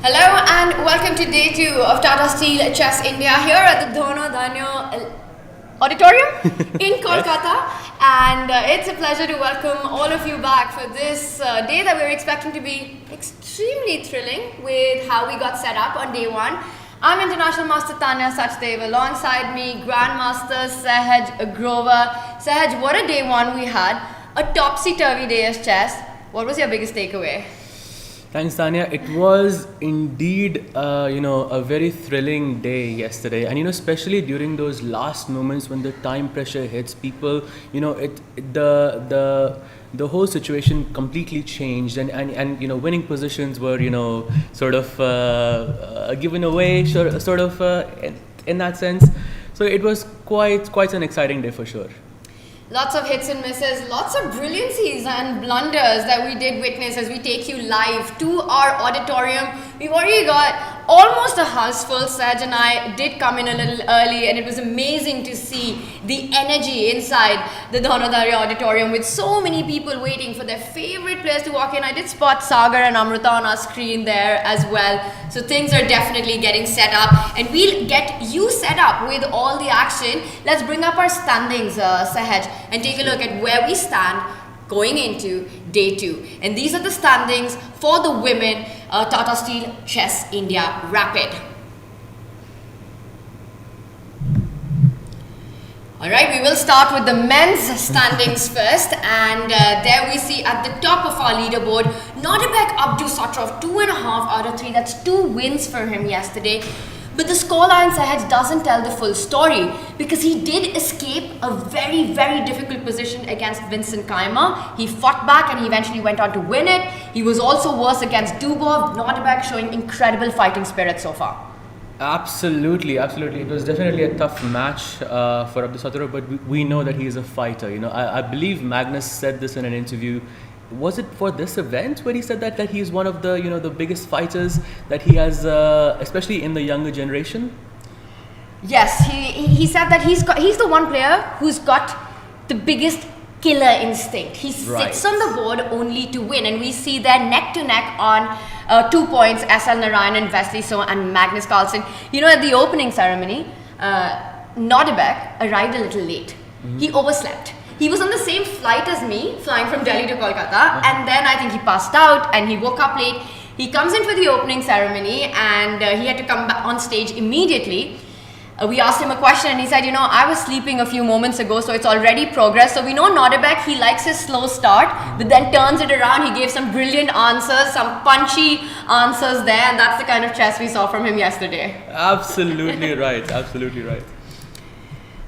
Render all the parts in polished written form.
Hello and welcome to day 2 of Tata Steel Chess India here at the Dhono Dhanyo Auditorium in Kolkata. And it's a pleasure to welcome all of you back for this day that we're expecting to be extremely thrilling with how we got set up on day 1. I'm International Master Tanya Sachdev. Alongside me, Grandmaster Sahaj Grover. Sahaj, what a day 1 we had. A topsy-turvy day of chess. What was your biggest takeaway? Thanks, Tanya. It was indeed, a very thrilling day yesterday, and especially during those last moments when the time pressure hits people. The whole situation completely changed, and winning positions were sort of given away, sort of in that sense. So it was quite an exciting day for sure. Lots of hits and misses, lots of brilliancies and blunders that we did witness as we take you live to our auditorium. We've already got almost a house full. Saj and I did come in a little early, and it was amazing to see the energy inside the Dhono Dhanyo Auditorium with so many people waiting for their favorite players to walk in. I did spot Sagar and Amrita on our screen there as well. So things are definitely getting set up, and we'll get you set up with all the action. Let's bring up our standings, Sahaj, and take a look at where we stand going into day 2. And these are the standings for the women Tata Steel Chess India Rapid. Alright, we will start with the men's standings first, and there we see at the top of our leaderboard Nodirbek Abdusattorov, 2.5 out of 3. That's 2 wins for him yesterday. But the scoreline, Sahaj, doesn't tell the full story, because he did escape a very, very difficult position against Vincent. He fought back and he eventually went on to win it. He was also worse against Dubov. Nodirbek showing incredible fighting spirit so far. Absolutely. It was definitely a tough match for Abdusattorov, but we know that he is a fighter. I believe Magnus said this in an interview. Was it for this event where he said that he's one of the the biggest fighters that he has, especially in the younger generation? Yes, he said that he's the one player who's got the biggest killer instinct. He sits on the board only to win, and we see them neck to neck on 2 points. SL Narayanan, Wesley So, and Magnus Carlsen. At the opening ceremony, Nodirbek arrived a little late. Mm-hmm. He overslept. He was on the same flight as me, flying from Delhi to Kolkata, and then I think he passed out and he woke up late. He comes in for the opening ceremony, and he had to come back on stage immediately. We asked him a question, and he said, I was sleeping a few moments ago, so it's already progress. So we know Nodirbek, he likes his slow start, but then turns it around. He gave some brilliant answers, some punchy answers there, and that's the kind of chess we saw from him yesterday. Absolutely right.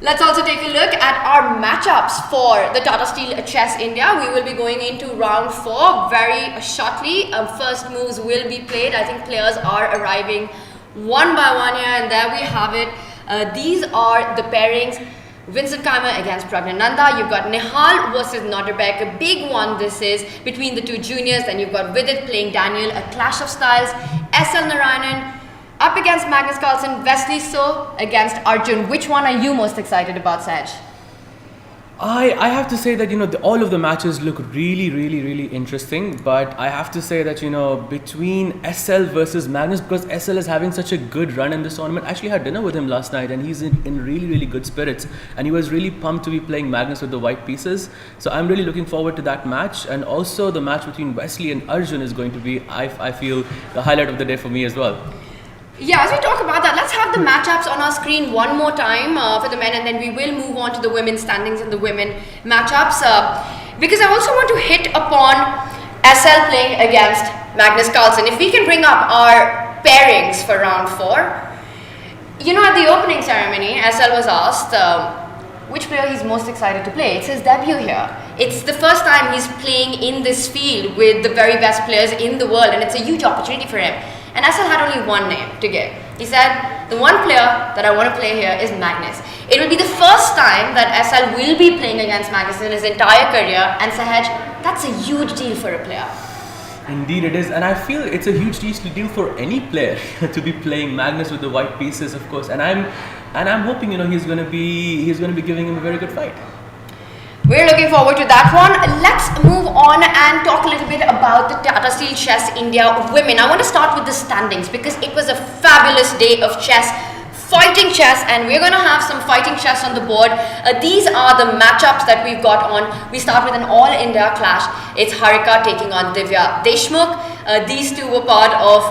Let's also take a look at our matchups for the Tata Steel Chess India. We will be going into round 4 very shortly. First moves will be played. I think players are arriving one by one here, and there we have it. These are the pairings. Vincent against Praggnanandhaa. You've got Nihal versus Nodirbek. A big one this is between the 2 juniors. Then you've got Vidit playing Daniel. A clash of styles. SL Narayanan up against Magnus Carlsen. Wesley So against Arjun. Which one are you most excited about, Saj? I have to say that all of the matches look really interesting, but I have to say that between SL versus Magnus, because SL is having such a good run in this tournament. I actually had dinner with him last night, and he's in really good spirits, and he was really pumped to be playing Magnus with the white pieces. So I'm really looking forward to that match, and also the match between Wesley and Arjun is going to be, I feel, the highlight of the day for me as well. Yeah, as we talk about that, let's have the matchups on our screen one more time for the men, and then we will move on to the women's standings and the women matchups. Because I also want to hit upon SL playing against Magnus Carlsen. If we can bring up our pairings for round 4. At the opening ceremony, SL was asked which player he's most excited to play. It's his debut here. It's the first time he's playing in this field with the very best players in the world, and it's a huge opportunity for him. And SL had only one name to give. He said, the one player that I want to play here is Magnus. It will be the first time that SL will be playing against Magnus in his entire career, and Sahaj, that's a huge deal for a player. Indeed it is, and I feel it's a huge deal for any player to be playing Magnus with the white pieces, of course. And I'm hoping he's going to be giving him a very good fight. We're looking forward to that one. Let's move on and talk a little bit about the Tata Steel Chess India women. I want to start with the standings because it was a fabulous day of chess. Fighting chess, and we're going to have some fighting chess on the board. These are the matchups that we've got on. We start with an all-India clash. It's Harika taking on Divya Deshmukh. These two were part of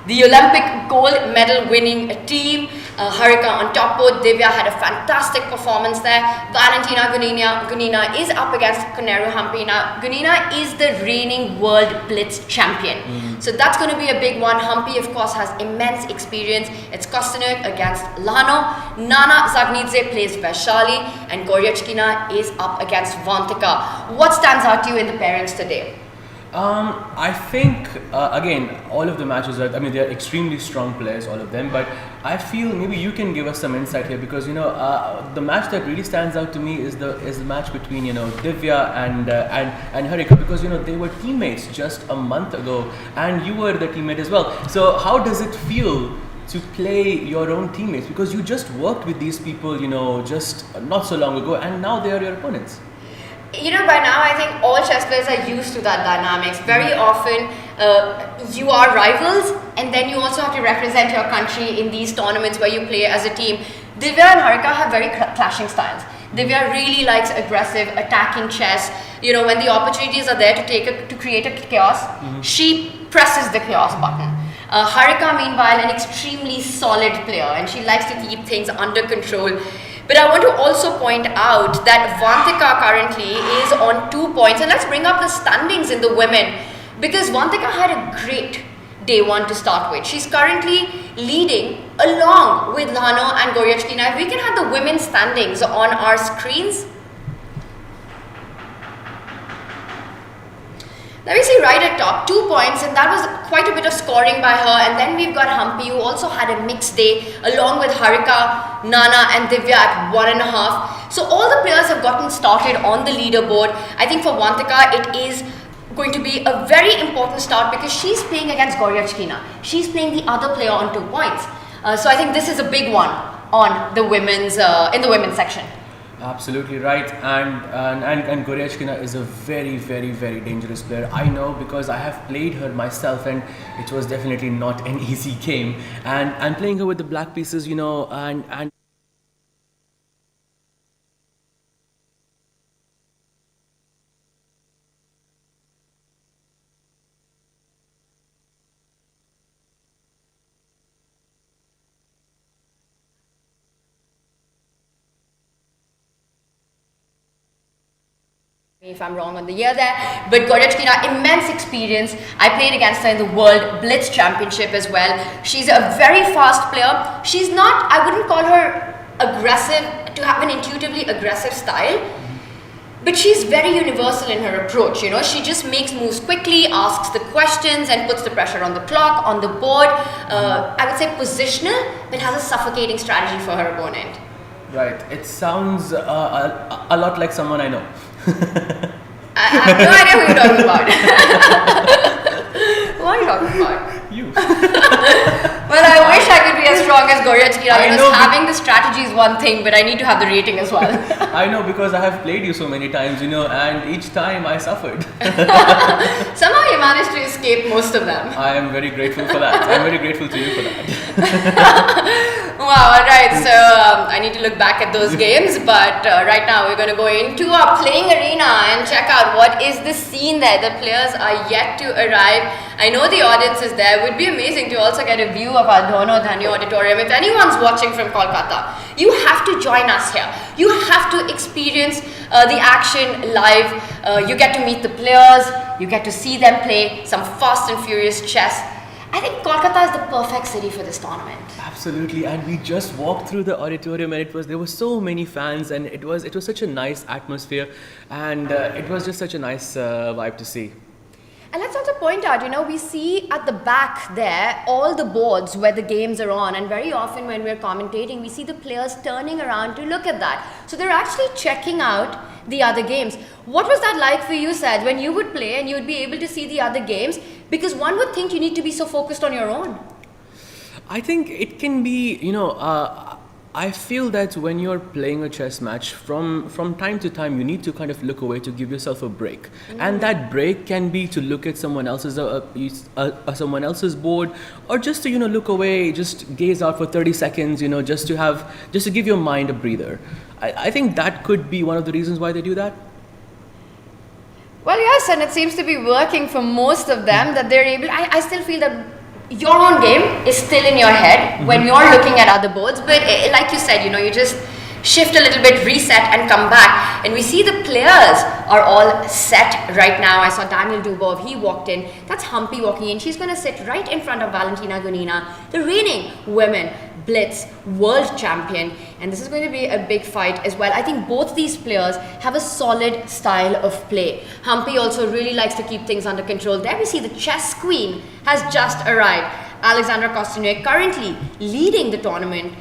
the Olympic gold medal winning team. Harika on top board. Divya had a fantastic performance there. Valentina Gunina is up against Koneru Humpy. Now, Gunina is the reigning world blitz champion. So that's going to be a big one. Humpy, of course, has immense experience. It's Kosteniuk against Lhano. Nana Zagnidze plays Vaishali. And Goryachkina is up against Vantika. What stands out to you in the pairings today? I think, again, all of the matches are, I mean, they're extremely strong players, all of them, but I feel maybe you can give us some insight here because, you know, the match that really stands out to me is the match between, you know, Divya and Harika because, you know, they were teammates just a month ago and you were the teammate as well. So how does it feel to play your own teammates because you just worked with these people, you know, just not so long ago and now they are your opponents? You know, by now I think all chess players are used to that dynamics. Very often you are rivals and then you also have to represent your country in these tournaments where you play as a team. Divya and Harika have very clashing styles. Divya really likes aggressive, attacking chess. You know, when the opportunities are there to create a chaos, she presses the chaos button. Harika, meanwhile, an extremely solid player and she likes to keep things under control. But I want to also point out that Vantika currently is on 2 points. And let's bring up the standings in the women. Because Vantika had a great day one to start with. She's currently leading along with Lhano and Goryachkina. If we can have the women's standings on our screens. Let me see right at top, 2 points, and that was quite a bit of scoring by her. And then we've got Humpy, who also had a mixed day, along with Harika, Nana and Divya at 1.5. So all the players have gotten started on the leaderboard. I think for Vantika, it is going to be a very important start because she's playing against Goryachkina. She's playing the other player on 2 points. So I think this is a big one on the women's, in the women's section. Absolutely right, and Goryachkina is a very, very, very dangerous player. I know because I have played her myself, and it was definitely not an easy game. And playing her with the black pieces, you know, and if I'm wrong on the year there, but Goryachkina, immense experience. I played against her in the World Blitz Championship as well. She's a very fast player. She's not, I wouldn't call her aggressive, to have an intuitively aggressive style, but she's very universal in her approach, you know. She just makes moves quickly, asks the questions and puts the pressure on the clock, on the board. I would say positional, but has a suffocating strategy for her opponent. Right, it sounds a lot like someone I know. I have no idea who you're talking about. Who are you talking about? You. Well, I wish I could be as strong as Goryachkina. You know, having the strategy is one thing, but I need to have the rating as well. I know because I have played you so many times, you know, and each time I suffered. Somehow you managed to escape most of them. I am very grateful for that. I'm very grateful to you for that. Wow, alright, so I need to look back at those games, but right now we're going to go into our playing arena and check out what is the scene there. The players are yet to arrive. I know the audience is there. It would be amazing to also get a view of our Dhono Dhanyo Auditorium. If anyone's watching from Kolkata, you have to join us here. You have to experience the action live. You get to meet the players, you get to see them play some fast and furious chess. I think Kolkata is the perfect city for this tournament. Absolutely, and we just walked through the auditorium and there were so many fans and it was such a nice atmosphere and it was just such a nice vibe to see. And let's also point out, you know, we see at the back there all the boards where the games are on, and very often when we're commentating, we see the players turning around to look at that. So they're actually checking out the other games. What was that like for you, Sad, when you would play and you would be able to see the other games? Because one would think you need to be so focused on your own. I think it can be, you know, I feel that when you're playing a chess match, from time to time, you need to kind of look away to give yourself a break, and that break can be to look at someone else's board, or just to look away, just gaze out for 30 seconds, just to give your mind a breather. I think that could be one of the reasons why they do that. Well, yes, and it seems to be working for most of them, that they're able. I still feel that your own game is still in your head when you're looking at other boards, but like you said, you just shift a little bit, reset, and come back. And we see the players are all set right now. I saw Daniel Dubov, he walked in. That's Humpy walking in. She's going to sit right in front of Valentina Goryachkina, the reigning women blitz world champion, and this is going to be a big fight as well. I think both these players have a solid style of play. Humpy also really likes to keep things under control. There we see the chess queen has just arrived. Alexandra Kosteniuk currently leading the tournament.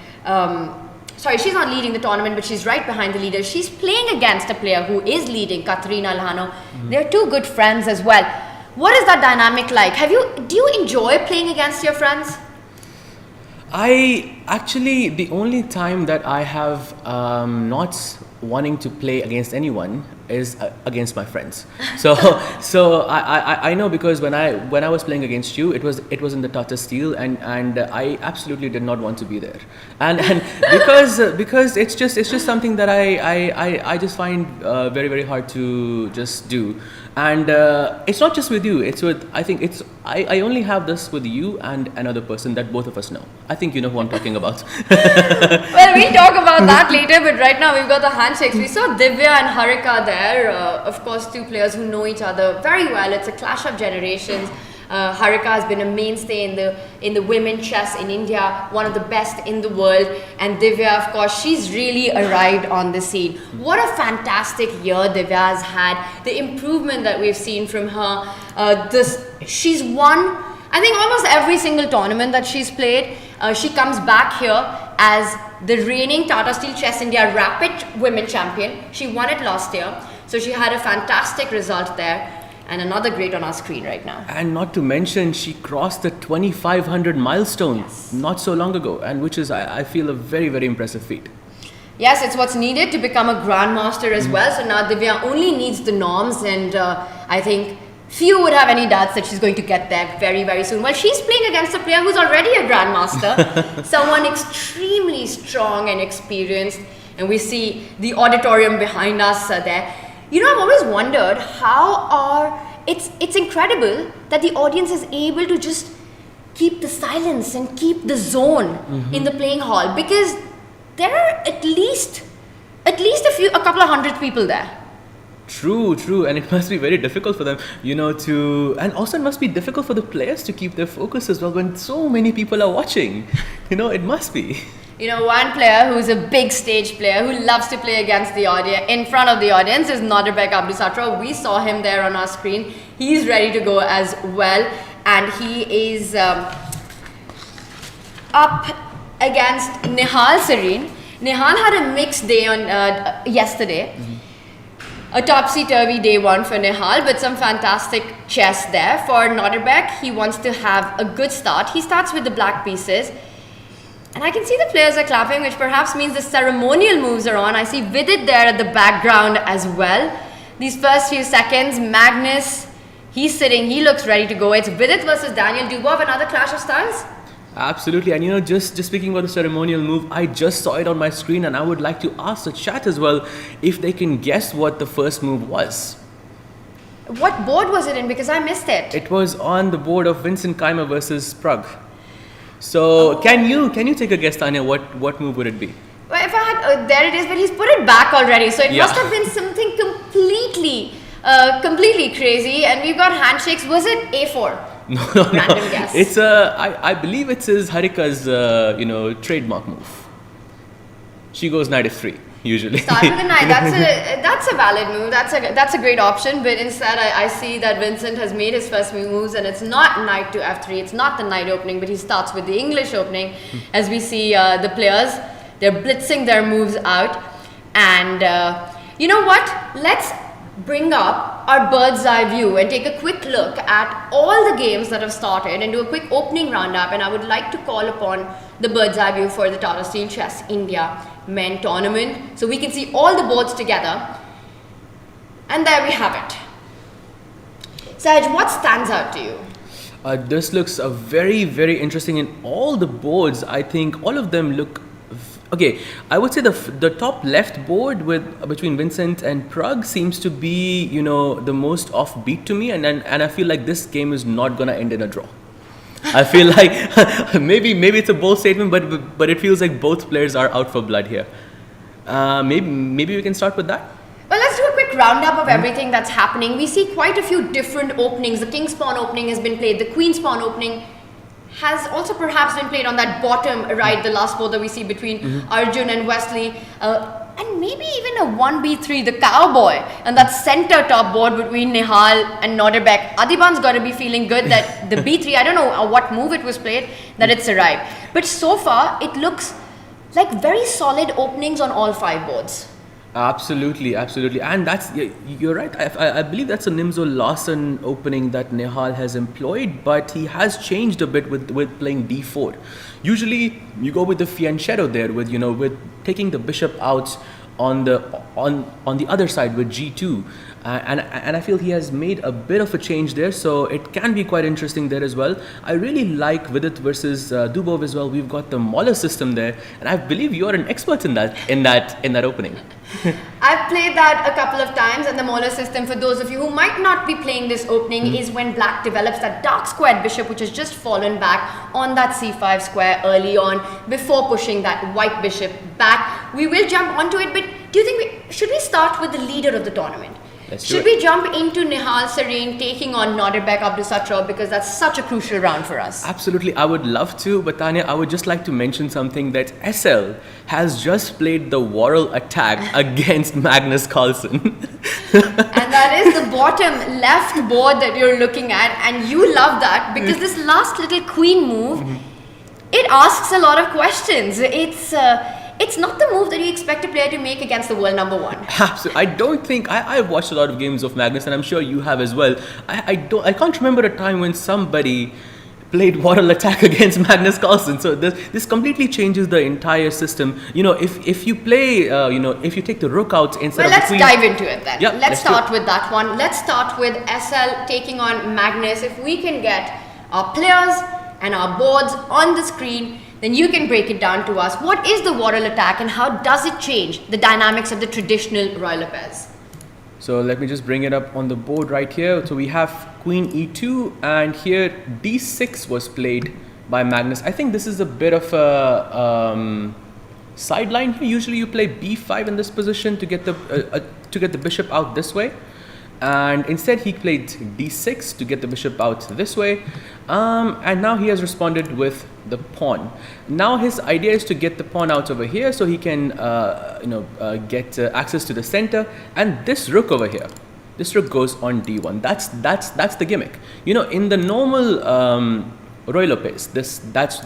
Sorry, she's not leading the tournament, but she's right behind the leader. She's playing against a player who is leading, Katerina Lhano. They're two good friends as well. What is that dynamic like? Do you enjoy playing against your friends? The only time that I have not wanting to play against anyone is against my friends. So I know, because when I was playing against you, it was in the Tata Steel, and I absolutely did not want to be there, and because it's just something that I just find very, very hard to just do. And it's not just with you, it's with, I only have this with you and another person that both of us know. I think you know who I'm talking about. Well, we'll talk about that later, but right now we've got the handshakes. We saw Divya and Harika there, of course, two players who know each other very well. It's a clash of generations. Harika has been a mainstay in the women chess in India, one of the best in the world, and Divya, of course, she's really arrived on the scene. What a fantastic year Divya has had. The improvement that we've seen from her, she's won, I think, almost every single tournament that she's played. She comes back here as the reigning Tata Steel Chess India Rapid Women Champion. She won it last year, so she had a fantastic result there. And another great on our screen right now. And not to mention, she crossed the 2,500 milestone not so long ago, and which is, I feel, a very, very impressive feat. Yes, it's what's needed to become a grandmaster as well. So now Divya only needs the norms, and I think few would have any doubts that she's going to get there very, very soon. Well, she's playing against a player who's already a grandmaster, someone extremely strong and experienced. And we see the auditorium behind us there. I've always wondered it's incredible that the audience is able to just keep the silence and keep the zone in the playing hall, because there are at least a couple of hundred people there. True, and it must be very difficult for them, and also it must be difficult for the players to keep their focus as well when so many people are watching. It must be. One player who's a big stage player who loves to play against the audience, in front of the audience, is Nodirbek Abdusattorov. We saw him there on our screen. He's ready to go as well, and he is up against Nihal Serene. Nihal had a mixed day on yesterday. A topsy-turvy day one for Nihal, but some fantastic chess there. For Nodirbek, he wants to have a good start. He starts with the black pieces. And I can see the players are clapping, which perhaps means the ceremonial moves are on. I see Vidit there at the background as well. These first few seconds, Magnus, he's sitting, he looks ready to go. It's Vidit versus Daniel Dubov, another clash of styles. Absolutely, and just speaking about the ceremonial move, I just saw it on my screen, and I would like to ask the chat as well if they can guess what the first move was. What board was it in? Because I missed it. It was on the board of Vincent versus Pragg. So can you take a guess, Tanya? What move would it be? Well, if I had there it is, but he's put it back already, so it must have been something completely crazy. And we've got handshakes. Was it A4? No. Random guess. It's I believe it's Harika's trademark move. She goes knight f3 usually. Start with a knight. That's a valid move. That's a great option. But instead, I see that Vincent has made his first moves, and it's not knight to f3. It's not the knight opening, but he starts with the English opening. As we see the players, they're blitzing their moves out, and you know what? Let's bring up our bird's eye view and take a quick look at all the games that have started and do a quick opening roundup. And I would like to call upon the bird's eye view for the Tata Steel Chess India men tournament, so we can see all the boards together. And there we have it. Sahaj, what stands out to you? This looks very, very interesting in all the boards. I think all of them look okay. I would say the top left board between Vincent and Pragg seems to be, you know, the most offbeat to me, and I feel like this game is not gonna end in a draw. I feel like maybe it's a bold statement, but it feels like both players are out for blood here. Maybe we can start with that. Well, let's do a quick roundup of everything that's happening. We see quite a few different openings. The King's Pawn opening has been played. The Queen's Pawn opening has also perhaps been played on that bottom right, the last board that we see between Arjun and Wesley. And maybe even a 1b3, the cowboy, and that center top board between Nihal and Nodirbek. Adiban's got to be feeling good that the b3, I don't know what move it was played, that it's arrived. But so far, it looks like very solid openings on all 5 boards. Absolutely, and you're right. I believe that's a Nimzo Lawson opening that Nihal has employed, but he has changed a bit with playing d4. Usually, you go with the fianchetto there, with taking the bishop out on the other side with g2, and I feel he has made a bit of a change there, so it can be quite interesting there as well. I really like Vidit versus Dubov as well. We've got the Mahler system there, and I believe you're an expert in that opening. I've played that a couple of times, and the Mahler system, for those of you who might not be playing this opening, is when black develops that dark squared bishop which has just fallen back on that c5 square early on before pushing that white bishop back. We will jump onto it, but do you think should we start with the leader of the tournament? Should we jump into Nihal Sareen taking on Nodirbek Abdusattorov, because that's such a crucial round for us? Absolutely, I would love to, but Tanya, I would just like to mention something, that SL has just played the Worrell attack against Magnus Carlsen. And that is the bottom left board that you're looking at, and you love that because this last little queen move, it asks a lot of questions. It's not the move that you expect a player to make against the world number 1. Absolutely. I don't think I've watched a lot of games of Magnus, and I'm sure you have as well. I can't remember a time when somebody played Worrell attack against Magnus Carlsen. So this completely changes the entire system. If you play, if you take the rook out instead of the queen. Let's dive into it then. Yeah, let's start with that one. Let's start with SL taking on Magnus. If we can get our players and our boards on the screen, then you can break it down to us. What is the Worrell attack, and how does it change the dynamics of the traditional royal pairs? So let me just bring it up on the board right here. So we have Queen E2, and here D6 was played by Magnus. I think this is a bit of a sideline here. Usually you play B5 in this position to get the bishop out this way. And instead he played d6 to get the bishop out this way, and now he has responded with the pawn. Now his idea is to get the pawn out over here so he can get access to the center, and this rook over here, this rook goes on d1. That's the gimmick. In the normal royal pace, that's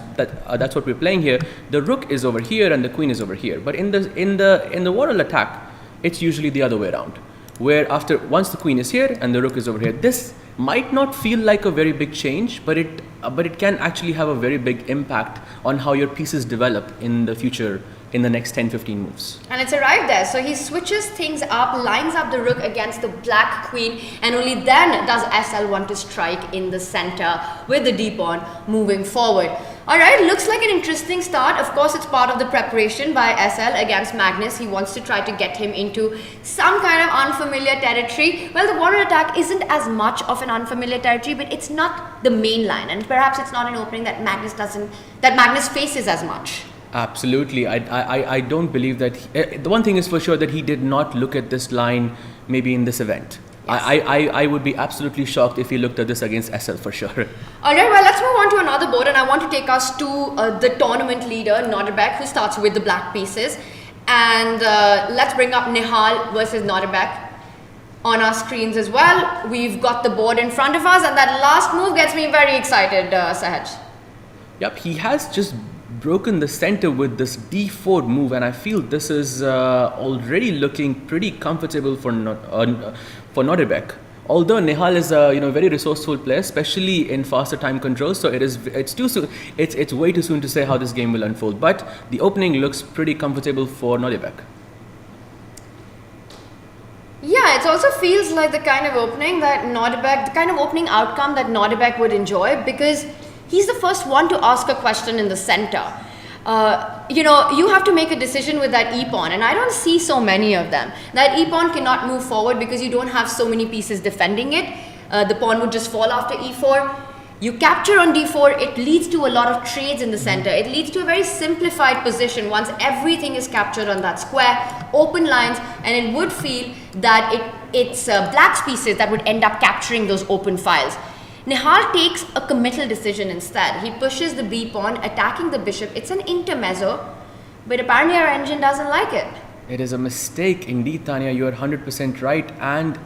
what we're playing here. The rook is over here and the queen is over here, but in the Worrell attack, it's usually the other way around, where once the queen is here and the rook is over here. This might not feel like a very big change, but it can actually have a very big impact on how your pieces develop in the future, in the next 10-15 moves. And it's arrived there. So he switches things up, lines up the rook against the black queen, and only then does SL want to strike in the center with the d-pawn moving forward. Alright, looks like an interesting start. Of course, it's part of the preparation by SL against Magnus. He wants to try to get him into some kind of unfamiliar territory. Well, the Worrell attack isn't as much of an unfamiliar territory, but it's not the main line, and perhaps it's not an opening that Magnus faces as much. Absolutely. I don't believe that. The one thing is for sure that he did not look at this line maybe in this event. Yes. I would be absolutely shocked if he looked at this against SL for sure. Alright, well, let's move on to another board, and I want to take us to the tournament leader, Nodirbek, who starts with the black pieces. And let's bring up Nihal versus Nodirbek on our screens as well. We've got the board in front of us, and that last move gets me very excited, Sahaj. Yep, he has just broken the center with this d4 move, and I feel this is already looking pretty comfortable for Nodirbek. Although Nihal is a very resourceful player, especially in faster time control, so it's too soon. It's way too soon to say how this game will unfold. But the opening looks pretty comfortable for Nodirbek. Yeah, it also feels like the kind of opening outcome that Nodirbek would enjoy, because he's the first one to ask a question in the center. You have to make a decision with that e-pawn, and I don't see so many of them. That e-pawn cannot move forward because you don't have so many pieces defending it. The pawn would just fall after e4. You capture on d4, it leads to a lot of trades in the center. It leads to a very simplified position once everything is captured on that square, open lines, and it would feel that it's black's pieces that would end up capturing those open files. Nihal takes a committal decision instead. He pushes the b pawn, attacking the bishop. It's an intermezzo, but apparently our engine doesn't like it. It is a mistake indeed, Tanya. You are 100% right. And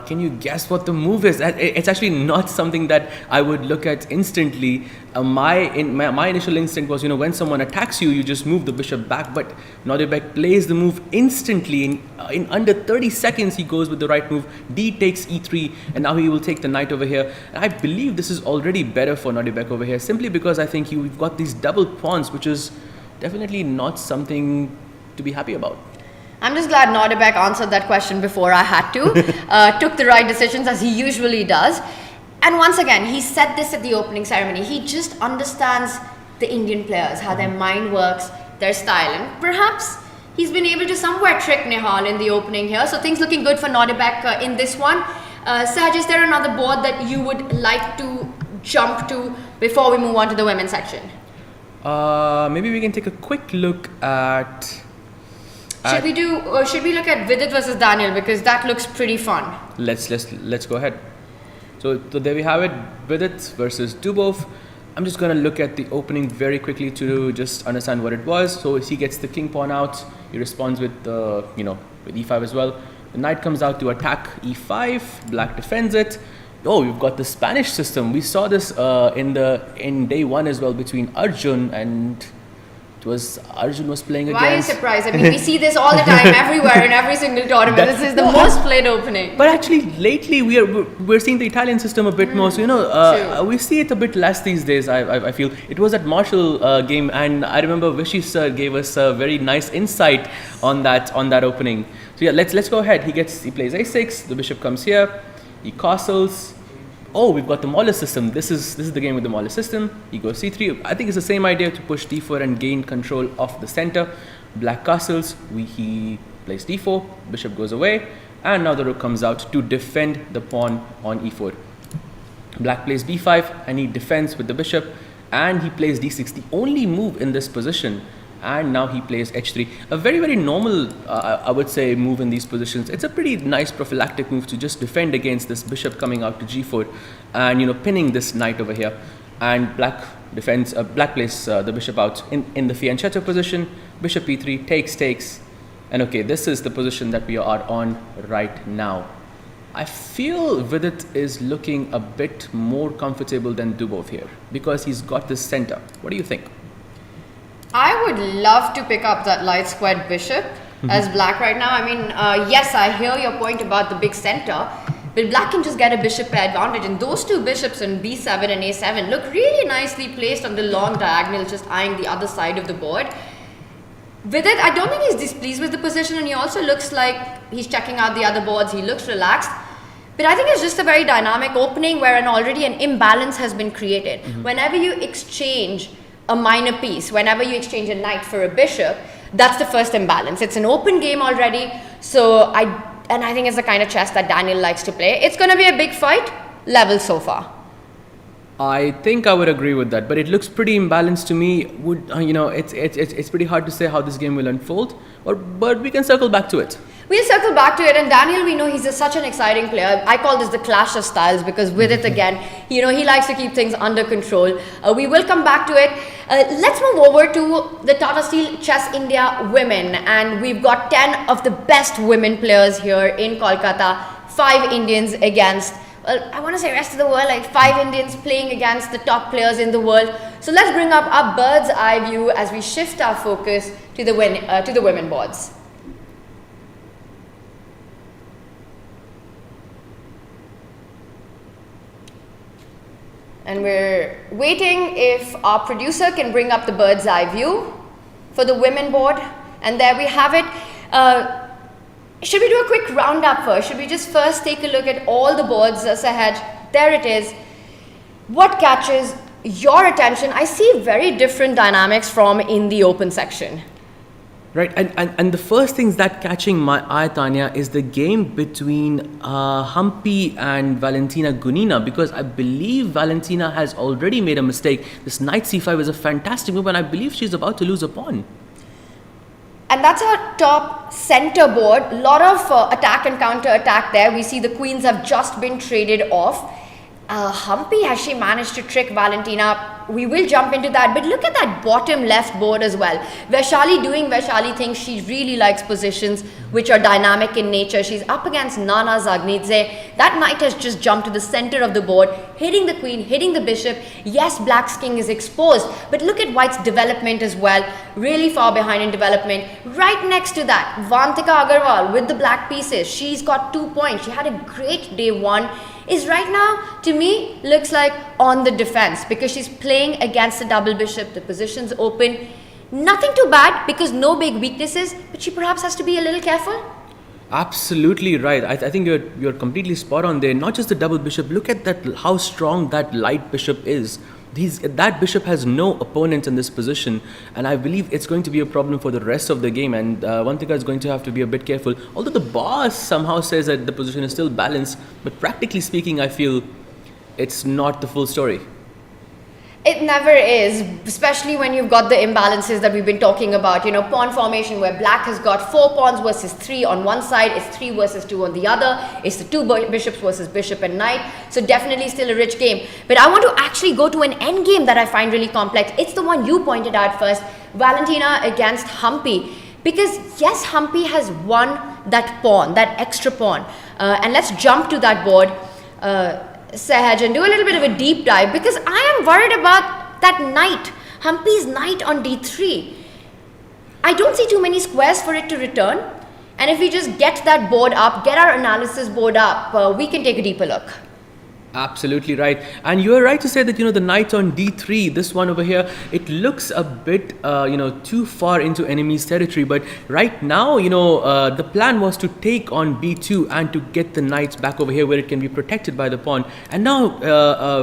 can you guess what the move is? It's actually not something that I would look at instantly. My initial instinct was, when someone attacks you, you just move the bishop back. But Nodirbek plays the move instantly. In under 30 seconds, he goes with the right move. D takes e3, and now he will take the knight over here. And I believe this is already better for Nodirbek over here, simply because I think we've got these double pawns, which is definitely not something to be happy about. I'm just glad Nodirbek answered that question before I had to. Took the right decisions, as he usually does. And once again, he said this at the opening ceremony. He just understands the Indian players, how their mind works, their style. And perhaps he's been able to somewhere trick Nihal in the opening here. So things looking good for Nodirbek in this one. Saj, is there another board that you would like to jump to before we move on to the women's section? Maybe we can take a quick look at... Should we look at Vidit versus Daniel, because that looks pretty fun. Let's go ahead. So there we have it, Vidit versus Dubov. I'm just going to look at the opening very quickly to just understand what it was. So he gets the king pawn out. He responds with with e5 as well. The knight comes out to attack e5. Black defends it. Oh, we've got the Spanish system. We saw this in day one as well between Arjun and... Arjun was playing against... Why are you surprised? I mean, we see this all the time, everywhere, in every single tournament. This is the most played opening. But actually, lately, we're seeing the Italian system a bit more. So, we see it a bit less these days, I feel. It was that Marshall game, and I remember Vishy sir gave us a very nice insight on that opening. So yeah, let's go ahead. He plays a6, the bishop comes here, he castles. Oh, we've got the Mauler system. This is the game with the Mauler system. He goes c3. I think it's the same idea to push d4 and gain control of the center. Black castles. He plays d4. Bishop goes away. And now the rook comes out to defend the pawn on e4. Black plays b5 and he defends with the bishop. And he plays d6, the only move in this position. And now he plays h3. A very, very normal, I would say, move in these positions. It's a pretty nice prophylactic move to just defend against this bishop coming out to g4 and, pinning this knight over here. And black defends, black plays the bishop out in the fianchetto position. Bishop e3, takes. And okay, this is the position that we are on right now. I feel Vidit is looking a bit more comfortable than Dubov here because he's got this center. What do you think? I would love to pick up that light squared bishop as black right now. I mean, yes, I hear your point about the big center, but black can just get a bishop pair advantage. And those two bishops on b7 and a7 look really nicely placed on the long diagonal, just eyeing the other side of the board. Vidit, I don't think he's displeased with the position, and he also looks like he's checking out the other boards. He looks relaxed. But I think it's just a very dynamic opening where already an imbalance has been created. Whenever you exchange a minor piece, whenever you exchange a knight for a bishop, that's the first imbalance. It's an open game already. So I think it's the kind of chess that Daniel likes to play. It's going to be a big fight, level so far. I think I would agree with that, but it looks pretty imbalanced to me. It's pretty hard to say how this game will unfold, but we can circle back to it. We'll circle back to it, and Daniel, we know he's such an exciting player. I call this the clash of styles because with it again, he likes to keep things under control. We will come back to it. Let's move over to the Tata Steel Chess India women, and we've got 10 of the best women players here in Kolkata, 5 Indians against, I want to say rest of the world, like 5 Indians playing against the top players in the world. So let's bring up our bird's eye view as we shift our focus to the women boards. And we're waiting if our producer can bring up the bird's eye view for the women board. And there we have it. Should we do a quick roundup first? Should we just first take a look at all the boards, Sahaj? There it is. What catches your attention? I see very different dynamics from in the open section. Right, and the first things that catching my eye, Tanya, is the game between Humpy and Valentina Gunina, because I believe Valentina has already made a mistake. This knight c5 is a fantastic move, and I believe she's about to lose a pawn. And that's our top center board. A lot of attack and counter attack there. We see the queens have just been traded off. Humpy, has she managed to trick Valentina? We will jump into that, but look at that bottom left board as well. Vaishali doing Vaishali things. She really likes positions which are dynamic in nature. She's up against Nana Zagnidze. That knight has just jumped to the center of the board, hitting the queen, hitting the bishop. Yes, black's king is exposed, but look at white's development as well. Really far behind in development. Right next to that, Vantika Agarwal with the black pieces. She's got 2 points. She had a great day one. Is right now, to me, looks like on the defense because she's playing against the double bishop. The position's open. Nothing too bad because no big weaknesses, but she perhaps has to be a little careful. Absolutely right. I think you're completely spot on there. Not just the double bishop. Look at that, how strong that light bishop is. That bishop has no opponent in this position, and I believe it's going to be a problem for the rest of the game, and Vantika is going to have to be a bit careful. Although the boss somehow says that the position is still balanced, but practically speaking, I feel it's not the full story. It never is, especially when you've got the imbalances that we've been talking about. You know, pawn formation where black has got 4 pawns versus 3 on one side, it's 3 versus 2 on the other, it's the 2 bishops versus bishop and knight. So definitely still a rich game. But I want to actually go to an end game that I find really complex. It's the one you pointed out first, Valentina against Humpy. Because yes, Humpy has won that pawn, that extra pawn. And let's jump to that board. Sahaj, and do a little bit of a deep dive because I am worried about that knight, Humpy's knight on d3. I don't see too many squares for it to return, and if we just get that board up, get our analysis board up, we can take a deeper look. Absolutely right. And you are right to say that, the knight on d3, this one over here, it looks a bit, too far into enemy's territory. But right now, the plan was to take on b2 and to get the knights back over here where it can be protected by the pawn. And now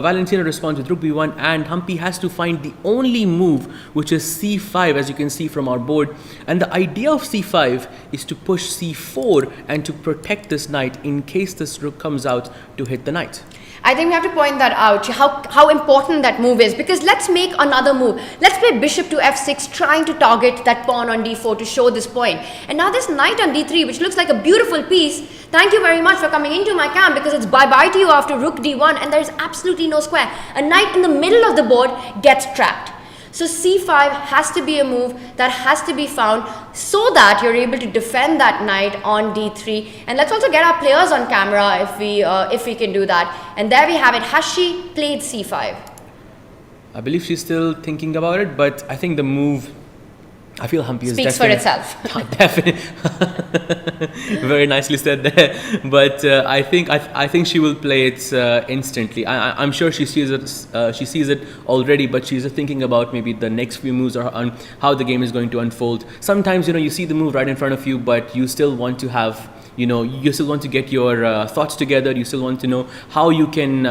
Valentina responds with rook b1, and Humpy has to find the only move, which is c5, as you can see from our board. And the idea of c5 is to push c4 and to protect this knight in case this rook comes out to hit the knight. I think we have to point that out, how important that move is, because let's make another move. Let's play bishop to f6, trying to target that pawn on d4 to show this point. And now this knight on d3, which looks like a beautiful piece. Thank you very much for coming into my camp, because it's bye-bye to you after rook d1 and there's absolutely no square. A knight in the middle of the board gets trapped. So c5 has to be a move that has to be found so that you're able to defend that knight on d3. And let's also get our players on camera if we can do that. And there we have it. Has she played c5? I believe she's still thinking about it, but I think the move, I feel Humpy is speaks for itself. Definitely. Very nicely said there. But I think she will play it instantly. I'm sure she sees it already, but she's thinking about maybe the next few moves or on how the game is going to unfold. Sometimes you see the move right in front of you, but you still want to have you still want to get your thoughts together. You still want to know how you can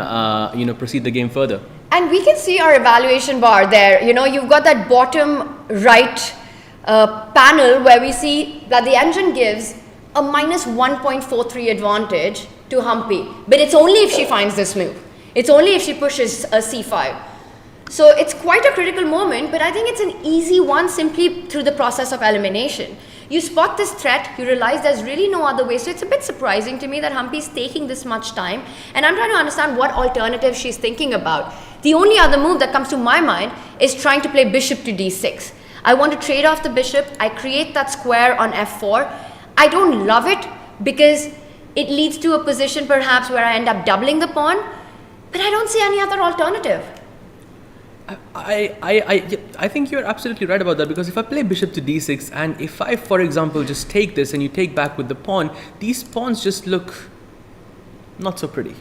proceed the game further. And we can see our evaluation bar there. You've got that bottom right panel where we see that the engine gives a minus 1.43 advantage to Humpy, but it's only if she finds this move. It's only if she pushes a c5. So it's quite a critical moment, but I think it's an easy one simply through the process of elimination. You spot this threat, you realize there's really no other way. So it's a bit surprising to me that Humpy's taking this much time, and I'm trying to understand what alternative she's thinking about. The only other move that comes to my mind is trying to play bishop to d6. I want to trade off the bishop. I create that square on f4. I don't love it because it leads to a position perhaps where I end up doubling the pawn, but I don't see any other alternative. I think you're absolutely right about that, because if I play bishop to d6 and if I, for example, just take this and you take back with the pawn, these pawns just look Not so pretty.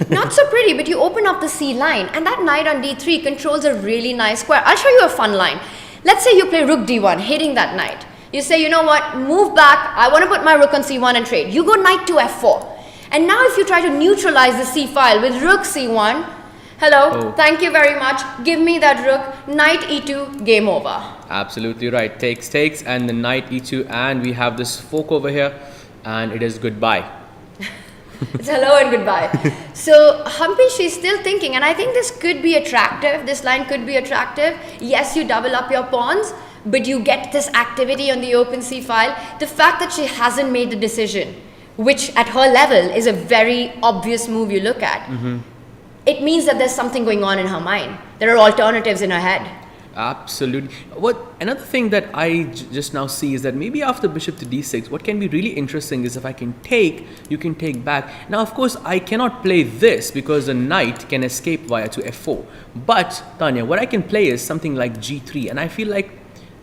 Not so pretty, but you open up the C line, and that knight on D3 controls a really nice square. I'll show you a fun line. Let's say you play rook D1, hitting that knight. You say, you know what, move back, I want to put my rook on C1 and trade. You go knight to F4. And now if you try to neutralize the C file with rook C1, hello, thank you very much, give me that rook, knight E2, game over. Absolutely right. Takes, and the knight E2, and we have this fork over here, and it is goodbye. It's hello and goodbye. So Humpy, she's still thinking, and I think this could be attractive. This line could be attractive. Yes, you double up your pawns, but you get this activity on the open C file. The fact that she hasn't made the decision, which at her level is a very obvious move you look at, it means that there's something going on in her mind. There are alternatives in her head. Absolutely. Another thing that I just now see is that maybe after bishop to d6, what can be really interesting is if I can take, you can take back. Now, of course, I cannot play this because the knight can escape via to f4. But, Tanya, what I can play is something like g3, and I feel like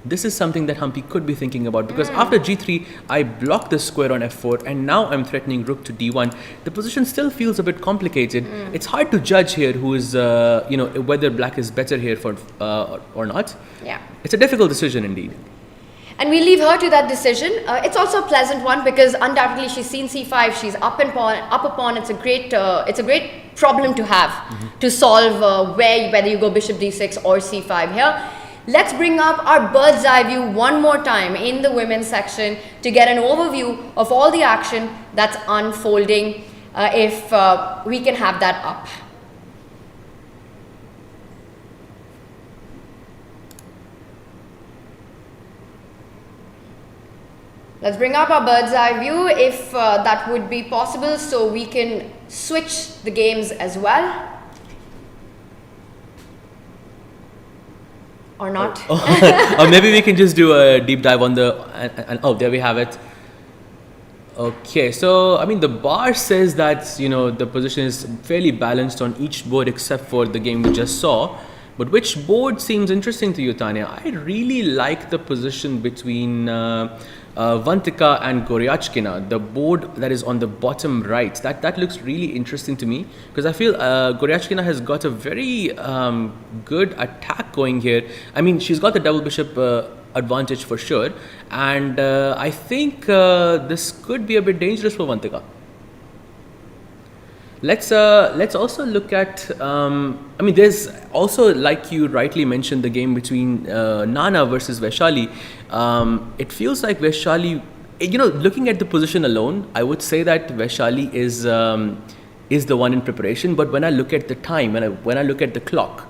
this is something that Humpy could be thinking about, because after g3, I block the square on f4, and now I'm threatening rook to d1. The position still feels a bit complicated. It's hard to judge here who is, whether black is better here for or not. Yeah. It's a difficult decision indeed. And we leave her to that decision. It's also a pleasant one because undoubtedly she's seen c5, she's up a pawn. It's a great problem to have to solve whether you go bishop d6 or c5 here. Let's bring up our bird's eye view one more time in the women's section to get an overview of all the action that's unfolding, if we can have that up. Let's bring up our bird's eye view if that would be possible, so we can switch the games as well. Or not. Or maybe we can just do a deep dive on the there we have it. Okay, so I mean the bar says that the position is fairly balanced on each board except for the game we just saw. But which board seems interesting to you, Tanya? I really like the position between Valentina and Goryachkina, the board that is on the bottom right. That looks really interesting to me because I feel Goryachkina has got a very good attack going here. I mean, she's got the double bishop advantage for sure, and I think this could be a bit dangerous for Valentina. Let's also look at, there's also, like you rightly mentioned, the game between Nana versus Vaishali. It feels like Vaishali, looking at the position alone, I would say that Vaishali is the one in preparation. But when I look at the time, when I look at the clock,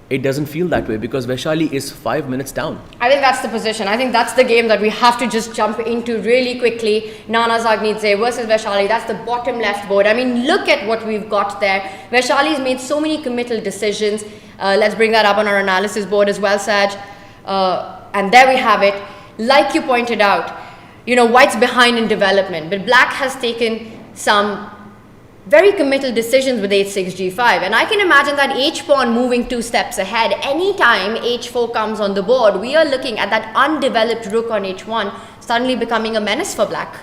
it doesn't feel that way because Vaishali is 5 minutes down. I think that's the position. I think that's the game that we have to just jump into really quickly. Nana Zagnidze versus Vaishali. That's the bottom left board. I mean, look at what we've got there. Vaishali's made so many committal decisions. Let's bring that up on our analysis board as well, Saj. And there we have it. Like you pointed out, white's behind in development, but black has taken some very committal decisions with h6, g5, and I can imagine that h-pawn moving 2 steps ahead. Anytime h4 comes on the board, we are looking at that undeveloped rook on h1 suddenly becoming a menace for black.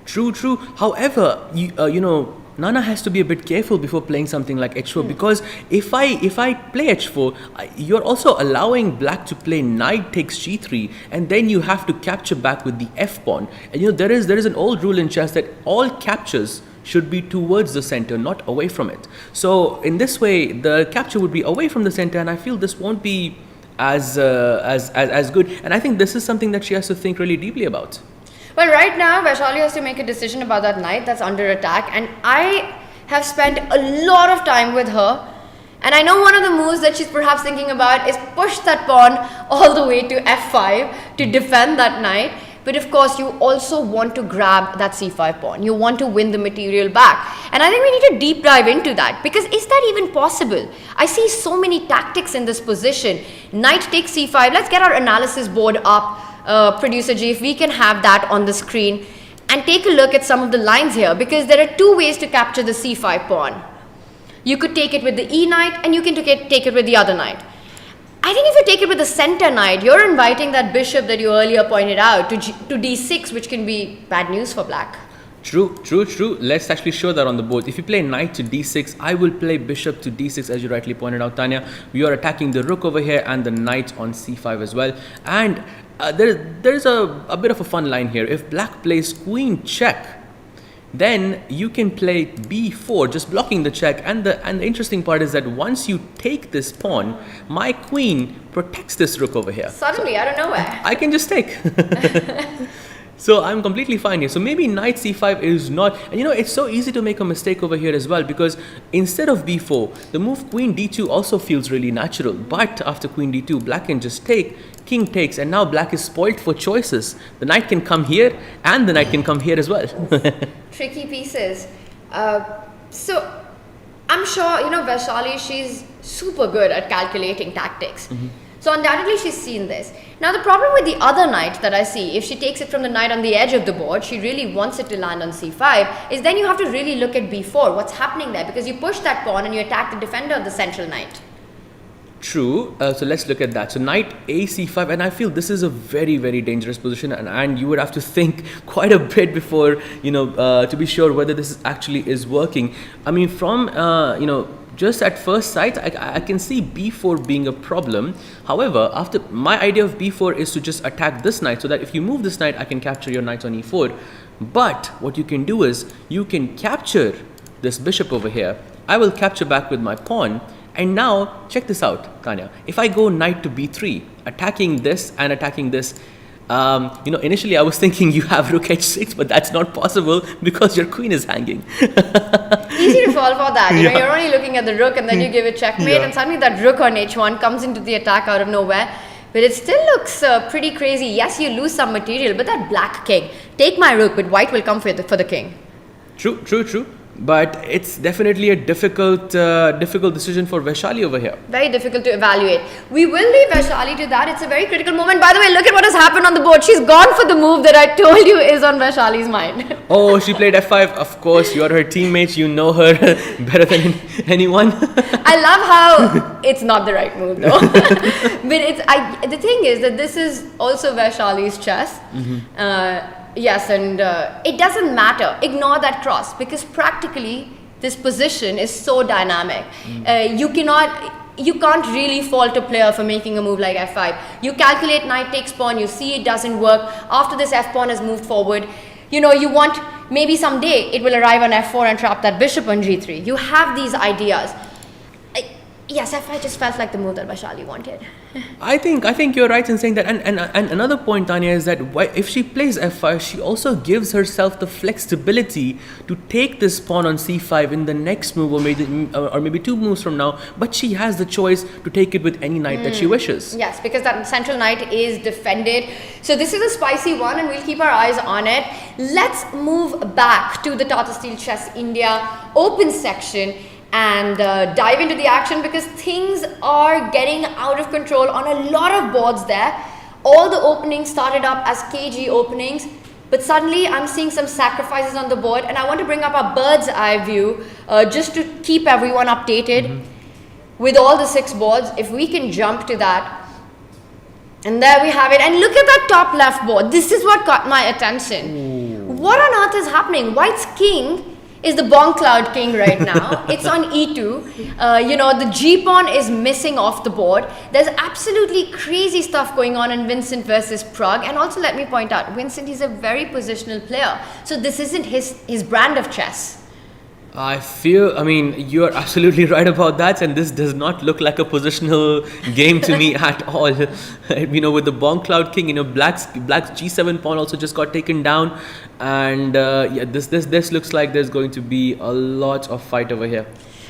True. However, Nana has to be a bit careful before playing something like h4 because if I play h4, you're also allowing black to play knight takes g3, and then you have to capture back with the f pawn. And there is an old rule in chess that all captures should be towards the center, not away from it. So in this way, the capture would be away from the center, and I feel this won't be as good. And I think this is something that she has to think really deeply about. Well, right now, Vaishali has to make a decision about that knight that's under attack, and I have spent a lot of time with her, and I know one of the moves that she's perhaps thinking about is push that pawn all the way to f5 to defend that knight. But of course, you also want to grab that c5 pawn. You want to win the material back. And I think we need to deep dive into that, because is that even possible? I see so many tactics in this position. Knight takes c5. Let's get our analysis board up, Producer G, if we can have that on the screen. And take a look at some of the lines here, because there are 2 ways to capture the c5 pawn. You could take it with the e knight, and you can take it with the other knight. I think if you take it with the center knight, you're inviting that bishop that you earlier pointed out to d6, which can be bad news for black. True. Let's actually show that on the board. If you play knight to d6, I will play bishop to d6, as you rightly pointed out, Tanya. We are attacking the rook over here and the knight on c5 as well. And there's a bit of a fun line here. If black plays queen check, then you can play b4, just blocking the check. And the interesting part is that once you take this pawn, my queen protects this rook over here. Suddenly, out of nowhere. I can just take. So I'm completely fine here. So maybe knight c5 is not, and it's so easy to make a mistake over here as well, because instead of b4, the move queen d2 also feels really natural. But after queen d2, black can just take, king takes, and now black is spoilt for choices. The knight can come here and the knight can come here as well. Tricky pieces. So I'm sure, Vaishali, she's super good at calculating tactics. So undoubtedly she's seen this. Now the problem with the other knight that I see, if she takes it from the knight on the edge of the board, she really wants it to land on c5, is then you have to really look at b4, what's happening there, because you push that pawn and you attack the defender of the central knight. True. So let's look at that. So knight a c5, and I feel this is a very, very dangerous position, and you would have to think quite a bit before, to be sure whether this actually is working. I mean, from, just at first sight, I can see b4 being a problem. However, after my idea of b4 is to just attack this knight, so that if you move this knight, I can capture your knight on e4. But what you can do is you can capture this bishop over here. I will capture back with my pawn. And now, check this out, Tanya. If I go knight to b3, attacking this and attacking this, initially I was thinking you have rook h6, but that's not possible because your queen is hanging. Easy to fall for that. You're only looking at the rook and then you give it checkmate, and suddenly that rook on h1 comes into the attack out of nowhere. But it still looks pretty crazy. Yes, you lose some material, but that black king, take my rook, but white will come for the king. True. But it's definitely a difficult decision for Vaishali over here. Very difficult to evaluate. We will leave Vaishali to that. It's a very critical moment. By the way, look at what has happened on the board. She's gone for the move that I told you is on Vaishali's mind. Oh, she played f5. Of course, you're her teammate. You know her better than anyone. I love how it's not the right move though. But the thing is that this is also Vaishali's chess. Yes, and it doesn't matter. Ignore that cross, because practically this position is so dynamic. You can't really fault a player for making a move like f5. You calculate knight takes pawn, you see it doesn't work. After this f pawn has moved forward, you want maybe someday it will arrive on f4 and trap that bishop on g3. You have these ideas. Yes, f5 just felt like the move that Vaishali wanted. I think you're right in saying that. And another point, Tanya, is that if she plays f5, she also gives herself the flexibility to take this pawn on c5 in the next move, or maybe two moves from now. But she has the choice to take it with any knight that she wishes. Yes, because that central knight is defended. So this is a spicy one, and we'll keep our eyes on it. Let's move back to the Tata Steel Chess India open section and dive into the action, because things are getting out of control on a lot of boards there. All the openings started up as KG openings, but suddenly I'm seeing some sacrifices on the board, and I want to bring up our bird's eye view just to keep everyone updated with all the 6 boards. If we can jump to that, and there we have it. And look at that top left board. This is what caught my attention. What on earth is happening? White's king is the bomb cloud king right now. It's on e2. The g pawn is missing off the board. There's absolutely crazy stuff going on in Vincent versus Pragg. And also, let me point out, Vincent is a very positional player, so this isn't his brand of chess. You're absolutely right about that, and this does not look like a positional game to me at all. With the bomb cloud king, black's g7 pawn also just got taken down, and this looks like there's going to be a lot of fight over here.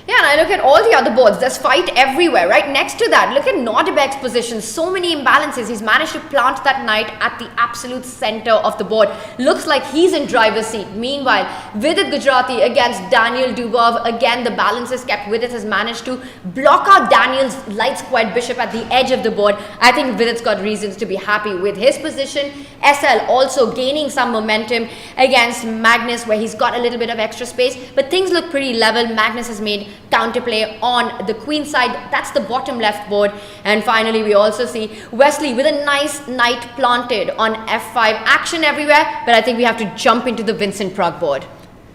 Yeah, and I look at all the other boards. There's fight everywhere. Right next to that, look at Nodirbek's position. So many imbalances. He's managed to plant that knight at the absolute center of the board. Looks like he's in driver's seat. Meanwhile, Vidit Gujarati against Daniel Dubov. Again, the balance is kept. Vidit has managed to block out Daniel's light squared bishop at the edge of the board. I think Vidit's got reasons to be happy with his position. SL also gaining some momentum against Magnus, where he's got a little bit of extra space. But things look pretty level. Magnus has made counterplay on the queen side. That's the bottom left board. And finally, we also see Wesley with a nice knight planted on f5. Action everywhere, but I think we have to jump into the Vincent Pragg board.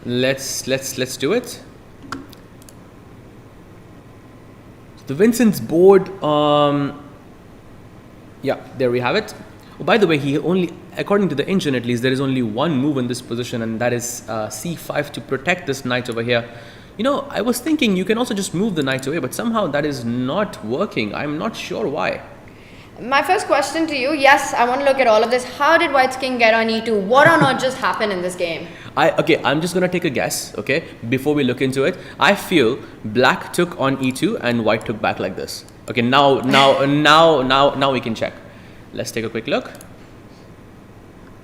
Let's do it. The Vincent's board, yeah, there we have it. Oh, by the way, he only, according to the engine at least, there is only one move in this position, and that is c5 to protect this knight over here. You know, I was thinking you can also just move the knight away, but somehow that is not working. I'm not sure why. My first question to you, yes, I want to look at all of this. How did White's king get on e2? What on earth just happened in this game? I'm just gonna take a guess, okay, before we look into it. I feel black took on e2 and white took back like this. Okay, now we can check. Let's take a quick look.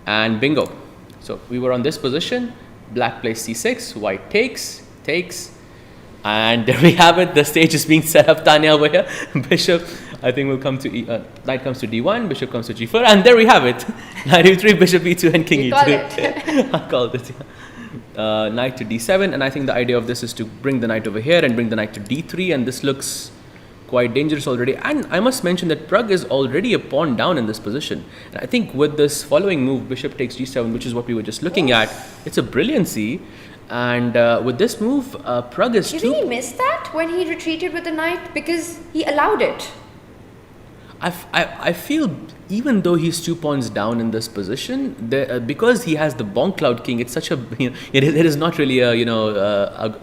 And bingo. So we were on this position. Black plays c6, white takes, and there we have it. The stage is being set up, Tanya, over here. Bishop, I think, will come to knight comes to d1, bishop comes to g4, and there we have it. Knight e3, bishop e2, and king e2. I called it. Knight to d7, and I think the idea of this is to bring the knight over here and bring the knight to d3, and this looks quite dangerous already. And I must mention that Pragg is already a pawn down in this position. And I think with this following move, bishop takes g7, which is what we were just looking at, it's a brilliancy. And with this move, Pragg is... Do you think he missed that when he retreated with the knight? Because he allowed it. I feel even though he's 2 pawns down in this position, because he has the bonk cloud king, it's such a, you know, it is not really a, you know,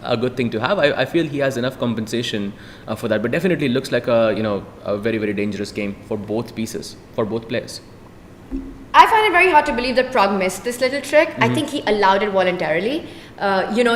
a good thing to have. I feel he has enough compensation for that, but definitely looks like a, you know, a very, very dangerous game for both pieces, for both players. I find it very hard to believe that Pragg missed this little trick. I think he allowed it voluntarily. You know,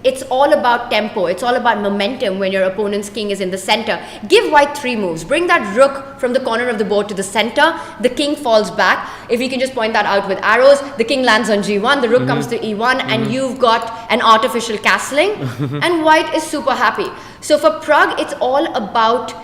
it's all about tempo. It's all about momentum when your opponent's king is in the center. Give white 3 moves. Bring that rook from the corner of the board to the center. The king falls back. If you can just point that out with arrows, the king lands on g1, the rook comes to e1, and you've got an artificial castling. And white is super happy. So for Pragg, it's all about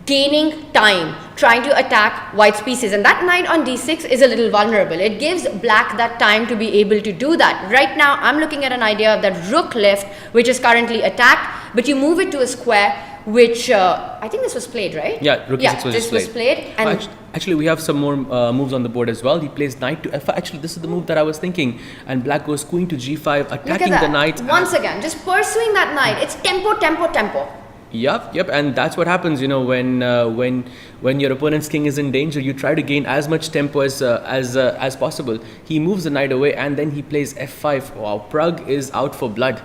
gaining time, trying to attack white's pieces, and that knight on d6 is a little vulnerable. It gives black that time to be able to do that. Right now I'm looking at an idea of that rook left, which is currently attacked, but you move it to a square, which I think this was played, right? Yeah, rook e6 was this was played. And actually we have some more moves on the board as well. He plays knight to f5. Actually, this is the move that I was thinking, and black goes queen to g5, attacking the knight. Once again, just pursuing that knight. It's tempo, tempo, tempo. Yep, and that's what happens, you know, when your opponent's king is in danger. You try to gain as much tempo as possible. He moves the knight away, and then he plays f5. Wow, Pragg is out for blood.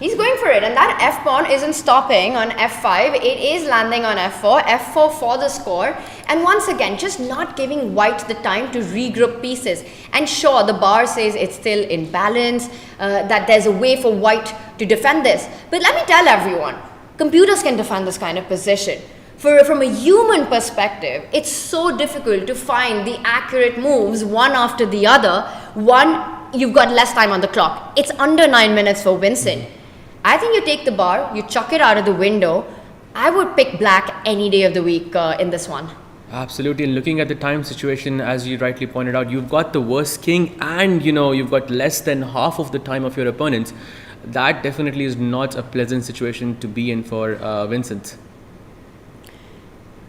He's going for it, and that f pawn isn't stopping on f5. It is landing on f4. f4 for the score, and once again, just not giving white the time to regroup pieces. And sure, the bar says it's still in balance, that there's a way for white to defend this. But let me tell everyone, computers can defend this kind of position. From a human perspective, it's so difficult to find the accurate moves one after the other. One, you've got less time on the clock. It's under 9 minutes for Vincent. I think you take the bar, you chuck it out of the window. I would pick black any day of the week in this one. Absolutely, and looking at the time situation, as you rightly pointed out, you've got the worst king, and you know, you've got less than half of the time of your opponents. That definitely is not a pleasant situation to be in for Vincent.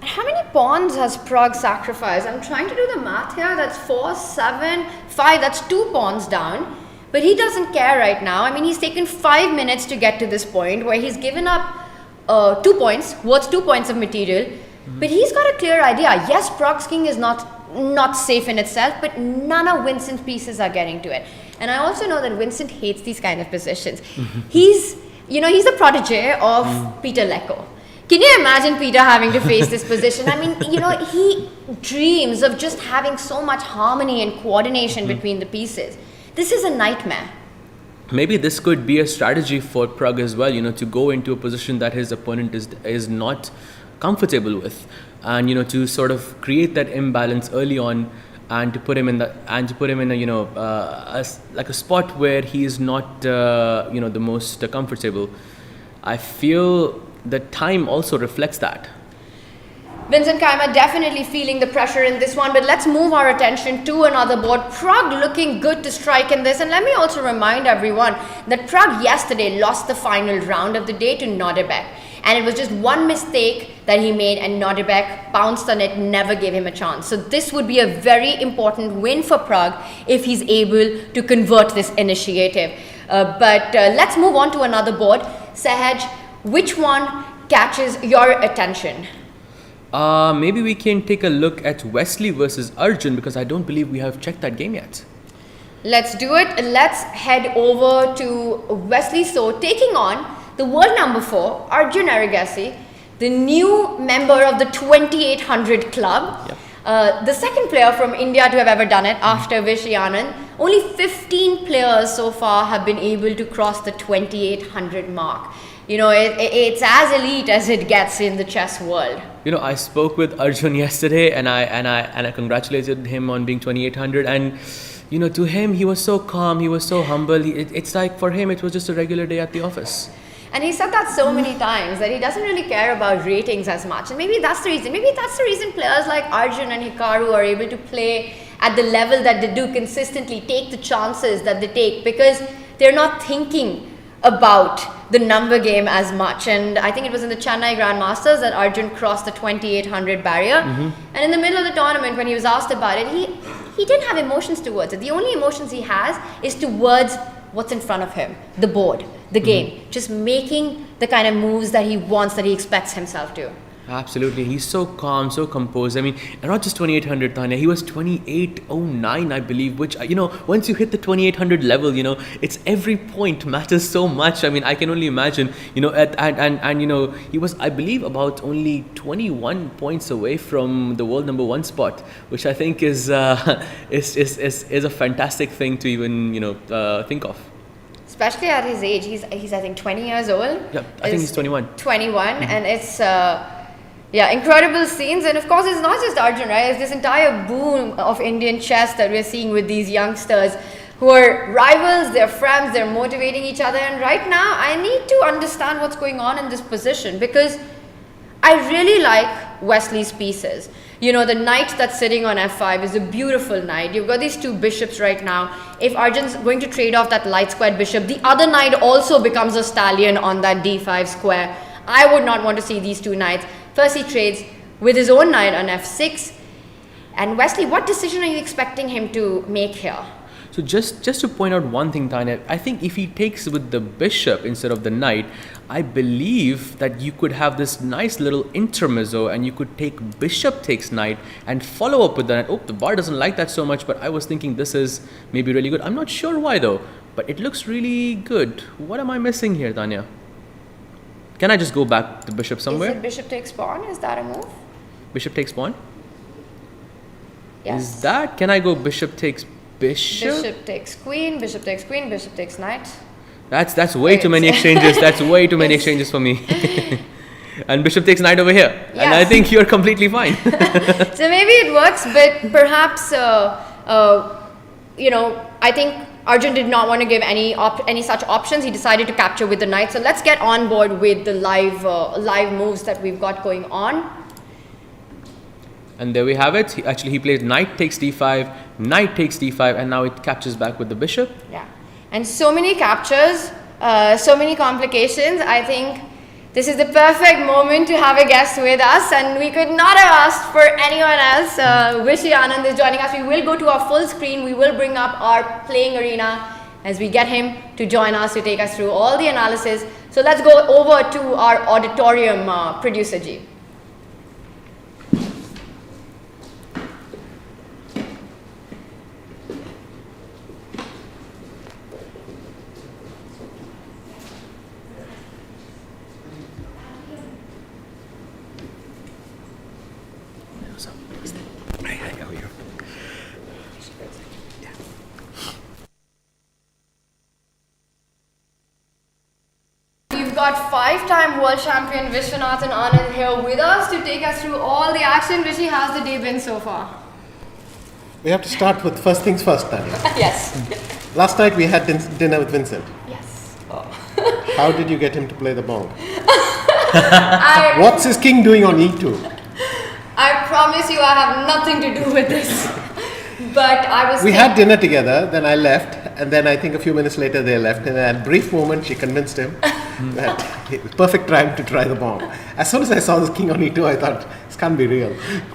How many pawns has Pragg sacrificed? I'm trying to do the math here. That's 4, 7, 5. That's 2 pawns down. But he doesn't care right now. I mean, he's taken 5 minutes to get to this point where he's given up 2 points, worth 2 points of material. But he's got a clear idea. Yes, Pragg's king is not safe in itself, but none of Vincent's pieces are getting to it. And I also know that Vincent hates these kind of positions. He's the protege of Peter Lecco. Can you imagine Peter having to face this position? I mean, you know, he dreams of just having so much harmony and coordination between the pieces. This is a nightmare. Maybe this could be a strategy for Pragg as well, you know, to go into a position that his opponent is not comfortable with, and you know, to sort of create that imbalance early on, and to put him in a you know, like a spot where he is not you know, the most comfortable. I feel the time also reflects that. Vincent Kayama definitely feeling the pressure in this one, but let's move our attention to another board. Pragg looking good to strike in this, and let me also remind everyone that Pragg yesterday lost the final round of the day to Nodirbek, and it was just one mistake that he made and Nodirbek bounced on it, never gave him a chance. So this would be a very important win for Pragg if he's able to convert this initiative. But let's move on to another board. Sahaj, which one catches your attention? Maybe we can take a look at Wesley versus Arjun, because I don't believe we have checked that game yet. Let's do it. Let's head over to Wesley So taking on the world number 4, Arjun Erigaisi, the new member of the 2800 club. Yep. The second player from India to have ever done it after Vishy Anand. Only 15 players so far have been able to cross the 2800 mark. You know, it's as elite as it gets in the chess world. You know, I spoke with Arjun yesterday, and I congratulated him on being 2800. And you know, to him, he was so calm, he was so humble. It's like for him, it was just a regular day at the office. And he said that so many times, that he doesn't really care about ratings as much. And maybe that's the reason. Maybe that's the reason players like Arjun and Hikaru are able to play at the level that they do consistently, take the chances that they take, because they're not thinking about the number game as much. And I think it was in the Chennai Grandmasters that Arjun crossed the 2800 barrier. And in the middle of the tournament, when he was asked about it, he didn't have emotions towards it. The only emotions he has is towards what's in front of him, the board, the game, just making the kind of moves that he wants, that he expects himself to. Absolutely, he's so calm, so composed. I mean, and not just 2800, Tanya, he was 2809, I believe, which, you know, once you hit the 2800 level, you know, it's every point matters so much. I mean, I can only imagine, you know, and you know, he was, I believe, about only 21 points away from the world number 1 spot, which I think is a fantastic thing to even, you know, think of. Especially at his age, he's I think 20 years old. Yeah, I think he's 21. 21, and it's yeah, incredible scenes. And of course, it's not just Arjun, right? It's this entire boom of Indian chess that we're seeing with these youngsters who are rivals, they're friends, they're motivating each other. And right now, I need to understand what's going on in this position, because I really like Wesley's pieces. You know, the knight that's sitting on f5 is a beautiful knight. You've got these 2 bishops right now. If Arjun's going to trade off that light squared bishop, the other knight also becomes a stallion on that d5 square. I would not want to see these 2 knights. First, he trades with his own knight on f6. And Wesley, what decision are you expecting him to make here? So just to point out one thing, Tanya, I think if he takes with the bishop instead of the knight, I believe that you could have this nice little intermezzo, and you could take bishop takes knight and follow up with the knight. Oh, the bar doesn't like that so much, but I was thinking this is maybe really good. I'm not sure why though, but it looks really good. What am I missing here, Tanya? Can I just go back to bishop somewhere? Is it bishop takes pawn? Is that a move? Bishop takes pawn? Yes. Is that? Can I go bishop takes bishop? Bishop takes queen, bishop takes queen, bishop takes knight. That's way too many exchanges. That's way too many exchanges for me. And bishop takes knight over here. Yes. And I think you're completely fine. So maybe it works, but perhaps, you know, I think Arjun did not want to give any such options. He decided to capture with the knight. So let's get on board with the live moves that we've got going on. And there we have it. He plays knight takes d5, knight takes d5, and now it captures back with the bishop. Yeah. And so many captures, so many complications. I think this is the perfect moment to have a guest with us, and we could not have asked for anyone else. Vishy Anand is joining us. We will go to our full screen. We will bring up our playing arena as we get him to join us to take us through all the analysis. So let's go over to our auditorium, producer G. Got 5-time world champion Viswanathan Anand here with us to take us through all the action. Vishy, how's the day been so far? We have to start with first things first, Tanya. Yes. Last night we had dinner with Vincent. Yes. How did you get him to play the bong? What's his king doing on e2? promise you I have nothing to do with this. But I was We had dinner together, then I left, and then I think a few minutes later they left. And in a brief moment, she convinced him that it was perfect time to try the bomb. As soon as I saw this king on e2, I thought, this can't be real.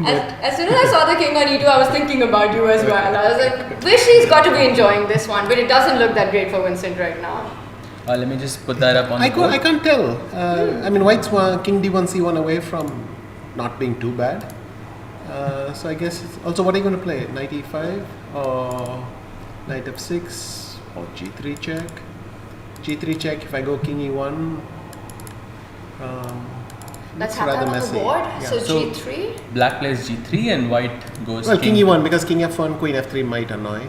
As soon as I saw the king on e2, I was thinking about you as well. I was like, Vishy's got to be enjoying this one, but it doesn't look that great for Vincent right now. Let me just put that up on the board. I can't tell. I mean, white's king d1, c1 away from not being too bad. So I guess also, what are you going to play? Knight e5 or knight f6 or g3 check? G3 check. If I go king e1, Let's it's have rather that on messy. the board. Yeah. So So- g3. Black plays g3 and white goes King e1 because king f1, queen f3 might annoy.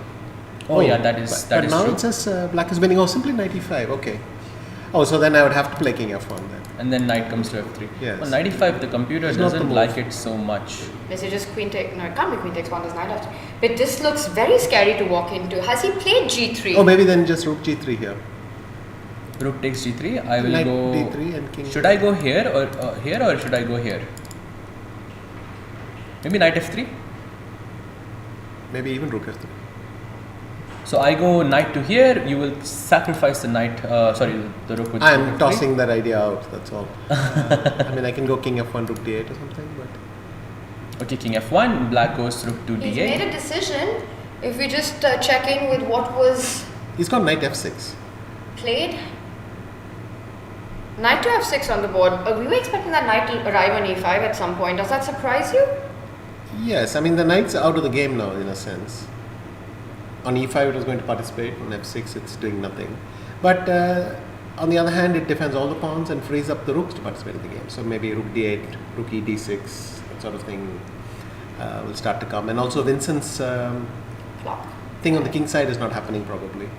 Oh yeah, that is But now true. it says black is winning. Oh, simply knight e5. Okay. Oh, so then I would have to play king f1 then. And then knight comes to f3. Yes. Well, 95, the computer It's not the doesn't move. like it so much. This is just queen take. No, it can't be queen takes one. There's knight f3. But this looks very scary to walk into. Has he played g3? Oh, maybe then just rook g3 here. Rook takes g3. I will Knight go. d3 and king. Should I go here or should I go here? Maybe knight f3. Maybe even rook f3. So I go knight to here. You will sacrifice the knight. The rook with. I'm rook f3. tossing that idea out. That's all. I mean, I can go king f1, rook d8 or something, but Okay, king f1. Black goes rook to He's d8. made a decision. If we just check in with what was he's got knight f6. played. Knight to f6 on the board. We were expecting that knight to arrive on e5 at some point. Does that surprise you? Yes, I mean the knight's out of the game now in a sense. On e5 it was going to participate. On f6 it's doing nothing. But on the other hand, it defends all the pawns and frees up the rooks to participate in the game. So maybe rook d8, rook e d6, that sort of thing will start to come. And also Vincent's Flop. thing on the king side is not happening probably.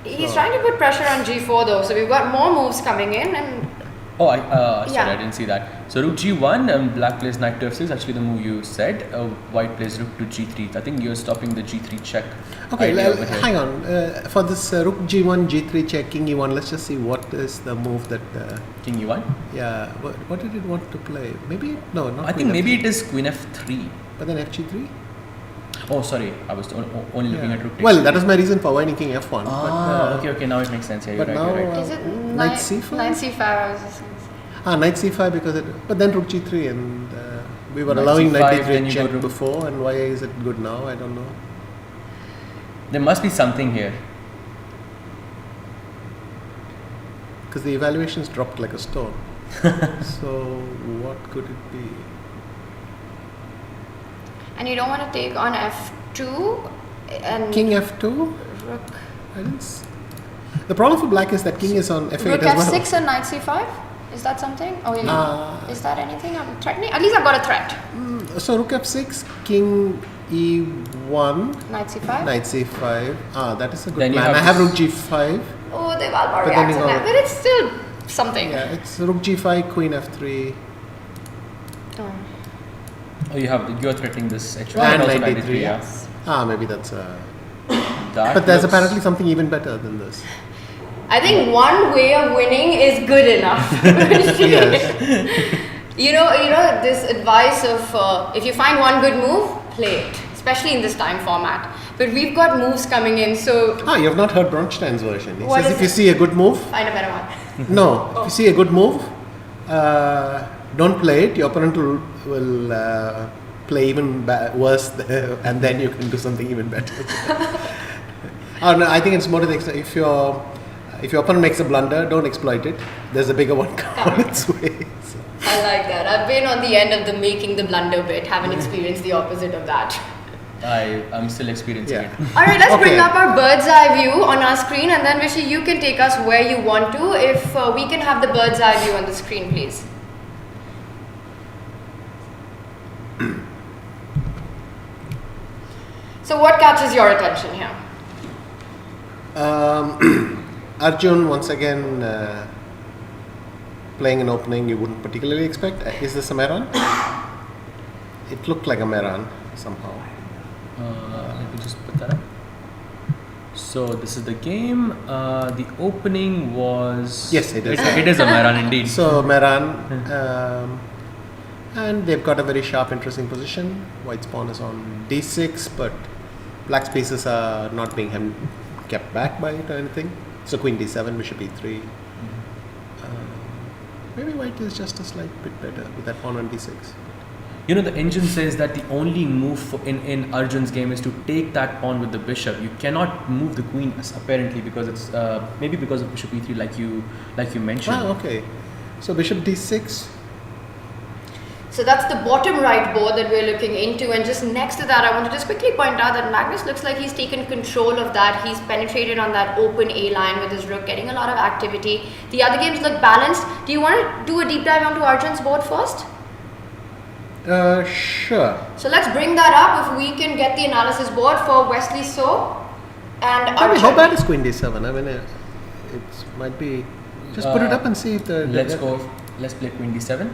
He's trying to put pressure on g4 though, so we've got more moves coming in and Oh, sorry, Yeah. I didn't see that. So rook g1, black plays knight to f6. Actually, the move you said. White plays rook to g3. I think you're stopping the g3 check. Okay, idea over here. hang on. For this rook g1, g3 check, king e1, let's just see what is the move that. King e1. Yeah, what did it want to play? Maybe no, not. I queen think maybe f3. it is queen f3. But then fg3. Oh, sorry, I was only looking at rook takes. Well, that was my reason for winning king f1. Okay, now it makes sense. Yeah, you're but right. now, You're right. is it knight c5? Knight c5. I was just Knight c5 because it. But then rook g3 and we were Knight allowing c5, knight then d3 you check go rook- before, and why is it good now? I don't know. There must be something here. Because the evaluations dropped like a stone. So what could it be? And you don't want to take on f2 and King f2. rook. I didn't. The problem for black is that king is on f8 Rook as well. f6 and knight c5. Is that something? Oh, yeah. Uh, Is that anything I'm threatening? At least I've got a threat. So rook f6, king e1, Knight c5. knight c5. That is a good Then you plan. I have have rook this- g5. Oh, they've all But then reacts you on that. go- But it's still something. Yeah, it's rook g5, queen f3, Oh. Oh, you're threatening this h1 and also knight knight d3. yeah. Maybe that's a. That But there's looks- apparently something even better than this. I think one way of winning is good enough. Yes. You know this advice of if you find one good move, play it, especially in this time format. But we've got moves coming in, so You have not heard Bronstein's version. He What says is if you it? see a good move, find a better one. no, if you see a good move, don't play it. Your opponent will play even worse, and then you can do something even better. Oh no, I think it's more to the extent if your opponent makes a blunder, don't exploit it. There's a bigger one coming on its way. So. I like that. I've been on the end of the making the blunder bit, haven't experienced the opposite of that. I'm still experiencing Yeah. it. Alright, let's bring Okay. up our bird's eye view on our screen, and then Vishy, you can take us where you want to. If we can have the bird's eye view on the screen, please. So what catches your attention here? Arjun once again playing an opening you wouldn't particularly expect. Is this a Mehran? It looked like a Mehran somehow. Let me just put that up. So this is the game. The opening was Yes, it is. It is a Mehran indeed. So Mehran, And they've got a very sharp, interesting position. White's pawn is on d6, but black's pieces are not being kept back by it or anything. So queen d7, bishop e3. Maybe white is just a slight bit better with that pawn on d6. You know, the engine says that the only move in Arjun's game is to take that pawn with the bishop. You cannot move the queen apparently because it's maybe because of bishop e3 like you mentioned. Ah, okay. So bishop d6. So that's the bottom right board that we're looking into, and just next to that I want to just quickly point out that Magnus looks like he's taken control of that. He's penetrated on that open A line with his rook, getting a lot of activity. The other games look balanced. Do you want to do a deep dive onto Arjun's board first? Sure. So let's bring that up if we can get the analysis board for Wesley So and Arjun. I mean, how bad is queen d7? I mean, it might be. Just put it up and see if the. Let's play queen d7.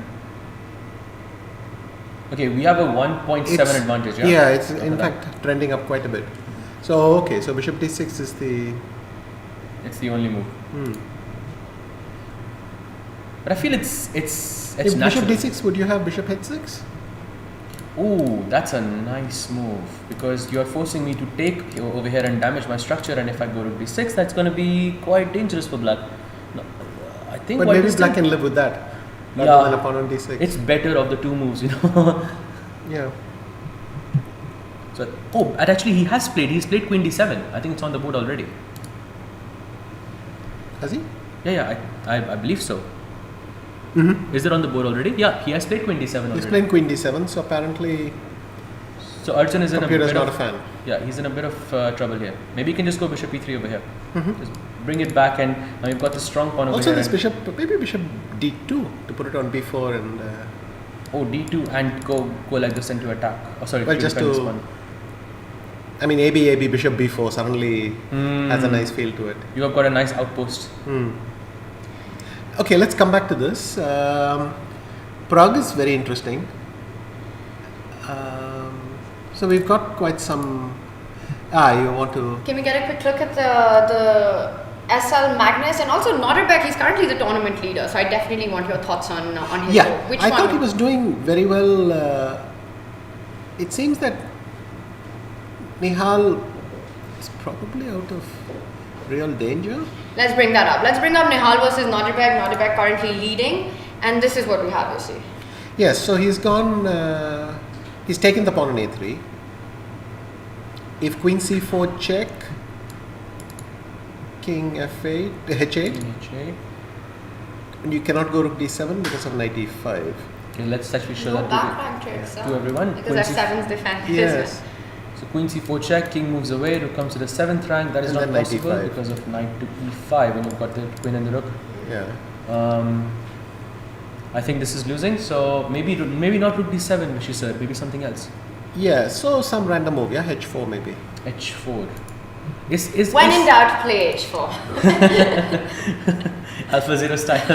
Okay, we have a 1.7 advantage. Yeah. Yeah, it's in fact trending up quite a bit. So okay, so bishop d6 is the. It's the only move. But I feel it's If natural. bishop d6, would you have bishop h6? Ooh, that's a nice move because you are forcing me to take over here and damage my structure, and if I go to d6, that's going to be quite dangerous for black. No, I think. But maybe black can live with that. Rather than a pawn on d6. It's better of the two moves, you know. Yeah. So, and actually he's played queen d7. I think it's on the board already. Has he? Yeah, I believe so. Mm-hmm. Is it on the board already? Yeah, he has played queen d7 already. He's playing queen d7, so apparently. So Arjun is in a bit not a fan. Yeah, he's in a bit of trouble here. Maybe he can just go bishop e3 over here. Mm-hmm. Just bring it back, and now you've got the strong pawn over also, here. this maybe bishop d2 to put it on b4 and. d2 and go like this into attack. Oh, sorry. Well, just to. I mean, AB, bishop b4 suddenly has a nice feel to it. You have got a nice outpost. Okay, let's come back to this. Pragg is very interesting. So we've got quite some. You want to? Can we get a quick look at the SL Magnus and also Nodirbek? He's currently the tournament leader, so I definitely want your thoughts on his. Yeah, Which I one? thought he was doing very well. It seems that Nihal is probably out of real danger. Let's bring that up. Let's bring up Nihal versus Nodirbek. Nodirbek currently leading, and this is what we have, you see. Yes, so he's gone. He's taken the pawn on a3. If queen c4 check, king f8, h8, and you cannot go rook d7 because of knight e5. Okay, let's actually show No that back rank tricks, to everyone. Because f7's defense. Yes. So queen c4 check, king moves away, rook comes to the 7th rank. That is And not then possible knight e5. because of knight to e5 when you've got the queen and the rook. Yeah. I think this is losing, so maybe not rook d7, Vishy sir, maybe something else. Yeah, so some random move, yeah, h4 maybe. h4. When in doubt, play h4. Alpha 0 style.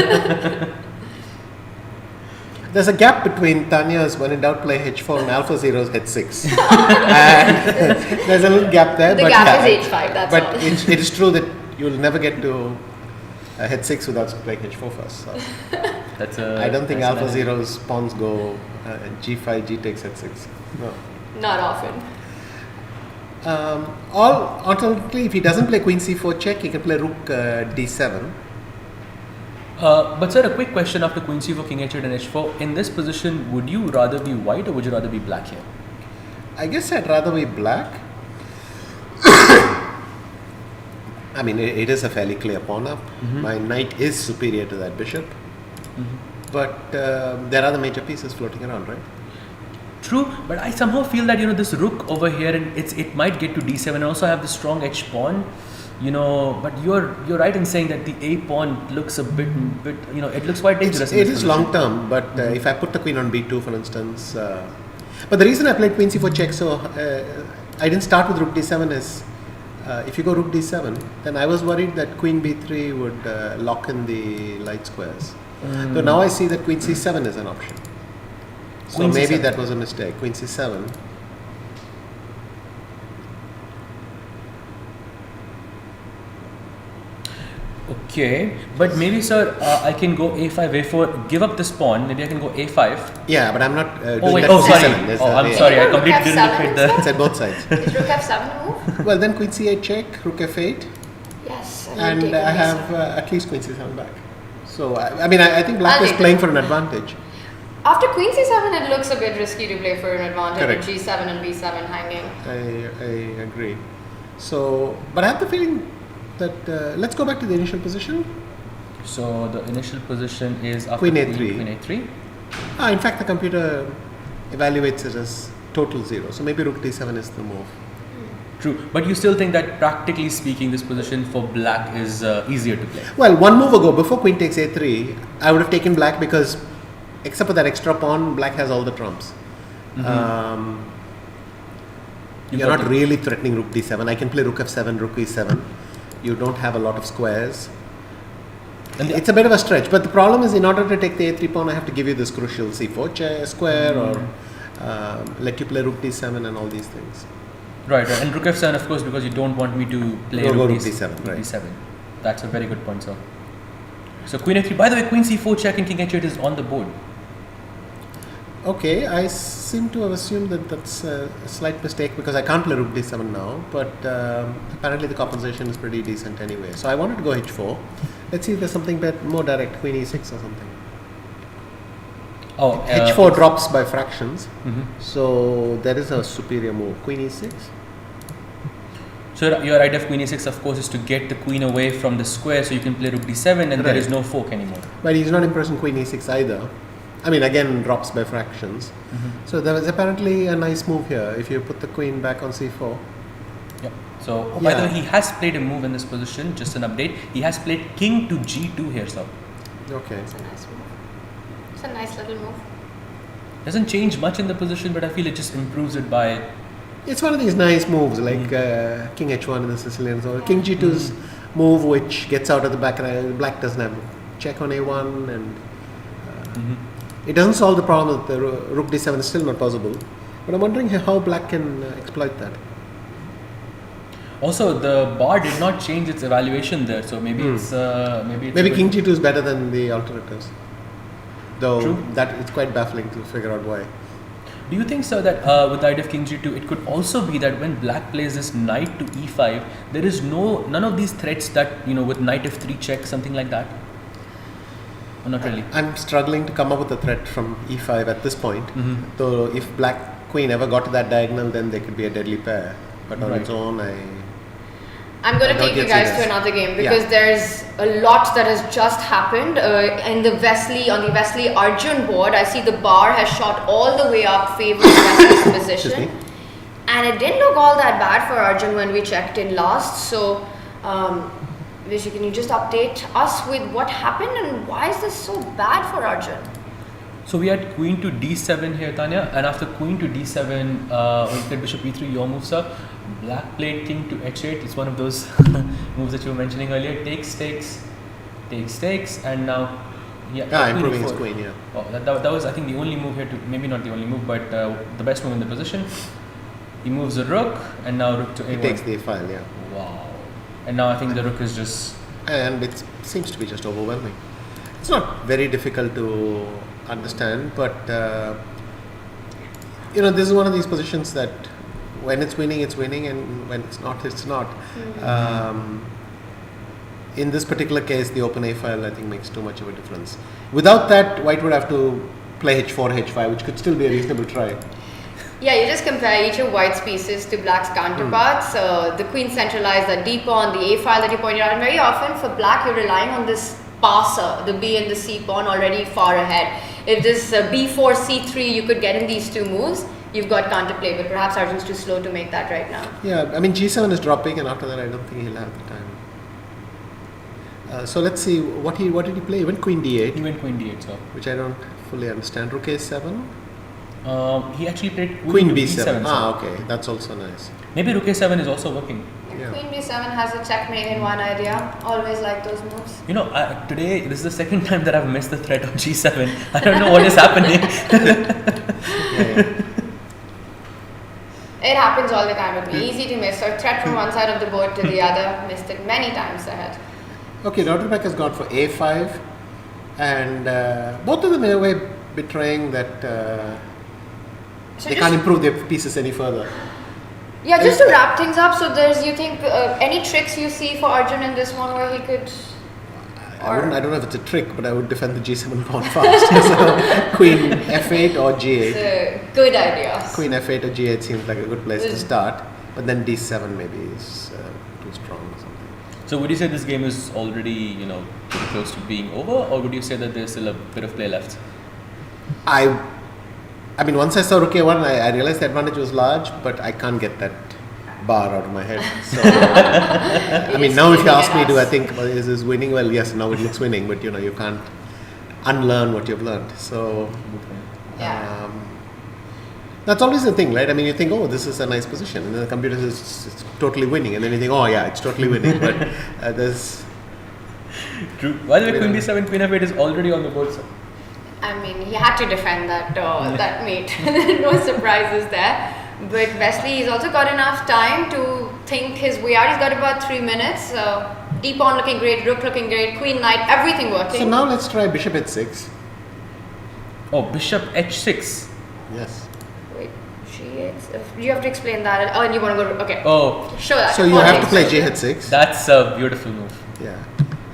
There's a gap between Tanya's when in doubt play h4 and Alpha Zero's h6. And there's a little gap there. The but gap is h5, that's all. But it is true that you'll never get to h6 without playing h4 first. So. I don't think Alpha Zero's pawns go g5, g takes h6. No. Not often. Alternatively, if he doesn't play queen c4 check, he can play rook d7. But sir, a quick question after queen c4, king h8 and h4. In this position, would you rather be white or would you rather be black here? I guess I'd rather be black. I mean, it is a fairly clear pawn up. My knight is superior to that bishop. But there are the major pieces floating around, right? True, but I somehow feel that this rook over here, and it might get to d7 and also have the strong h pawn. But you're right in saying that the a pawn looks a bit it looks quite dangerous. It is long term, but if I put the queen on b2, for instance, but the reason I played queen c4 check, so I didn't start with rook d7 is if you go rook d7, then I was worried that queen b3 would lock in the light squares. So now I see that queen c7 is an option. So Queen maybe C7. that was a mistake. Queen c7. Okay, but maybe sir, I can go a5, a4, give up this pawn. Maybe I can go a5. Yeah, but I'm not doing Oh wait, that. oh sorry. C7. There's Oh, a- I'm sorry. I Rook completely didn't look F7 at the. It's at both sides. Is Rook F7 move? Well, then Queen C8 check, Rook F8, Yes. and take I on have B7. at least Queen C7 back. So I think Black I'll is take playing it. for an advantage. After Queen C7, it looks a bit risky to play for an advantage. Correct. With G7 and B7 hanging. I agree. So, but I have the feeling that let's go back to the initial position. So the initial position is after Queen A3. Queen A3. In fact, the computer evaluates it as total 0. So maybe Rook D7 is the move. True, but you still think that practically speaking, this position for Black is easier to play. Well, one move ago, before Queen takes A3, I would have taken Black because, except for that extra pawn, Black has all the trumps. You've You're got not the- really threatening Rook D7. I can play Rook F7, Rook E7. You don't have a lot of squares. And It's a bit of a stretch, but the problem is in order to take the A3 pawn, I have to give you this crucial C4 square or let you play Rook D7 and all these things. Right, and Rook F7, of course, because you don't want me to play Go Rook Rook D7. D7, right. D7. That's a very good point, sir. So Queen A3. By the way, Queen C4 check and King H8 is on the board. Okay, I seem to have assumed that that's a slight mistake because I can't play Rook D7 now, but apparently the compensation is pretty decent anyway. So I wanted to go H4. Let's see if there's something more direct, Queen E6 or something. Oh, H4 drops by fractions, Mhm. so there is a superior move. Queen E6. So your idea of Queen A6, of course, is to get the queen away from the square, so you can play Rook D7, and there is Right. no fork anymore. But he's not impressed in Queen E6 either. I mean, again, drops by fractions. So there was apparently a nice move here if you put the queen back on C4. Yep. So by the Yeah. way, he has played a move in this position. Just an update. He has played King to G2 here, sir. Okay. It's a nice move. It's a nice little move. Doesn't change much in the position, but I feel it just improves it by. It's one of these nice moves like King H1 in the Sicilian zone. King G2's move which gets out of the back and Black doesn't have check on A1 and it doesn't solve the problem that the Rook D7 is still not possible. But I'm wondering how Black can exploit that. Also, the bar did not change its evaluation there, so maybe it's maybe Maybe a King bit- G2 is better than the alternatives. Though True. that it's quite baffling to figure out why. Do you think, sir, that with the idea of King G2, it could also be that when Black plays this Knight to E5, there is none of these threats that with Knight F3 check, something like that? Or not really? I'm struggling to come up with a threat from E5 at this point. Though if Black Queen ever got to that diagonal, then they could be a deadly pair. But on Right. its own, I'm going I to don't take you get guys serious. to another game because Yeah. there's a lot that has just happened in the on the Wesley Arjun board. I see the bar has shot all the way up favoring Wesley's position, me. and it didn't look all that bad for Arjun when we checked in last. So, Vishy, can you just update us with what happened and why is this so bad for Arjun? So we had Queen to D7 here, Tanya, and after Queen to D7, when played Bishop E3, your moves up. Black played King to H8. It's one of those moves that you were mentioning earlier. Takes, and now Queen improving his E4. queen, yeah. Oh, that was, I think, the only move here maybe not the only move, but the best move in the position. He moves a rook, and now rook to A1. He takes the file, yeah. Wow. And now I think the rook is just. And it seems to be just overwhelming. It's not very difficult to understand, but this is one of these positions that when it's winning, and when it's not, it's not. In this particular case, the open A file I think makes too much of a difference. Without that, White would have to play H4, H5, which could still be a reasonable try. Yeah, you just compare each of White's pieces to Black's counterparts. The Queen centralized, the D pawn, the A file that you pointed out, and very often for Black you're relying on this passer, the B and the C pawn already far ahead. If this B4, C3, you could get in these two moves, you've got counterplay, but perhaps Arjun's too slow to make that right now. Yeah, I mean G7 is dropping, and after that I don't think he'll have the time. So let's see what did he play? He went Queen D8, He went Queen D8, so. which I don't fully understand. Rook A7, He actually played Queen to B7. sir. Okay, that's also nice. Maybe Rook A7 is also working. Yeah. Queen B7 has a checkmate in one idea. Always like those moves. Today this is the second time that I've missed the threat on G7. I don't know what is happening. It happens all the time with me. Easy to miss. Or threat from one side of the board to the other. Missed it many times ahead. Okay, Nodirbek has gone for a5, and both of them in a way betraying that So they just- can't improve their pieces any further. Yeah, just to wrap things up, so you think any tricks you see for Arjun in this one where he could... I don't know if it's a trick, but I would defend the g7 pawn fast. So queen f8 or g8. It's a good idea. Queen f8 or g8 seems like a good place to start, but then d7 maybe is too strong or something. So would you say this game is already, pretty close to being over, or would you say that there's still a bit of play left? I mean, once I saw rook a1, I realized the advantage was large, but I can't get that bar out of my head. So, I mean, now if you ask me, do I think is this winning? Well, yes, now it looks winning, but you can't unlearn what you've learned. So, that's always the thing, right? I mean, you think, oh, this is a nice position, and then the computer says it's totally winning, and then you think, oh yeah, it's totally winning, but there's... True. By the way, queen d7, queen f8 is already on the board, sir. I mean, he had to defend that that mate. No surprises there. But Wesley, he's also got enough time to think his way out. He's got about 3 minutes. D pawn looking great, rook looking great, queen, knight, everything working. So now let's try bishop h6. Oh, bishop h6. Yes. Wait, g8. You have to explain that. Oh, and you want to go... Okay. Oh, Show that. So you have to play j6. that's a beautiful move. Yeah.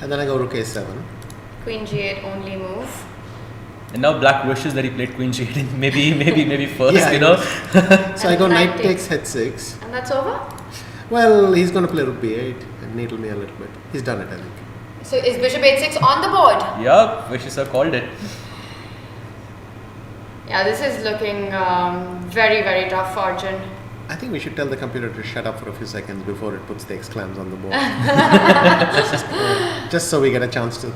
And then I go rook a7. Queen g8 only move. And now black wishes that he played queen g8 and maybe first, Yeah, So I And go knight knight takes h6. And that's over? Well, he's going to play rook b8 and needle me a little bit. He's done it, I think. So is bishop h6 on the board? Yup, Vishy sir called it. Yeah, this is looking very, very tough for Arjun. I think we should tell the computer to shut up for a few seconds before it puts the exclams on the board. Just so we get a chance to.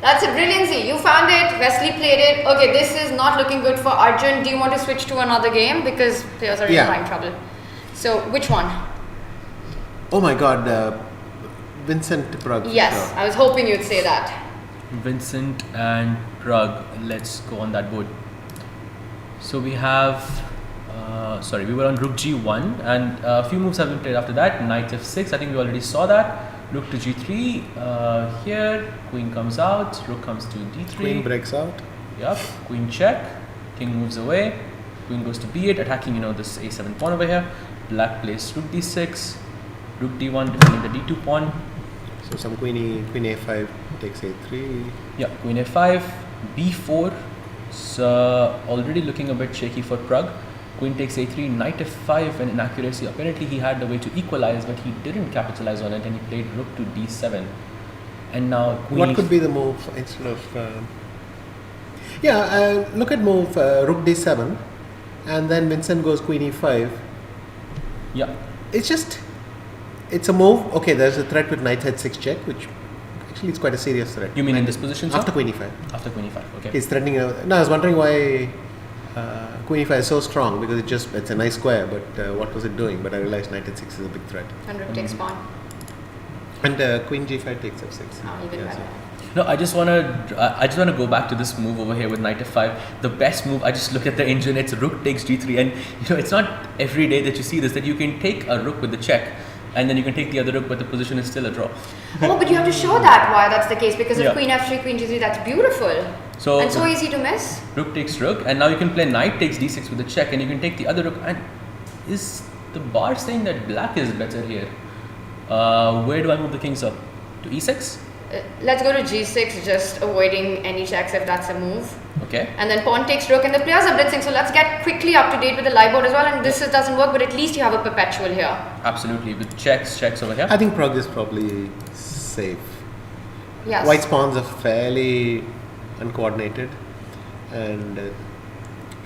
That's a brilliancy. You found it. Wesley played it. Okay, this is not looking good for Arjun. Do you want to switch to another game? Because players are in prime trouble. So, which one? Oh my god, Vincent Pragg. Yes, I was hoping you'd say that. Vincent and Pragg. Let's go on that board. So we have, we were on rook g1 and a few moves have been played after that. Knight f6, I think we already saw that. Rook to g3, here, queen comes out, rook comes to d3. Queen breaks out. Yup, queen check, king moves away, queen goes to b8, attacking, this a7 pawn over here. Black plays rook d6, rook d1 defending the d2 pawn. So some queen a5 takes a3. Yeah, queen a5, b4, so already looking a bit shaky for Pragg. Queen takes a3, knight f5, and inaccuracy. Apparently he had the way to equalize, but he didn't capitalize on it, and he played rook to d7. And now queen... What could be the move instead of... look at move rook d7, and then Vincent goes queen e5. Yeah. It's a move. Okay, there's a threat with knight h6 check, which actually is quite a serious threat. You mean in this position, sir? After queen e5. After queen e5, okay. He's threatening... No, I was wondering why... queen e5 is so strong because it's a nice square, but what was it doing? But I realized knight h6 is a big threat. And rook takes pawn. And queen g5 takes f6. Oh, even better. No, I just wanna go back to this move over here with knight f5. The best move, I just look at the engine, it's rook takes g3, and it's not every day that you see this, that you can take a rook with the check, and then you can take the other rook, but the position is still a draw. Oh, but you have to show that why that's the case, because if Yeah. queen f3, queen g3, that's beautiful. And so easy to miss. Rook takes rook, and now you can play knight takes d6 with a check, and you can take the other rook. And is the bar saying that black is better here? Where do I move the king, sir? To e6? Let's go to g6, just avoiding any checks if that's a move. Okay. And then pawn takes rook, and the players are blitzing, so let's get quickly up to date with the live board as well. And this doesn't work, but at least you have a perpetual here. Absolutely, with checks over here. I think Pragg is probably safe. Yes. White's pawns are fairly uncoordinated, and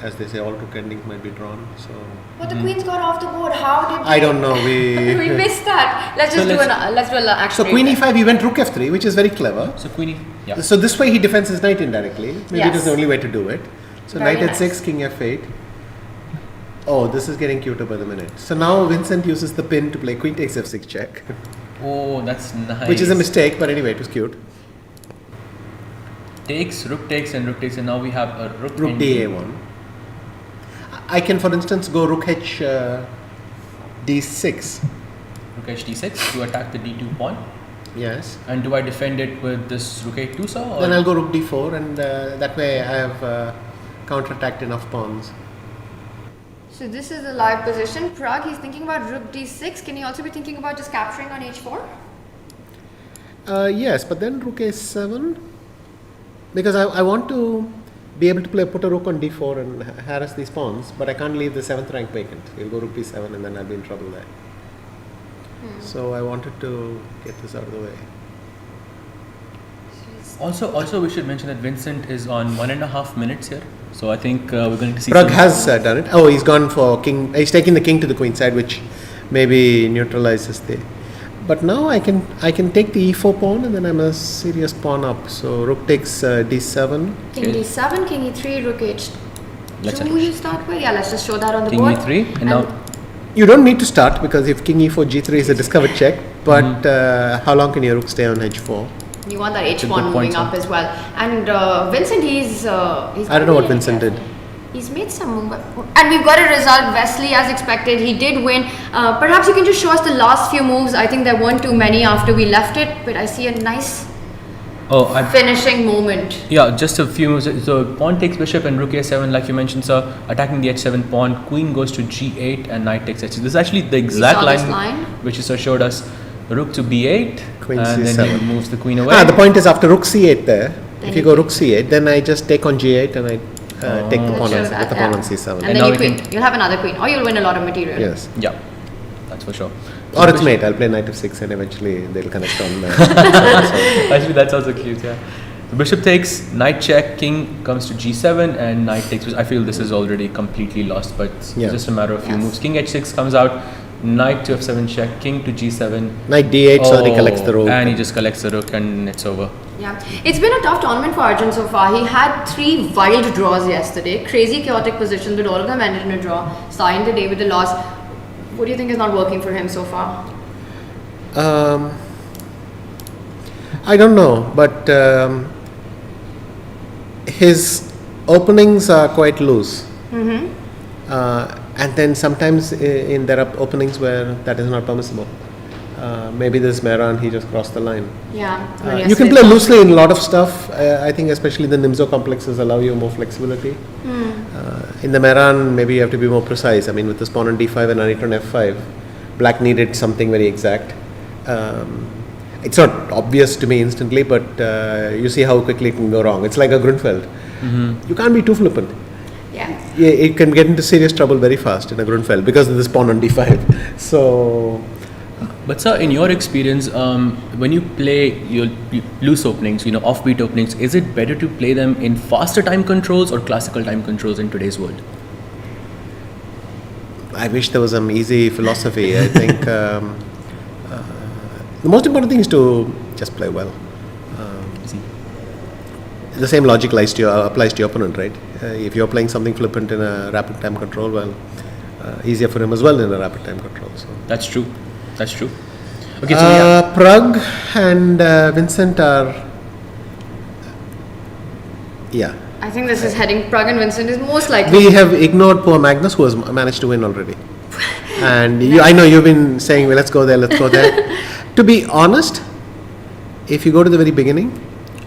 as they say, all rook endings might be drawn. So. But the queen's got off the board. How did I don't know. we missed that? Let's do an action. So queen e5, he went rook f3, which is very clever. So queen yeah. So this way he defends his knight indirectly. Maybe it is the only way to do it. So Very knight nice. h6, king f8. Oh, this is getting cuter by the minute. So now Vincent uses the pin to play queen takes f6 check, Oh, that's nice. which is a mistake, but anyway, it was cute. Takes, rook takes, and now we have a rook Rook da1. I can, for instance, go rook h d6. Rook h d6 to attack the d2 pawn. Yes. And do I defend it with this rook a2, sir? Or? Then I'll go rook d4, and that way I have counterattacked enough pawns. So this is the live position. Pragg, he's thinking about rook d6. Can he also be thinking about just capturing on h4? Yes, but then rook a7, because I want to be able to put a rook on d4 and harass these pawns, but I can't leave the 7th rank vacant. He'll go rook d7 and then I'll be in trouble there. So I wanted to get this out of the way. Also, we should mention that Vincent is on 1.5 minutes here. So I think we're going to see. Pragg has done it. Oh, he's gone for king. He's taking the king to the queen side, which maybe neutralizes the. But now I can take the e4 pawn, and then I'm a serious pawn up. So rook takes d7. King d7, king e3, rook h2. Let's You start with. Yeah, let's just show that on the king board. e3, and now You don't need to start, because if king e4 g3 is a discovered check. But how long can your rook stay on h4? You want that a good h1 point, moving up as well. And Vincent, he's I don't know what Vincent did. He's made some move. And we've got a result. Wesley, as expected, he did win. Perhaps you can just show us the last few moves. I think there weren't too many after we left it, but I see a nice finishing moment. Yeah, just a few moves. So pawn takes bishop and rook a7, like you mentioned, sir. Attacking the h7 pawn, queen goes to g8 and knight takes h6. This is actually the exact line which sir showed us. Rook to b8, Queen and c7. then he moves the queen away. The point is, after rook c8 there, then if you go rook c8, then I just take on g8 and I take the pawn with the pawn on c7. And then you'll have another queen, or you'll win a lot of material. Yes. Yeah, that's for sure. Or it's mate. I'll play knight f6 and eventually they'll connect on. Actually, that's also cute. Yeah. The bishop takes, knight check, king comes to g7, and knight takes. I feel this is already completely lost, but it's just a matter of few moves. King h6 comes out. Knight to f7 check, king to g7. Knight d8, so that he collects the rook. And he just collects the rook and it's over. Yeah, it's been a tough tournament for Arjun so far. He had 3 wild draws yesterday. Crazy chaotic positions, but all of them ended in a draw. Starting the day with the loss. What do you think is not working for him so far? I don't know, but his openings are quite loose. And then sometimes there are openings where that is not permissible. Maybe this Mehran, he just crossed the line. Yeah. You can play loosely in a lot of stuff. I think especially the Nimzo complexes allow you more flexibility. In the Mehran, maybe you have to be more precise. I mean, with this pawn on d5 and knight on f5, black needed something very exact. It's not obvious to me instantly, but you see how quickly it can go wrong. It's like a Grunfeld. You can't be too flippant. Yeah, it can get into serious trouble very fast in a Grunfeld because of this pawn on d5. So, but sir, in your experience, when you play your loose openings, offbeat openings, is it better to play them in faster time controls or classical time controls in today's world? I wish there was some easy philosophy. I think the most important thing is to just play well. The same logic applies to your opponent, right? If you're playing something flippant in a rapid time control, well, easier for him as well in a rapid time control. So that's true. Okay, so Pragg and Vincent are, I think this is heading. Pragg and Vincent is most likely. We have ignored poor Magnus, who has managed to win already. And I know you've been saying, well, let's go there. To be honest, if you go to the very beginning,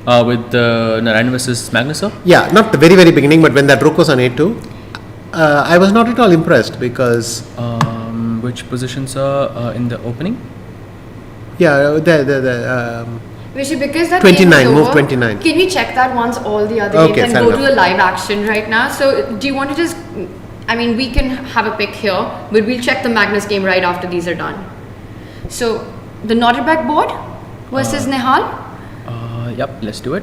with Narayanan versus Magnus, sir? Yeah, not the very, very beginning, but when that rook was on a2, I was not at all impressed because... which positions are in the opening? Yeah, Vishy, because that 29, game is over, move 29. Can we check that once all the other games and go to the live action right now? So do you want to just... I mean, we can have a pick here, but we'll check the Magnus game right after these are done. So, the Nodirbek board versus Nehal? Yep, let's do it.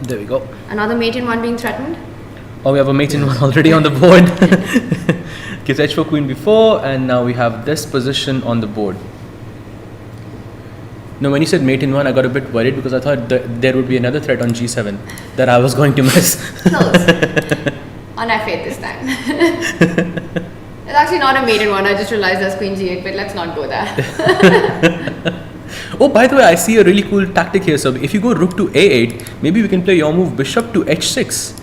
There we go. Another mate in one being threatened? Oh, we have a mate in one already on the board. Gives h4 queen b4, and now we have this position on the board. No, when you said mate in one, I got a bit worried because I thought there would be another threat on g7 that I was going to miss. Close. On f8 this time. It's actually not a mate in one, I just realized there's queen g8, but let's not go there. Oh, by the way, I see a really cool tactic here. So if you go rook to a8, maybe we can play your move bishop to h6. Yes.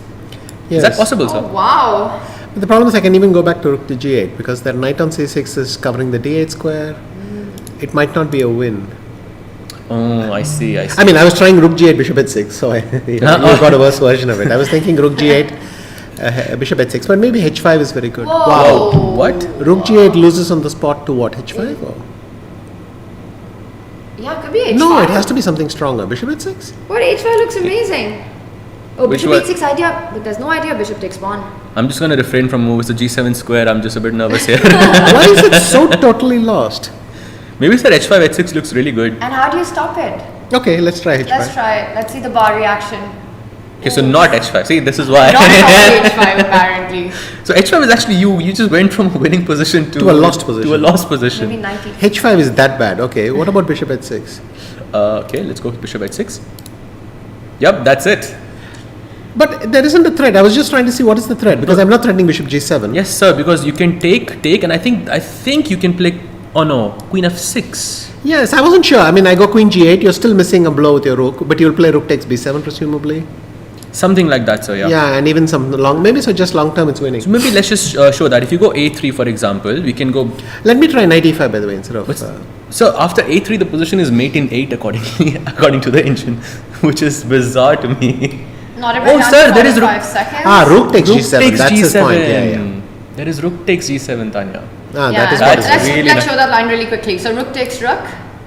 Is that possible, sir? Oh, wow. But the problem is I can even go back to rook to g8 because that knight on c6 is covering the d8 square. It might not be a win. Oh, I see. I mean, I was trying rook g8, bishop h6, so you got a worse version of it. I was thinking rook g8, bishop h6, but maybe h5 is very good. Whoa. Wow. What? Rook g8 loses on the spot to what? h5? Or? Yeah, could be h5. No, it has to be something stronger. Bishop h6? What, h5 looks amazing. Oh, Which bishop one? h6 idea, but there's no idea bishop takes pawn. I'm just going to refrain from moves. The g7 square, I'm just a bit nervous here. Why is it so totally lost? Maybe sir, h5, h6 looks really good. And how do you stop it? Okay, let's try h5. Let's try it. Let's see the bar reaction. Okay, so not h5. See, this is why. Not h5 apparently. So h5 is actually you just went from a winning position to a lost position. To a lost position. Maybe 90. h5 is that bad. Okay, what about bishop h6? Okay, let's go with bishop h6. Yep, that's it. But there isn't a threat. I was just trying to see what is the threat because I'm not threatening bishop g7. Yes, sir, because you can take, and I think you can play. Oh no, queen f6. Yes, I wasn't sure. I mean, I go queen g8. You're still missing a blow with your rook, but you'll play rook takes b7 presumably. Something like that, sir. Yeah. Yeah, and even some maybe just long term it's winning. So maybe let's just show that if you go a3, for example, we can go. Let me try knight e5 by the way instead of. So after a3, the position is mate in 8 according to the engine, which is bizarre to me. Not a Oh, sir, there is 5 seconds. Rook takes Rook g7. takes That's g7. his point. Yeah. There is rook takes g7, Tanya. That Yeah, is That's what is really let's show that line really quickly. So rook takes rook.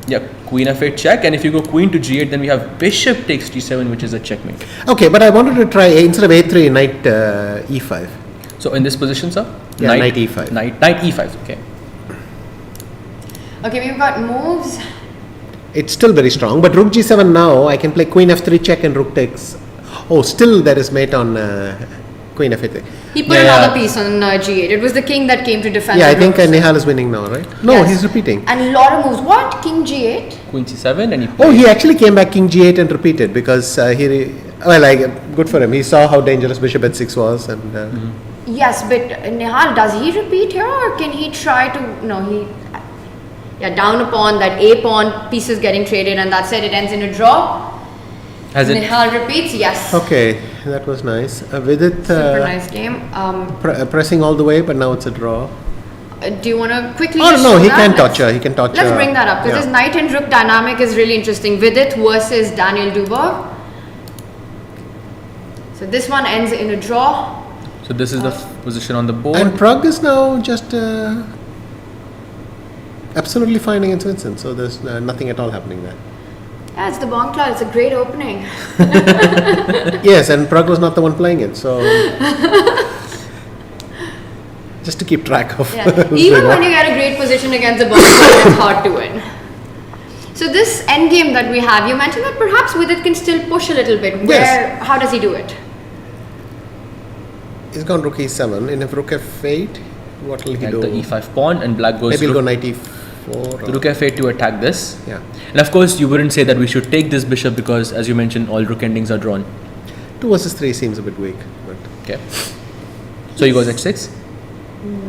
Yep, queen f8 check, and if you go queen to g8, then we have bishop takes g7, which is a checkmate. Okay, but I wanted to try instead of a3, knight e5. So in this position, sir? Yeah, knight e5. Knight e5, okay. Okay, we've got moves. It's still very strong, but rook g7 now, I can play queen f3 check and rook takes. Oh, still there is mate on queen f8. He put another piece on g8. It was the king that came to defend. Yeah, I the think rook. Nihal is winning now, right? No, Yes. he's repeating. And a lot of moves. What? King g8? Queen c7, and he Oh, he actually came back king g8 and repeated because good for him. He saw how dangerous bishop h6 was and. Yes, but Nihal, does he repeat here or can he try to... No, down a pawn, that a pawn piece is getting traded and that's it. It ends in a draw. Has it? Nihal repeats, yes. Okay, that was nice. Vidit Super nice game. pressing all the way, but now it's a draw. Do you want to quickly Oh just no, show he that? can touch her. He can touch her. Let's bring that up because this knight and rook dynamic is really interesting. Vidit versus Daniel Dubov. So this one ends in a draw. So this is the position on the board. And Pragg is now just absolutely fine against Vincent. So there's nothing at all happening there. Yeah, it's the Bon Cloud. It's a great opening. Yes, and Pragg was not the one playing it. So just to keep track of. Yeah. who's Even doing when what. you get a great position against the Bon Cloud, it's hard to win. So this endgame that we have, you mentioned that perhaps Vidit can still push a little bit. Yes. How does he do it? He's gone rook e7. In if rook f8, what will he At do? the e5 pawn, and black goes Maybe he'll go rook, knight e4. rook f8 to attack this. Yeah. And of course, you wouldn't say that we should take this bishop because, as you mentioned, all rook endings are drawn. 2 versus 3 seems a bit weak. But Okay. So he goes h6.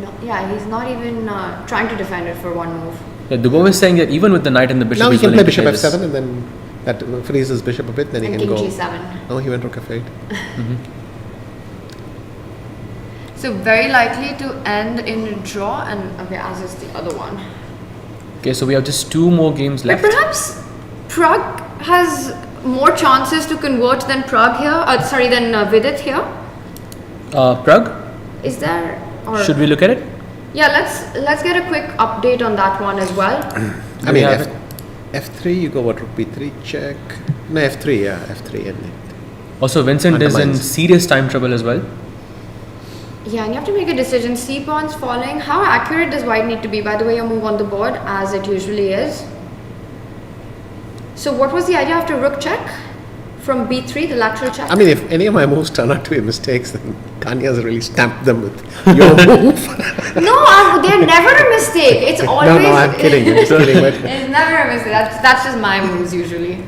No, yeah, he's not even trying to defend it for one move. Yeah, Dubov is saying that even with the knight and the bishop, now he he's can play willing to bishop this. f7 and then that frees his bishop a bit. Then he And can king go. g7. No, he went rook f8. So very likely to end in a draw, and okay, as is the other one. Okay, so we have just 2 more games But left. perhaps Pragg has more chances to convert than Pragg here. Than Vidit here. Pragg, Is there? Or should we look at it? Yeah, let's get a quick update on that one as well. I mean, have f3, you go what, rook b3 check? No, f3, yeah, f3 and it. Also, Vincent is in Undermines. serious time trouble as well. Yeah, and you have to make a decision. C pawn's falling. How accurate does white need to be? By the way, your move on the board, as it usually is. So what was the idea after rook check? From b3, the lateral check? I mean, if any of my moves turn out to be mistakes, then Tanya's really stamped them with your move. No, they're never a mistake. It's always... No, I'm kidding. I'm just kidding. But It's never a mistake. That's just my moves usually.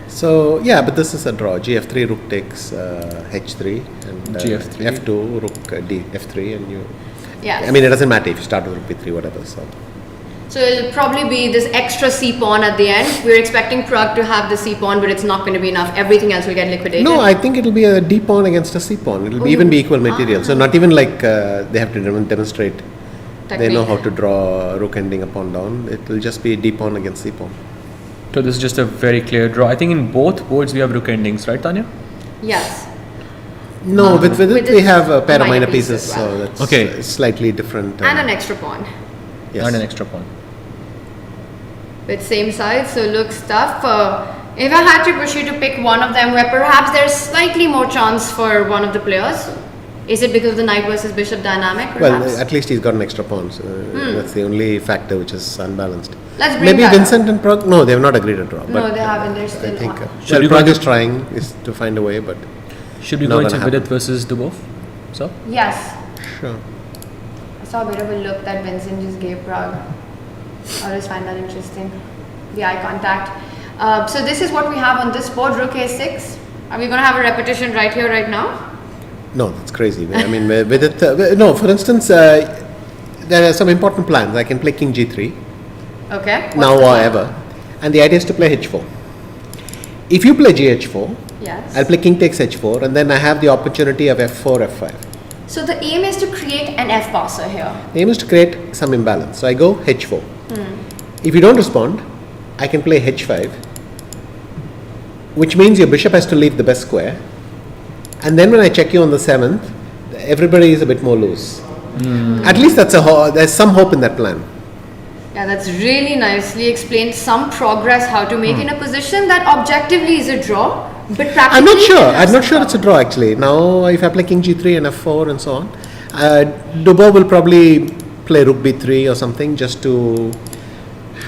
so, yeah, but this is a draw. Gf3, rook takes h3 and Gf3. f2, rook d f3 and you... Yeah. I mean, it doesn't matter if you start with rook b3, whatever, so... So it'll probably be this extra c pawn at the end. We're expecting Pragg to have the c pawn, but it's not going to be enough. Everything else will get liquidated. No, I think it'll be a d pawn against a c pawn. It'll even be equal material. So not even like they have to demonstrate. They know how to draw rook ending a pawn down. It will just be d pawn against c pawn. So this is just a very clear draw. I think in both boards we have rook endings, right, Tanya? Yes. No, with it we have a pair of minor pieces, as well. so that's Okay. slightly different. And an extra pawn. Yes. And an extra pawn. With same side, so looks tough. If I had to push you to pick one of them where perhaps there's slightly more chance for one of the players, is it because of the knight versus bishop dynamic perhaps? Well, at least he's got an extra pawn, so that's the only factor which is unbalanced. Let's bring Maybe that Vincent and Pragg, no, they have not agreed to draw. No, they haven't, they're still I think, on. Should we Pragg go is trying to find a way, but Should we Not go into gonna Vidit happen. versus Dubov? So? Yes. sure. I saw a bit of a look that Vincent just gave Pragg. I always find that interesting. The eye contact. So this is what we have on this board, rook a6. Are we going to have a repetition right here, right now? No, that's crazy. I mean, with it, no, for instance, there are some important plans. I can play king g3, Okay. What's now the or plan? ever. And the idea is to play h4. If you play gh4, Yes. I'll play king takes h4, and then I have the opportunity of f4, f5. So the aim is to create an F passer here. The aim is to create some imbalance. So I go h4. If you don't respond, I can play h5, which means your bishop has to leave the best square. And then when I check you on the 7th, everybody is a bit more loose. At least there's some hope in that plan. Yeah, that's really nicely explained. Some progress how to make in a position that objectively is a draw, but practically I'm not sure. it has I'm not to sure come. it's a draw actually. Now, if I play king g3 and f4 and so on, Dubov will probably play rook b3 or something just to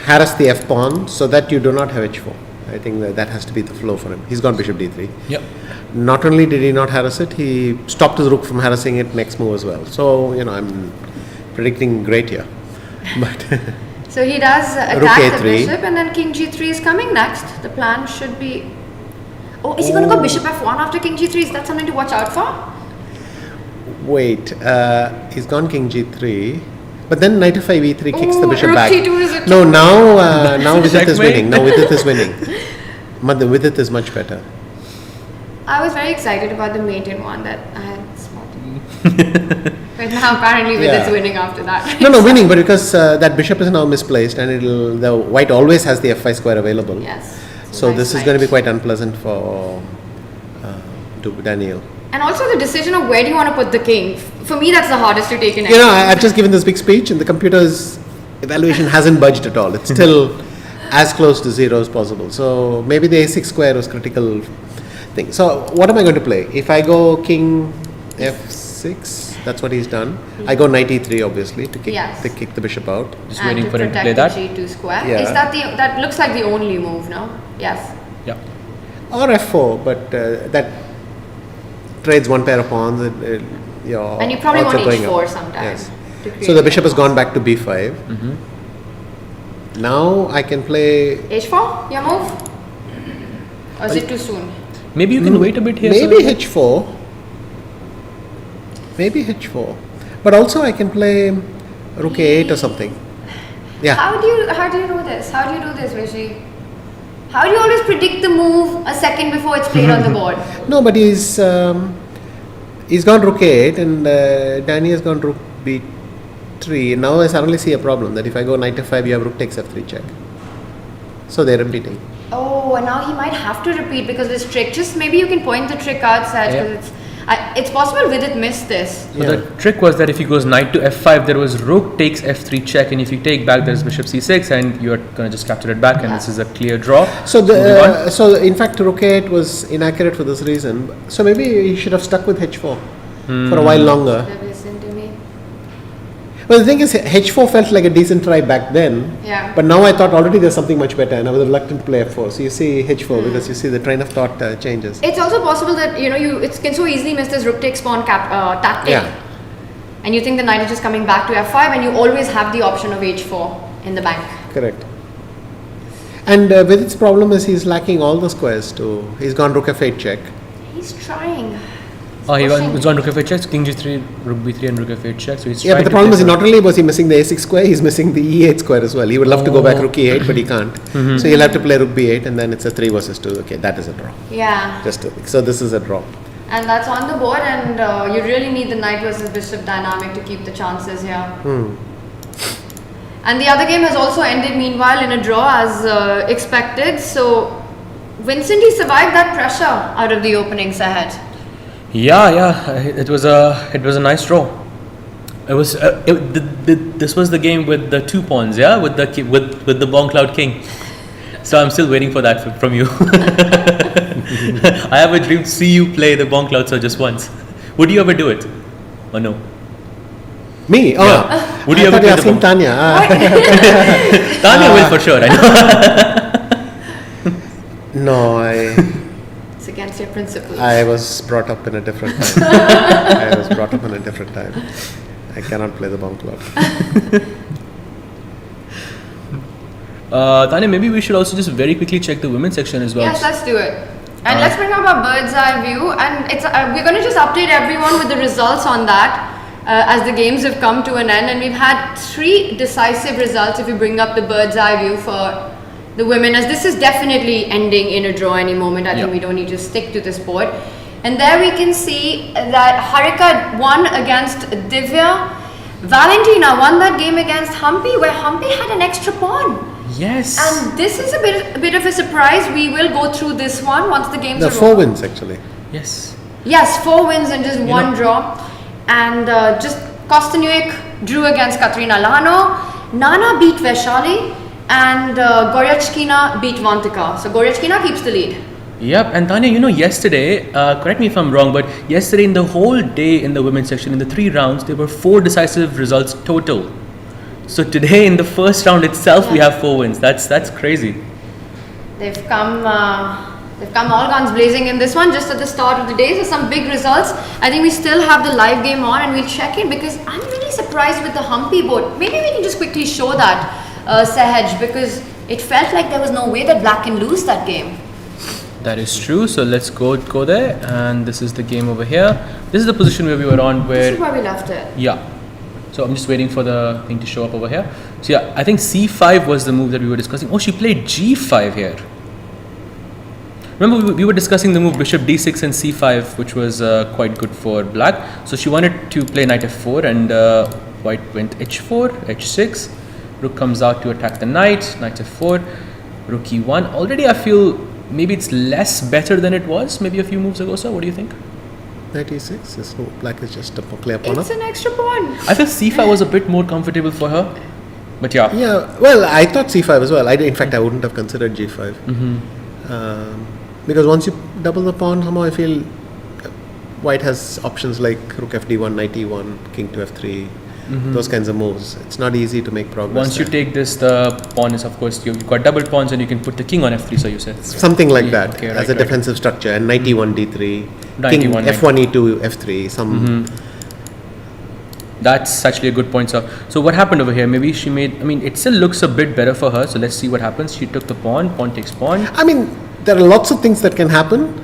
harass the f pawn so that you do not have h4. I think that has to be the flow for him. He's gone bishop d3. Yep. Not only did he not harass it, he stopped his rook from harassing it next move as well. So, I'm predicting great here. But So he does Rook attack the A3. bishop, and then king g3 is coming next. The plan should be. Oh, is he going to go bishop f1 after king g3? Is that something to watch out for? wait, he's gone king g3. But then knight f5 e3 kicks the Ooh, bishop rook back. c2 is a No, now Vidit is Checkmate. winning. Now Vidit is winning. Vidit is much better. I was very excited about the mate in one that I had spotted. But now apparently Vidit's Yeah. winning after that. No, winning, but because that bishop is now misplaced and the white always has the f5 square available. Yes. it's a So nice this is fight. going to be quite unpleasant for Daniel. And also the decision of where do you want to put the king. For me, that's the hardest to take in. I've just given this big speech and the computer's evaluation hasn't budged at all. It's still as close to 0 as possible. So maybe the a6 square was critical thing. So what am I going to play? If I go king f6, that's what he's done. I go knight e3 obviously to kick the bishop out. Just and waiting to for him to protect play the that. g2 square. Yeah. Is that looks like the only move now? Yes. Yeah. Or f4, but that trades one pair of pawns. And you probably odds want are going h4 up. sometime. Yes. to create So the bishop has a gone back to b5. Now I can play. h4, your move? Or is it too soon? Maybe you can wait a bit here. Maybe sir. h4. Maybe h4. But also I can play rook a8 or something. Yeah. How do you do this? How do you do this, Vishy? How do you always predict the move a second before it's played on the board? No, but he's gone rook a8 and Danny has gone rook b3. Now I suddenly see a problem that if I go knight f5, you have rook takes f3 check. So they're repeating. Oh, and now he might have to repeat because of this trick. Just maybe you can point the trick out, Saj, Yeah. because it's possible Vidit missed this. So the trick was that if he goes knight to f5, there was rook takes f3 check, and if you take back, there's bishop c6, and you're gonna just capture it back, and Yeah. this is a clear draw. So Moving on. so in fact rook a8 was inaccurate for this reason. So maybe he should have stuck with h4 for a while longer. Listen to me. Well, the thing is, h4 felt like a decent try back then. Yeah. But now I thought already there's something much better, and I was reluctant to play f4. So you see h4 because you see the train of thought changes. It's also possible that you can so easily miss this rook takes pawn tactic. Yeah. And you think the knight is just coming back to f5, and you always have the option of h4 in the bank. Correct. And with its problem is he's lacking all the squares too. He's gone rook f8 check. He's trying. Oh, he Pushing. was on rook f8 checks, king g3, rook b3, and rook f8 check. So he's Yeah, but trying the to problem play is not some- only was he missing the a6 square, he's missing the e8 square as well. He would love to go back rook e8, but he can't. So he'll have to play rook b8, and then it's a 3 versus 2. Okay, that is a draw. Yeah. So this is a draw. And that's on the board, and you really need the knight versus bishop dynamic to keep the chances here. And the other game has also ended meanwhile in a draw as expected. So Vincent, he survived that pressure out of the opening Sahaj. Yeah, it was a nice draw. It was this was the game with the 2 pawns, yeah, with the Bong Cloud King. So I'm still waiting for that from you. I have a dream to see you play the Bong Cloud Sir just once. Would you ever do it, or no? Me? Oh, Yeah. Would you I ever thought you play the asking Tanya. Tanya will for sure, I know. No, It's against your principles. I was brought up in a different time. I cannot play the Bong Cloud. Tanya, maybe we should also just very quickly check the women's section as well. Yes, let's do it. And let's bring up our bird's eye view. And it's we're going to just update everyone with the results on that as the games have come to an end. And we've had 3 decisive results if you bring up the bird's eye view for the women, as this is definitely ending in a draw any moment. I think we don't need to stick to this board. And there we can see that Harika won against Divya. Valentina won that game against Humpy, where Humpy had an extra pawn. Yes. And this is a bit of a surprise. We will go through this one once the games are 4 over. wins actually. Yes. Yes, 4 wins and just 1 draw. And just Kosteniuk drew against Katrina Lano. Nana beat Vaishali. And Goryachkina beat Vantika. So Goryachkina keeps the lead. Yep, and Tanya, yesterday, correct me if I'm wrong, but yesterday in the whole day in the women's section, in the 3 rounds, there were 4 decisive results total. So today in the first round itself, we have 4 wins. That's crazy. They've come all guns blazing in this one just at the start of the day. So some big results. I think we still have the live game on and we'll check in, because I'm really surprised with the Humpy board. Maybe we can just quickly show that, Sahaj, because it felt like there was no way that Black can lose that game. That is true. So let's go there, and this is the game over here. This is the position where we were on. This is where we left it. Yeah. So I'm just waiting for the thing to show up over here. So yeah, I think C5 was the move that we were discussing. Oh, she played G5 here. Remember, we were discussing the move Bishop D6 and C5, which was quite good for Black. So she wanted to play Knight F4, and White went H4, H6. Rook comes out to attack the Knight, Knight F4, Rook E1. Already I feel maybe it's less better than it was maybe a few moves ago, sir. What do you think? Knight E6, so Black is just a clear pawn up. It's an extra pawn. I feel C5 was a bit more comfortable for her. But yeah. Yeah, well, I thought C5 as well. In fact, I wouldn't have considered G5. Because once you double the pawn, somehow I feel White has options like Rook FD1, Knight E1, King to F3, those kinds of moves. It's not easy to make progress. Once you take this, the pawn is, of course, you've got double pawns and you can put the king on F3, so you said. Something like that, okay, as a defensive structure. And Knight E1, D3, Knight King E1, F1, E2, F3, some... That's actually a good point, sir. So what happened over here? Maybe she made, it still looks a bit better for her. So let's see what happens. She took the pawn takes pawn. There are lots of things that can happen.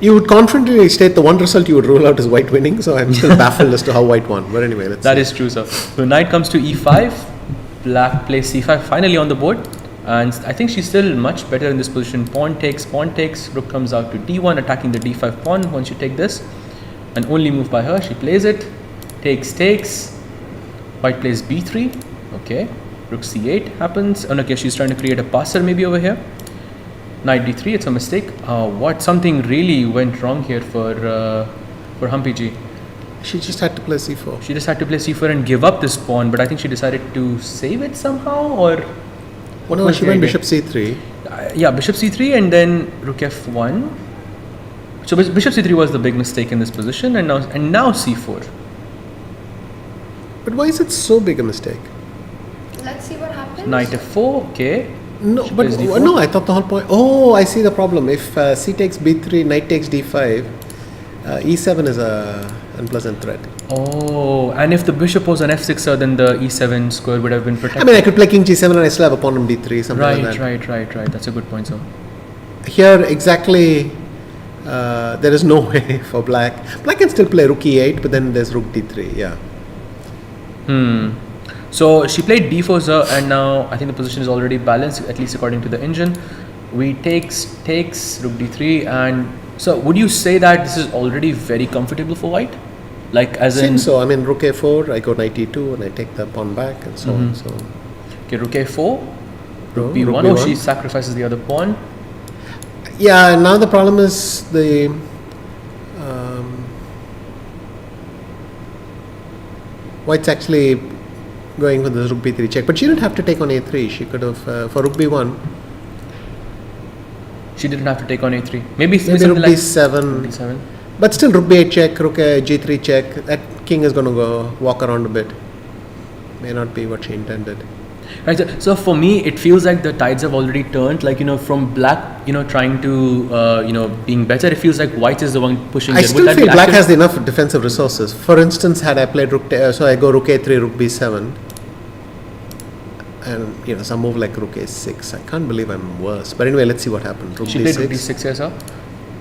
You would confidently state the one result you would rule out is White winning. So I'm still baffled as to how White won. But anyway, let's see. That is true, sir. So Knight comes to E5. Black plays C5 finally on the board. And I think she's still much better in this position. Pawn takes. Rook comes out to D1, attacking the D5 pawn. Once you take this, an only move by her, she plays it. Takes. White plays B3. Okay. Rook C8 happens. Oh, okay, she's trying to create a passer maybe over here. Knight D3, it's a mistake. Something really went wrong here for Humpy G. She just had to play C4. She just had to play C4 and give up this pawn, but I think she decided to save it somehow, or... No, she went Bishop C3. Yeah, Bishop C3 and then Rook F1. So Bishop C3 was the big mistake in this position, and now C4. But why is it so big a mistake? Let's see what happens. Knight F4, okay. No, but no, I thought the whole point... Oh, I see the problem. If C takes B3, Knight takes D5, E7 is a unpleasant threat. Oh, and if the bishop was on F6, sir, then the E7 square would have been protected. I could play King G7 and I still have a pawn on D3, something like that. Right. That's a good point, sir. Here, exactly, there is no way for Black. Black can still play Rook E8, but then there's Rook D3, yeah. So she played D4, sir, and now I think the position is already balanced, at least according to the engine. We takes Rook D3, and so would you say that this is already very comfortable for White? Like as in... Seems so. I mean, rook a4, I go knight e2 and I take the pawn back and so on. So. Okay, rook a4, rook b1. rook Oh, b1. she sacrifices the other pawn. Yeah, now the problem is the White's actually going for the rook b3 check, but she didn't have to take on a3. She could have for rook b1. She didn't have to take on a3. Maybe Maybe rook like b7. b7. But still, rook b8 check, rook g3 check. That king is going to go walk around a bit. May not be what she intended. Right. So for me, it feels like the tides have already turned. Like, from black, trying to, being better. It feels like white is the one pushing. I still feel black has enough defensive resources. For instance, had I played rook, so I go rook a3, rook b7, and some move like rook a6. I can't believe I'm worse. But anyway, let's see what happens. Rook She d6. played rook d6 here, sir.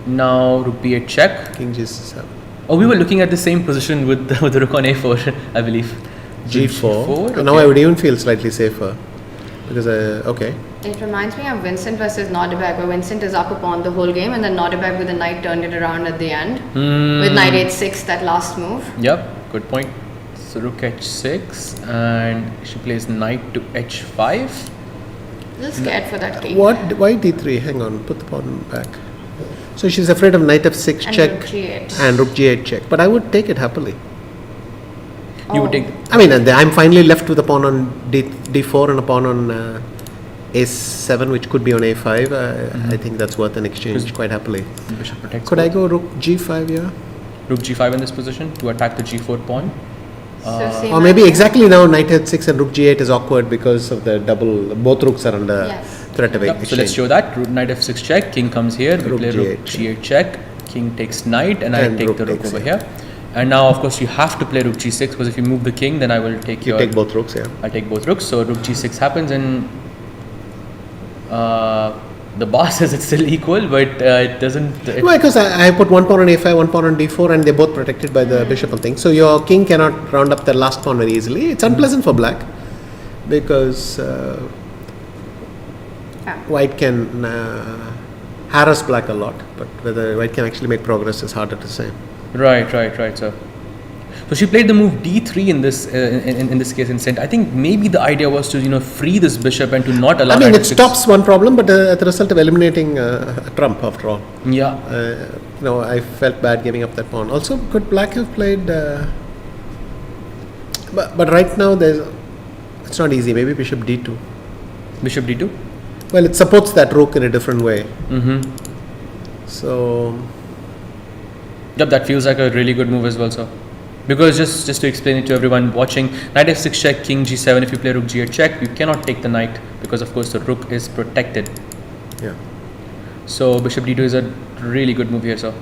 Now rook b8 check. King g7. Oh, we were looking at the same position with the rook on a4, I believe. g4. Okay. Now I would even feel slightly safer because okay. It reminds me of Vincent versus Nodirbek, where Vincent is up a pawn the whole game, and then Nodirbek with the knight turned it around at the end with knight h6, that last move. Yep, good point. So rook h6, and she plays knight to h5. A little scared for that king. What? Why d3? Hang on, put the pawn back. So she's afraid of knight f6 And check rook g8. and rook g8 check. But I would take it happily. You would Oh. take. I mean, I'm finally left with a pawn on d4 and a pawn on a7, which could be on a5. I think that's worth an exchange quite happily. Bishop protects. Could I both. go rook g5 here? Rook g5 in this position to attack the g4 pawn. So same Or maybe idea. exactly now knight h6 and rook g8 is awkward because of the double. Both rooks are under Yes. threat of Yep, so exchange. let's show that. Knight f6 check, king comes here, we Rook play rook g8 g8 check, king takes knight, and I And take rook the rook takes over it. here. And now, of course, you have to play rook g6 because if you move the king, then I will take You your. take both rooks, yeah. I'll take both rooks. So rook g6 happens, and the boss says it's still equal, but it doesn't. Why? Because I put one pawn on a5, one pawn on d4, and they're both protected by the bishop and thing. So your king cannot round up the last pawn very easily. It's unpleasant for black because white can harass black a lot, but whether white can actually make progress is harder to say. Right. So she played the move d3 in this in this case instead. I think maybe the idea was to free this bishop and to not allow. I mean, knight it f6. stops one problem, but at the result of eliminating a trump after all. Yeah. I felt bad giving up that pawn. Also, could black have played? But right now it's not easy. Maybe bishop d2. Bishop d2. Well, it supports that rook in a different way. Mm-hmm. So Yep, that feels like a really good move as well, sir. Because just to explain it to everyone watching, knight f6 check, king g7. If you play rook g8 check, you cannot take the knight because of course the rook is protected. yeah. So bishop d2 is a really good move here, sir.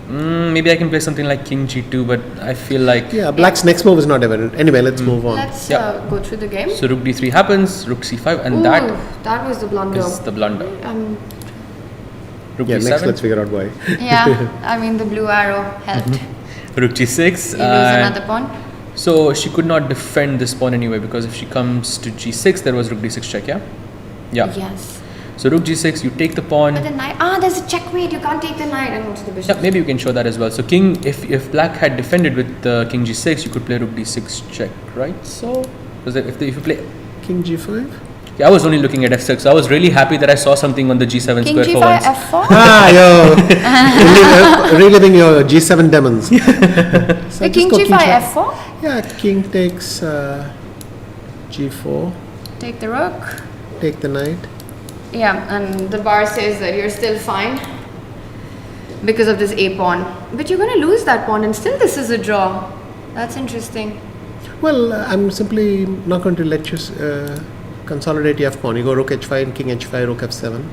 Maybe I can play something like king g2, but I feel like Yeah, black's next move is not evident. Anyway, let's move on. Let's Yeah. go through the game. so rook d3 happens, rook c5, and Ooh, that was the blunder. is the blunder. Rook Yeah, d7, next let's figure out why. Yeah, I mean the blue arrow helped. rook g6. You lose another pawn. So she could not defend this pawn anyway because if she comes to g6, there was rook d6 check, yeah? Yeah. Yes. So rook g6, you take the pawn. But the knight. There's a checkmate. You can't take the knight and also the bishop. Yeah, maybe you can show that as well. So king, if black had defended with king g6, you could play rook d6 check, right? So, because if you play, King g5. yeah, I was only looking at f6. So I was really happy that I saw something on the g7 King square for g5 once. f4. Yo, reliving your g7 demons. So The king just go g5 f4. Yeah, king takes g4. Take the rook. Take the knight. Yeah, and the bar says that you're still fine because of this a pawn. But you're going to lose that pawn, and still this is a draw. That's interesting. Well, I'm simply not going to let you consolidate your f pawn. You go rook h5 and king h5, rook f7.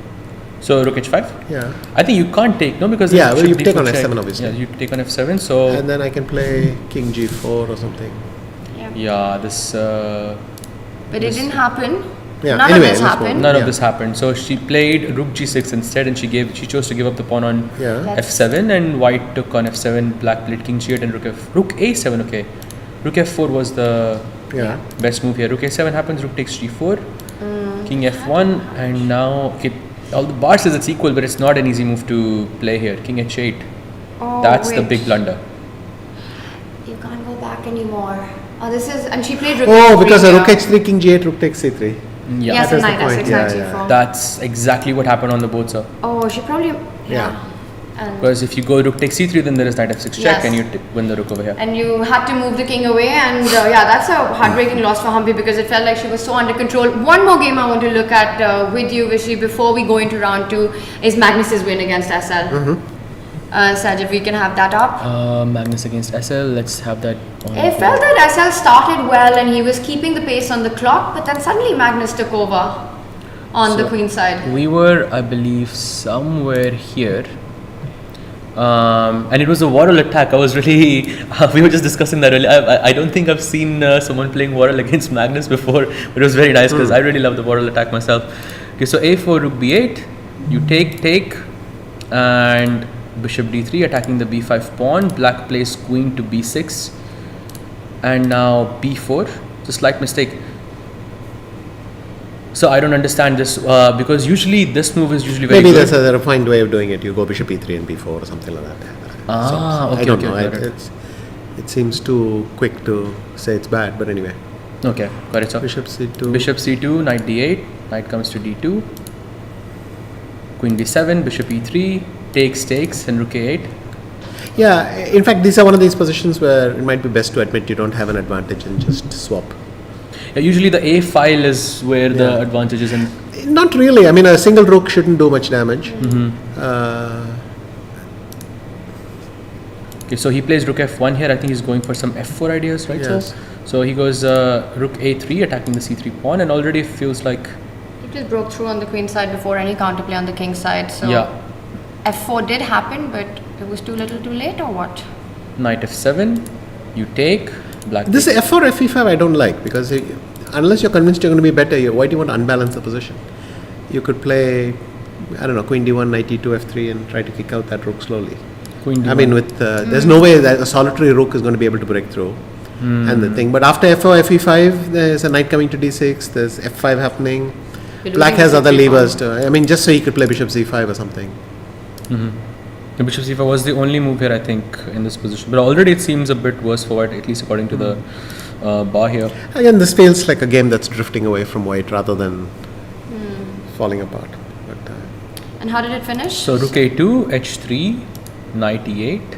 So rook h5. Yeah, I think you can't take because Yeah, there's well, you bishop take on d4 check. f7 obviously. Yeah, you take on f7. So and then I can play king g4 or something. yeah, this. But it didn't happen. Yeah, None anyway, of this let's move happened. None Yeah. of this happened. So she played rook g6 instead, and she chose to give up the pawn on Yeah. f7, and white took on f7. Black played king g8 and rook a7. Okay, rook f4 was the Yeah. best move here. Rook a7 happens. Rook takes g4. King f1, and now all the bar says it's equal, but it's not an easy move to play here. King h8. Oh, That's the wait. big blunder. can't go back anymore. This is, and she played rook Oh, h3 because a here. rook h3, king g8, rook takes c3. Yeah. Yes, That is knight the point. s6, Yeah, knight yeah. c4. That's exactly what happened on the board, sir. Oh, she probably, Yeah. And, Because if you go rook takes c3, then there is knight f6 check, Yes. and you win the rook over here. and you had to move the king away, and yeah, that's a heartbreaking loss for Humpy because it felt like she was so under control. One more game I want to look at with you, Vishy, before we go into round 2 is Magnus's win against SL. Saj, if we can have that up. Magnus against SL. Let's have that on. It felt that SL started well and he was keeping the pace on the clock, but then suddenly Magnus took over on the queen side. We were, I believe, somewhere here. And it was a Warhol attack. I was really, we were just discussing that earlier. I don't think I've seen someone playing Warhol against Magnus before, but it was very nice because I really love the Warhol attack myself. Okay, so a4, rook b8, you take, and bishop d3 attacking the b5 pawn. Black plays queen to b6, and now b4. It's a slight mistake. So I don't understand this because usually this move is usually very Maybe good. there's a refined way of doing it. You go bishop e3 and b4 or something like that. Okay, I don't okay, know. got it. It seems too quick to say it's bad, but anyway. Okay, got it, sir. Bishop c2. Bishop c2, knight d8, knight comes to d2, queen d7, bishop e3, takes, and rook a8. Yeah, in fact, these are one of these positions where it might be best to admit you don't have an advantage and just swap. Yeah, usually the a file is where the advantage is in. Not really. I mean, a single rook shouldn't do much damage. Okay, so he plays rook f1 here. I think he's going for some f4 ideas, right? Yes. So he goes rook a3, attacking the c3 pawn, and already feels like He just broke through on the queen side before any counterplay on the king side. So yeah, f4 did happen, but it was too little too late, or what? knight f7, you take, black This takes. f4, fe5 I don't like because unless you're convinced you're going to be better, why do you want to unbalance the position? You could play, I don't know, queen d1, knight e2, f3 and try to kick out that rook slowly. Queen d1. I mean, with there's no way that a solitary rook is going to be able to break through. And the thing, but after f4, fe5, there's a knight coming to d6, there's f5 happening. You're Black losing has the other c3 levers too. I mean, just so he could play bishop c5 or something. The bishop c5 was the only move here, I think, in this position. But already it seems a bit worse for white, at least according to the bar here. Again, this feels like a game that's drifting away from white rather than falling apart. But, And how did it finish? So rook a2, h3, knight e8.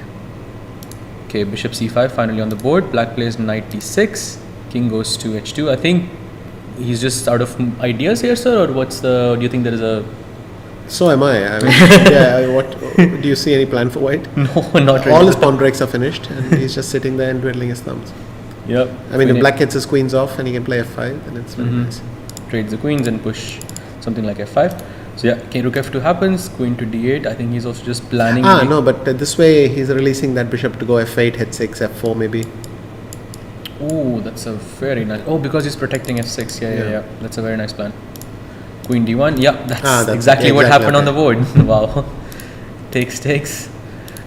Okay, bishop c5 finally on the board. Black plays knight d6. King goes to h2. I think he's just out of ideas here, sir, or do you think there is a... so am I. I mean, yeah. What do you see any plan for white? No, not really. All his pawn breaks are finished, and he's just sitting there and twiddling his thumbs. Yep. I mean, if Queen black gets his queens off and he can play f5, then it's very nice. trades the queens and push something like f5. So yeah, king rook f2 happens, queen to d8. I think he's also just planning. No, but this way he's releasing that bishop to go f8, h6, f4 maybe. Oh, that's a very nice. Oh, because he's protecting f6. Yeah. That's a very nice plan. Queen d1. Yeah, that's exactly what happened on the board. Wow. Takes.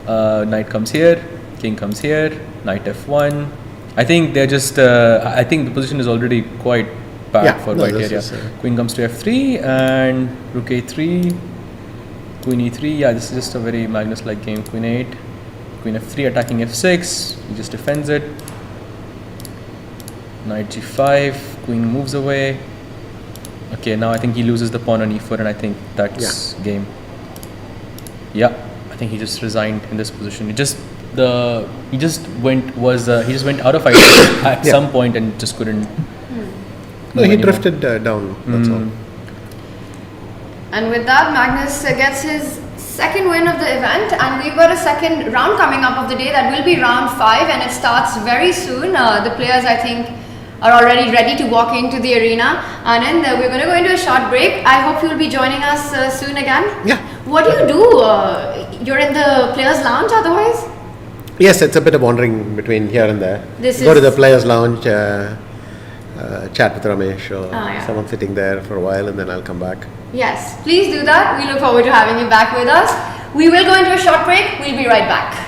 Knight comes here. King comes here. Knight f1. I think they're just. I think the position is already quite bad for white here. Queen comes to f3 and rook a3. Queen e3. Yeah, this is just a very Magnus-like game. Queen 8. Queen f3 attacking f6. He just defends it. Knight g5, queen moves away. Okay, now I think he loses the pawn on e4, and I think that's game. Yeah, I think he just resigned in this position. He just went out of ideas at some point and just couldn't. No, he drifted down. That's all. And with that, Magnus gets his second win of the event, and we've got a second round coming up of the day. That will be round 5, and it starts very soon. The players, I think, are already ready to walk into the arena. And then we're going to go into a short break. I hope you'll be joining us soon again. Yeah. What do you do? You're in the players' lounge otherwise? Yes, it's a bit of wandering between here and there. Go to the players' lounge, chat with Ramesh or someone sitting there for a while, and then I'll come back. Yes, please do that. We look forward to having you back with us. We will go into a short break. We'll be right back.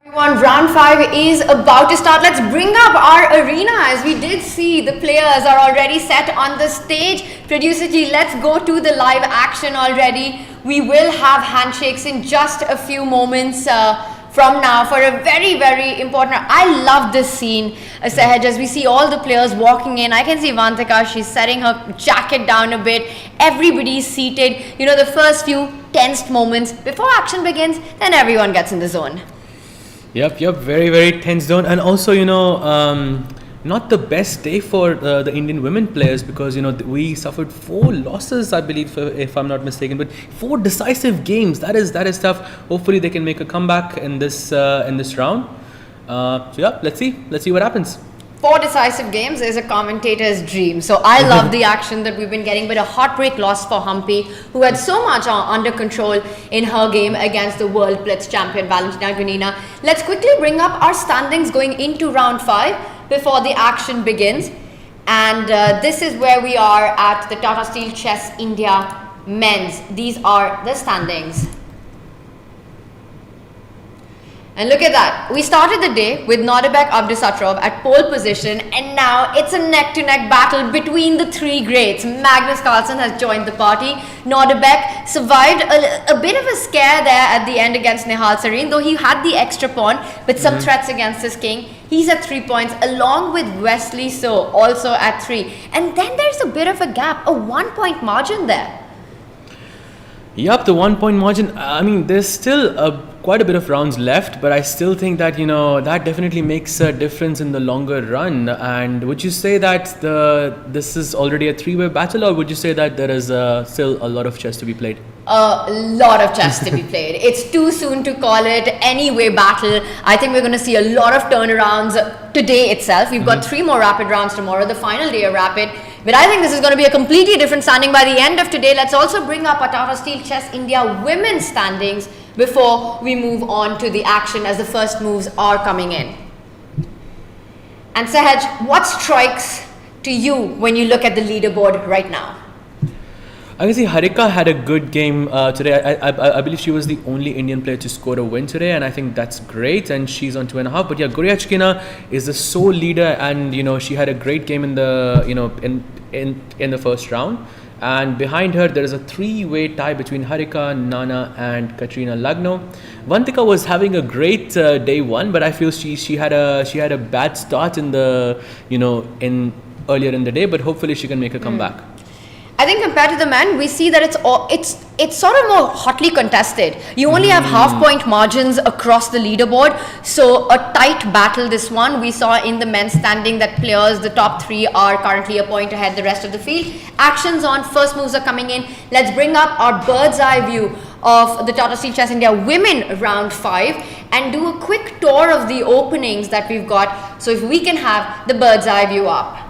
Everyone, round 5 is about to start. Let's bring up our arena. As we did see, the players are already set on the stage. Producer Ji, let's go to the live action already. We will have handshakes in just a few moments from now for a very, very important. I love this scene, Sahaj, as we see all the players walking in. I can see Vantika, she's setting her jacket down a bit. Everybody's seated. You know, the first few tensed moments before action begins, then everyone gets in the zone. Yep, very, very tense zone. And also, not the best day for the Indian women players, because, we suffered 4 losses, I believe, if I'm not mistaken, but 4 decisive games. That is tough. Hopefully they can make a comeback in this round. Let's see what happens. 4 decisive games is a commentator's dream. So I love the action that we've been getting, but a heartbreak loss for Humpy, who had so much under control in her game against the world blitz champion Valentina Gunina. Let's quickly bring up our standings going into round 5 before the action begins. And this is where we are at the Tata Steel Chess India men's. These are the standings. And look at that. We started the day with Nodirbek Abdusattorov at pole position, and now it's a neck-to-neck battle between the 3 greats. Magnus Carlsen has joined the party. Nodirbek survived a bit of a scare there at the end against Nihal Sareen, though he had the extra pawn with some threats against his king. He's at 3 points, along with Wesley So, also at 3. And then there's a bit of a gap, a 1-point margin there. Yup, the 1-point margin. I mean, there's still quite a bit of rounds left, but I still think that, that definitely makes a difference in the longer run. And would you say that this is already a 3-way battle, or would you say that there is still a lot of chess to be played? A lot of chess to be played. It's too soon to call it any way battle. I think we're going to see a lot of turnarounds today itself. We've got 3 more rapid rounds tomorrow, the final day of rapid. But I think this is going to be a completely different standing by the end of today. Let's also bring up our Tata Steel Chess India women's standings before we move on to the action, as the first moves are coming in. And Sahaj, what strikes to you when you look at the leaderboard right now? I can see Harika had a good game today. I believe she was the only Indian player to score a win today, and I think that's great. And she's on 2.5. But yeah, Goryachkina is the sole leader, and she had a great game in the in the first round. And behind her, there is a 3-way tie between Harika, Nana, and Katrina Lagno. Vantika was having a great day 1, but I feel she had a bad start in the earlier in the day. But hopefully she can make a comeback. I think compared to the men, we see that it's sort of more hotly contested. You only have half-point margins across the leaderboard, so a tight battle. This one we saw in the men's standing that players, the top 3 are currently a point ahead the rest of the field. Actions on, first moves are coming in. Let's bring up our bird's eye view of the Tata Steel Chess India women round 5 and do a quick tour of the openings that we've got. So if we can have the bird's eye view up.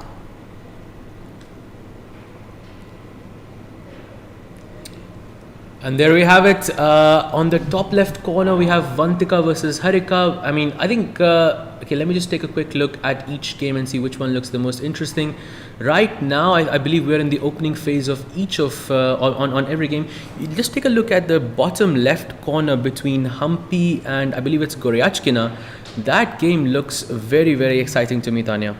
And there we have it. On the top left corner, we have Vantika versus Harika. I mean, I think, okay, let me just take a quick look at each game and see which one looks the most interesting. Right now, I believe we're in the opening phase of each of, on every game. Just take a look at the bottom left corner between Humpy and I believe it's Goryachkina. That game looks very, very exciting to me, Tanya.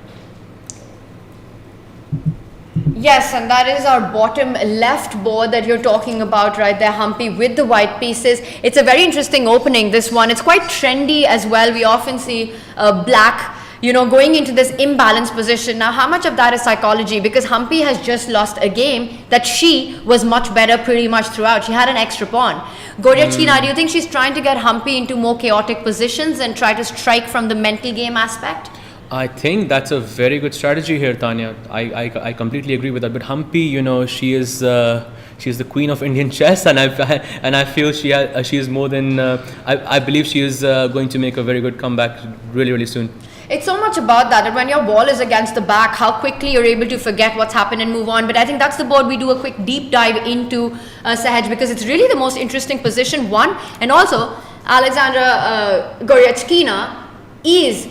Yes, and that is our bottom left board that you're talking about right there, Humpy, with the white pieces. It's a very interesting opening, this one. It's quite trendy as well. We often see black, going into this imbalanced position. Now, how much of that is psychology? Because Humpy has just lost a game that she was much better pretty much throughout. She had an extra pawn. Goryachkina, do you think she's trying to get Humpy into more chaotic positions and try to strike from the mental game aspect? I think that's a very good strategy here, Tanya. I completely agree with that. But Humpy, she is the queen of Indian chess, and I feel she is more than I believe she is going to make a very good comeback really, really soon. It's so much about that when your ball is against the back, how quickly you're able to forget what's happened and move on. But I think that's the board we do a quick deep dive into, Sahaj, because it's really the most interesting position, one. And also, Alexandra Goryachkina is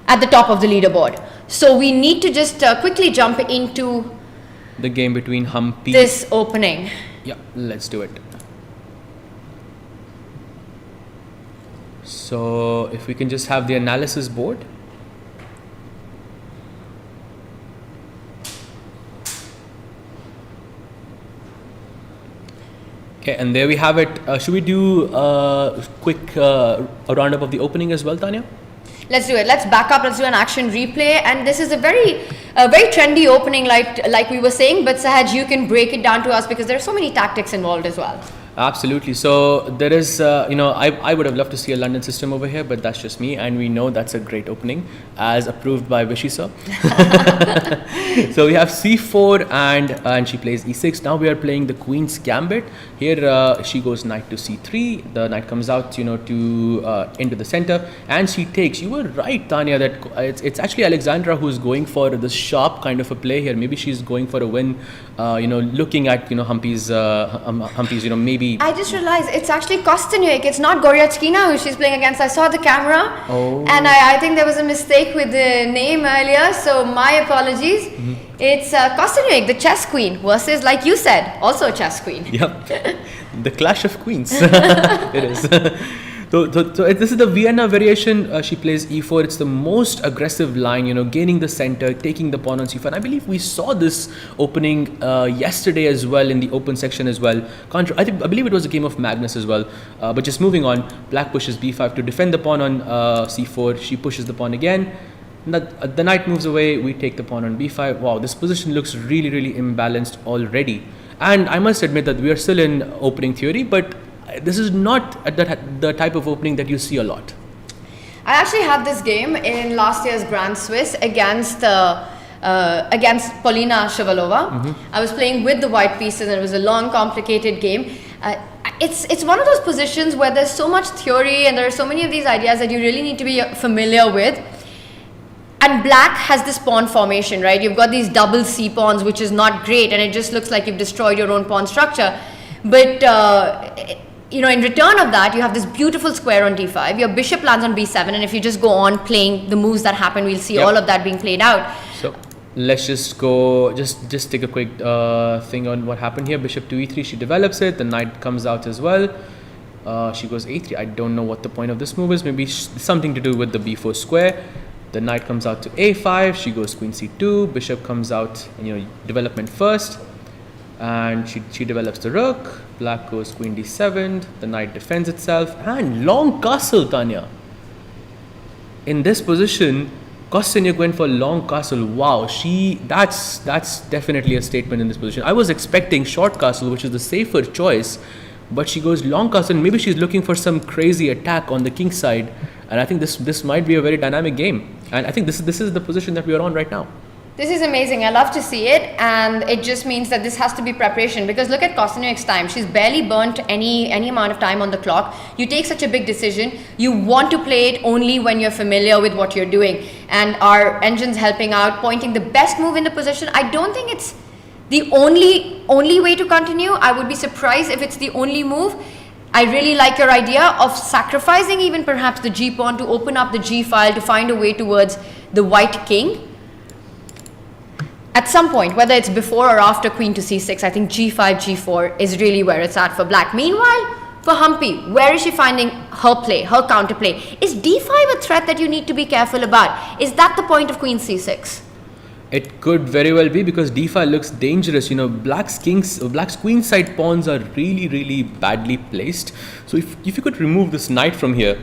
at the top of the leaderboard. So we need to just quickly jump into the game between Humpy. This opening. Yeah, let's do it. So if we can just have the analysis board. Okay, and there we have it. Should we do a quick a roundup of the opening as well, Tanya? Let's do it. Let's back up. Let's do an action replay. And this is a very trendy opening, like we were saying. But Sahaj, you can break it down to us because there are so many tactics involved as well. Absolutely. So there is, I would have loved to see a London system over here, but that's just me. And we know that's a great opening as approved by Vishy So. So we have c4 and she plays e6. Now we are playing the Queen's Gambit. Here she goes knight to c3. The knight comes out, to into the center and she takes. You were right, Tanya, that it's actually Alexandra who's going for the sharp kind of a play here. Maybe she's going for a win, looking at, Humpy's, maybe. I just realized it's actually Kosteniuk. It's not Goryachkina who she's playing against. I saw the camera and I think there was a mistake with the name earlier. So my apologies. Mm-hmm. It's Kosteniuk, the chess queen versus, like you said, also a chess queen. Yep. The clash of queens. It is. So this is the Vienna variation. She plays e4. It's the most aggressive line, gaining the center, taking the pawn on c5. And I believe we saw this opening yesterday as well in the open section as well. I believe it was a game of Magnus as well. But just moving on, black pushes b5 to defend the pawn on c4. She pushes the pawn again. The knight moves away. We take the pawn on b5. Wow, this position looks really, really imbalanced already. And I must admit that we are still in opening theory, but this is not the type of opening that you see a lot. I actually had this game in last year's Grand Swiss against Polina Shavalova. Mm-hmm. I was playing with the white pieces and it was a long, complicated game. It's one of those positions where there's so much theory and there are so many of these ideas that you really need to be familiar with. And black has this pawn formation, right? You've got these double C pawns, which is not great, and it just looks like you've destroyed your own pawn structure. But in return of that, you have this beautiful square on d5. Your bishop lands on b7, and if you just go on playing the moves that happen, we'll see all of that being played out. So let's just go, just take a quick thing on what happened here. Bishop to e3, she develops it. The knight comes out as well. She goes a3. I don't know what the point of this move is. Maybe something to do with the b4 square. The knight comes out to a5. She goes queen c2. Bishop comes out, development first. And she develops the rook. Black goes queen d7. The knight defends itself. And long castle, Tanya. In this position, Kosteniuk went for long castle. Wow, that's definitely a statement in this position. I was expecting short castle, which is the safer choice. But she goes long castle. Maybe she's looking for some crazy attack on the king side. And I think this might be a very dynamic game. And I think this is the position that we are on right now. This is amazing. I love to see it, and it just means that this has to be preparation, because look at Kosteniuk's time. She's barely burnt any amount of time on the clock. You take such a big decision, you want to play it only when you're familiar with what you're doing, and our engine's helping out, pointing the best move in the position. I don't think it's the only way to continue. I would be surprised if it's the only move. I really like your idea of sacrificing even perhaps the g pawn to open up the g file to find a way towards the white king. At some point, whether it's before or after queen to c6, I think g5, g4 is really where it's at for black. Meanwhile, for Humpy, where is she finding her play, her counterplay? Is d5 a threat that you need to be careful about? Is that the point of queen c6? It could very well be, because d5 looks dangerous. Black's queen side pawns are really, really badly placed. So if you could remove this knight from here,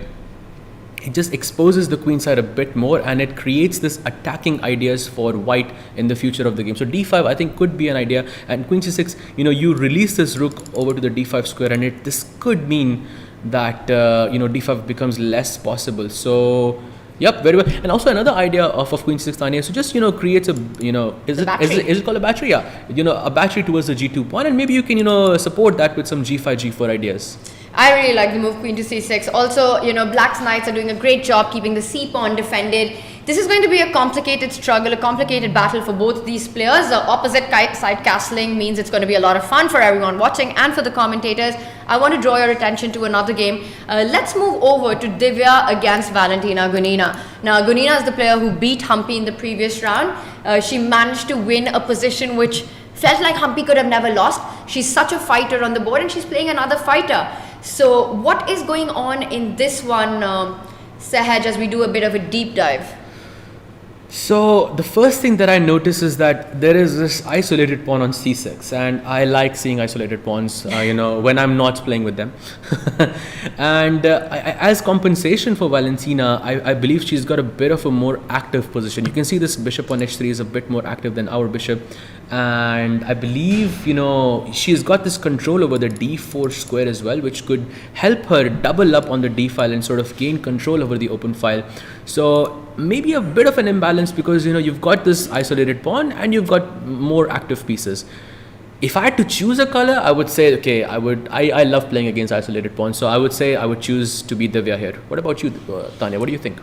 it just exposes the queen side a bit more, and it creates this attacking ideas for white in the future of the game. So d5 I think could be an idea, and queen c6, you release this rook over to the d5 square, and this could mean that d5 becomes less possible. So yep, very well. And also another idea of queen c6, Tanya, so just creates a is it called a battery? Yeah, a battery towards the g2 pawn, and maybe you can support that with some g5 g4 ideas. I really like the move queen to c6. Also, black's knights are doing a great job keeping the c pawn defended. This is going to be a complicated struggle, a complicated battle for both these players. The opposite side castling means it's going to be a lot of fun for everyone watching and for the commentators. I want to draw your attention to another game. Let's move over to Divya against Valentina Gunina. Now, Gunina is the player who beat Humpy in the previous round. She managed to win a position which felt like Humpy could have never lost. She's such a fighter on the board, and she's playing another fighter. So what is going on in this one, Sahaj, as we do a bit of a deep dive? So the first thing that I notice is that there is this isolated pawn on c6, and I like seeing isolated pawns, when I'm not playing with them. And as compensation for Valentina, I believe she's got a bit of a more active position. You can see this bishop on h3 is a bit more active than our bishop, and I believe she's got this control over the d4 square as well, which could help her double up on the d file and sort of gain control over the open file. So maybe a bit of an imbalance, because you've got this isolated pawn and you've got more active pieces. If I had to choose a color, I would say, okay, I love playing against isolated pawns, so I would say I would choose to be Divya here. What about you, Tanya? What do you think?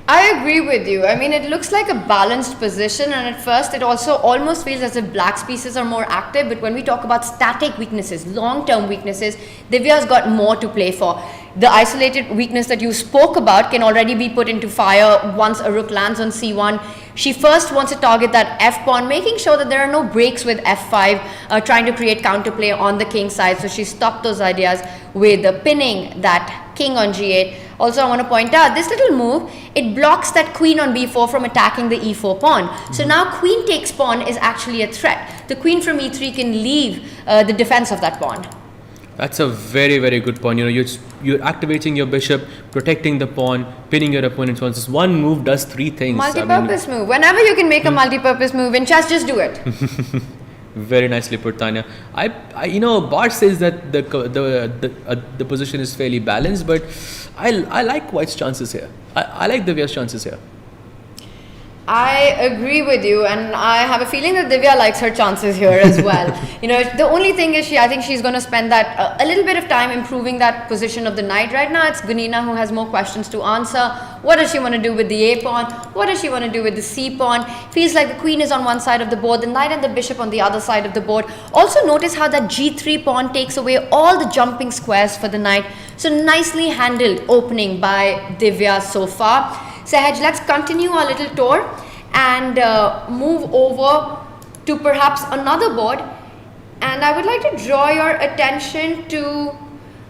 I agree with you. I mean, it looks like a balanced position, and at first it also almost feels as if black's pieces are more active, but when we talk about static weaknesses, long-term weaknesses, Divya's got more to play for. The isolated weakness that you spoke about can already be put into fire once a rook lands on c1. She first wants to target that f pawn, making sure that there are no breaks with f5, trying to create counterplay on the king side. So she stopped those ideas with the pinning that king on g8. Also, I want to point out this little move, it blocks that queen on b4 from attacking the e4 pawn. So now queen takes pawn is actually a threat. The queen from e3 can leave the defense of that pawn. That's a very, very good point. You're activating your bishop, protecting the pawn, pinning your opponent's pawn. This one move does three things. Multi-purpose move. Whenever you can make a multi-purpose move in chess, just do it. Very nicely put, Tanya. Bart says that the position is fairly balanced, but I like White's chances here. I like Divya's chances here. I agree with you, and I have a feeling that Divya likes her chances here as well. The only thing is I think she's going to spend that a little bit of time improving that position of the knight. Right now it's Gunina who has more questions to answer. What does she want to do with the a pawn? What does she want to do with the c pawn? Feels like the queen is on one side of the board, the knight and the bishop on the other side of the board. Also notice how that g3 pawn takes away all the jumping squares for the knight. So nicely handled opening by Divya so far. Sahaj, let's continue our little tour and move over to perhaps another board. And I would like to draw your attention to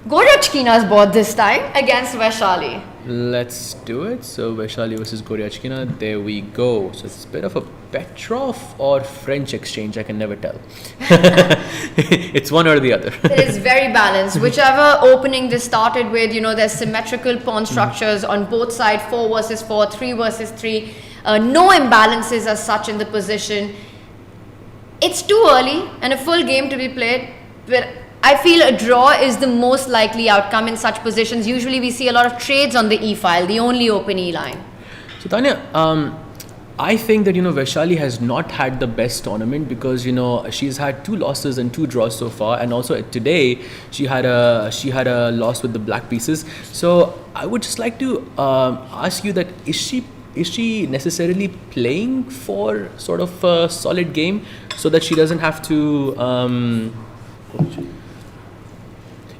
Goryachkina's board this time against Vaishali. Let's do it. So Vaishali versus Goryachkina. There we go. So it's a bit of a Petrov or French exchange. I can never tell. It's one or the other. It is very balanced. Whichever opening they started with, there's symmetrical pawn structures on both sides, 4 versus 4, 3 versus 3. No imbalances as such in the position. It's too early and a full game to be played, but I feel a draw is the most likely outcome in such positions. Usually we see a lot of trades on the e file, the only open e line. So Tanya, I think that Vaishali has not had the best tournament, because she's had 2 losses and 2 draws so far, and also today she had a loss with the black pieces. So I would just like to ask you that is she necessarily playing for sort of a solid game so that she doesn't have to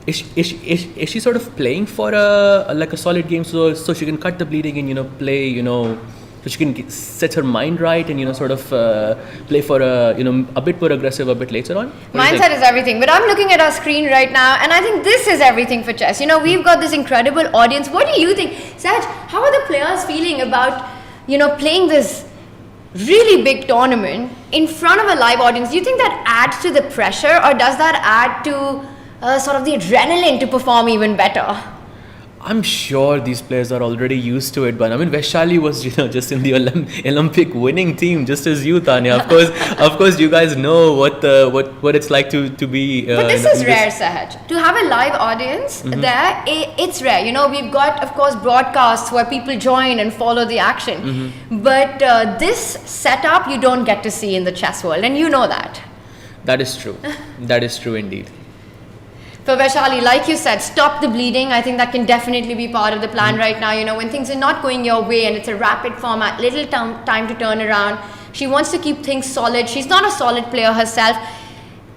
is she sort of playing for a solid game so she can cut the bleeding and play so she can set her mind right and sort of play for a bit more aggressive a bit later on? Mindset is everything, but I'm looking at our screen right now and I think this is everything for chess. We've got this incredible audience. What do you think, Saj? How are the players feeling about playing this really big tournament in front of a live audience? Do you think that adds to the pressure, or does that add to sort of the adrenaline to perform even better? I'm sure these players are already used to it, but I mean, Vaishali was, just in the Olympic winning team, just as you, Tanya. Of course, you guys know what it's like to be. But this is rare, Sahaj. To have a live audience there, it's rare. We've got, of course, broadcasts where people join and follow the action. But this setup you don't get to see in the chess world, and you know that. That is true. That is true indeed. For Vaishali, like you said, stop the bleeding. I think that can definitely be part of the plan right now. When things are not going your way and it's a rapid format, little time to turn around. She wants to keep things solid. She's not a solid player herself.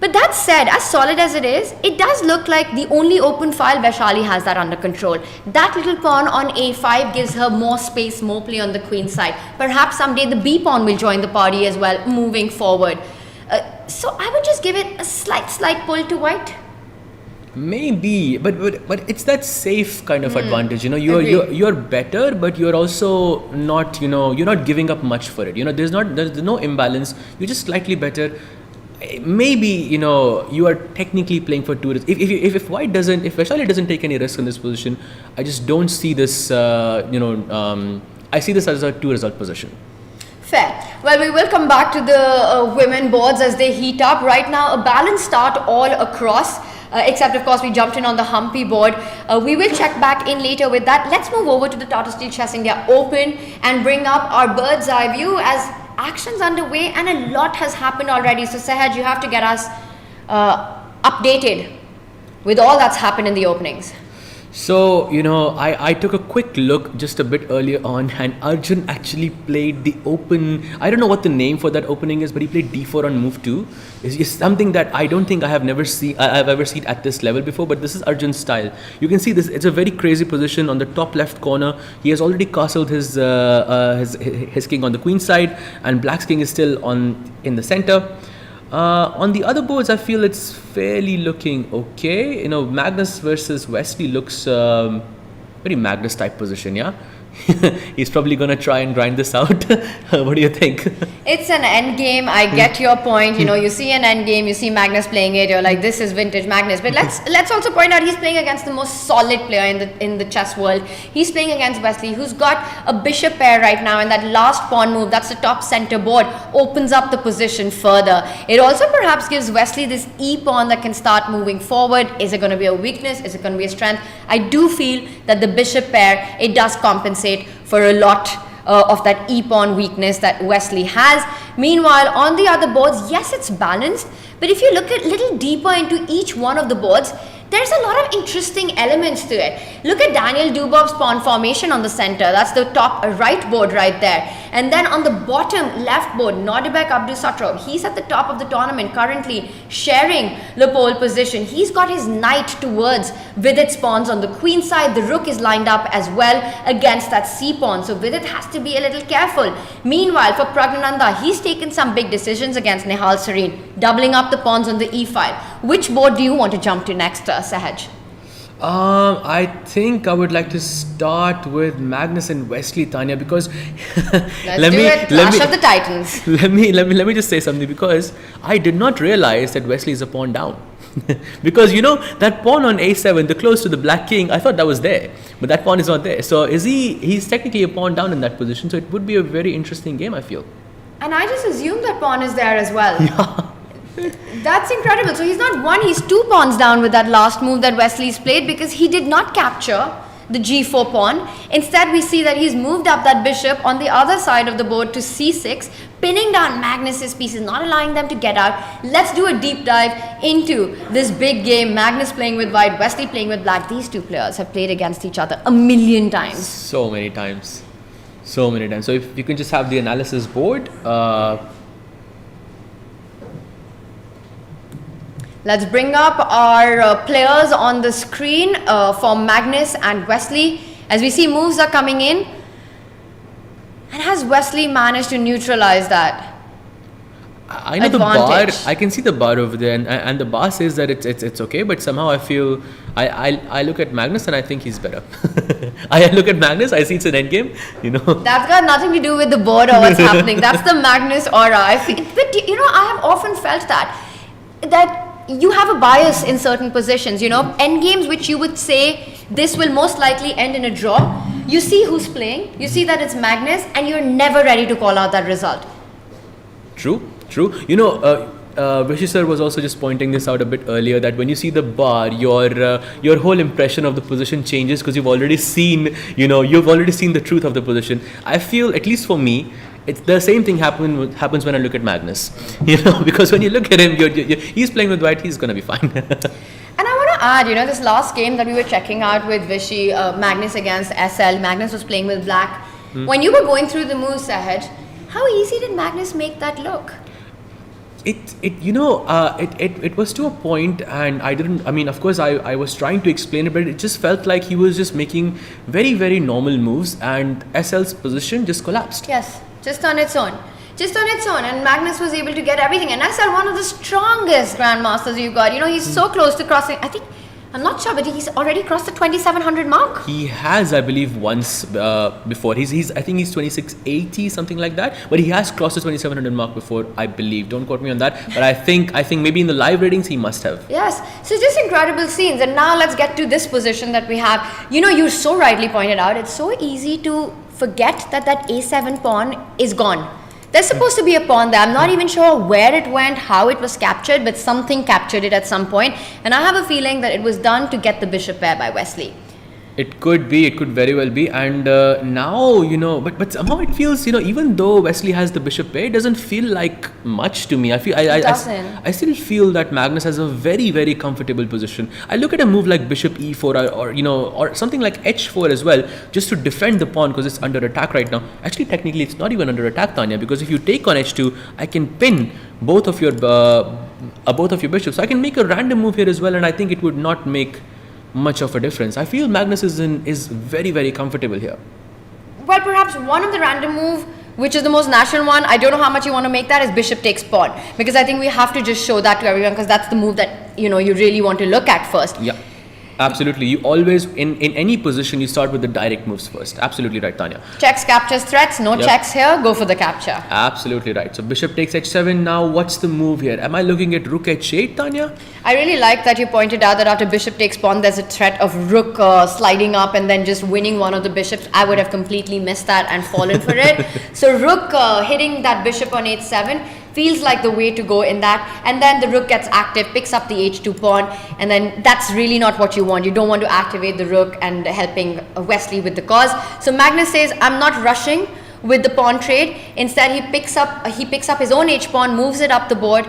But that said, as solid as it is, it does look like the only open file Vaishali has that under control. That little pawn on a5 gives her more space, more play on the queen side. Perhaps someday the b pawn will join the party as well, moving forward. So I would just give it a slight pull to white. Maybe, but it's that safe kind of advantage. You know, Agreed. you're better, but you're also not. You know, you're not giving up much for it. You know, there's no imbalance. You're just slightly better. Maybe, you know, you are technically playing for two. If Vaishali doesn't take any risk in this position, I just don't see this. I see this as a 2-result position. Fair. Well, we will come back to the women boards as they heat up. Right now, a balanced start all across. Except, of course, we jumped in on the Humpy board. We will check back in later with that. Let's move over to the Tata Steel Chess India Open and bring up our bird's eye view as action's underway and a lot has happened already. So, Sahaj, you have to get us updated with all that's happened in the openings. So, you know, I took a quick look just a bit earlier on, and Arjun actually played the open. I don't know what the name for that opening is, but he played d4 on move 2. It's something that I don't think I've ever seen at this level before, but this is Arjun's style. You can see this, it's a very crazy position on the top left corner. He has already castled his king on the queen side, and Black's king is still in the center. On the other boards, I feel it's fairly looking okay. You know, Magnus versus Wesley looks very Magnus type position, yeah? He's probably going to try and grind this out. What do you think? It's an end game. I get your point. You know, you see an end game, you see Magnus playing it, you're like, this is vintage Magnus. But let's also point out he's playing against the most solid player in the chess world. He's playing against Wesley, who's got a bishop pair right now, and that last pawn move, that's the top center board, opens up the position further. It also perhaps gives Wesley this e pawn that can start moving forward. Is it going to be a weakness? Is it going to be a strength? I do feel that the bishop pair, it does compensate for a lot of that e-pawn weakness that Wesley has. Meanwhile, on the other boards, yes, it's balanced, but if you look a little deeper into each one of the boards, there's a lot of interesting elements to it. Look at Daniel Dubov's pawn formation on the center. That's the top right board right there. And then on the bottom left board, Nodirbek Abdusattorov. He's at the top of the tournament currently, sharing the pole position. He's got his knight towards Vidit's pawns on the queen side. The rook is lined up as well against that c pawn. So Vidit has to be a little careful. Meanwhile, for Praggnanandhaa, he's taken some big decisions against Nihal Serene, doubling up the pawns on the e file. Which board do you want to jump to next, Sahaj? I think I would like to start with Magnus and Wesley, Tanya, because Clash of the Titans. Let me just say something, because I did not realize that Wesley is a pawn down. Because, you know, that pawn on a7, the close to the black king, I thought that was there, but that pawn is not there. So he's technically a pawn down in that position, so it would be a very interesting game, I feel. And I just assumed that pawn is there as well. Yeah. That's incredible. So he's not one, he's 2 pawns down with that last move that Wesley's played, because he did not capture the g4 pawn. Instead, we see that he's moved up that bishop on the other side of the board to c6, pinning down Magnus's pieces, not allowing them to get out. Let's do a deep dive into this big game. Magnus playing with white, Wesley playing with black. These two players have played against each other a million times. So many times. So if you can just have the analysis board. Let's bring up our players on the screen for Magnus and Wesley. As we see, moves are coming in. And has Wesley managed to neutralize that? I know advantage? The bar. I can see the bar over there, and the bar says that it's okay. But somehow I feel I look at Magnus and I think he's better. I look at Magnus, I see it's an endgame. You know. That's got nothing to do with the board or what's happening. That's the Magnus aura. I feel, but you know, I have often felt that you have a bias in certain positions, you know, end games which you would say this will most likely end in a draw. You see who's playing, you see that it's Magnus, and you're never ready to call out that result. True. You know, Vishy sir was also just pointing this out a bit earlier, that when you see the bar, your whole impression of the position changes, because you've already seen the truth of the position. I feel, at least for me, it's the same thing happens when I look at Magnus, you know, because when you look at him, he's playing with white, he's going to be fine. And I want to add, you know, this last game that we were checking out with Vishy, Magnus against SL, Magnus was playing with black. When you were going through the moves, Sahaj, how easy did Magnus make that look? It was to a point, and of course I was trying to explain it, but it just felt like he was just making very, very normal moves, and SL's position just collapsed. Yes. Just on its own, and Magnus was able to get everything. And SL, one of the strongest grandmasters you've got. You know, he's so close to crossing. I think I'm not sure, but he's already crossed the 2700 mark. He has, I believe, once before. I think he's 2680, something like that. But he has crossed the 2700 mark before, I believe. Don't quote me on that. But I think maybe in the live ratings he must have. Yes. So just incredible scenes. And now let's get to this position that we have. You so rightly pointed out, it's so easy to forget that A7 pawn is gone. There's supposed to be a pawn there. I'm not even sure where it went, how it was captured, but something captured it at some point. And I have a feeling that it was done to get the bishop pair by Wesley. It could be, it could very well be. And now, but somehow it feels, even though Wesley has the bishop pair, it doesn't feel like much to me. I still feel that Magnus has a very, very comfortable position. I look at a move like bishop e4 or something like h4 as well, just to defend the pawn because it's under attack right now. Actually, technically, it's not even under attack, Tanya, because if you take on h2, I can pin both of your bishops. So I can make a random move here as well, and I think it would not make much of a difference. I feel Magnus is very, very comfortable here. Well, perhaps one of the random move, which is the most national one, I don't know how much you want to make that, is bishop takes pawn, because I think we have to just show that to everyone, because that's the move that you really want to look at first. Yeah. Absolutely. You always, in any position, you start with the direct moves first. Absolutely right, Tanya. Checks, captures, threats. No checks here. Go for the capture. Absolutely right. So bishop takes h7. Now, what's the move here? Am I looking at rook h8, Tanya? I really like that you pointed out that after bishop takes pawn, there's a threat of rook sliding up and then just winning one of the bishops. I would have completely missed that and fallen for it. So rook hitting that bishop on h7 feels like the way to go in that, and then the rook gets active, picks up the h2 pawn, and then that's really not what you want. You don't want to activate the rook and helping Wesley with the cause. So Magnus says, I'm not rushing with the pawn trade. Instead, he picks up his own h pawn, moves it up the board.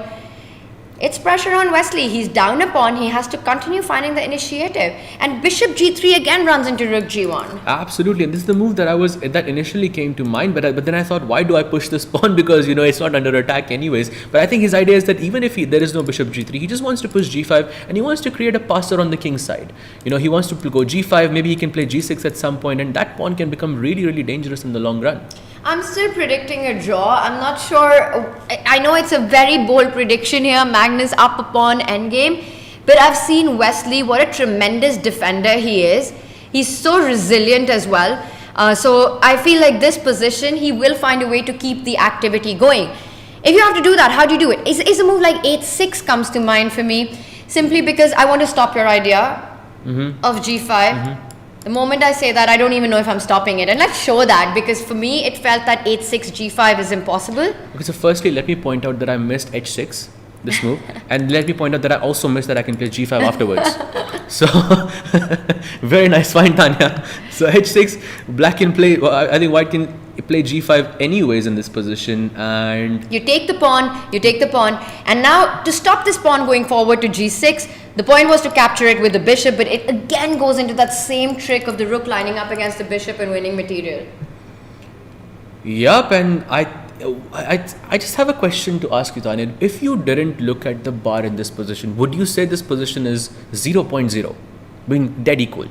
It's pressure on Wesley. He's down a pawn. He has to continue finding the initiative. And bishop g3 again runs into rook g1. Absolutely. And this is the move that initially came to mind. But then I thought, why do I push this pawn? Because, it's not under attack anyways. But I think his idea is that even if there is no bishop g3, he just wants to push g5 and he wants to create a passer on the king's side. He wants to go g5. Maybe he can play g6 at some point, and that pawn can become really, really dangerous in the long run. I'm still predicting a draw. I'm not sure. I know it's a very bold prediction here. Magnus up a pawn endgame. But I've seen Wesley, what a tremendous defender he is. He's so resilient as well. So I feel like this position, he will find a way to keep the activity going. If you have to do that, how do you do it? Is a move like h6 comes to mind for me. Simply because I want to stop your idea of g5. The moment I say that, I don't even know if I'm stopping it. And let's show that, because for me, it felt that h6, g5 is impossible. Okay, so firstly, let me point out that I missed h6, this move. And let me point out that I also missed that I can play g5 afterwards. So, very nice, fine, Tanya. So h6, black can play, I think white can play g5 anyways in this position. And you take the pawn, and now to stop this pawn going forward to g6, the point was to capture it with the bishop, but it again goes into that same trick of the rook lining up against the bishop and winning material. Yup, and I just have a question to ask you, Tanya. If you didn't look at the bar in this position, would you say this position is 0.0, being dead equal?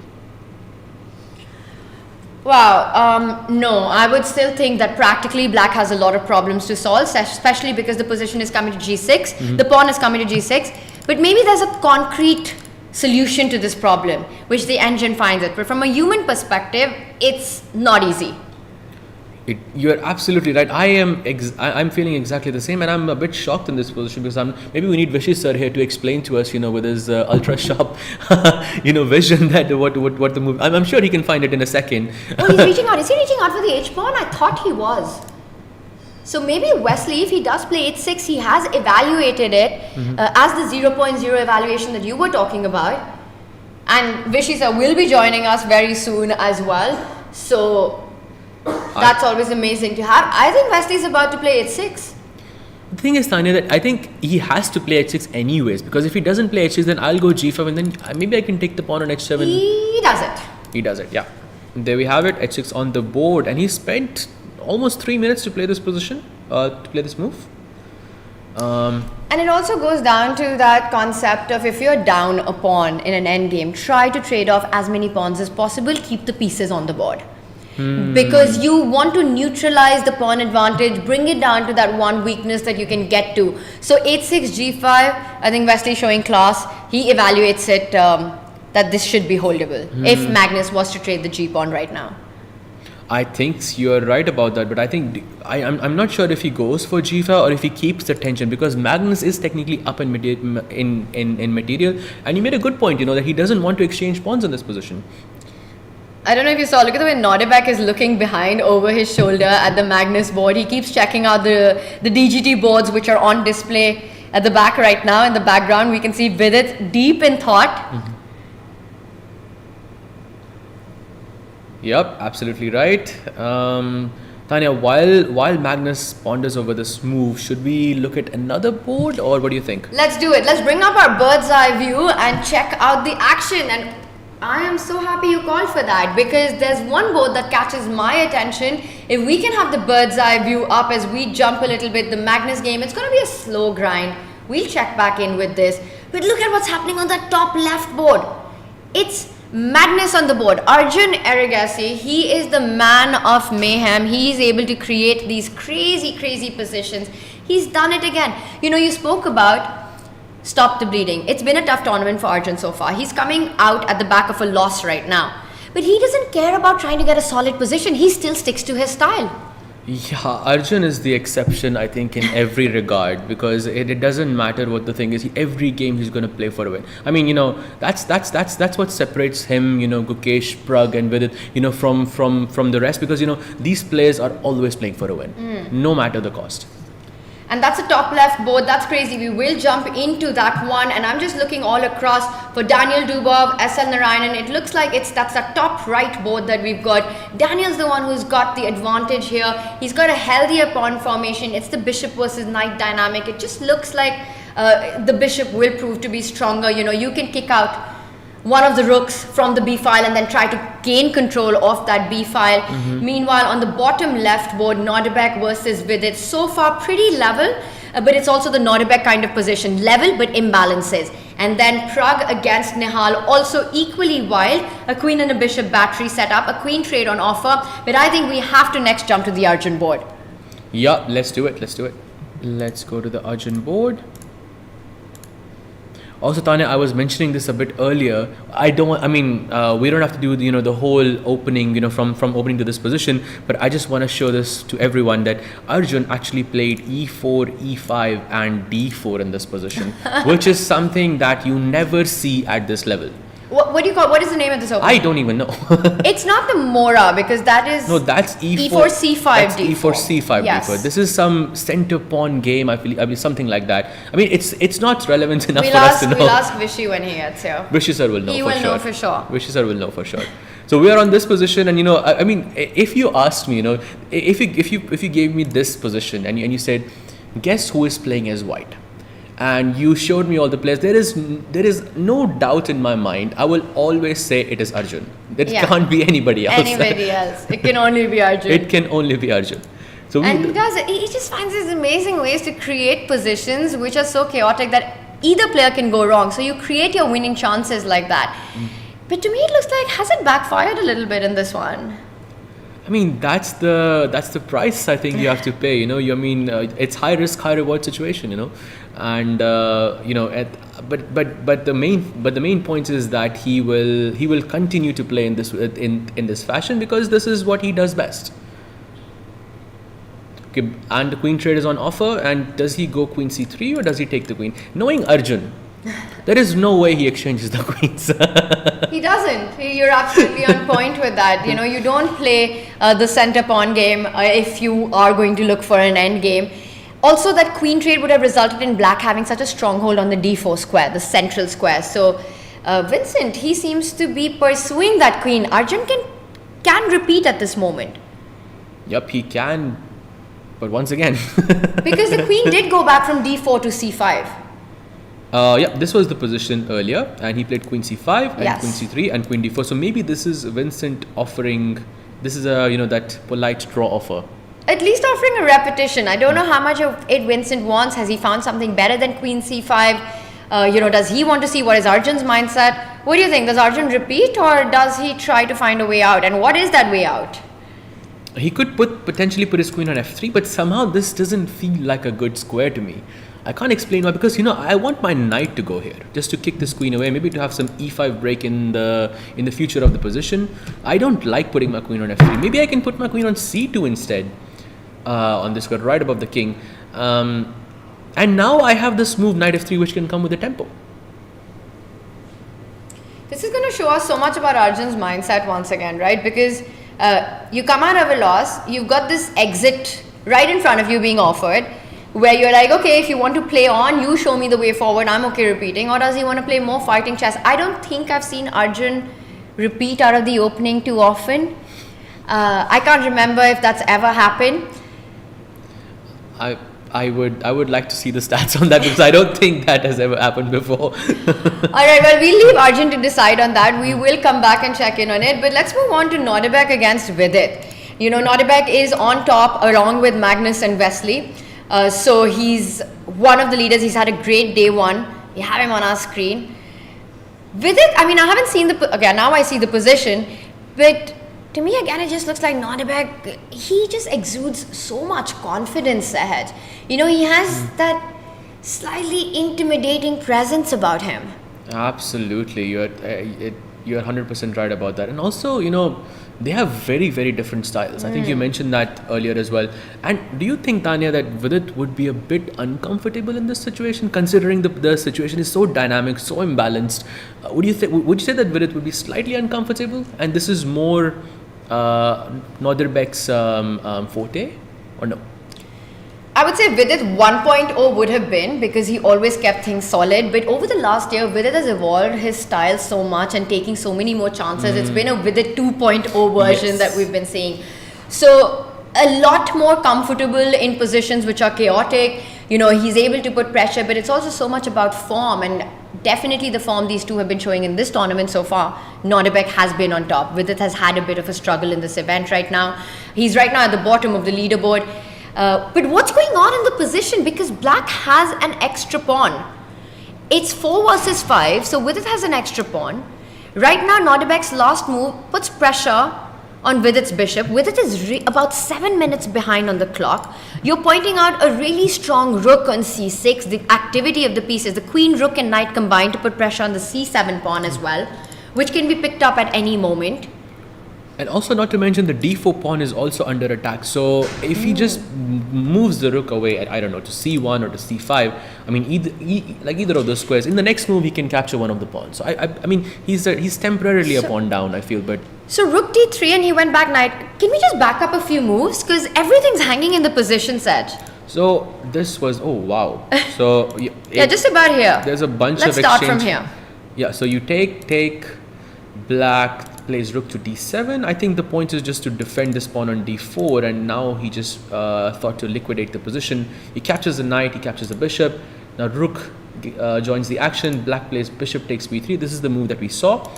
Wow, no, I would still think that practically black has a lot of problems to solve, especially because the position is coming to g6, the pawn is coming to g6, but maybe there's a concrete solution to this problem, which the engine finds it. But from a human perspective, it's not easy. You're absolutely right. I'm feeling exactly the same, and I'm a bit shocked in this position because maybe we need Vishy sir here to explain to us, with his ultra sharp, vision that what the move. I'm sure he can find it in a second. Oh, he's reaching out. Is he reaching out for the h pawn? I thought he was. So maybe Wesley, if he does play h6, he has evaluated it as the 0.0 evaluation that you were talking about. And Vishy sir will be joining us very soon as well. So that's always amazing to have. I think Wesley's about to play h6. The thing is, Tanya, that I think he has to play h6 anyways, because if he doesn't play h6, then I'll go g5 and then maybe I can take the pawn on h7. He does it. He does it, yeah. There we have it, h6 on the board, and he spent almost 3 minutes to play this position, to play this move. And it also goes down to that concept of if you're down a pawn in an endgame, try to trade off as many pawns as possible, keep the pieces on the board. Because you want to neutralize the pawn advantage, bring it down to that one weakness that you can get to. So h6, g5, I think Wesley showing class. He evaluates it that this should be holdable if Magnus was to trade the G pawn right now. I think you're right about that, but I think I'm not sure if he goes for G5 or if he keeps the tension, because Magnus is technically up in material, and you made a good point, that he doesn't want to exchange pawns in this position. I don't know if you saw, look at the way Nodirbek is looking behind over his shoulder at the Magnus board. He keeps checking out the DGT boards which are on display at the back right now. In the background, we can see Vidit deep in thought. Yep, absolutely right. Tanya, while Magnus ponders over this move, should we look at another board, or what do you think? Let's do it. Let's bring up our bird's eye view and check out the action. And I am so happy you called for that, because there's one board that catches my attention. If we can have the bird's eye view up as we jump a little bit, the Magnus game, it's going to be a slow grind. We'll check back in with this. But look at what's happening on that top left board. It's madness on the board. Arjun Erigaisi, he is the man of mayhem. He is able to create these crazy positions. He's done it again. You spoke about stop the bleeding. It's been a tough tournament for Arjun so far. He's coming out at the back of a loss right now. But he doesn't care about trying to get a solid position. He still sticks to his style. Yeah, Arjun is the exception, I think, in every regard, because it doesn't matter what the thing is. Every game he's going to play for a win. I mean, that's what separates him, Gukesh, Pragg and Vidit, from the rest, because, these players are always playing for a win, no matter the cost. And that's a top left board. That's crazy. We will jump into that one. And I'm just looking all across for Daniel Dubov, SL Narayanan. It looks like that's a top right board that we've got. Daniel's the one who's got the advantage here. He's got a healthier pawn formation. It's the bishop versus knight dynamic. It just looks like the bishop will prove to be stronger. You can kick out one of the rooks from the B file and then try to gain control of that B file. Meanwhile, on the bottom left board, Nodirbek versus Vidit, so far pretty level, but it's also the Nodirbek kind of position, level but imbalances. And then Pragg against Nihal, also equally wild, a queen and a bishop battery set up, a queen trade on offer, but I think we have to next jump to the Arjun board. Yeah, let's do it. Let's go to the Arjun board. Also, Tanya, I was mentioning this a bit earlier. We don't have to do the whole opening, from opening to this position, but I just want to show this to everyone that Arjun actually played e4, e5 and d4 in this position, which is something that you never see at this level. What do you call? What is the name of this opening? I don't even know. It's not the Mora, because that is that's e4 c5 that's d4. e4 c5 yes. d4. This is some center pawn game. I mean something like that. I mean it's not relevant enough for us to know. We'll ask Vishy when he gets here. Vishy sir will know. He will know for sure. Vishy sir will know for sure. So we are on this position, and I mean, if you asked me, if you gave me this position and you said, guess who is playing as white, and you showed me all the players, there is no doubt in my mind. I will always say it is Arjun. It can't be anybody else. Anybody else. It can only be Arjun. It can only be Arjun. So he just finds these amazing ways to create positions which are so chaotic that either player can go wrong. So you create your winning chances like that. But to me, it looks like, has it backfired a little bit in this one? I mean, that's the price I think you have to pay. It's high risk, high reward situation. And but the main point is that he will continue to play in this fashion, because this is what he does best. Okay, and the queen trade is on offer. And does he go queen c3 or does he take the queen? Knowing Arjun, there is no way he exchanges the queens. He doesn't. You're absolutely on point with that. You don't play the center pawn game if you are going to look for an end game. Also, that queen trade would have resulted in black having such a stronghold on the d4 square, the central square. So Vincent, he seems to be pursuing that queen. Arjun can repeat at this moment. Yep, he can. But once again, because the queen did go back from d4 to c5. This was the position earlier, and he played queen c5 and queen c3 and queen d4. So maybe this is Vincent offering. This is that polite draw offer. At least offering a repetition. I don't know how much of it Vincent wants. Has he found something better than queen c5? Does he want to see what is Arjun's mindset? What do you think? Does Arjun repeat, or does he try to find a way out? And what is that way out? He could potentially put his queen on f3, but somehow this doesn't feel like a good square to me. I can't explain why, because I want my knight to go here just to kick this queen away, maybe to have some e5 break in the future of the position. I don't like putting my queen on f3. Maybe I can put my queen on c2 instead on this square right above the king. And now I have this move knight f3 which can come with the tempo. This is going to show us so much about Arjun's mindset once again, right? Because you come out of a loss, you've got this exit right in front of you being offered, where you're like, okay, if you want to play on, you show me the way forward, I'm okay repeating. Or does he want to play more fighting chess? I don't think I've seen Arjun repeat out of the opening too often. I can't remember if that's ever happened. I would like to see the stats on that, because I don't think that has ever happened before. Alright, well, we'll leave Arjun to decide on that. We will come back and check in on it. But let's move on to Nodirbek against Vidit. Nodirbek is on top along with Magnus and Wesley. So he's one of the leaders. He's had a great day one. We have him on our screen. Vidit, I haven't seen now I see the position, but to me again it just looks like Nodirbek, he just exudes so much confidence ahead. He has that slightly intimidating presence about him. Absolutely, you're 100% right about that. And also, they have very, very different styles. I think you mentioned that earlier as well. And do you think, Tanya, that Vidit would be a bit uncomfortable in this situation, considering the situation is so dynamic, so imbalanced? Would you say that Vidit would be slightly uncomfortable, and this is more Nodirbek's forte, or no? I would say Vidit 1.0 would have been, because he always kept things solid. But over the last year, Vidit has evolved his style so much and taking so many more chances. It's been a Vidit 2.0 version that we've been seeing. So a lot more comfortable in positions which are chaotic. He's able to put pressure, but it's also so much about form. And definitely the form these two have been showing in this tournament so far, Nodirbek has been on top. Vidit has had a bit of a struggle in this event right now. He's right now at the bottom of the leaderboard. But what's going on in the position? Because Black has an extra pawn. It's 4 versus 5, so Vidit has an extra pawn. Right now, Nodirbek's last move puts pressure on Vidit's bishop. Vidit is about 7 minutes behind on the clock. You're pointing out a really strong rook on c6, the activity of the pieces, the queen, rook and knight combined to put pressure on the c7 pawn as well, which can be picked up at any moment. And also, not to mention, the d4 pawn is also under attack. So if he just moves the rook away at, to c1 or to c5, either of those squares, in the next move he can capture one of the pawns. So he's temporarily a pawn down, I feel. But so rook d3 and he went back knight. Can we just back up a few moves, because everything's hanging in the position set? So this was So just about here. There's a bunch Let's of exchange. start from here. Yeah. So you take Black plays rook to d7. I think the point is just to defend this pawn on d4, and now he just thought to liquidate the position. He captures the knight, he captures the bishop. Now rook joins the action. Black plays bishop takes b3. This is the move that we saw.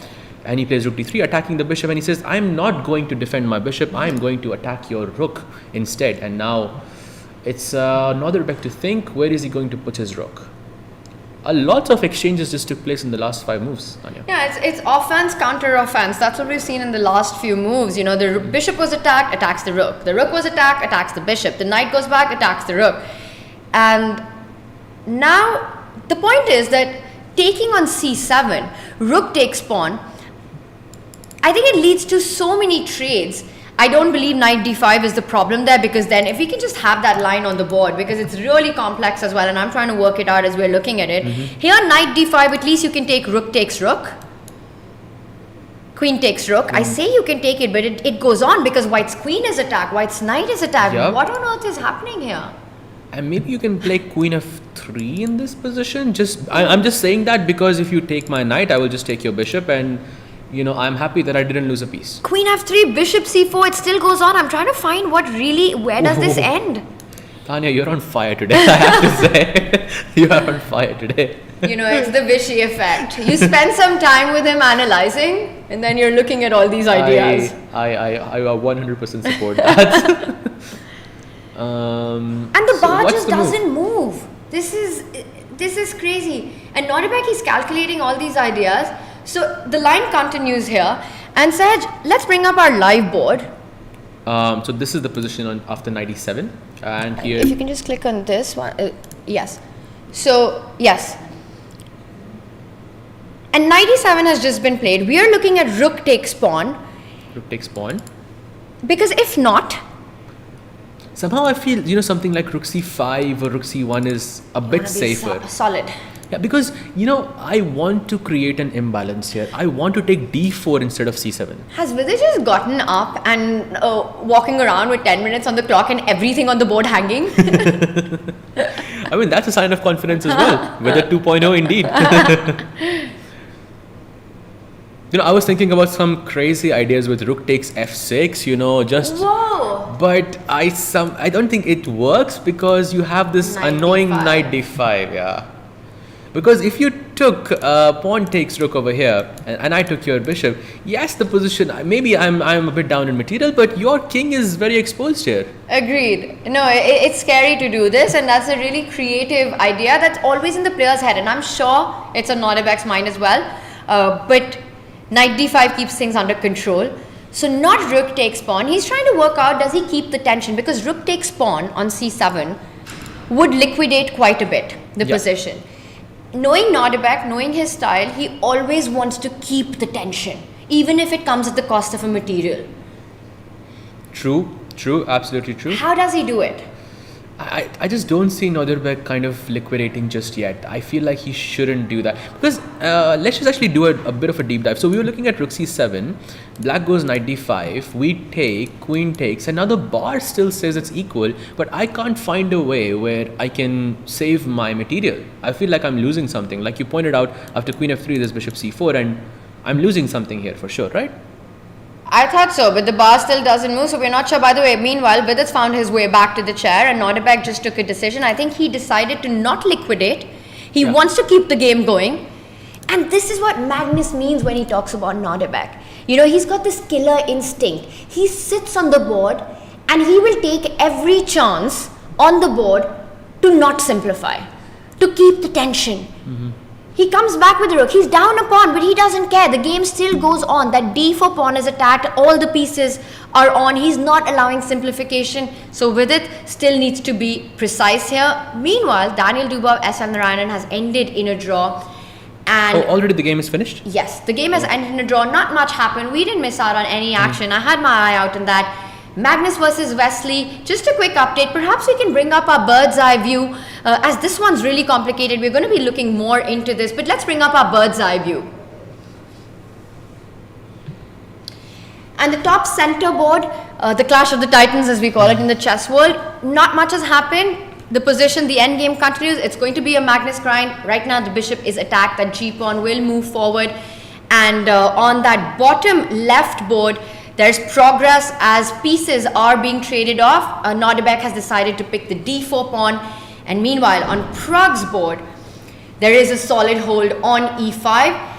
And he plays rook d3, attacking the bishop, and he says, I'm not going to defend my bishop, I'm going to attack your rook instead. And now it's Nodirbek to think, where is he going to put his rook? A lot of exchanges just took place in the last 5 moves, Anya. Yeah, it's offense, counter offense. That's what we've seen in the last few moves. The bishop was attacked, attacks the rook. The rook was attacked, attacks the bishop. The knight goes back, attacks the rook. And now the point is that taking on c7, rook takes pawn, I think it leads to so many trades. I don't believe knight d5 is the problem there, because then if we can just have that line on the board, because it's really complex as well, and I'm trying to work it out as we're looking at it. Here, knight d5, at least you can take rook takes rook. Queen takes rook. I say you can take it, but it goes on because white's queen is attacked, white's knight is attacked. Yep. What on earth is happening here? And maybe you can play queen f3 in this position. I'm just saying that because if you take my knight, I will just take your bishop, and I'm happy that I didn't lose a piece. Queen f3, bishop c4, it still goes on. I'm trying to find where does this end? Tanya, you're on fire today, I have to say. You are on fire today. It's the Vishy effect. You spend some time with him analyzing, and then you're looking at all these ideas. I 100% support that. And the bar just doesn't move. This is crazy. And Nodirbek is calculating all these ideas. So the line continues here, and Saj, let's bring up our live board. So this is the position after 97, and here. If you can just click on this one, yes. So, yes. And knight e7 has just been played. We are looking at rook takes pawn. Rook takes pawn. Because if not, somehow I feel, something like rook c5 or rook c1 is a bit safer. Solid. Yeah, because, I want to create an imbalance here. I want to take d4 instead of c7. Has Vidit just gotten up and walking around with 10 minutes on the clock and everything on the board hanging? I mean, that's a sign of confidence as well. Vidit 2.0 indeed. I was thinking about some crazy ideas with rook takes f6, just... Whoa! But I don't think it works because you have this Knight annoying d5. knight d5, yeah. Because if you took pawn takes rook over here and I took your bishop, yes, the position, maybe I'm a bit down in material, but your king is very exposed here. Agreed. No, it's scary to do this, and that's a really creative idea that's always in the player's head, and I'm sure it's on Nodirbek's mind as well. But knight d5 keeps things under control. So not rook takes pawn. He's trying to work out, does he keep the tension? Because rook takes pawn on c7 would liquidate quite a bit the position. Knowing Nodirbek, knowing his style, he always wants to keep the tension, even if it comes at the cost of a material. True, absolutely true. How does he do it? I just don't see Nodirbek kind of liquidating just yet. I feel like he shouldn't do that. Because let's just actually do a bit of a deep dive. So we were looking at rook c7, black goes knight d5, we take, queen takes, and now the bar still says it's equal, but I can't find a way where I can save my material. I feel like I'm losing something. Like you pointed out, after queen f3 there's bishop c4, and I'm losing something here for sure, right? I thought so, but the bar still doesn't move, so we're not sure. By the way, meanwhile, Vidit's found his way back to the chair, and Nodirbek just took a decision. I think he decided to not liquidate. He wants to keep the game going. And this is what Magnus means when he talks about Nodirbek. He's got this killer instinct. He sits on the board, and he will take every chance on the board to not simplify, to keep the tension. Mm-hmm. He comes back with the rook. He's down a pawn, but he doesn't care. The game still goes on. That d4 pawn is attacked. All the pieces are on. He's not allowing simplification. So Vidit still needs to be precise here. Meanwhile, Daniel Dubov, SL Narayanan has ended in a draw. And already the game is finished? Yes, the game has ended in a draw. Not much happened. We didn't miss out on any action. I had my eye out on that. Magnus versus Wesley, just a quick update. Perhaps we can bring up our bird's eye view. As this one's really complicated, we're going to be looking more into this, but let's bring up our bird's eye view. And the top center board, the clash of the titans as we call it in the chess world, not much has happened. The position, the endgame continues. It's going to be a Magnus grind. Right now the bishop is attacked, that g-pawn will move forward. And on that bottom left board, there's progress as pieces are being traded off. Nodirbek has decided to pick the d4 pawn. And meanwhile, on Pragg's board, there is a solid hold on e5.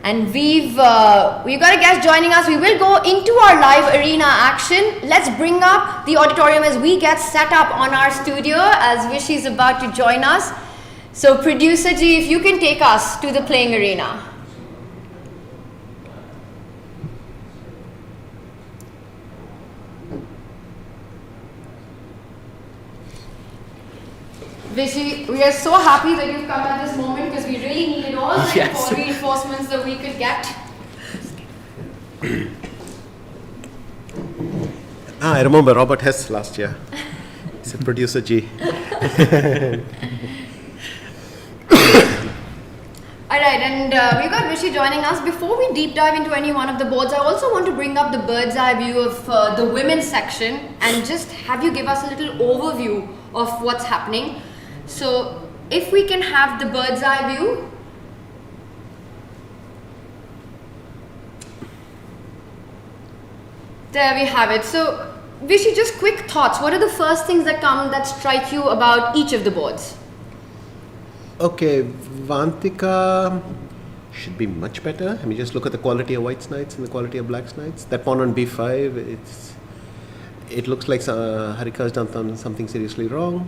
And we've got a guest joining us. We will go into our live arena action. Let's bring up the auditorium as we get set up on our studio as Vishy is about to join us. So producer G, if you can take us to the playing arena. Vishy, we are so happy that you've come at this moment because we really needed all the reinforcements that we could get. I remember Robert Hess last year. He's a producer G. Alright, and we've got Vishy joining us. Before we deep dive into any one of the boards, I also want to bring up the bird's eye view of the women's section and just have you give us a little overview of what's happening. So, if we can have the bird's eye view. There we have it. So, Vishy, just quick thoughts. What are the first things that strike you about each of the boards? Okay, Vantika should be much better. I mean, just look at the quality of white's knights and the quality of black's knights. That pawn on b5, it looks like Harika's done something seriously wrong.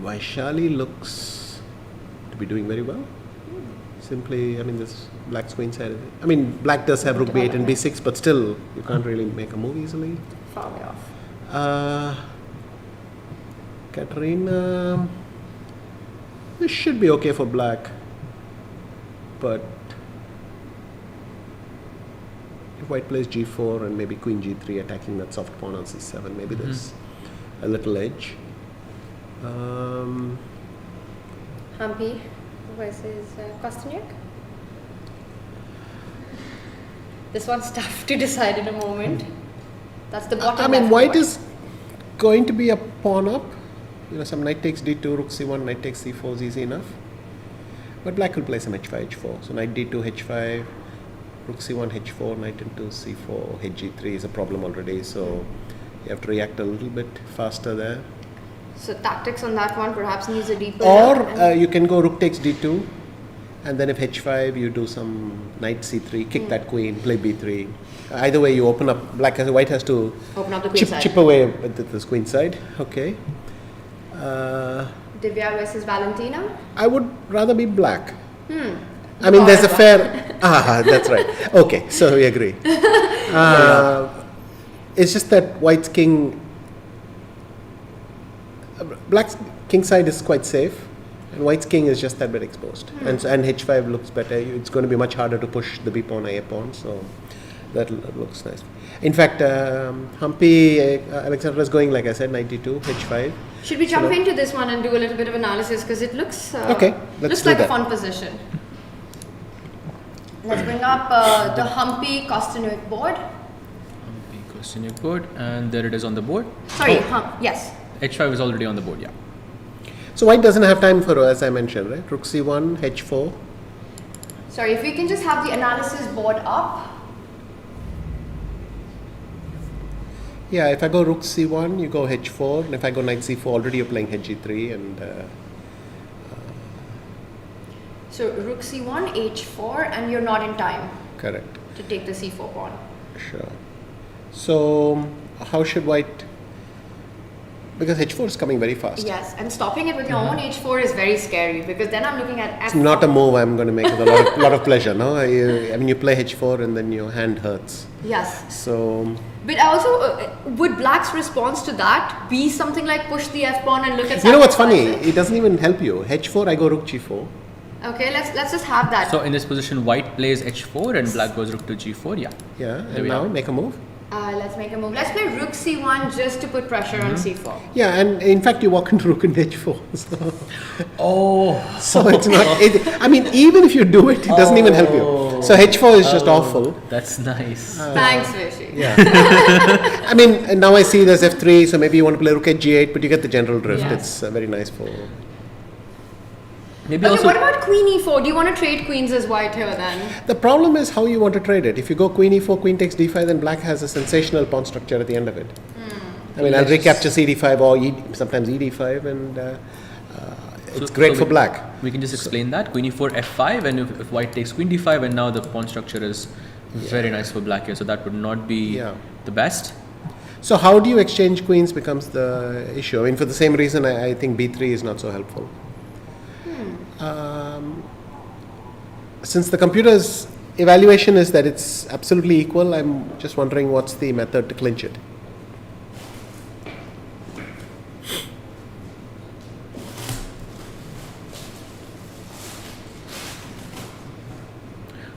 Vaishali looks to be doing very well. Simply, I mean, this black's queen side. I mean, black does have rook b8 and b6, but still, you can't really make a move easily. Far way off. Katerina. This should be okay for black, but if white plays g4 and maybe queen g3 attacking that soft pawn on c7, maybe there's a little edge. Humpy versus Kosteniuk. This one's tough to decide in a moment. That's the bottom. I mean, left white one. is going to be a pawn up. Some knight takes d2, rook c1, knight takes c4 is easy enough. But black will play some h5, h4. So knight d2, h5, rook c1, h4, knight into c4, hg3 is a problem already. So you have to react a little bit faster there. So tactics on that one perhaps needs a deeper. Or you can go rook takes d2, and then if h5 you do some knight c3, kick that queen, play b3. Either way you open up, white has to open up the queen side. chip away at this queen side. Okay. Divya versus Valentina. I would rather be black. I mean, there's a fair. That's right. Okay, so we agree. It's just that white's king, black's king side is quite safe, and white's king is just that bit exposed. And h5 looks better. It's going to be much harder to push the b pawn, a pawn. So that looks nice. In fact, Humpy, Alexandra is going, like I said, knight d2, h5. Should we jump into this one and do a little bit of analysis, because it looks okay, looks like a fun position. Let's bring up the Humpy Kosteniuk board. Humpy Kosteniuk board, and there it is on the board. Sorry, yes. h5 is already on the board, yeah. So white doesn't have time for, as I mentioned, right? Rook c1, h4. Sorry, if we can just have the analysis board up. Yeah, if I go rook c1, you go h4, and if I go knight c4, already you're playing hg3, and so rook c1, h4, and you're not in time. Correct. To take the c4 pawn. Sure. So how should white? Because h4 is coming very fast. Yes, and stopping it with your own h4 is very scary, because then I'm looking at f4. It's not a move I'm going to make with a lot of pleasure. No, I mean you play h4 and then your hand hurts. Yes. So. But also, would black's response to that be something like push the f pawn and look at? You know what's funny? It doesn't even help you. h4, I go rook g4. Okay, let's just have that. So in this position, white plays h4 and black goes rook to g4. Yeah. Yeah, and now make a move. Let's make a move. Let's play rook c1 just to put pressure on c4. Yeah, and in fact you walk into rook and h4. So. Oh. So it's not. I mean, even if you do it, it doesn't even help you. So h4 is just awful. That's nice. Thanks, Vishy. Yeah. I mean, and now I see there's f3, so maybe you want to play rook at g8, but you get the general drift. Yeah. It's very nice for. Maybe Okay, also. what about queen e4? Do you want to trade queens as white here then? The problem is how you want to trade it. If you go queen e4, queen takes d5, then black has a sensational pawn structure at the end of it. I mean, I'll recapture cd5 or sometimes ed5, and it's great for black. We can just explain that. Queen e4, f5, and if white takes queen d5, and now the pawn structure is very nice for black here. So that would not be the best. So how do you exchange queens becomes the issue. I mean, for the same reason, I think b3 is not so helpful. Since the computer's evaluation is that it's absolutely equal, I'm just wondering what's the method to clinch it.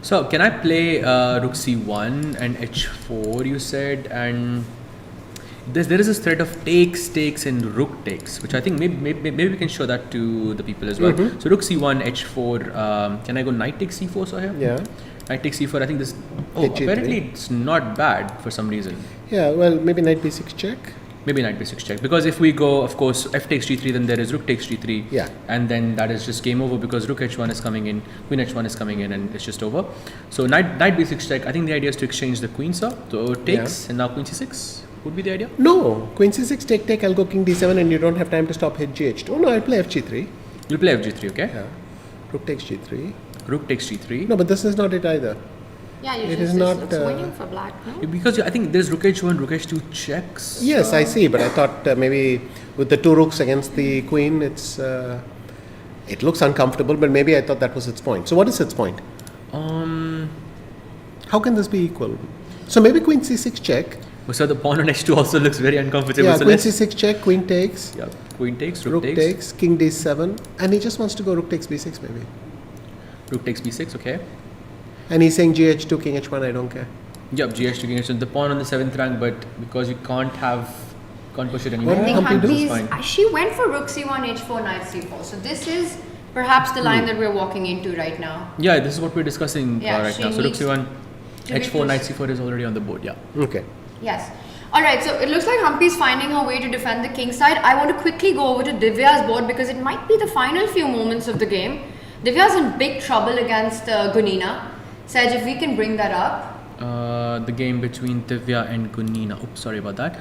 So can I play rook c1 and h4, you said, and there is this threat of takes and rook takes, which I think maybe we can show that to the people as well. So rook c1, h4, can I go knight takes c4 so here? Yeah. Knight takes c4, I think this, H3. apparently it's not bad for some reason. Yeah, well, maybe knight b6 check. Maybe knight b6 check, because if we go, of course, f takes g3, then there is rook takes g3, Yeah. and then that is just game over, because rook h1 is coming in, queen h1 is coming in, and it's just over. So knight b6 check, I think the idea is to exchange the queens up, so takes, and now queen c6 would be the idea. No, queen c6 take, I'll go king d7, and you don't have time to stop hit gh2. Oh no, I'll play fg3. You'll play fg3, okay? Yeah. Rook takes g3. Rook takes g3. No, but this is not it either. Yeah, It is not, looks winning for black, no? Because I think there's rook h1, rook h2 checks. Yes, I see, but I thought maybe with the two rooks against the queen, it looks uncomfortable, but maybe I thought that was its point. So what is its point? How can this be equal? So maybe queen c6 check. So the pawn on h2 also looks very uncomfortable. Yeah, so queen c6 check, queen takes. Yeah, queen takes, Rook takes, king d7, and he just wants to go rook takes b6 maybe. Rook takes b6, okay. And he's saying gh2, king h1, I don't care. Yep, gh2, king h1. The pawn on the 7th rank, but because you can't push it anymore. What I think Humpy do? Humpy's, she went for rook c1, h4, knight c4. So this is perhaps the line that we're walking into right now. Yeah, this is what we're discussing Yeah, right she now. So rook needs c1, to be h4, knight c4 is already on the board, yeah. Okay. Yes. Alright, so it looks like Humpy's finding her way to defend the king side. I want to quickly go over to Divya's board because it might be the final few moments of the game. Divya's in big trouble against Gunina. Saj, if we can bring that up. The game between Divya and Gunina. Oops, sorry about that.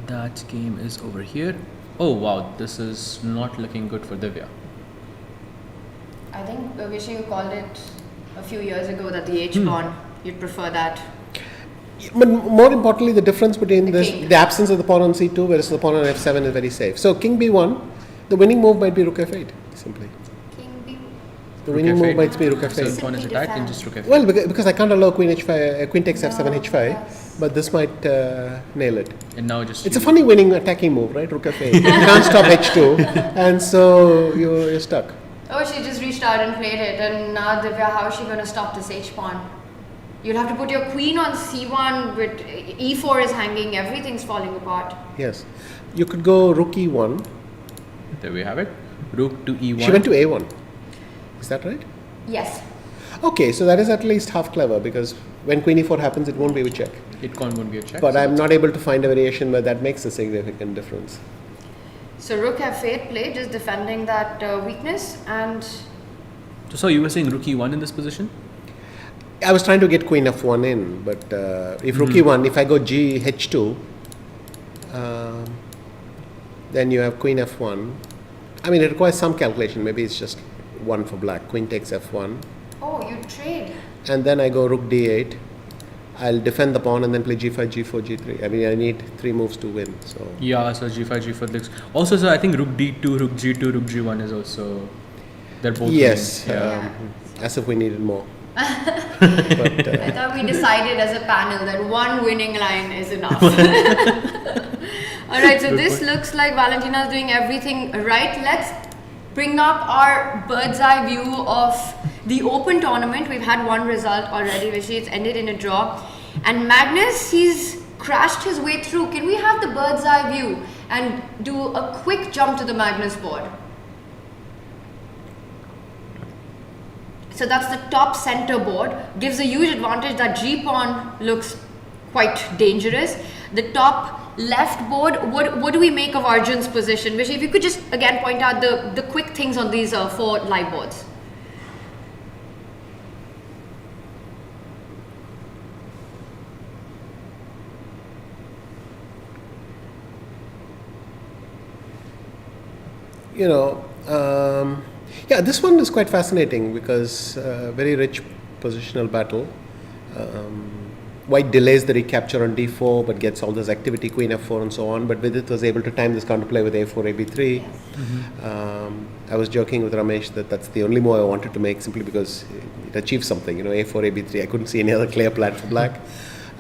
That game is over here. Oh wow, this is not looking good for Divya. I think Vishy, you called it a few years ago that the H-pawn, you'd prefer that. But more importantly, the difference between king. the absence of the pawn on c2 versus the pawn on f7 is very safe. So king b1, the winning move might be rook f8, simply. King B. The Rook winning move f8. might be rook So f8. the pawn is attacked and just rook f8. Well, because I can't allow queen h5, queen takes f7 No, h5, yes. but this might nail it. And now just It's a funny winning attacking move, right? Rook f8. You can't stop h2, and so you're stuck. Oh, she just reached out and played it, and now Divya, how is she going to stop this H-pawn? You'll have to put your queen on c1, but e4 is hanging, everything's falling apart. Yes. You could go rook e1. There we have it. Rook to e1. She went to a1. Is that right? Yes. Okay, so that is at least half clever because when queen e4 happens, it won't be a check. It won't be a check. But so I'm not able to find a variation where that makes a significant difference. So rook f8 played, just defending that weakness, and So you were saying rook e1 in this position? I was trying to get queen f1 in, but if rook e1, if I go g h2, then you have queen f1. I mean, it requires some calculation. Maybe it's just one for black. Queen takes f1. oh, you trade. And then I go rook d8. I'll defend the pawn and then play g5, g4, g3. I mean, I need 3 moves to win. So Yeah, so g5, g4 looks. Also, so I think rook d2, rook g2, rook g1 is also. They're both. yes, winning. as if we needed more. but, I thought we decided as a panel that one winning line is enough. Alright, so this looks like Valentina's doing everything right. Let's bring up our bird's eye view of the open tournament. We've had one result already, which it's ended in a draw. And Magnus, he's crashed his way through. Can we have the bird's eye view and do a quick jump to the Magnus board? So that's the top center board. Gives a huge advantage that G-pawn looks quite dangerous. The top left board, what do we make of Arjun's position? Vishy, if you could just again point out the quick things on these 4 live boards. you know, yeah, this one is quite fascinating because very rich positional battle. White delays the recapture on d4 but gets all this activity, queen f4 and so on, but Vidit was able to time this counterplay with a4, ab3. Yes. I was joking with Ramesh that that's the only move I wanted to make simply because it achieves something, a4, ab3. I couldn't see any other clear plan for black.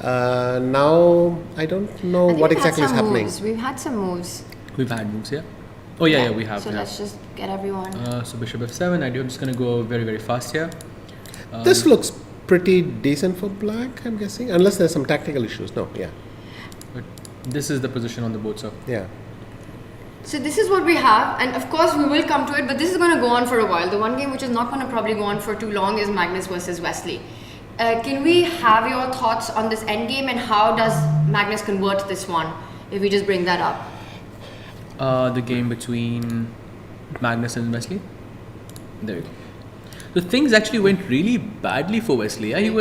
Now I don't know what exactly is happening. We've had some moves. We've had moves, yeah. Oh yeah, we have. So let's just get everyone. So bishop f7. I'm just going to go very, very fast here. This looks pretty decent for black, I'm guessing, unless there's some tactical issues. No, yeah. But this is the position on the board, so. Yeah. So this is what we have, and of course we will come to it, but this is going to go on for a while. The one game which is not going to probably go on for too long is Magnus versus Wesley. Can we have your thoughts on this endgame and how does Magnus convert this one, if we just bring that up? The game between Magnus and Wesley. There you go. So things actually went really badly for Wesley. Yeah, it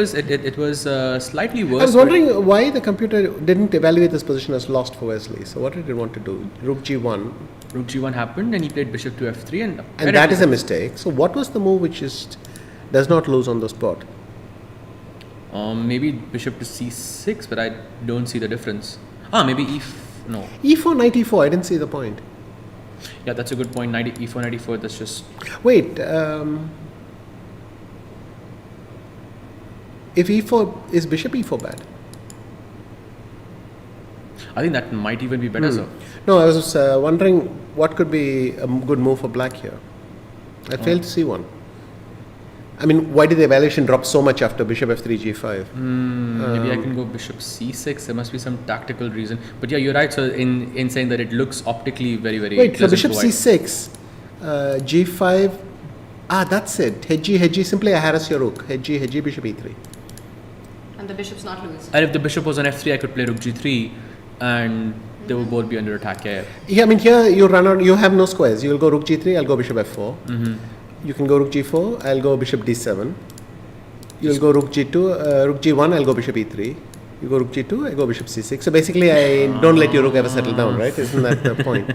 was slightly worse. I was wondering why the computer didn't evaluate this position as lost for Wesley. So what did it want to do? Rook g1. Rook g1 happened and he played bishop to f3 and that is a mistake. So what was the move which does not lose on the spot? Maybe bishop to c6, but I don't see the difference. Maybe no. e4, knight e4. I didn't see the point. Yeah, that's a good point. E4, knight e4. That's just. Wait. If e4 is bishop e4 bad? I think that might even be better, sir. No, I was wondering what could be a good move for black here. I failed to see one. I mean, why did the evaluation drop so much after bishop f3, g5? Maybe I can go bishop c6. There must be some tactical reason. But yeah, you're right. So in saying that it looks optically very, very Wait, so pleasant bishop to white. c6, g5. That's it. Hedgy, simply I harass your rook. Hedgy, bishop e3. And the bishop's not loose. And if the bishop was on f3, I could play rook g3 and they will both be under attack. Yeah, I mean, here you run out, you have no squares. You'll go rook g3, I'll go bishop f4. You can go rook g4, I'll go bishop d7. You'll go rook g2, rook g1, I'll go bishop e3. You go rook g2, I go bishop c6. So basically, I don't let your rook ever settle down, right? Isn't that the point?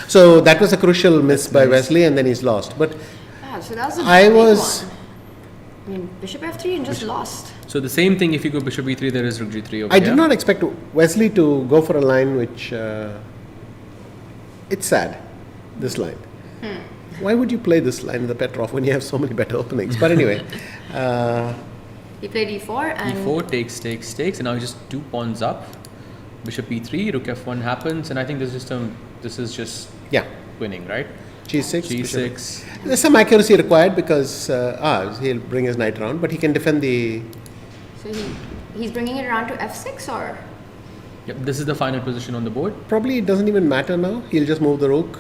So that was a crucial miss by Wesley, and then he's lost. But So that was a I big was. one. I mean, bishop f3 and just lost. So the same thing if you go bishop e3, there is rook g3 over I here. did not expect Wesley to go for a line which. It's sad, this line. Why would you play this line in the Petrov when you have so many better openings? But anyway. He played e4 and e4 takes, and now just 2 pawns up. Bishop e3, rook f1 happens, and I think this is just Yeah. winning, right? G6. G6. There's some accuracy required because he'll bring his knight around, but he can defend the. so he's bringing it around to f6 or Yep, this is the final position on the board. Probably it doesn't even matter now. He'll just move the rook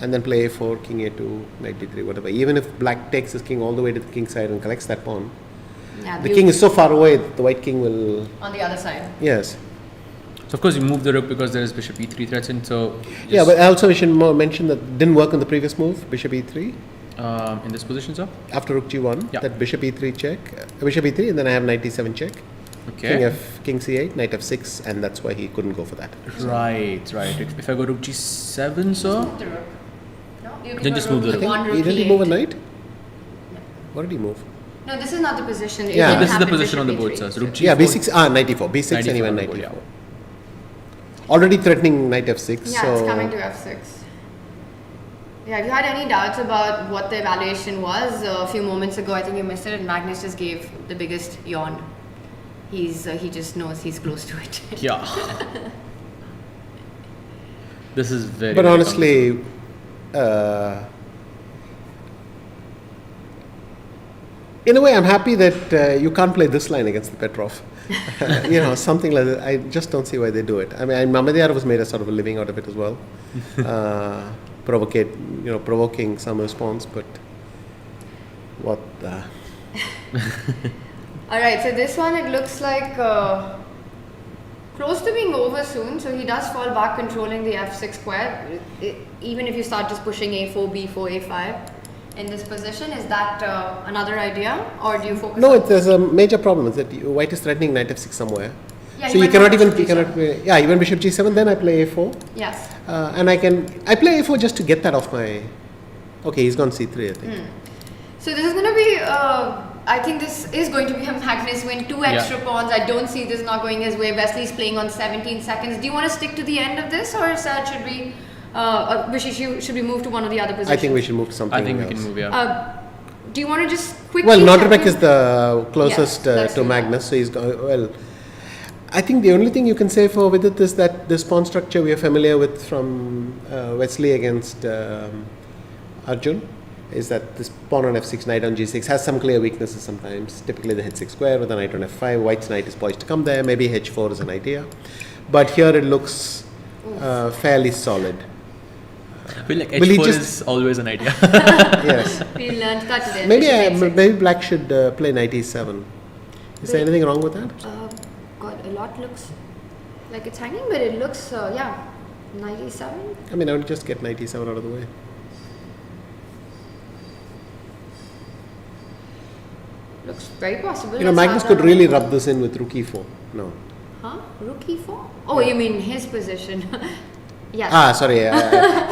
and then play a4, king a2, knight d3, whatever. Even if black takes his king all the way to the king side and collects that pawn, yeah, the king is so far away that the white king will. on the other side. Yes. So of course you move the rook because there is bishop e3 threatened. So Yeah, but also we should mention that didn't work in the previous move, bishop e3. in this position, sir. After rook g1, Yeah. that bishop e3 check, bishop e3, and then I have knight d7 check. Okay. King c8, knight f6, and that's why he couldn't go for that. Right. If I go rook g7, sir. Move the rook. No, you can Then go just move the rook rook. e1, rook Didn't he e8. move a knight? What did he move? No, this is not the position. It Yeah. didn't This is the happen position on the bishop board, e3. sir. So rook g4. Yeah, b6, knight e4, b6 and even knight e4. Already threatening knight f6. Yeah, so it's coming to f6. Yeah, if you had any doubts about what the evaluation was a few moments ago, I think you missed it, and Magnus just gave the biggest yawn. He just knows he's close to it. Yeah. This is very. But very honestly, in a way, I'm happy that you can't play this line against the Petrov. Something like that. I just don't see why they do it. I mean, Mamadiyarov has made a sort of a living out of it as well, provoking some response. But what the? All right, so this one, it looks like close to being over soon. So he does fall back, controlling the f6 square. Even if you start just pushing a4, b4, a5 in this position, is that another idea, or do you focus? No, on there's a major problem. Is that white is threatening knight f6 somewhere. Yeah, So he you went cannot for even bishop G7. play. Yeah, even bishop g7. Then I play a4. Yes. And I play a4 just to get that off my. Okay, he's gone c3, I think. So this is going to be, I think this is going to be a Magnus win. 2 extra pawns. I don't see this not going his way. Wesley's playing on 17 seconds. Do you want to stick to the end of this, or should we, should we move to one of the other positions? I think we should move to something I think else. we can move, yeah. Do you want to just quickly? Well, Nodirbek check is the closest let's to do that. Magnus, so he's well. I think the only thing you can say for Vidit is that this pawn structure we are familiar with from Wesley against Arjun is that this pawn on f6, knight on g6 has some clear weaknesses sometimes. Typically the h6 square with a knight on f5, white's knight is poised to come there, maybe h4 is an idea. But here it looks fairly solid. I feel like will he h4 just- is always an idea. Yes. We learned that today. Maybe black should play knight e7. Is there anything wrong with that? God, a lot looks like it's hanging, but it looks, knight e7. I mean, I would just get knight e7 out of the way. Looks very possible. You know, Magnus could really rub this in with rook e4. No. Huh? Rook e4? Oh, you mean his position? Yes. Sorry.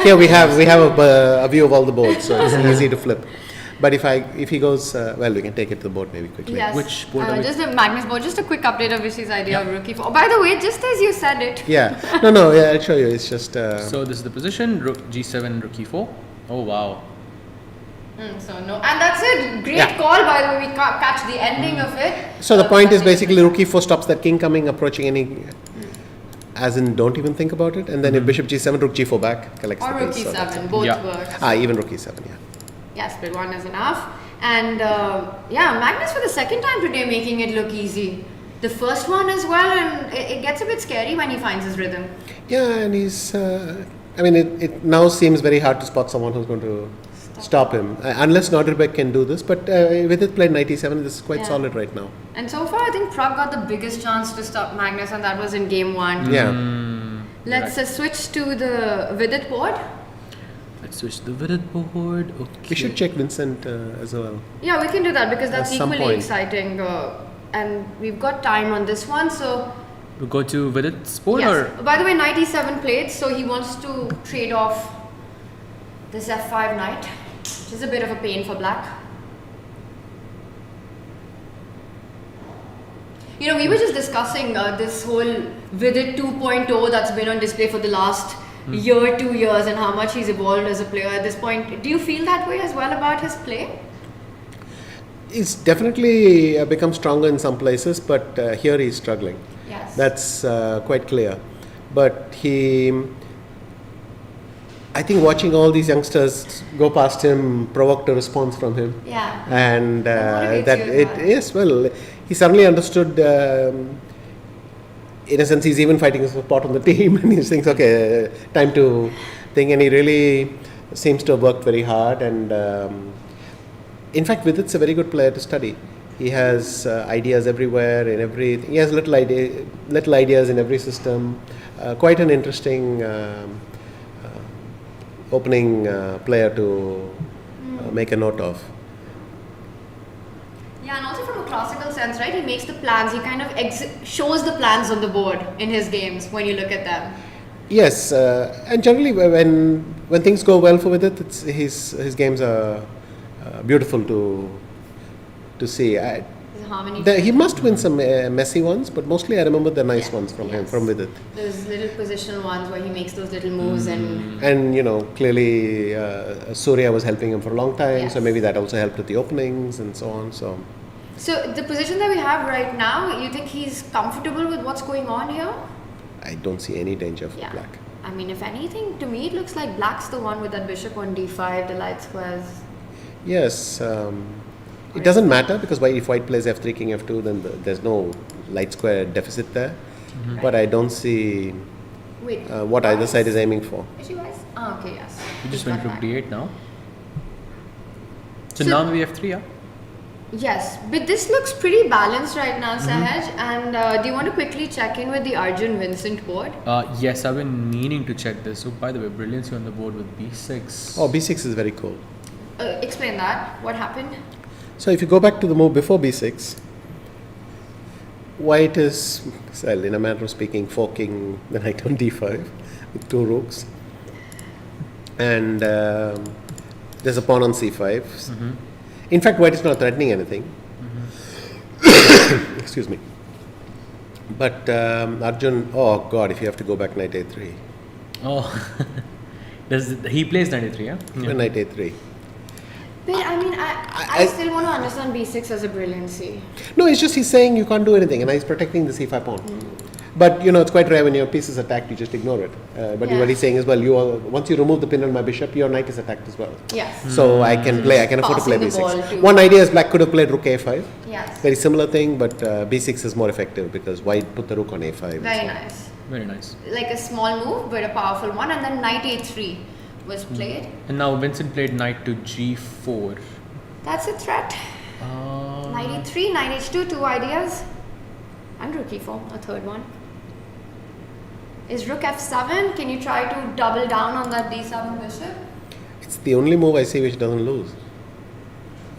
Here we have a view of all the boards, so it's easy to flip. But if he goes, we can take it to the board maybe quickly. Yes. Which board are we- just a Magnus board. Just a quick update of Vishy's idea of rook e4. Oh, by the way, just as you said it. Yeah. No. Yeah, I'll show you. It's just. So this is the position, rook g7, rook e4. Oh wow. So no, and that's a great Yeah. call. By the way, we catch the ending of it. So the point is basically rook e4 stops that king coming approaching any. as in don't even think about it. And then if bishop g7, rook g4 back collects Or the rook piece. So that's e7, it. both Yeah. work. Even rook e7, yeah. Yeah, split 1 is enough. And Magnus for the second time today making it look easy. The first one as well, and it gets a bit scary when he finds his rhythm. Yeah, and he's. It now seems very hard to spot someone who's going to stop him, unless Nodirbek can do this. But with it played knight e7, this is quite solid right now. And so far, I think Pragg got the biggest chance to stop Magnus, and that was in game 1. Yeah. Let's switch to the Vidit board. Let's switch the Vidit board. Okay. We should check Vincent as well. Yeah, we can do that because that's At some equally point. exciting. And we've got time on this one, so. We go to Vidit's board Yes. or? By the way, knight e7 played, so he wants to trade off this f5 knight, which is a bit of a pain for black. You know, we were just discussing this whole Vidit 2.0 that's been on display for the last year, 2 years, and how much he's evolved as a player at this point. Do you feel that way as well about his play? He's definitely become stronger in some places, but here he's struggling. Yes. That's quite clear. But I think watching all these youngsters go past him provoked a response from him. Yeah. And That motivates that you as it well. yes, well, he suddenly understood. In a sense, he's even fighting his spot on the team, and he thinks, okay, time to think. And he really seems to have worked very hard. And in fact, Vidit's a very good player to study. He has ideas everywhere in everything. He has little ideas in every system. Quite an interesting opening player to make a note of. Yeah, and also from a classical sense, right? He makes the plans. He kind of shows the plans on the board in his games when you look at them. Yes, and generally when things go well for Vidit, his games are beautiful to see. His harmony. He must win some messy ones, but mostly I remember the nice ones from him, from Vidit. Those little positional ones where he makes those little moves and. And clearly Surya was helping him for a long time, Yes. so maybe that also helped with the openings and so on. So So the position that we have right now, you think he's comfortable with what's going on here? I don't see any danger for Yeah. black. I mean, if anything, to me it looks like black's the one with that bishop on d5, the light squares. Yes, it doesn't matter because if white plays f3, king f2, then there's no light square deficit there. But I don't see Wait. what either side is aiming for. Is she wise? Oh, okay, yes. We just He's went got rook that. d8 now. So So- now we have 3, yeah? Yes, but this looks pretty balanced right now, Sahaj. And do you want to quickly check in with the Arjun Vincent board? Yes, I've been meaning to check this. So by the way, brilliancy on the board with b6. Oh, b6 is very cool. Explain that. What happened? So if you go back to the move before b6, white is, well, in a manner of speaking, forking the knight on d5 with 2 rooks. And there's a pawn on c5. In fact, white is not threatening anything. Excuse me. But Arjun, oh God, if you have to go back knight a3. Oh, he plays 93, yeah? Knight a3. But I mean, I still want to understand b6 as a brilliancy. No, it's just he's saying you can't do anything, and he's protecting the c5 pawn. But it's quite rare when your piece is attacked, you just ignore it. But Yeah. what he's saying is, well, once you remove the pin on my bishop, your knight is attacked as well. Yes. So I can afford to play Passing the ball b6. to- One idea is black could have played rook a5. Yes. Very similar thing, but b6 is more effective because white put the rook on a5. Very nice. Very nice. Like a small move, but a powerful one. And then knight a3 was played. And now Vincent played knight to g4. That's a threat. Knight e3, knight h2, 2 ideas. And rook e4, a third one. Is rook f7? Can you try to double down on that d7 bishop? It's the only move I see which doesn't lose.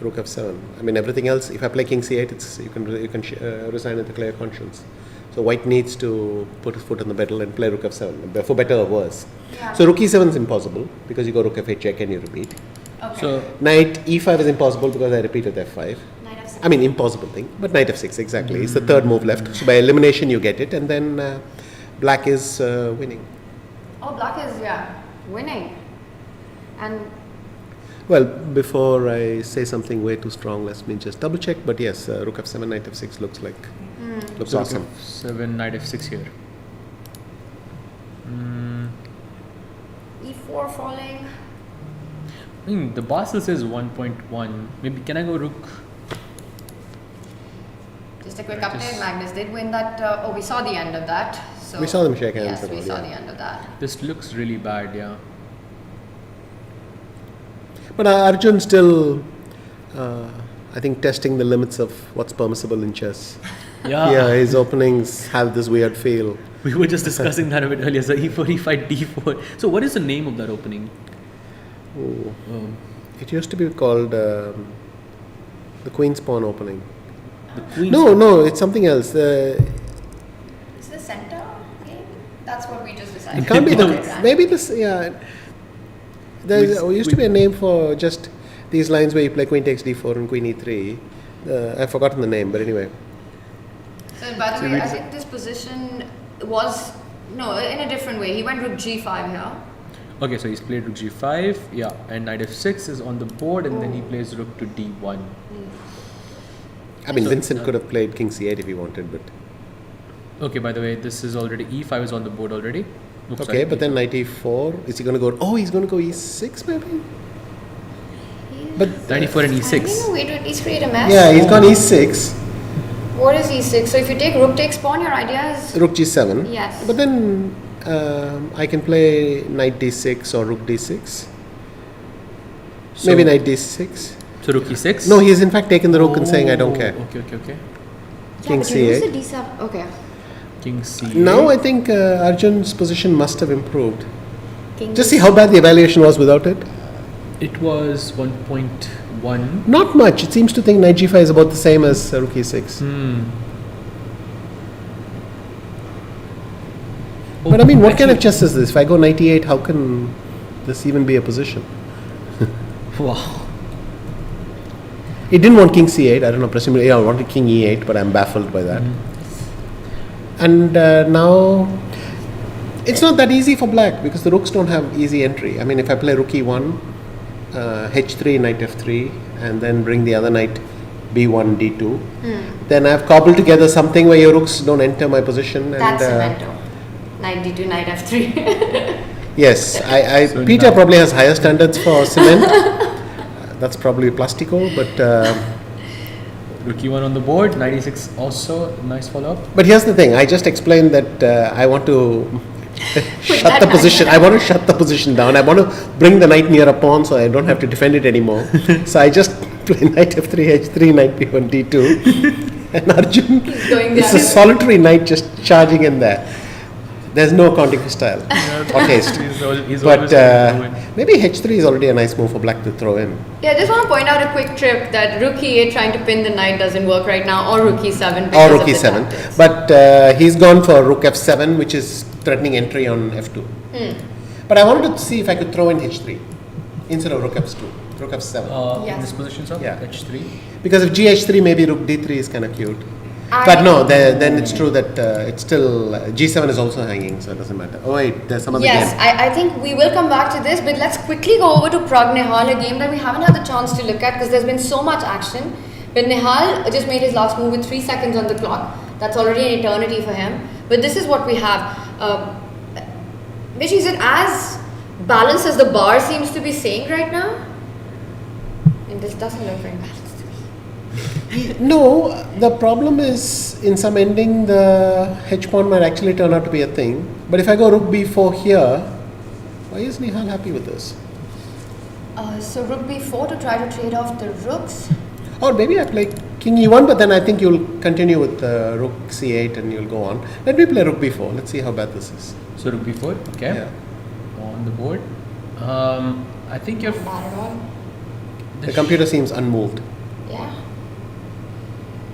Rook f7. I mean, everything else, if I play king c8, you can resign with a clear conscience. So white needs to put his foot on the pedal and play rook f7, for better or worse. Yeah. So rook e7 is impossible because you go rook f8 check and you repeat. Okay. So Knight e5 is impossible because I repeat with f5. Knight f7. I mean, impossible thing, but knight f6, exactly. It's the third move left. So by elimination, you get it, and then black is winning. Oh, black is, winning. And Well, before I say something way too strong, let me just double check. But yes, rook f7, knight f6 looks awesome. F7, knight f6 here. E4 falling. I mean, the bar still says 1.1. Maybe can I go rook? Just a quick update. Magnus did win that. We saw the end of that. So We saw them shake hands. Yes, and we all, saw yeah. the end of that. This looks really bad, yeah. But Arjun still, I think, testing the limits of what's permissible in chess. Yeah, his openings have this weird feel. We were just discussing that a bit earlier. So E4, E5, D4. So what is the name of that opening? Ooh. It used to be called the Queen's Pawn opening. The Queen's No, it's something else. Is the center game? That's what we just decided. It can't be Okay. maybe this, yeah. There used to be a name for just these lines where you play Queen takes D4 and Queen E3. I've forgotten the name, but anyway. So by the way, I think this position was in a different way. He went rook G5 here. Okay, so he's played rook G5, yeah, and knight F6 is on the board, and then he plays rook to D1. I mean, Vincent could have played King C8 if he wanted, but... Okay, by the way, this is already E5 is on the board already. Oops, Okay, sorry, but then knight E4, is he going to go... Oh, he's going to go E6 maybe? But knight E4 and I E6. think wait, he's created a mess. yeah, he's gone E6, What is E6? So if you take rook takes pawn, your idea is rook G7. Yes. But then I can play knight D6 or rook D6. So- Maybe knight D6. So rook E6? No, he's in fact taken the rook and saying I don't care. Okay. King but you lose C8. the D7. Okay. King C8. Now I think Arjun's position must have improved. King Just see how bad the evaluation was without it. It was 1.1. Not much. It seems to think knight G5 is about the same as rook E6. But I mean, what kind of chess is this? If I go knight E8, how can this even be a position? Wow. It didn't want King C8. I don't know. Presumably, I wanted King E8, but I'm baffled by that. And now, it's not that easy for black because the rooks don't have easy entry. I mean, if I play rook E1, H3, knight F3, and then bring the other knight B1, D2, then I've cobbled together something where your rooks don't enter my position. That's And cemento. Knight D2, knight F3. yes, So Peter now- probably has higher standards for cement. That's probably plastico, but Rook E1 on the board, knight E6 also, nice follow up. but here's the thing. I just explained that I want to shut that the knight position. down. I want to shut the position down. I want to bring the knight near a pawn so I don't have to defend it anymore. So I just play knight F3, H3, knight B1, D2, and Arjun. Going It's there. a solitary knight just charging in there. There's no accounting for style or taste. He's But always going to win. maybe H3 is already a nice move for black to throw in. Yeah, I just want to point out a quick trick that rook E8 trying to pin the knight doesn't work right now, or rook E7. Or because rook of the E7. tactics. But he's gone for rook F7, which is threatening entry on F2. But I wanted to see if I could throw in H3 instead of rook F2, rook F7. In Yes. this position, sir? Yeah. H3. Because if GH3, maybe rook D3 is kind of cute. I- But no, then it's true that it's still G7 is also hanging, so it doesn't matter. Oh wait, there's some other Yes, game. I think we will come back to this, but let's quickly go over to Praggnanandhaa, a game that we haven't had the chance to look at because there's been so much action. But Nihal just made his last move with 3 seconds on the clock. That's already an eternity for him. But this is what we have. Vishy, is it as balanced as the bar seems to be saying right now? And this doesn't look very balanced to me. No, the problem is in some ending the H pawn might actually turn out to be a thing. But if I go rook B4 here, why is Nihal happy with this? So rook b4 to try to trade off the rooks. Or maybe I play King E1, but then I think you'll continue with rook C8 and you'll go on. Let me play rook B4. Let's see how bad this is. So rook B4, okay. Yeah. On the board. I think you're. Bad at all. The computer seems unmoved. Yeah.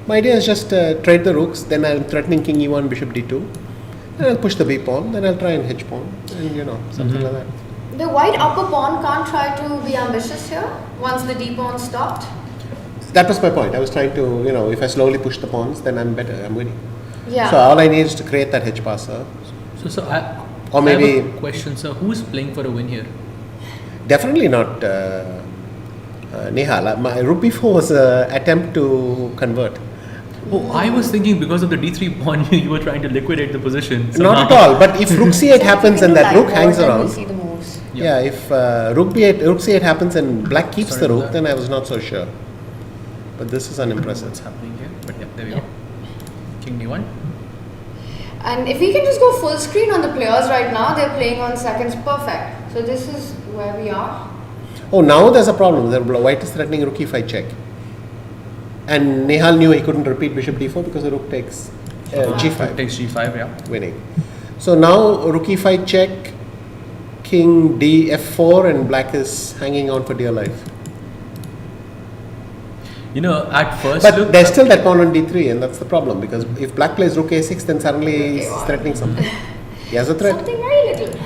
My idea is just trade the rooks, then I'm threatening King E1, Bishop D2. Then I'll push the B pawn, then I'll try and H pawn, and something like that. The white upper pawn can't try to be ambitious here once the d pawn stopped. That was my point. I was trying to, if I slowly push the pawns, then I'm better, I'm winning. Yeah. So all I need is to create that H passer. So Or I maybe- have a question, sir. Who's playing for a win here? Definitely not Nihal. My rook B4 was an attempt to convert. Oh, I was thinking because of the d3 pawn, you were trying to liquidate the position. Not at all. But if rook c8 happens and that rook hangs We'll around, see the moves. yeah, if rook c8 happens and black keeps Sorry the about rook, that. then I was not so sure. But this is unimpressive. What's happening here? But yeah, there we go. King d1. And if we can just go full screen on the players right now, they're playing on seconds perfect. So this is where we are. Oh, now there's a problem. The white is threatening rook e5 check. And Nihal knew he couldn't repeat bishop d4 because the rook takes g5. Takes g5, yeah. Winning. So now rook e5 check, king d f4, and black is hanging on for dear life. You know, at first But look, there's still that pawn on d3, and that's the problem, because if black plays rook a6, then suddenly he's threatening something. He has a threat. Something very little.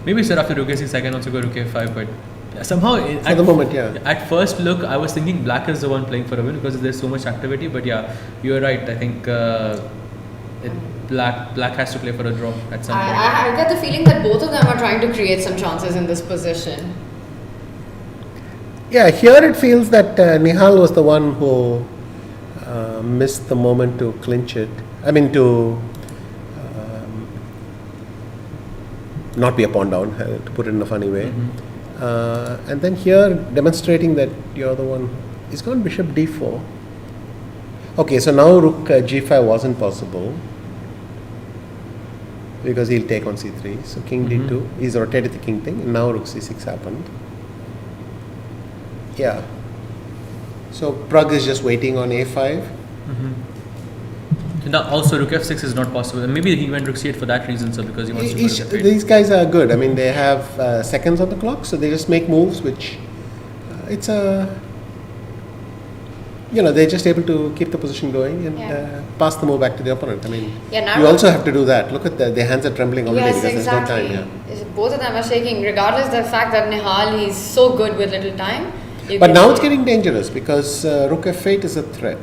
maybe instead after rook a6, I can also go rook a5, but somehow For the moment, yeah. At first look, I was thinking black is the one playing for a win because there's so much activity. But yeah, you're right. I think black has to play for a draw at some point. I get the feeling that both of them are trying to create some chances in this position. Yeah, here it feels that Nihal was the one who missed the moment to clinch it. I mean, to not be a pawn down, to put it in a funny way. And then here, demonstrating that you're the one. He's gone bishop d4. Okay, so now rook g5 wasn't possible because he'll take on c3. So king d2. He's rotated the king thing, and now rook c6 happened. Yeah. So Pragg is just waiting on a5. So now also rook f6 is not possible. And maybe he went rook c8 for that reason, so because he wants to go rook f8. These guys are good. I mean, they have seconds on the clock, so they just make moves, which it's a, they're just able to keep the position going and pass the move back to the opponent. I mean, you also have to do that. Look at their hands are trembling already because there's no time. Yeah. Both of them are shaking, regardless of the fact that Nihal, he's so good with little time. But now it's getting dangerous because rook f8 is a threat.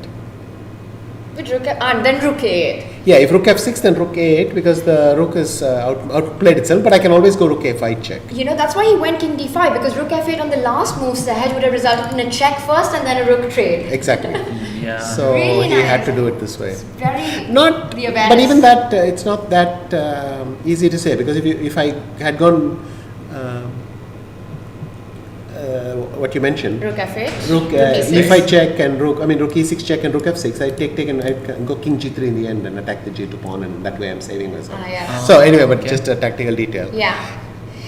With rook and then rook a8. Yeah, if rook f6, then rook a8 because the rook is outplayed itself. But I can always go rook a5 check. That's why he went king d5, because rook f8 on the last move, Sahaj, would have resulted in a check first and then a rook trade. Exactly. Yeah. So Really he nice. had to do it this way. It's very Not, the awareness. but even that it's not that easy to say, because if I had gone what you mentioned, rook f8, rook e6. e5 check and rook e6 check and rook f6, I take and I go king g3 in the end and attack the g2 pawn, and that way I'm saving myself. So anyway, but just a tactical detail. Yeah.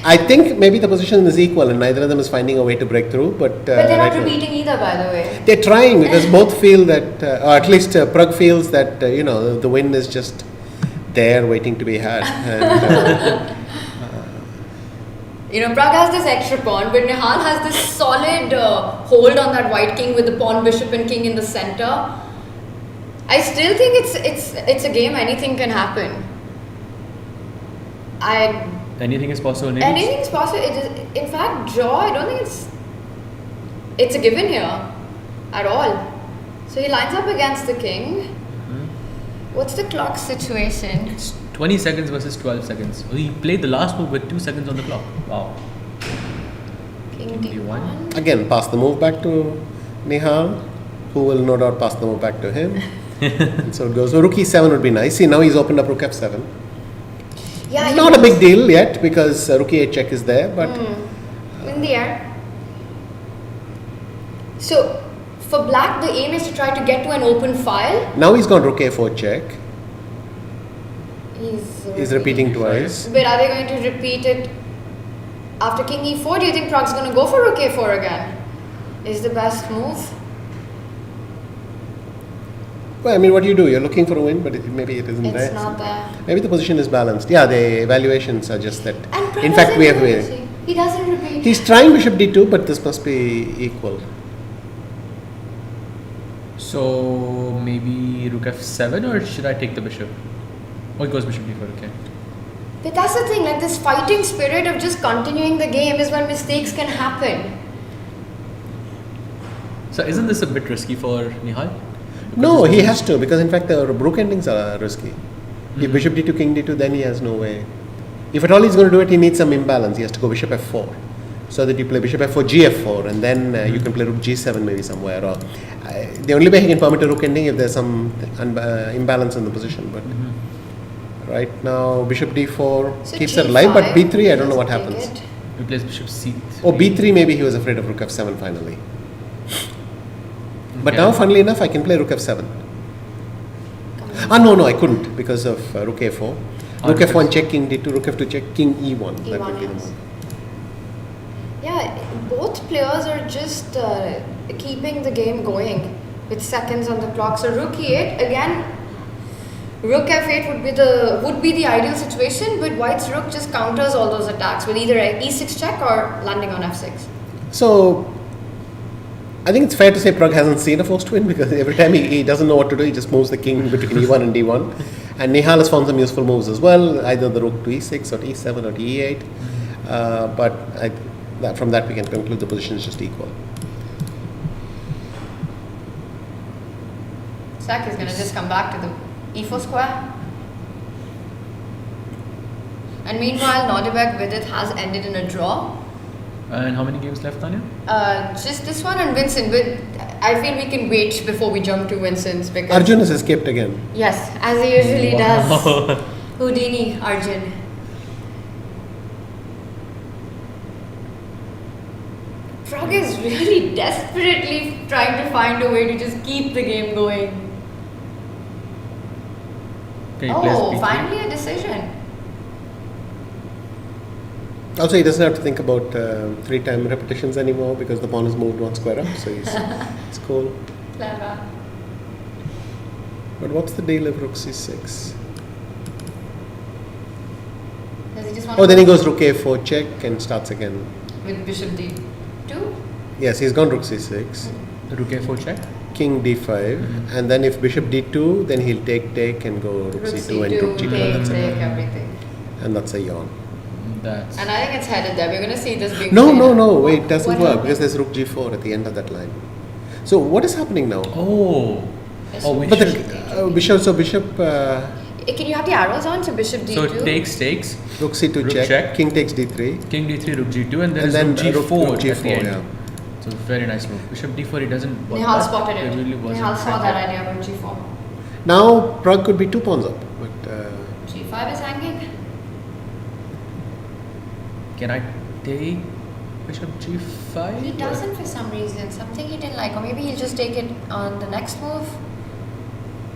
I think maybe the position is equal and neither of them is finding a way to break through, but But they're not right now- repeating either, by the way. They're trying because both feel that, or at least Pragg feels that the win is just there waiting to be had. And, Pragg has this extra pawn, but Nihal has this solid hold on that white king with the pawn, bishop, and king in the center. I still think it's a game. Anything can happen. Anything is possible. Maybe Anything is possible. It is, in fact, draw. I don't think it's a given here at all. So he lines up against the king. What's the clock situation? It's 20 seconds versus 12 seconds. He played the last move with 2 seconds on the clock. Wow. King d1. again, pass the move back to Nihal, who will no doubt pass the move back to him. And so it goes. So rook e7 would be nice. See, now he's opened up rook f7. Yeah, It's not a big deal yet because rook e8 check is there, but in the air. So for black, the aim is to try to get to an open file. now he's gone rook a4 check. He's repeating twice. But are they going to repeat it after king e4? Do you think Pragg's going to go for rook a4 again? Is the best move? Well, I mean, what do you do? You're looking for a win, but maybe it isn't there. It's not there. Maybe the position is balanced. Yeah, the evaluations are just that. And Pragg In fact, we have. He doesn't repeat. He's trying bishop d2, but this must be equal. So maybe rook f7, or should I take the bishop? Oh, it goes bishop d4. Okay. But that's the thing, like this fighting spirit of just continuing the game is when mistakes can happen. So isn't this a bit risky for Nihal? No, he has to, because in fact the rook endings are risky. If bishop d2, king d2, then he has no way. If at all he's going to do it, he needs some imbalance. He has to go bishop f4. so that you play bishop f4, gf4, and then you can play rook g7 maybe somewhere. Or the only way he can permit a rook ending if there's some imbalance in the position. But right now bishop d4 So keeps it alive, but G5, b3 I don't know what take happens. it. He plays bishop c3. Oh, b3 maybe he was afraid of rook f7 finally. But Okay. now, funnily enough, I can play rook f7. No, I couldn't because of rook a4. Rook f1 check, king d2, rook f2 check, king e1. That would be the E1, one. Yeah, both players are just keeping the game going with seconds on the clock. So rook e8 again. Rook f8 would be the ideal situation, but white's rook just counters all those attacks with either a e6 check or landing on f6. So, I think it's fair to say Pragg hasn't seen a forced win because every time he doesn't know what to do, he just moves the king between e1 and d1. And Nihal has found some useful moves as well, either the rook to e6 or to e7 or to e8. But from that we can conclude the position is just equal. Sak is going to just come back to the e4 square. And meanwhile, Nodirbek Vidit has ended in a draw. And how many games left, Tanya? Just this one and Vincent, but I feel we can wait before we jump to Vincent's because Arjun has escaped again. yes, as he usually does. Houdini, Arjun. Pragg is really desperately trying to find a way to just keep the game going. Okay, he plays Oh, b3. finally a decision. Also, he doesn't have to think about 3-time repetitions anymore because the pawn has moved one square up, so it's cool. Clever. But what's the deal of rook c6? Does he just want Oh, then he goes rook a4 check and starts again. with bishop d2? Yes, he's gone rook c6, Rook a4 check. king d5, and then if bishop d2, then he'll take and go rook c2 and rook g2. take That's everything. and that's a yawn. That's And I think it's headed there. We're going to see this being No, played out. wait, it doesn't What work happened? because there's rook g4 at the end of that line. So what is happening now? oh, we But should. the bishop, Can you have the arrows on? So bishop d2. So it takes rook c2 Rook check, check. king takes d3, king d3, rook g2, and and then then rook g4 rook at the g4, end. yeah. So very nice move. Bishop d4, he doesn't. want Nihal that. spotted it. Really wasn't Nihal saw expected. that idea about g4. Now Pragg could be 2 pawns up, but g5 is hanging. Can I take bishop g5? He doesn't for some reason. Something he didn't like. Or maybe he'll just take it on the next move.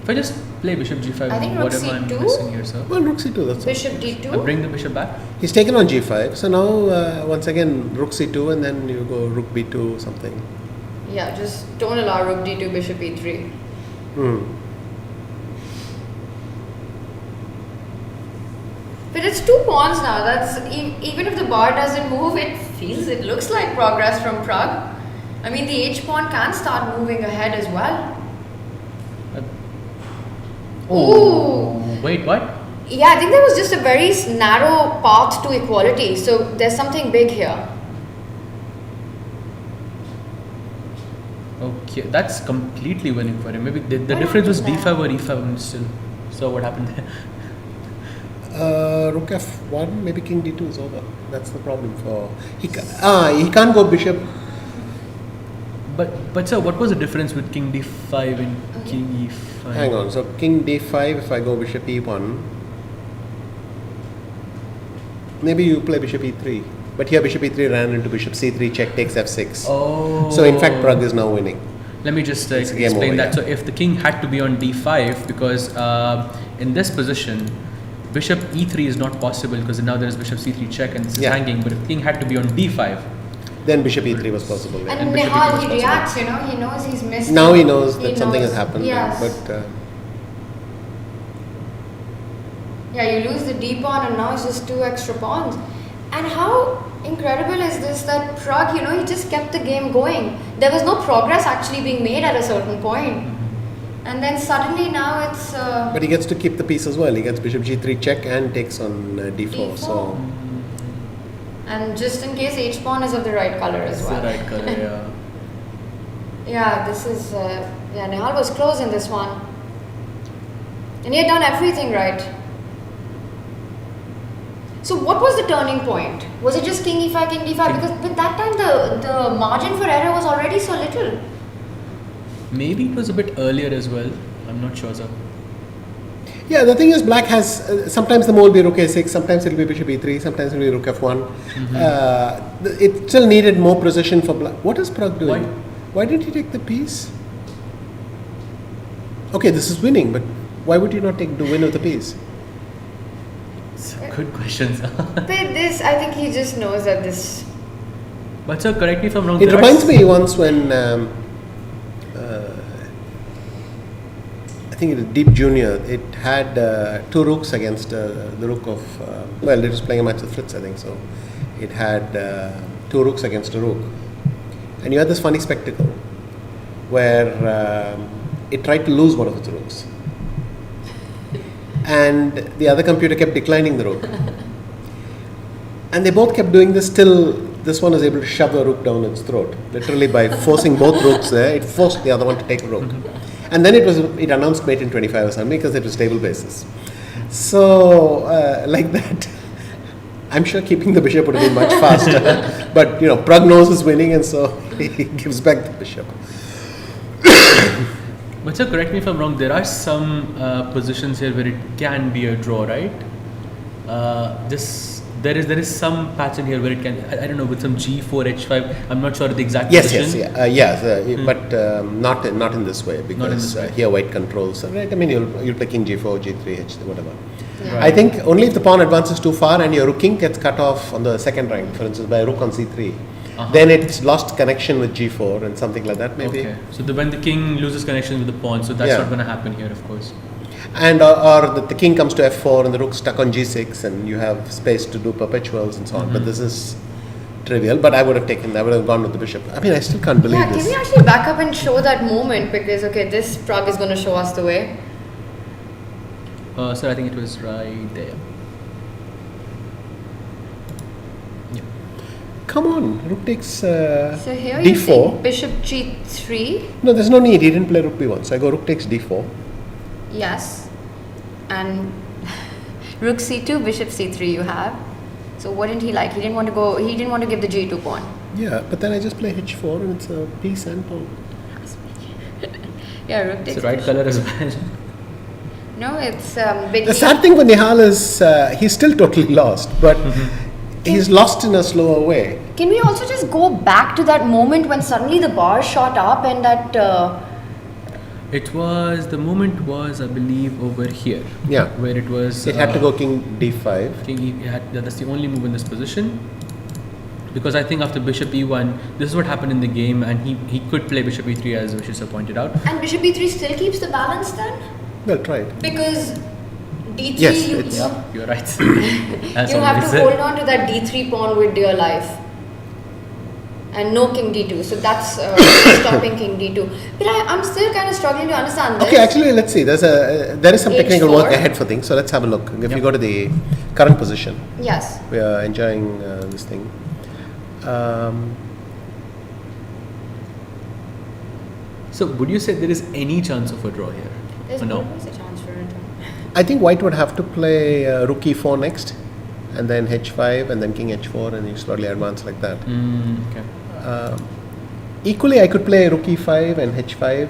If I just play bishop g5, I think rook what am I c2? missing here, sir? well, rook c2, that's all. Bishop I d2. bring the bishop back. He's taken on g5, so now once again rook c2 and then you go rook b2 something. Yeah, just don't allow rook d2, bishop e3. But it's 2 pawns now. That's even if the bar doesn't move, it looks like progress from Pragg. I mean, the h pawn can start moving ahead as well. Ooh. Wait, what? Yeah, I think there was just a very narrow path to equality. So there's something big here. Okay, that's completely winning for him. Maybe the What difference was happened d5 or e5 still. So what happened there? Rook f1, maybe king d2 is over. That's the problem for he can't go bishop. But sir, what was the difference with king d5 and king e5? Hang on, so king d5, if I go bishop e1, maybe you play bishop e3. But here bishop e3 ran into bishop c3, check takes f6. Oh. So in fact Pragg is now winning. Let me just It's a game explain over, that. yeah. So if the king had to be on d5, because in this position, bishop e3 is not possible because now there is bishop c3 check and this is Yeah. hanging. But if the king had to be on d5, Then bishop e3 was possible. Yeah. And bishop Nihal, e2 he was reacts, he knows he's missed. Now he knows that something has happened. Yes. But Yeah, you lose the d pawn and now it's just 2 extra pawns. And how incredible is this that Pragg, he just kept the game going. There was no progress actually being made at a certain point. And then suddenly now it's... but he gets to keep the piece as well. He gets bishop g3 check and takes on d4. So And just in case h pawn is of the right color as it's well. the right color, yeah. Yeah, this is... Nihal was close in this one. And he had done everything right. So what was the turning point? Was it just king e5, king d5? Because with that time the margin for error was already so little. Maybe it was a bit earlier as well. I'm not sure, sir. Yeah, the thing is, black has sometimes the move will be rook a6, sometimes it will be bishop e3, sometimes it will be rook f1. It still needed more precision for black. What is Pragg doing? Why did he take the piece? Okay, this is winning, but why would you not take the win of the piece? Good questions. This, I think he just knows that this. But sir, correct me if I'm wrong. It reminds me once when I think it was Deep Junior. It had two rooks against the rook of. Well, it was playing a match with Fritz, I think so. It had two rooks against a rook, and you had this funny spectacle where it tried to lose one of its rooks. And the other computer kept declining the rook. And they both kept doing this till this one was able to shove a rook down its throat. Literally by forcing both rooks there, it forced the other one to take a rook. And then it announced mate in 25 or something because it was stable basis. So, like that, I'm sure keeping the bishop would have been much faster. But, Pragg knows is winning and so he gives back the bishop. But sir, correct me if I'm wrong, there are some positions here where it can be a draw, right? There is some pattern here where it can, I don't know, with some g4, h5, I'm not sure of the exact position. But not in this way, because here white controls, right? I mean, you'll play king g4, g3, h, whatever. Yeah. I think only if the pawn advances too far and your rook king gets cut off on the second rank, for instance, by a rook on c3. Then it's lost connection with g4 and something like that, maybe. Okay. So when the king loses connection with the pawn, so that's not going to happen here, of course. And or the king comes to f4 and the rook's stuck on g6 and you have space to do perpetuals and so on. But this is trivial. But I would have gone with the bishop. I mean, I still can't believe this. Can we actually back up and show that moment? Because, this Pragg is going to show us the way. Sir, I think it was right there. Come on, rook takes so here d4. you see bishop g3. No, there's no need. He didn't play rook b1. So I go rook takes d4. Yes. And rook c2, bishop c3 you have. So what didn't he like? He didn't want to give the g2 pawn. Yeah, but then I just play h4 and it's a piece and pawn. Yeah, rook takes. It's the right color as well. No, it's the sad thing for Nihal is he's still totally lost, but he's lost in a slower way. Can we also just go back to that moment when suddenly the bar shot up and that the moment was, I believe, over here. Yeah. Where it was. It had to go king d5. That's the only move in this position. Because I think after bishop e1, this is what happened in the game, and he could play bishop e3 as Vishy So pointed out. And bishop e3 still keeps the balance then? Well, try it. Because d3, yes, you're right. You have to hold on to that d3 pawn with dear life. And no king d2. So that's stopping king d2. But I'm still kind of struggling to understand this. Okay, actually, let's see. There is some technical work ahead for things. So let's have a look. If you go to the current position. Yes. We are enjoying this thing. So would you say there is any chance of a draw here? There's always a chance for a draw. I think white would have to play rook e4 next, and then h5, and then king h4, and you slowly advance like that. Okay. Equally, I could play rook e5 and h5.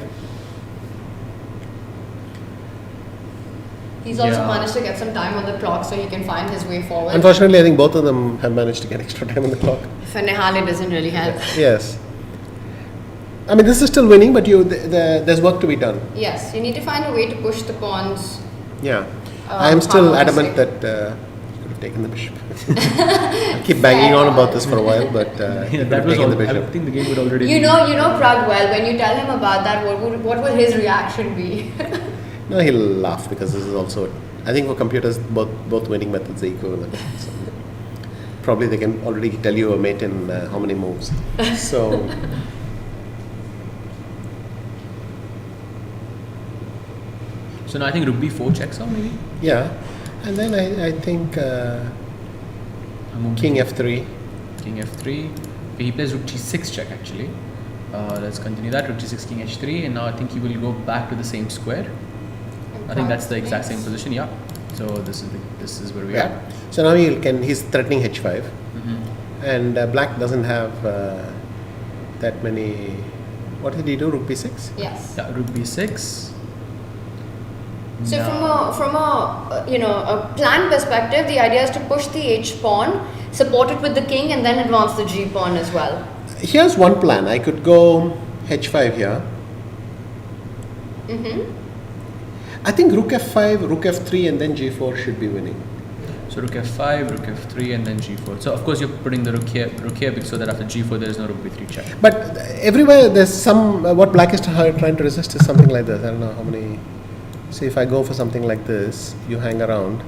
He's also managed to get some time on the clock so he can find his way forward. Unfortunately, I think both of them have managed to get extra time on the clock. For Nihal, it doesn't really help. Yes. I mean, this is still winning, but there's work to be done. Yes, you need to find a way to push the pawns. Yeah. I am still adamant that you could have taken the bishop. I keep banging on about this for a while, but you could have taken the bishop. I think the game would already You know Pragg well. When you tell him about that, what would his reaction be? No, he'll laugh because this is also, I think for computers, both winning methods are equivalent. So probably they can already tell you a mate in how many moves. So. So now I think rook b4 checks out maybe? Yeah, and then I think king f3. King f3. Okay, he plays rook g6 check actually. Let's continue that. Rook g6, king h3, and now I think he will go back to the same square. I think that's the exact same position, yeah. So this is where we Yeah. are. So now he's threatening h5, and black doesn't have that many. What did he do? Rook b6. Yes. Yeah, rook b6. So Now- from a a plan perspective, the idea is to push the h pawn, support it with the king, and then advance the g pawn as well. Here's one plan. I could go h5 here. I think rook f5, rook f3, and then g4 should be winning. So rook f5, rook f3, and then g4. So of course you're putting the rook here so that after g4 there is no rook b3 check. But everywhere there's some. What black is trying to resist is something like this. I don't know how many. See, if I go for something like this, you hang around.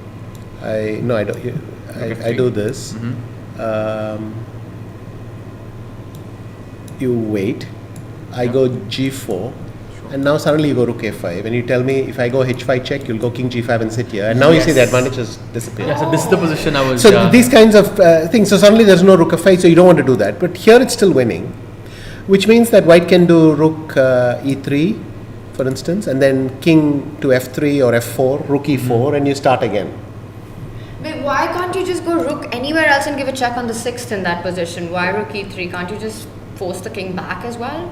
I don't. I do this. You wait. I go g4. And now suddenly you go rook a5, and you tell me if I go h5 check, you'll go king g5 and sit here. And now you see the advantage has disappeared. Yeah, so this is the position I was. So these kinds of things. So suddenly there's no rook f5, so you don't want to do that. But here it's still winning, which means that white can do rook e3, for instance, and then king to f3 or f4, rook e4, and you start again. But why can't you just go rook anywhere else and give a check on the 6th in that position? Why rook e3? Can't you just force the king back as well?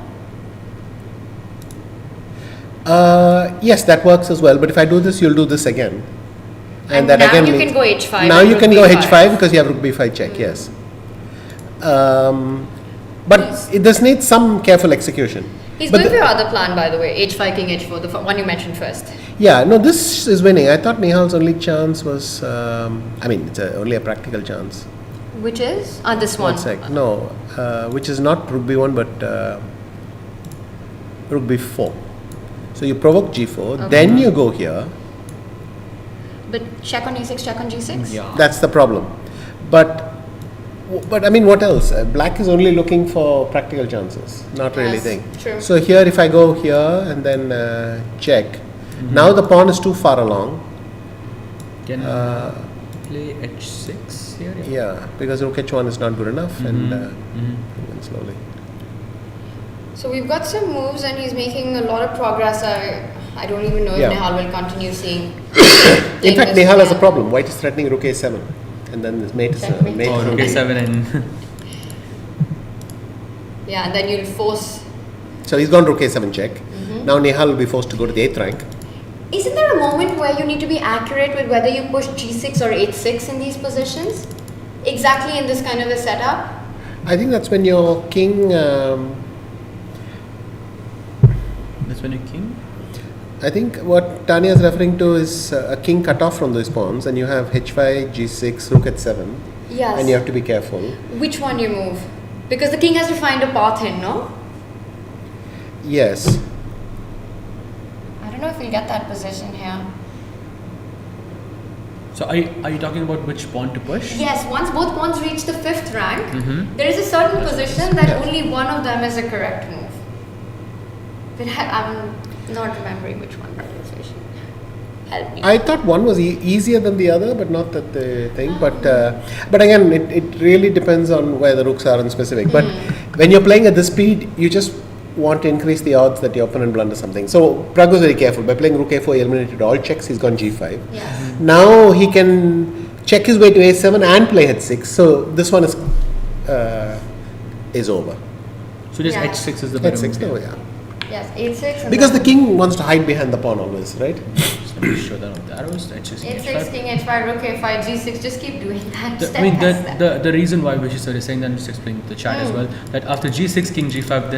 Yes, that works as well. But if I do this, you'll do this again. And that now again you leads- can go h5. Now and you rook can go b5. h5 because you have rook b5 check. Yes. But this needs some careful execution. He's But going for your other plan, by the way. h5, king h4, the one you mentioned first. Yeah, no, this is winning. I thought Nihal's only chance was, it's only a practical chance. Which is? This one. One sec. No, which is not rook b1 but rook b4. So you provoke g4, then you go here. But check on e6, check on g6? Yeah. That's the problem. But I mean, what else? Black is only looking for practical chances, not really Yes, thing. true. So here, if I go here and then check, now the pawn is too far along. Can play h6 here. Yeah, because rook h1 is not good enough, and slowly. So we've got some moves and he's making a lot of progress. I don't even know if Yeah. Nihal will continue seeing. In fact, Nihal has a problem. White is threatening rook a7, and then this mate is Checkmate. mate. Oh, is rook a7 and Yeah, and then you'll force. So he's gone rook a7 check. Now Nihal will be forced to go to the 8th rank. Isn't there a moment where you need to be accurate with whether you push g6 or h6 in these positions? Exactly in this kind of a setup? I think that's when your king. that's when you king. I think what Tanya is referring to is a king cut off from those pawns, and you have h5, g6, rook h7, Yes. and you have to be careful. Which one you move? Because the king has to find a path in, no? Yes. I don't know if we'll get that position here. So are you talking about which pawn to push? Yes, once both pawns reach the 5th rank, there is a certain position that Yeah. only one of them is a correct move. But I'm not remembering which one that is. Vishy. Help me. I thought one was easier than the other, but not that the thing. But again, it really depends on where the rooks are in specific. But when you're playing at this speed, you just want to increase the odds that your opponent blunders something. So Pragg was very careful. By playing rook a4, he eliminated all checks. He's gone g5. Yes. Now he can check his way to a7 and play h6. So this one is over. So just Yeah. h6 is the better h6, move no, here. yeah. Yes, 8-6. and Because the then king wants to hide behind the pawn always, right? Just let me show that on the arrows. h6, 8-6, king h5, rook a5, g6. Just keep doing that. I mean, the reason why Vishy sir is saying that, I'm just explaining to the chat as well, that after g6, king g5,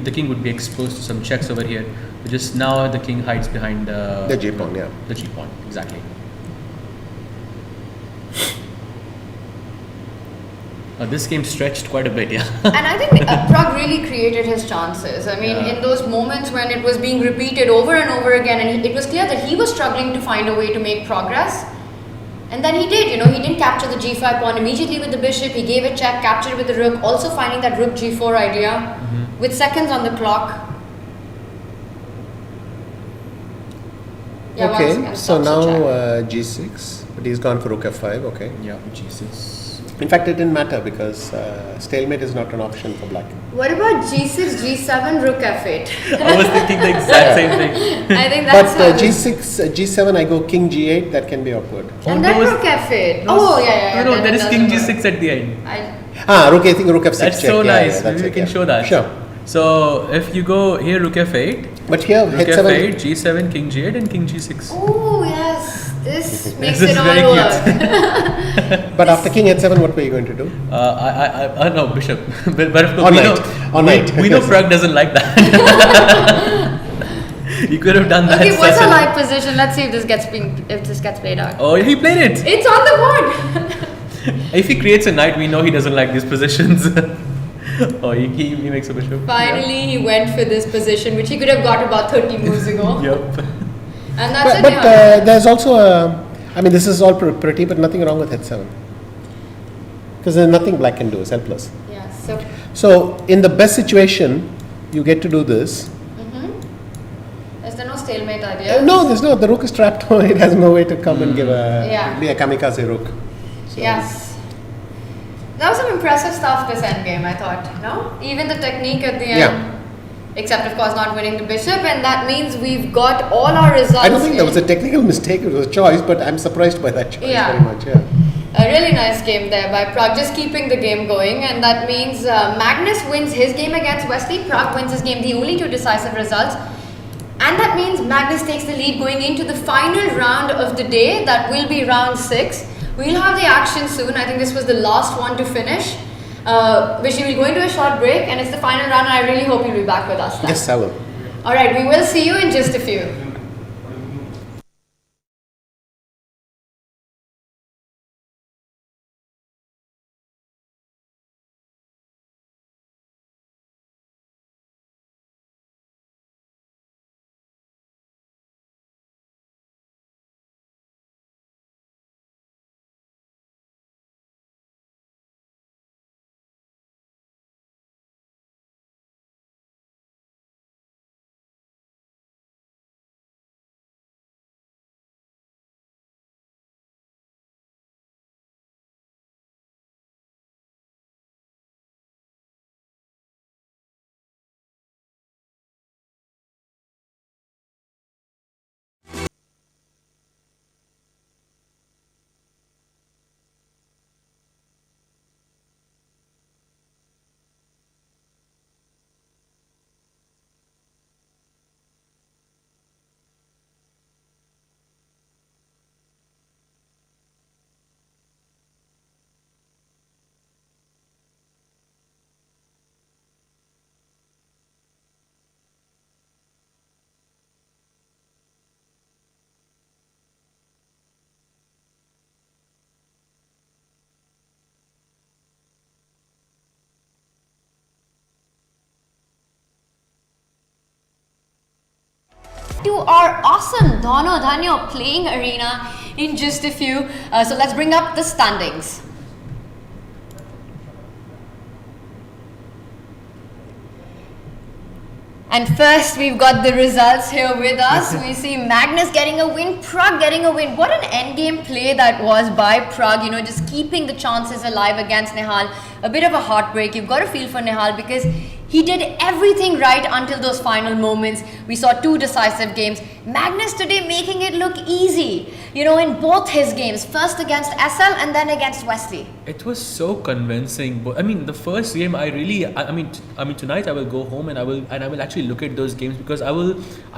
the king would be exposed to some checks over here. Just now the king hides behind The G pawn, yeah. the g pawn, exactly. This game stretched quite a bit, yeah. And I think Pragg really created his chances. I mean, in those moments when it was being repeated over and over again, and it was clear that he was struggling to find a way to make progress. And then he did, he didn't capture the g5 pawn immediately with the bishop. He gave a check, captured with the rook, also finding that rook g4 idea with seconds on the clock. Okay, so now g6, but he's gone for rook f5, okay. Yeah, g6. In fact, it didn't matter because stalemate is not an option for black. What about G6, G7, Rook F8? I was thinking the exact same thing. I think that's But G6, G7, I go King G8. That can be awkward. and then Rook F8. Oh yeah. No, then there it is King doesn't G6 at the end. work. Rook. I think Rook F6. That's check. so Yeah, nice. yeah, that's Maybe we it, can yeah. show that. Sure. So if you go here, Rook F8, But here, Rook H7. F8, G7, King G8, and King G6. Oh yes, this makes This it is very all cute. work. But after King H7, what were you going to do? I no bishop, but of course Or we knight. know Or knight. we know Pragg doesn't like that. You could have done that. Okay, what's such our a- live position? Let's see if this gets played out. Oh, he played it. It's on the board. If he creates a knight, we know he doesn't like these positions. Oh, he makes a bishop. Finally, he went for this position, which he could have got about 30 moves ago. Yep. And that's it. But yeah. there's also a. I mean, this is all pretty, but nothing wrong with H7. Because there's nothing black can do. It's helpless. Yeah. So. So, in the best situation, you get to do this. Is there no stalemate idea? No, there's no. The rook is trapped. It has no way to come and give Yeah. be a kamikaze rook. So, Yes. That was some impressive stuff, this endgame, I thought. No? Even the technique at the end. Yeah. Except, of course, not winning the bishop, and that means we've got all our results. I don't think that was in. a technical mistake. It was a choice, but I'm surprised by that choice Yeah. very much. Yeah. A really nice game there by Pragg, just keeping the game going, and that means Magnus wins his game against Wesley, Pragg wins his game, the only two decisive results, and that means Magnus takes the lead going into the final round of the day. That will be round 6. We'll have the action soon. I think this was the last one to finish. Vishy, we'll go into a short break, and it's the final round, and I really hope you'll be back with us then. Yes, I will. Alright, we will see you in just a few. To our awesome Dhono Dhanyo playing arena in just a few. So let's bring up the standings. And first, we've got the results here with us. We see Magnus getting a win, Pragg getting a win. What an endgame play that was by Pragg, you know, just keeping the chances alive against Nehal. A bit of a heartbreak. You've got to feel for Nehal because he did everything right until those final moments. We saw 2 decisive games. Magnus today making it look easy, you know, in both his games. First against SL and then against Wesley. It was so convincing. But I mean, the first game, I mean, tonight I will go home and I will actually look at those games because I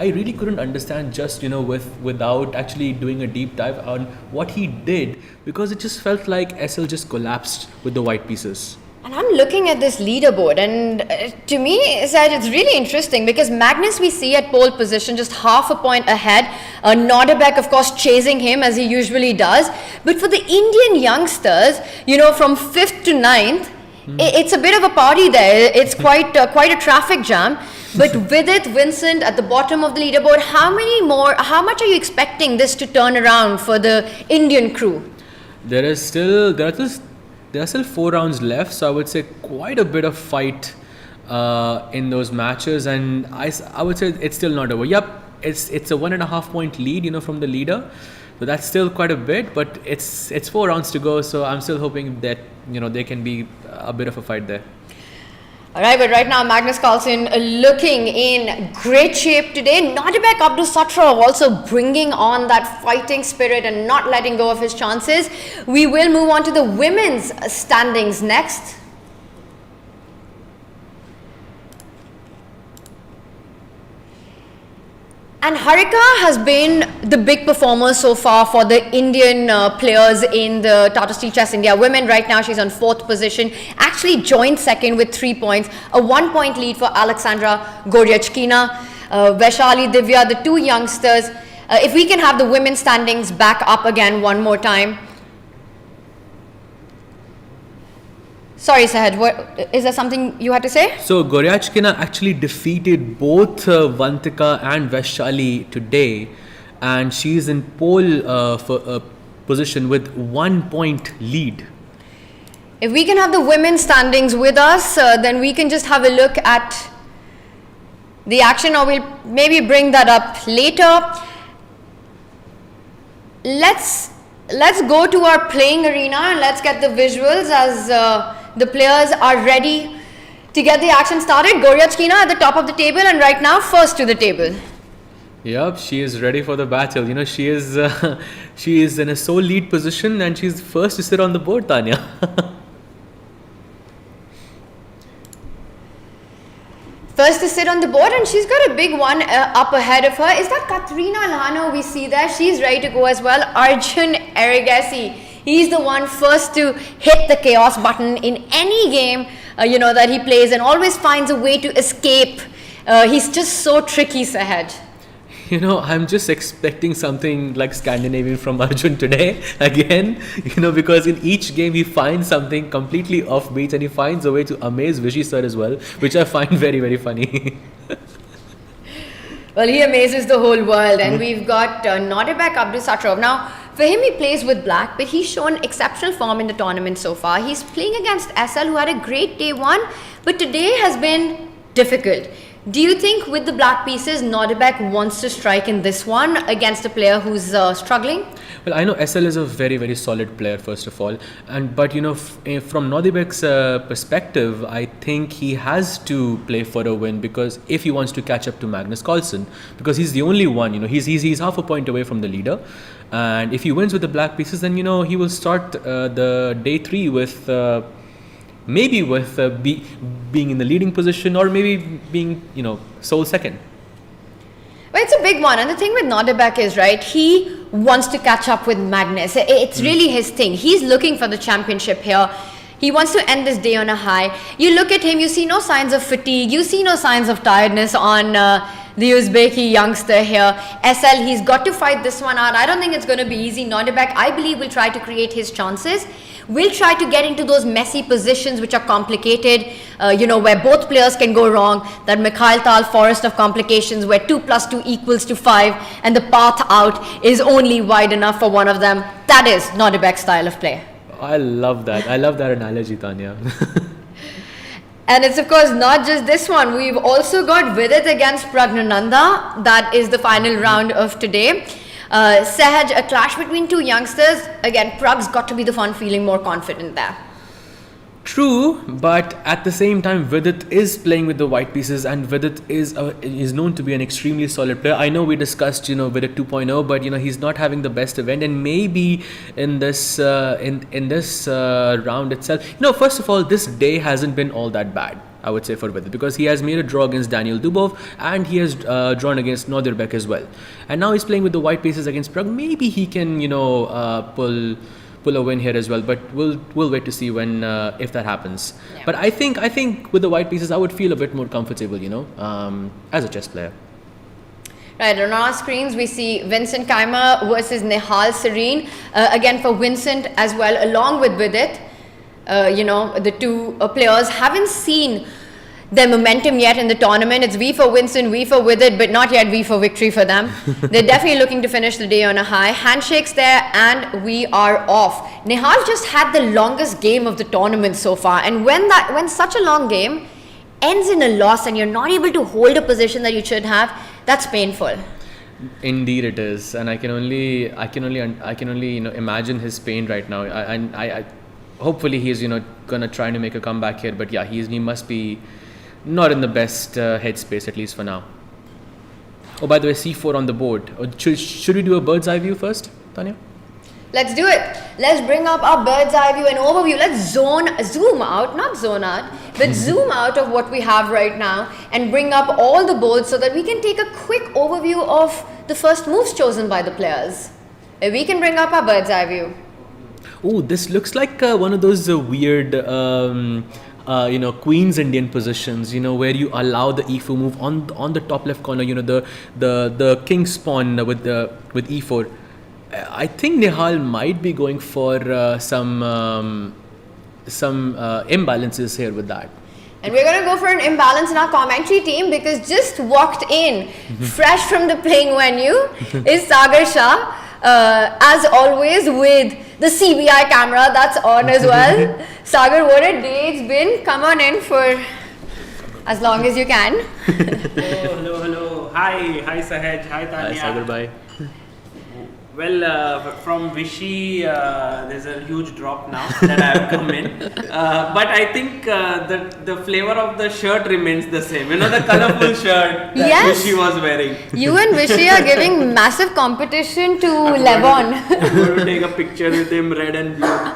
really couldn't understand just, you know, without actually doing a deep dive on what he did, because it just felt like SL just collapsed with the white pieces. And I'm looking at this leaderboard, and to me, Saj, it's really interesting because Magnus we see at pole position just half a point ahead. Nodirbek, of course, chasing him as he usually does. But for the Indian youngsters, you know, from 5th to 9th, it's a bit of a party there. It's quite a traffic jam. But Vidit, Vincent at the bottom of the leaderboard, how much are you expecting this to turn around for the Indian crew? There are still 4 rounds left, so I would say quite a bit of fight in those matches, and I would say it's still not over. Yep, it's a 1.5 point lead, from the leader. So that's still quite a bit, but it's 4 rounds to go. So I'm still hoping that there can be a bit of a fight there. All right, but right now Magnus Carlsen looking in great shape today. Nodirbek Abdusattorov also bringing on that fighting spirit and not letting go of his chances. We will move on to the women's standings next. And Harika has been the big performer so far for the Indian players in the Tata Steel Chess India women. Right now she's on 4th position, actually joined 2nd with 3 points, a 1 point lead for Aleksandra Goryachkina, Vaishali, Divya, the 2 youngsters. If we can have the women's standings back up again one more time. Sorry, Sahaj, is there something you had to say? So, Goryachkina actually defeated both Vantika and Vaishali today, and she's in pole for position with 1 point lead. If we can have the women's standings with us, then we can just have a look at the action, or we'll maybe bring that up later. Let's go to our playing arena and let's get the visuals as the players are ready to get the action started. Goryachkina at the top of the table and right now first to the table. Yep, she is ready for the battle. She is in a sole lead position and she's first to sit on the board, Tanya. First to sit on the board, and she's got a big one up ahead of her. Is that Katrina Lhano we see there? She's ready to go as well. Arjun Erigaisi, he's the one first to hit the chaos button in any game that he plays and always finds a way to escape. He's just so tricky, Sahaj. I'm just expecting something like Scandinavian from Arjun today again, because in each game he finds something completely offbeat and he finds a way to amaze Vishy sir as well, which I find very, very funny. Well, he amazes the whole world, and we've got Nodirbek Abdusattorov. Now, for him, he plays with black, but he's shown exceptional form in the tournament so far. He's playing against SL, who had a great day 1, but today has been difficult. Do you think with the black pieces, Nodirbek wants to strike in this one against a player who's struggling? Well, I know SL is a very, very solid player, first of all. But, from Nodirbek's perspective, I think he has to play for a win, because if he wants to catch up to Magnus Carlsen, because he's the only one, he's half a point away from the leader. And if he wins with the black pieces, then, he will start the day 3 with... maybe with being in the leading position, or maybe being, sole second. Well, it's a big one. And the thing with Nodirbek is, right, he wants to catch up with Magnus. It's really his thing. He's looking for the championship here. He wants to end this day on a high. You look at him, you see no signs of fatigue. You see no signs of tiredness on the Uzbeki youngster here. SL, he's got to fight this one out. I don't think it's going to be easy. Nodirbek, I believe, will try to create his chances. We'll try to get into those messy positions which are complicated, where both players can go wrong. That Mikhail Tal forest of complications where 2 + 2 = 5 and the path out is only wide enough for one of them. That is Nodirbek's style of play. I love that. I love that analogy, Tanya. And it's of course not just this one. We've also got Vidit against Praggnanandhaa. That is the final round of today. Sahaj, a clash between 2 youngsters. Again, Pragg's got to be the one feeling more confident there. True, but at the same time, Vidit is playing with the white pieces, and Vidit is known to be an extremely solid player. I know we discussed, Vidit 2.0, but he's not having the best event, and maybe in this round itself, first of all, this day hasn't been all that bad, I would say, for Vidit, because he has made a draw against Dubov, and he has drawn against Nodirbek as well. And now he's playing with the white pieces against Pragg. Maybe he can, pull a win here as well, but we'll wait to see when if that happens. Yeah. But I think with the white pieces, I would feel a bit more comfortable, as a chess player. Right, on our screens we see Vincent Kaimer versus Nihal Serene. Again for Vincent as well, along with Vidit. The 2 players haven't seen their momentum yet in the tournament. It's V for Vincent, V for Vidit, but not yet V for victory for them. They're definitely looking to finish the day on a high. Handshakes there, and we are off. Nihal just had the longest game of the tournament so far, and when such a long game ends in a loss and you're not able to hold a position that you should have, that's painful. Indeed, it is, and I can only imagine his pain right now. I hopefully he's gonna try to make a comeback here. But yeah, he must be not in the best headspace, at least for now. Oh, by the way, C4 on the board. Should we do a bird's eye view first, Tanya? Let's do it. Let's bring up our bird's eye view and overview. Let's zoom out, not zone out, but zoom out of what we have right now and bring up all the boards so that we can take a quick overview of the first moves chosen by the players. We can bring up our bird's eye view. Oh, this looks like one of those weird, Queen's Indian positions, where you allow the e4 move on the top left corner, the king spawn with e4. I think Nihal might be going for some imbalances here with that. And we're going to go for an imbalance in our commentary team because just walked in, fresh from the playing venue, is Sagar Shah. As always with the CBI camera that's on as well. Sagar, what a day it's been. Come on in for as long as you can. Hello. Hi Sahaj. Hi Tanya. Hi Sagar, bye. Well, from Vishy, there's a huge drop now that I have come in. But I think the flavor of the shirt remains the same. The colorful shirt that Vishy was wearing. You and Vishy are giving massive competition to Levon. I'm going to take a picture with him, red and blue.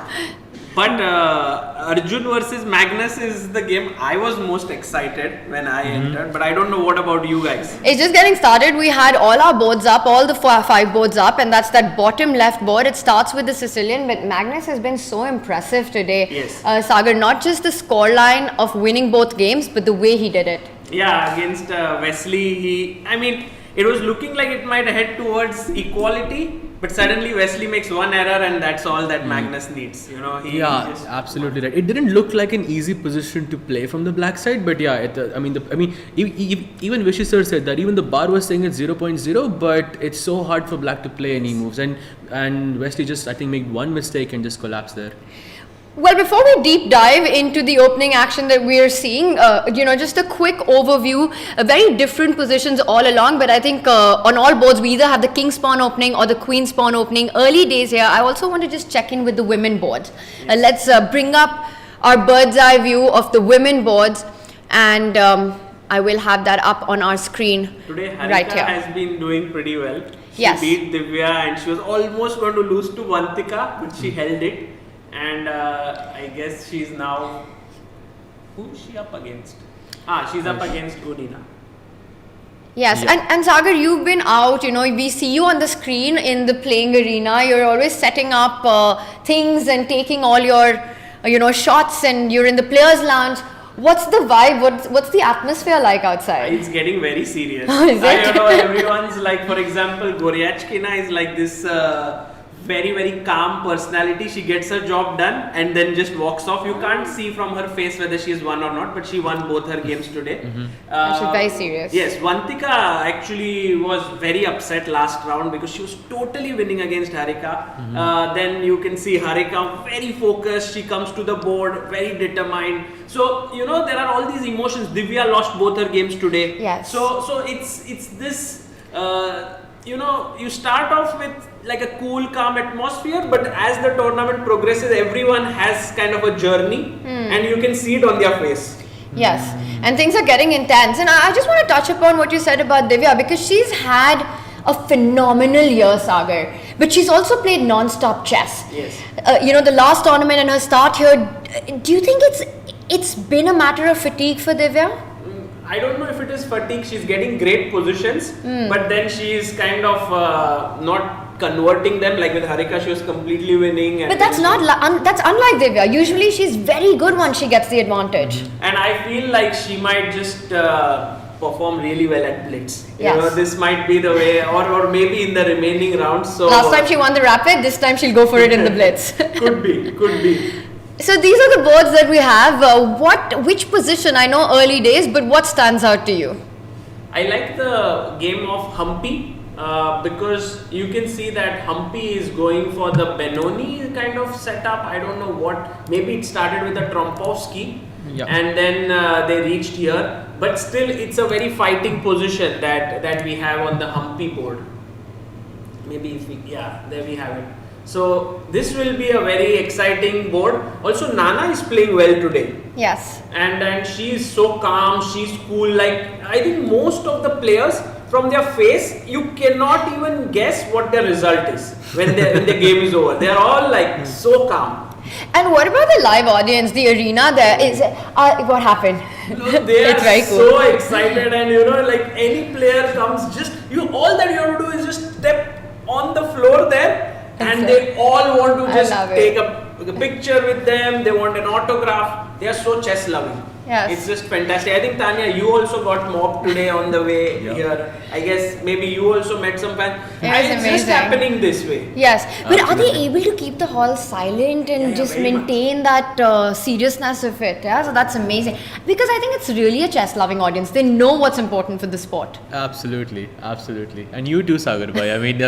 But Arjun versus Magnus is the game I was most excited when I entered. But I don't know what about you guys. It's just getting started. We had all our boards up, all the 5 boards up, and that's that bottom left board. It starts with the Sicilian, but Magnus has been so impressive today. Yes. Sagar, not just the scoreline of winning both games, but the way he did it. Yeah, against Wesley, it was looking like it might head towards equality. But suddenly Wesley makes one error and that's all that Magnus needs. Absolutely right. It didn't look like an easy position to play from the black side, but yeah, even Vishy sir said that even the bar was saying it's 0.0, but it's so hard for black to play any moves, and Wesley just made one mistake and just collapsed there. Well, before we deep dive into the opening action that we are seeing, just a quick overview, very different positions all along, but I think on all boards we either have the king spawn opening or the queen spawn opening. Early days here, I also want to just check in with the women boards. Let's bring up our bird's eye view of the women boards, and I will have that up on our screen. Today Harika right here. has been doing pretty well. She Yes. beat Divya and she was almost going to lose to Vantika, but she held it. And I guess she's now... Who is she up against? She's up against Gunina. Yes, Yeah. and Sagar, you've been out, we see you on the screen in the playing arena. You're always setting up things and taking all your, shots, and you're in the players' lounge. What's the vibe? What's the atmosphere like outside? It's getting very serious. Is it? Everyone's like, for example, Goryachkina is like this very, very calm personality. She gets her job done and then just walks off. You can't see from her face whether she has won or not, but she won both her games today. She's very serious. Yes, Vantika actually was very upset last round because she was totally winning against Harika. Then you can see Harika very focused. She comes to the board very determined. So there are all these emotions. Divya lost both her games today. Yes. So it's this. You start off with like a cool, calm atmosphere, but as the tournament progresses, everyone has kind of a journey, and you can see it on their face. Yes, and things are getting intense. And I just want to touch upon what you said about Divya, because she's had a phenomenal year, Sagar. But she's also played non-stop chess. Yes. The last tournament and her start here, do you think it's been a matter of fatigue for Divya? I don't know if it is fatigue. She's getting great positions, but then she's kind of not converting them. Like with Harika, she was completely winning. And But that's that's unlike Divya. Usually she's very good once she gets the advantage. And I feel like she might just perform really well at blitz. Yes. This might be the way, or maybe in the remaining rounds. So Last time she won the rapid, this time she'll go for it in the blitz. could be. So these are the boards that we have. Which position? I know early days, but what stands out to you? I like the game of Humpy because you can see that Humpy is going for the Benoni kind of setup. I don't know what. Maybe it started with a Trompovsky, and then they reached here. But still, it's a very fighting position that we have on the Humpy board. maybe if we, there we have it. So this will be a very exciting board. Also, Nana is playing well today. Yes. And she is so calm, she's cool. Like, I think most of the players, from their face, you cannot even guess what their result is when the game is over. They are all like so calm. And what about the live audience, the arena there? Is what happened? They It's are very cool. so excited, and like any player comes, all that you have to do is just step on the floor there, and they all want to just take a picture with them. They want an autograph. They are so chess loving. Yes. It's just fantastic. I think Tanya, you also got mobbed today on the way here. I guess maybe you also met some fans. It's just happening this way. Yes, but are they able to keep the hall silent and just maintain that seriousness of it? Yeah, so that's amazing. Because I think it's really a chess-loving audience. They know what's important for the sport. Absolutely. And you too, Sagar bhai. I mean,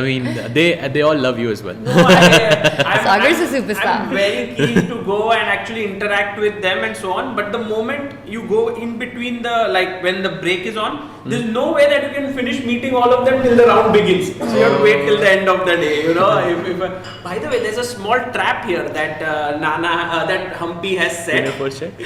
they all love you as well. No, Sagar's a superstar. I'm very keen to go and actually interact with them and so on. But the moment you go in between when the break is on, there's no way that you can finish meeting all of them till the round begins. So you have to wait till the end of the day. By the way, there's a small trap here that that Humpy has set. Queen A4 check.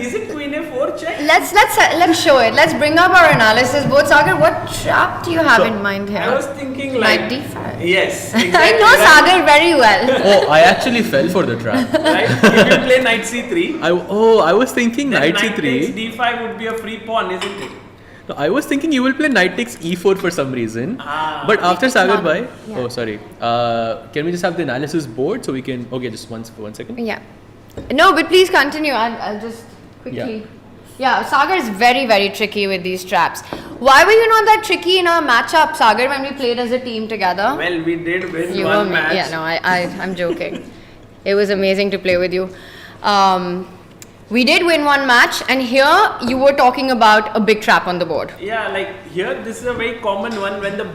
Is it Queen A4 check? Let's show it. Let's bring up our analysis. Both Sagar, what trap do you have in mind here? I was thinking Knight D5. Yes, I exactly. know Sagar very well. Oh, I actually fell for the trap. Right? If you play Knight C3. I was thinking then Knight Knight takes C3. D5 would be a free pawn, isn't it? No, I was thinking you will play Knight takes E4 for some reason. But after Sagar bhai, oh sorry, can we just have the analysis board so we can? Okay, just one second. Yeah. No, but please continue. I'll just quickly. Yeah, Sagar is very, very tricky with these traps. Why were you not that tricky in our matchup, Sagar, when we played as a team together? Well, we did win one match. Yeah, no, I'm joking. It was amazing to play with you. We did win one match, and here you were talking about a big trap on the board. Yeah, like here, this is a very common one when the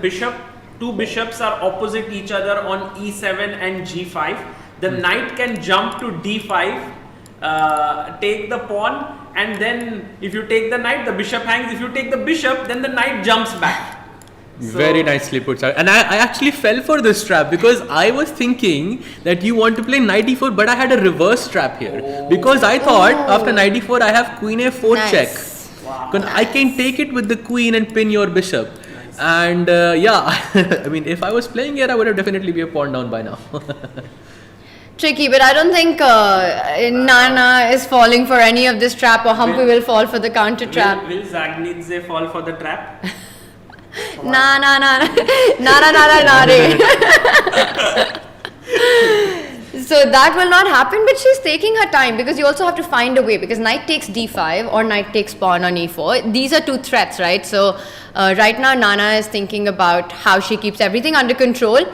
two bishops are opposite each other on E7 and G5. The knight can jump to D5, take the pawn, and then if you take the knight, the bishop hangs. If you take the bishop, then the knight jumps back. Very nicely put, sir. And I actually fell for this trap because I was thinking that you want to play Knight E4, but I had a reverse trap here. Because I thought after Knight E4 I have Queen A4 check. Wow. I can take it with the Queen and pin your bishop. And I mean, if I was playing here, I would have definitely be a pawn down by now. Tricky, but I don't think Nana is falling for any of this trap, or Humpy will fall for the counter trap. Will Zagnidze fall for the trap? Na. So that will not happen, but she's taking her time because you also have to find a way, because knight takes d5 or knight takes pawn on e4. These are two threats, right? So right now Nana is thinking about how she keeps everything under control.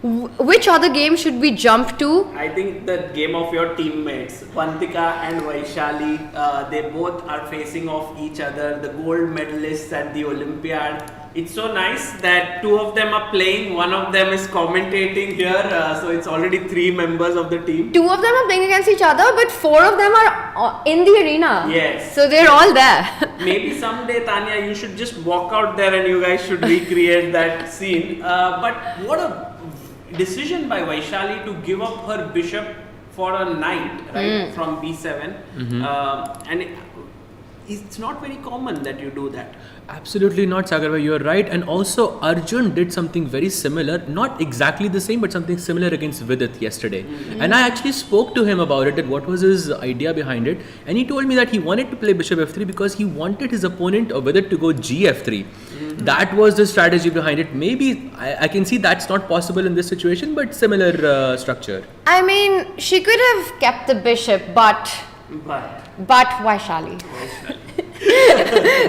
Which other game should we jump to? I think the game of your teammates, Vantika and Vaishali, they both are facing off each other, the gold medalists at the Olympiad. It's so nice that two of them are playing, one of them is commentating here, so it's already 3 members of the team. 2 of them are playing against each other, but 4 of them are in the arena. Yes. So they're all there. Maybe someday, Tanya, you should just walk out there and you guys should recreate that scene. But what a decision by Vaishali to give up her bishop for a knight, right, from b7. And it's not very common that you do that. Absolutely not, Sagar, you're right. And also Arjun did something very similar, not exactly the same, but something similar against Vidit yesterday. And I actually spoke to him about it, that what was his idea behind it. And he told me that he wanted to play bishop f3 because he wanted his opponent or Vidit to go gf3. That was the strategy behind it. Maybe I can see that's not possible in this situation, but similar structure. I mean, she could have kept the bishop, but Vaishali.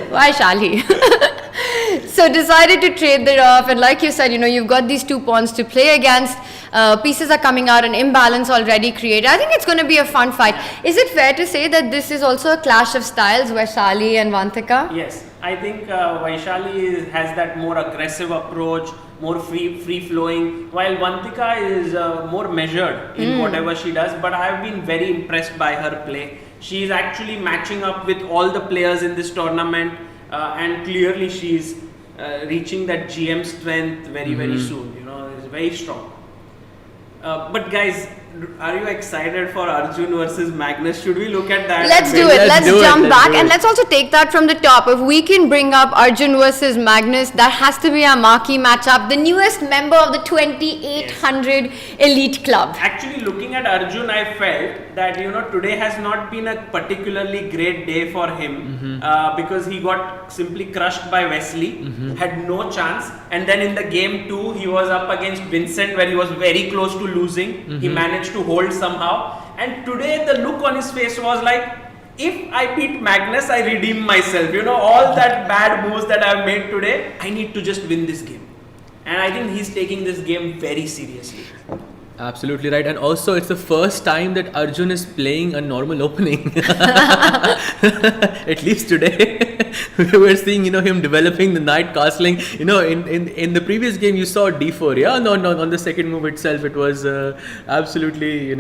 Vaishali. So decided to trade that off, and like you said, you've got these 2 pawns to play against. Pieces are coming out, an imbalance already created. I think it's going to be a fun fight. Is it fair to say that this is also a clash of styles, Vaishali and Vantika? Yes, I think Vaishali has that more aggressive approach, more free flowing, while Vantika is more measured in whatever she does. But I have been very impressed by her play. She is actually matching up with all the players in this tournament, and clearly she is reaching that GM strength very soon. very strong. But guys, are you excited for Arjun versus Magnus? Should we look at that? Let's do it. Let's jump back and let's also take that from the top. If we can bring up Arjun versus Magnus, that has to be our marquee matchup. The newest member of the 2800 elite club. Actually, looking at Arjun, I felt that today has not been a particularly great day for him because he got simply crushed by Wesley, had no chance, and then in the game 2 he was up against Vincent where he was very close to losing. He managed to hold somehow, and today the look on his face was like, if I beat Magnus, I redeem myself. All that bad moves that I've made today, I need to just win this game. And I think he's taking this game very seriously. Absolutely right, and also it's the first time that Arjun is playing a normal opening. At least today, we were seeing him developing the knight castling. In the previous game you saw d4. Yeah, no, on the second move itself it was absolutely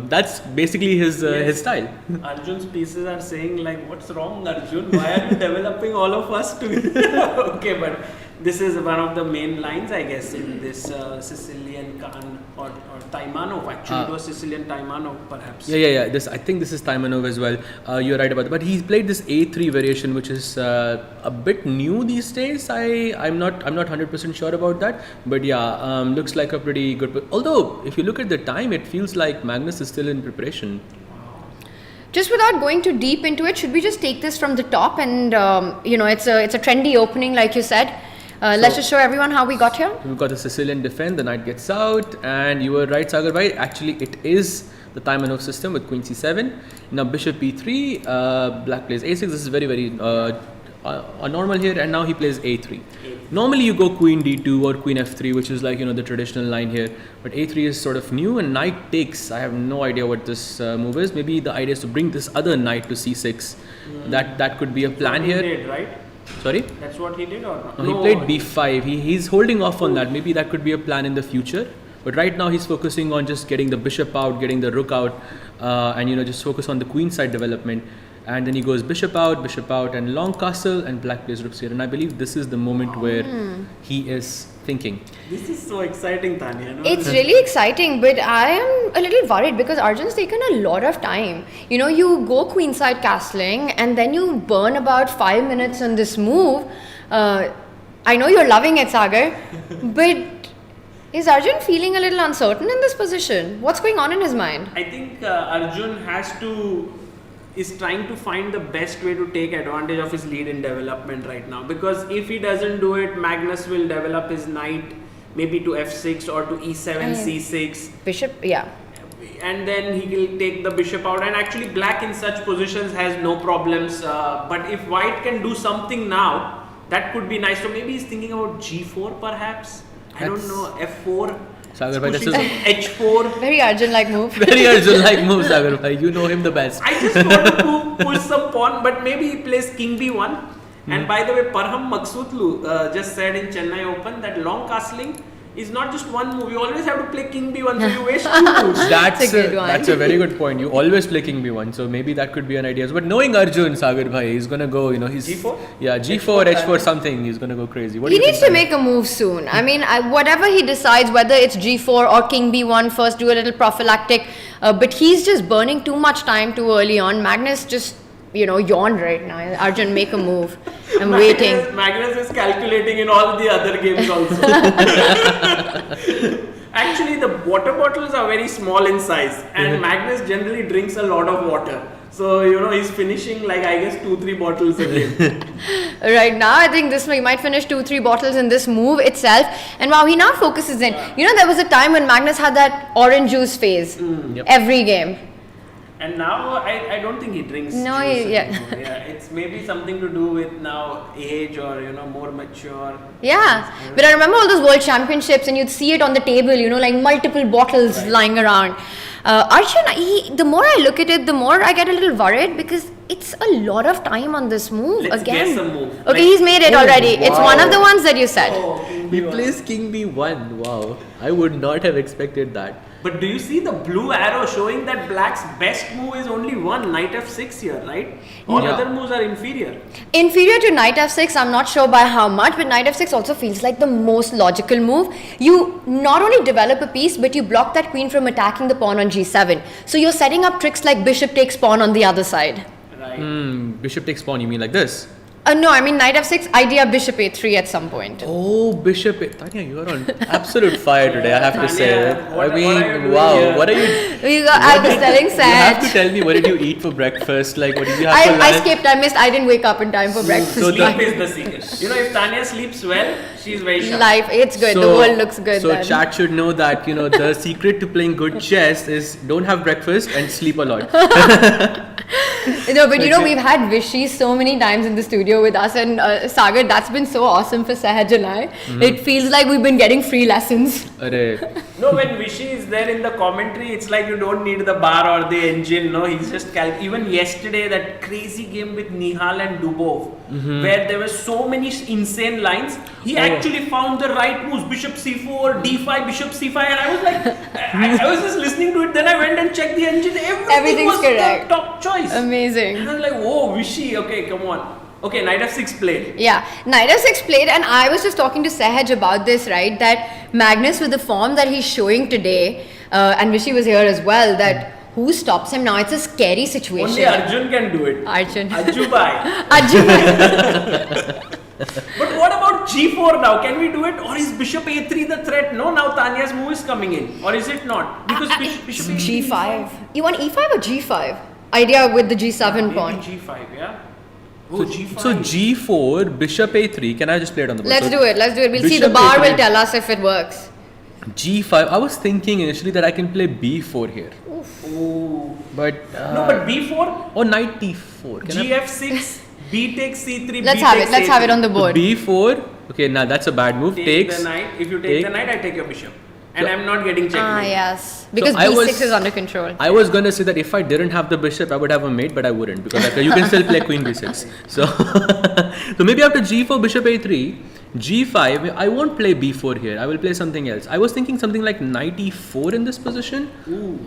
that's basically his style. Arjun's pieces are saying like, what's wrong, Arjun? Why are you developing all of us to? Okay, but this is one of the main lines, I guess, in this Sicilian Khan or Taimanov. Actually, it was Sicilian Taimanov, perhaps. Yeah. I think this is Taimanov as well. You're right about that. But he's played this A3 variation, which is a bit new these days. I'm not 100% sure about that. But yeah, looks like a pretty good. Although, if you look at the time, it feels like Magnus is still in preparation. Just without going too deep into it, should we just take this from the top? And it's a trendy opening, like you said. Let's just show everyone how we got here. We've got the Sicilian defense, the knight gets out, and you were right, Sagar bhai. Actually, it is the Taimanov system with queen c7. Now bishop e3, black plays a6. This is very, very normal here, and now he plays a3. Normally you go queen d2 or queen f3, which is like the traditional line here. But a3 is sort of new, and knight takes. I have no idea what this move is. Maybe the idea is to bring this other knight to c6. That could be a plan here. Did, right? Sorry? That's what he did or not? No, he played b5. He's holding off on that. Maybe that could be a plan in the future. But right now he's focusing on just getting the bishop out, getting the rook out, and just focus on the queen side development. And then he goes bishop out, and long castle, and black plays rooks here. And I believe this is the moment where he is thinking. This is so exciting, Tanya. No? It's really exciting, but I am a little worried because Arjun's taken a lot of time. You go queenside castling and then you burn about 5 minutes on this move. I know you're loving it, Sagar, but is Arjun feeling a little uncertain in this position? What's going on in his mind? I think Arjun is trying to find the best way to take advantage of his lead in development right now, because if he doesn't do it, Magnus will develop his knight maybe to f6 or to e7, c6. Bishop, yeah. And then he will take the bishop out, and actually black in such positions has no problems, but if white can do something now, that could be nice. So maybe he's thinking about g4 perhaps. I don't know, f4. Sagar bhai, this is h4. Very Arjun-like move. Very Arjun-like move, Sagar bhai. You know him the best. I just want to push some pawn, but maybe he plays king b1. And by the way, Parham Maksutlu just said in Chennai Open that long castling is not just one move. You always have to play king b1, so you waste 2 moves. That's a very good point. You always play king b1, so maybe that could be an idea. But knowing Arjun, Sagar bhai, he's gonna go. He's g4. Yeah, g4, h4, something. He's gonna go crazy. He needs to make a move soon. I mean, whatever he decides, whether it's g4 or king b1, first do a little prophylactic. But he's just burning too much time too early on. Magnus just yawned right now. Arjun, make a move. I'm waiting. Magnus is calculating in all the other games also. Actually, the water bottles are very small in size, and Magnus generally drinks a lot of water. So, he's finishing like, I guess, 2-3 bottles a game. Right now, I think he might finish 2-3 bottles in this move itself. And wow, he now focuses in. There was a time when Magnus had that orange juice phase every game. And now I don't think he drinks juice anymore. It's maybe something to do with now age or more mature. Yeah, but I remember all those world championships and you'd see it on the table, like multiple bottles lying around. Arjun, the more I look at it, the more I get a little worried because it's a lot of time on this move. Let's again. guess a move. Okay, Like- he's made it already. It's one of the ones that you said. He plays King B1. Wow. I would not have expected that. But do you see the blue arrow showing that black's best move is only one, knight f6 here, right? All Yeah. other moves are inferior. Inferior to knight f6, I'm not sure by how much, but knight f6 also feels like the most logical move. You not only develop a piece, but you block that queen from attacking the pawn on g7. So you're setting up tricks like bishop takes pawn on the other side. Right. Bishop takes pawn, you mean like this? No, I mean knight f6, idea bishop a3 at some point. Oh, bishop. Tanya, you are on absolute fire today, I have to say. Tanya, what are you doing wow, here? what are you... I was telling You have to Saj. tell me, what did you eat for breakfast? Like, what did you have for I lunch? skipped, I missed, I didn't wake up in time for breakfast. So Sleep is the secret. You know, if Tanya sleeps well, she's very sharp. Life, it's good, the world looks good So then. chat should know that, the secret to playing good chess is don't have breakfast and sleep a lot. No, but we've had Vishy so many times in the studio with us, and Sagar, that's been so awesome for Sahaj and I. It feels like we've been getting free lessons. Arey. No, when Vishy is there in the commentary, it's like you don't need the bar or the engine. No, he's just even yesterday that crazy game with Nihal and Dubov, where there were so many insane lines. He actually found the right moves: bishop c4, d5, bishop c5, and I was like, I was just listening to it. Then I went and checked the engine. Everything Everything's was correct. the top choice. Amazing. And I was like, whoa, Vishy. Okay, come on. Okay, knight f6 played. Yeah, knight f6 played, and I was just talking to Sahaj about this, right? That Magnus, with the form that he's showing today, and Vishy was here as well, that who stops him now? It's a scary situation. Only Arjun can do it. Arjun. Ajubai. Arjun. But what about g4 now? Can we do it? Or is bishop a3 the threat? No, now Tanya's move is coming in. Or is it not? Because bishop a3 G5. You want e5 or G5? Idea with the G7 pawn. maybe g5, yeah? Oh, g5. So G4, bishop A3. Can I just play it on the board? Let's So do it. We'll see. The bishop bar A3. will tell us if it works. G5. I was thinking initially that I can play B4 here. Oh. But... No, but b4, or knight T4. Can I- gf6, b takes c3, Let's b have takes it. Let's a3. have it on the board. B4. Okay, now that's a bad move. Take Takes. the knight. If you take the knight, I take your bishop. And I'm not getting checkmate. Ah, yes. Because I B6 was- is under control. I was gonna say that if I didn't have the bishop, I would have a mate, but I wouldn't because you can still play queen b6. So, so maybe after g4, bishop a3, g5. I won't play b4 here. I will play something else. I was thinking something like knight e4 in this position.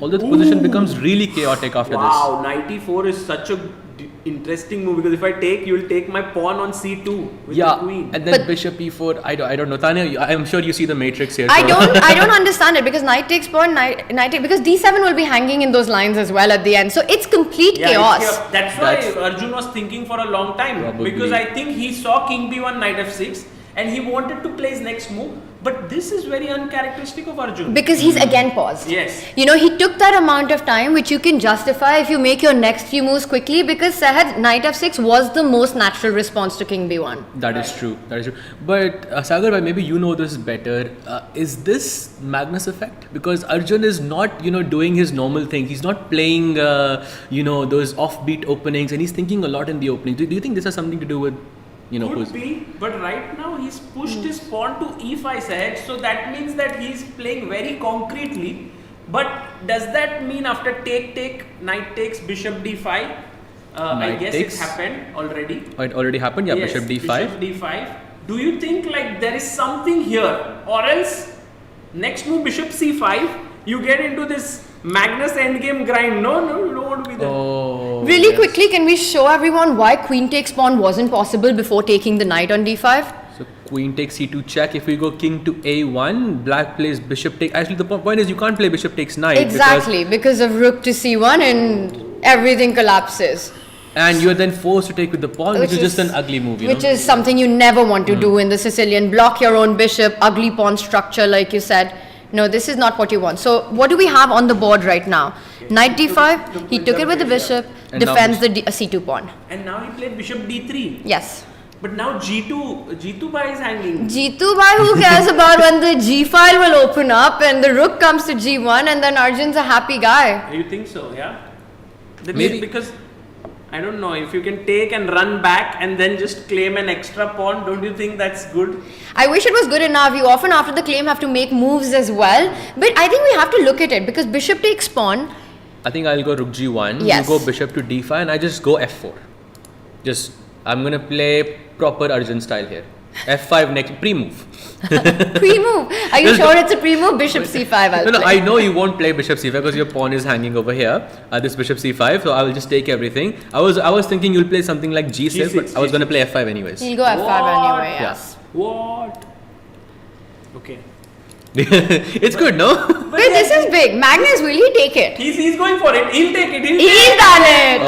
Although the position becomes really chaotic after Wow, knight e4 is such a interesting move because if I take, you will take my pawn on c2 with this. Yeah, the queen. and then bishop e4. I don't know, Tanya. I'm sure you see the matrix here. I so- don't understand it because knight takes pawn, because d7 will be hanging in those lines as well at the end. So it's complete Yeah, chaos. That's why Arjun was thinking for a long time. Probably. Because I think he saw king b1, knight f6 and he wanted to play his next move. But this is very uncharacteristic of Arjun. Because he's again paused. Yes. He took that amount of time which you can justify if you make your next few moves quickly, because Sahaj, knight f6 was the most natural response to king b1. That is true. That is true. But Sagar, bhai, maybe you know this better. Is this Magnus effect? Because Arjun is not, doing his normal thing. He's not playing, those offbeat openings, and he's thinking a lot in the opening. Do you think this has something to do with, Could be, but right now he's pushed his pawn to e5 Sahaj, so that means that he's playing very concretely. But does that mean after take, knight takes, bishop d5? I Knight guess takes. it's happened already. Oh, it already happened? Yeah, Yes, bishop d5. Bishop d5. Do you think like there is something here, or else next move bishop c5, you get into this Magnus endgame grind? No, you don't want to be there. Oh, Really yes. quickly, can we show everyone why queen takes pawn wasn't possible before taking the knight on d5? So queen takes c2 check. If we go king to a1, black plays bishop take. Actually, the point is you can't play bishop takes knight. Exactly, because of rook to c1 and everything collapses. And you're then forced to take with the pawn, which is just an ugly move. Which is something you never want to do in the Sicilian. Block your own bishop, ugly pawn structure like you said. No, this is not what you want. So what do we have on the board right now? Knight d5, he took it with the bishop, And now defends the c2 pawn. And now he played bishop d3. Yes. But now g2 by is hanging. G2 by, who cares about when the g file will open up and the rook comes to g1 and then Arjun's a happy guy. You think so, yeah? Maybe. Because I don't know, if you can take and run back and then just claim an extra pawn, don't you think that's good? I wish it was good enough. You often after the claim have to make moves as well. But I think we have to look at it because bishop takes pawn. I think I'll go rook g1. Yes. You go bishop to d5, and I just go f4. I'm gonna play proper Arjun style here. f5 next pre-move. Pre-move. Are you sure it's a pre-move? Bishop c5. I'll No, play. I know you won't play bishop c5 because your pawn is hanging over here. This bishop c5, so I will just take everything. I was thinking you'll play something like g6, but I was gonna play f5 anyways. He'll go f5 What? anyway. Yes. What? Okay. It's good, no? Wait, this is big. Magnus, will he take it? He's going for it. He'll take it. He's done it.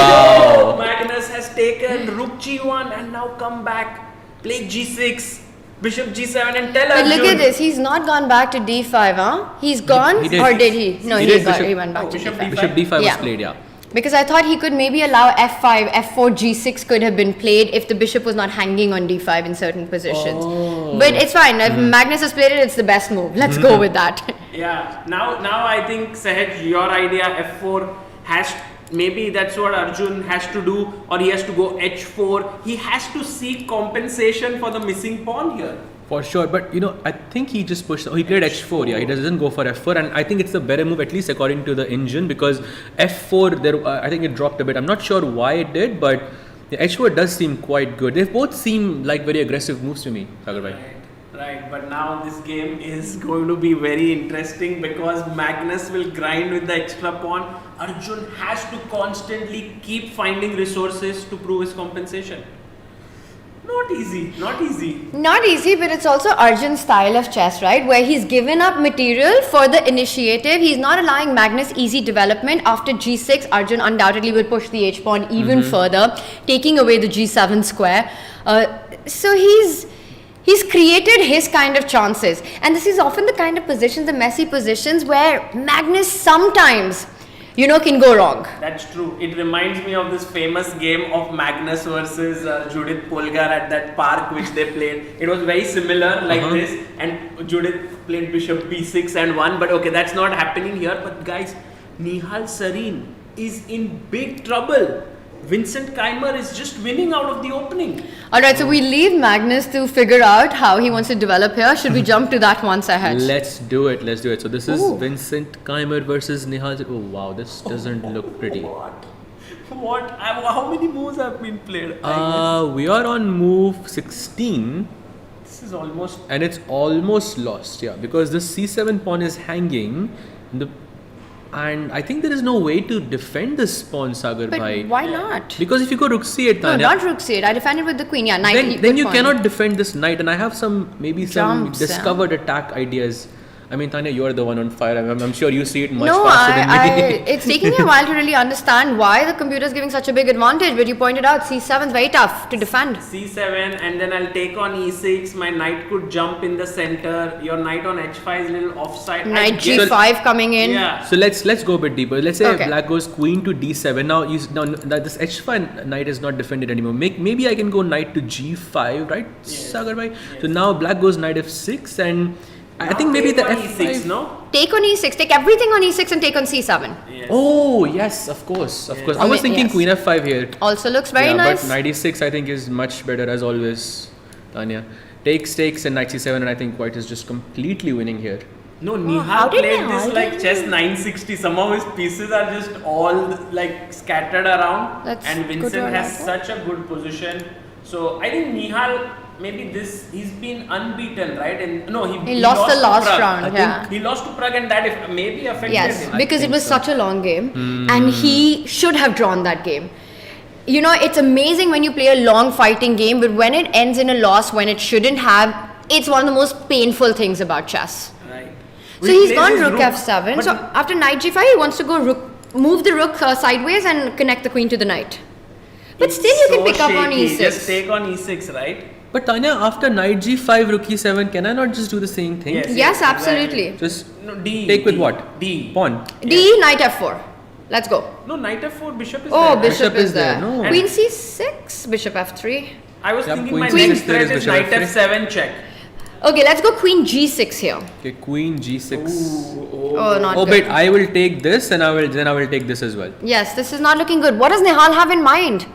Oh, wow. Magnus has taken rook g1 and now come back, play g6, bishop g7 and tell But Arjun. look at this. He's not gone back to d5, huh? He's gone, He did. or did he? No, He he, did. he went back to Bishop d5. Bishop d5 was Yeah. played, yeah. Because I thought he could maybe allow f5, f4, g6 could have been played if the bishop was not hanging on d5 in certain positions. But it's fine. If Magnus has played it, it's the best move. Let's go with that. Yeah. Now I think Sahaj, your idea f4 has, maybe that's what Arjun has to do, or he has to go h4. He has to seek compensation for the missing pawn here. For sure, but I think he just pushed. He played h4. Yeah, he doesn't go for f4, and I think it's the better move, at least according to the engine, because f4 there. I think it dropped a bit. I'm not sure why it did, but the h4 does seem quite good. They both seem like very aggressive moves to me, Sagar bhai. Right, but now this game is going to be very interesting because Magnus will grind with the extra pawn. Arjun has to constantly keep finding resources to prove his compensation. Not easy. Not easy, but it's also Arjun's style of chess, right? Where he's given up material for the initiative. He's not allowing Magnus easy development. After g6, Arjun undoubtedly will push the h-pawn even further, taking away the g7 square. So he's created his kind of chances. And this is often the kind of positions, the messy positions, where Magnus sometimes, can go wrong. That's true. It reminds me of this famous game of Magnus versus Judith Polgar at that park which they played. It was very similar like this, and Judith played bishop b6 and won. But okay, that's not happening here. But guys, Nihal Sarin is in big trouble. Vincent Keimer is just winning out of the opening. Alright, so we leave Magnus to figure out how he wants to develop here. Should we jump to that once ahead? Let's do it. So this is Ooh. Vincent Keimer versus Nihal. Oh wow, this doesn't look pretty. What? How many moves have been played? We are on move 16. This is almost. And it's almost lost, yeah, because the c7 pawn is hanging, and I think there is no way to defend this pawn, Sagar But bhai. why not? Because if you go rook c8, No, Tanya, not rook c8. I defended with the queen. Yeah, knight. then good you point. cannot defend this knight. And I have some Jumps, discovered attack ideas. I mean, Tanya, you are the one on fire. I'm sure you see it much No, faster than me. it's taking me a while to really understand why the computer is giving such a big advantage. But you pointed out c7 is very tough to defend. c7, and then I'll take on e6. My knight could jump in the center. Your knight on h5 is a little offside. Knight I guess- g5 coming in. Yeah. So let's go a bit deeper. Let's say Okay. black goes queen to d7. Now this h5 knight is not defended anymore. Maybe I can go knight to g5, right, Sagar bhai? So now black goes knight f6, and I think maybe the Take on f5. e6, no? Take on e6. Take everything on e6 and take on c7. Yes. Oh yes, of course. I was thinking Yes. queen f5 here. Also looks very yeah, nice. but knight e6 I think is much better as always, Tanya. Takes and knight c7, and I think white is just completely winning here. No, how Nihal did played Nihal this like do chess 960. Some of his pieces are just all like scattered around, That's and good Vincent to has know. such a good position. So I think Nihal, maybe he's been unbeaten, right? And no, he lost the to last Pragg. round, I think yeah. he lost to Pragg, and that maybe affected Yes, him. because it think was so. such a long game and he should have drawn that game. It's amazing when you play a long fighting game, but when it ends in a loss when it shouldn't have, it's one of the most painful things about chess. Right. So He he's plays gone his rook f7. but So after knight g5, he wants to go move the rook sideways and connect the queen to the knight. But it's still you can so pick up on shaky. e6. Just take on e6, right? But Tanya, after knight g5, rook e7, can I not just do the same thing? Yes. Yes, exactly. absolutely. Just No, D. take with D, what? D. Pawn. D, knight f4. Let's go. No, knight f4, bishop is Oh, there. bishop Bishop is is there, there. no. Queen c6, bishop f3. I was Yeah, thinking queen my c6 next there is threat is bishop knight f3. f7 check. Okay, let's go queen g6 here. Okay, queen g6. Oh, not Oh, good. wait, I will take this, and I will take this as well. Yes, this is not looking good. What does Nihal have in mind?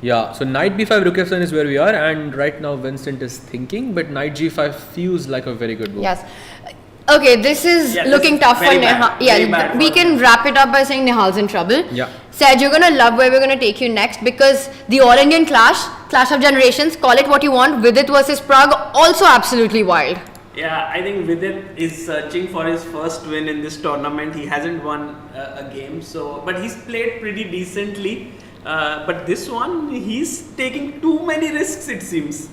Yeah, so knight b5, rook f7 is where we are, and right now Vincent is thinking, but knight g5 feels like a very good move. Yes. Okay, this is Yeah, looking this is tough for very Nihal. bad. Very Yeah, bad we for can wrap it up by saying Nihal's in trouble. Yeah. Saj, you're gonna love where we're gonna take you next, because the All Indian clash of generations, call it what you want, Vidit versus Pragg, also absolutely wild. Yeah, I think Vidit is searching for his first win in this tournament. He hasn't won a game, but he's played pretty decently. But this one, he's taking too many risks, it seems.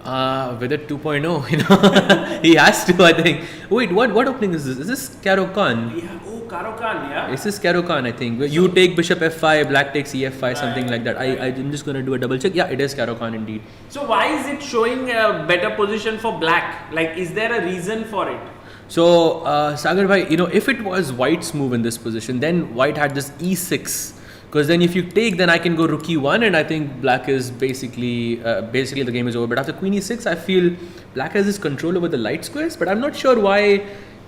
With a 2.0, he has to, I think. Wait, what opening is this? Is this Karo Khan? Yeah, Karo Khan, yeah. This is Karo Khan, I think. You take bishop f5, black takes ef5, something like that. I'm just going to do a double check. Yeah, it is Karo Khan indeed. So why is it showing a better position for black? Like, is there a reason for it? So, Sagar bhai, if it was white's move in this position, then white had this e6. Because then if you take, then I can go rook e1, and I think black is basically the game is over. But after queen e6, I feel black has this control over the light squares, but I'm not sure why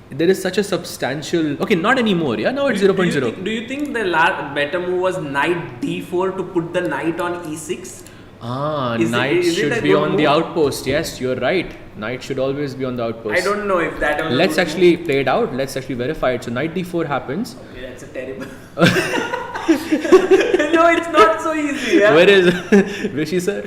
there is such a substantial... Okay, not anymore, yeah? Now it's 0.0. Do you think the better move was knight d4 to put the knight on e6? Knight should be on the outpost. Yes, you're right. Knight should always be on the outpost. I don't know if that... Let's actually play it out. Let's actually verify it. So knight d4 happens. Okay, that's a terrible... No, it's not so easy. Yeah? Where is Vishy sir?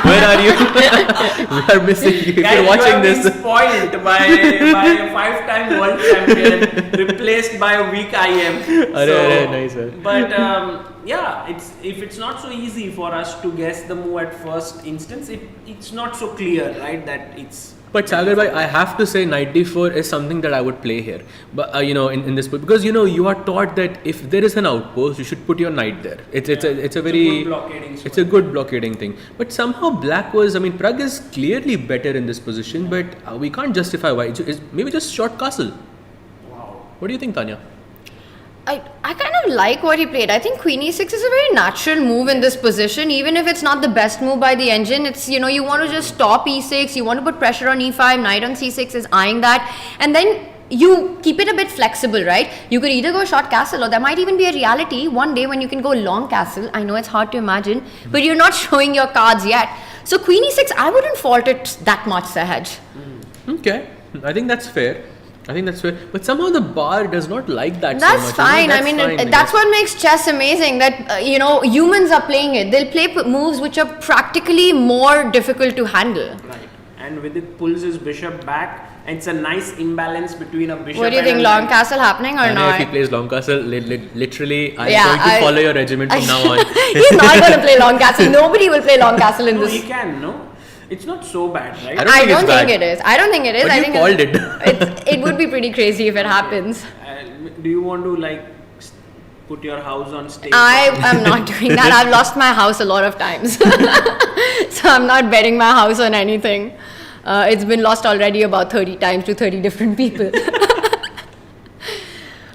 Where are you? We are missing you. If you're watching this. Spoiled by a 5-time world champion, replaced by a weak IM. Nice, sir. But if it's not so easy for us to guess the move at first instance, it's not so clear, right? That it's. But Sagar bhai, I have to say knight d4 is something that I would play here. But in this, because you are taught that if there is an outpost, you should put your knight there. It's a good blockading thing. But somehow black was, Pragg is clearly better in this position, but we can't justify why. It's maybe just short castle. Wow. What do you think, Tanya? I kind of like what he played. I think queen e6 is a very natural move in this position, even if it's not the best move by the engine. It's, you want to just stop e6, you want to put pressure on e5, knight on c6 is eyeing that, and then you keep it a bit flexible, right? You could either go short castle, or there might even be a reality one day when you can go long castle. I know it's hard to imagine, but you're not showing your cards yet. So queen e6, I wouldn't fault it that much, Sahaj. Okay, I think that's fair. But somehow the bar does not like that That's so much. fine. That's Yes. what makes chess amazing, that, humans are playing it. They'll play moves which are practically more difficult to handle. Right. And Vidit pulls his bishop back, and it's a nice imbalance between a bishop. What do you think, long castle happening or And not? if he plays long castle, literally, I'm going to follow your regiment from now on. He's not going to play long castle. Nobody will play long castle in No, this. he can, no? It's not so bad, right? I don't think it is. I don't think it is. But I you think called it. It would be pretty crazy if it happens. Do you want to put your house on stake? I am not doing that. I've lost my house a lot of times. So I'm not betting my house on anything. It's been lost already about 30 times to 30 different people.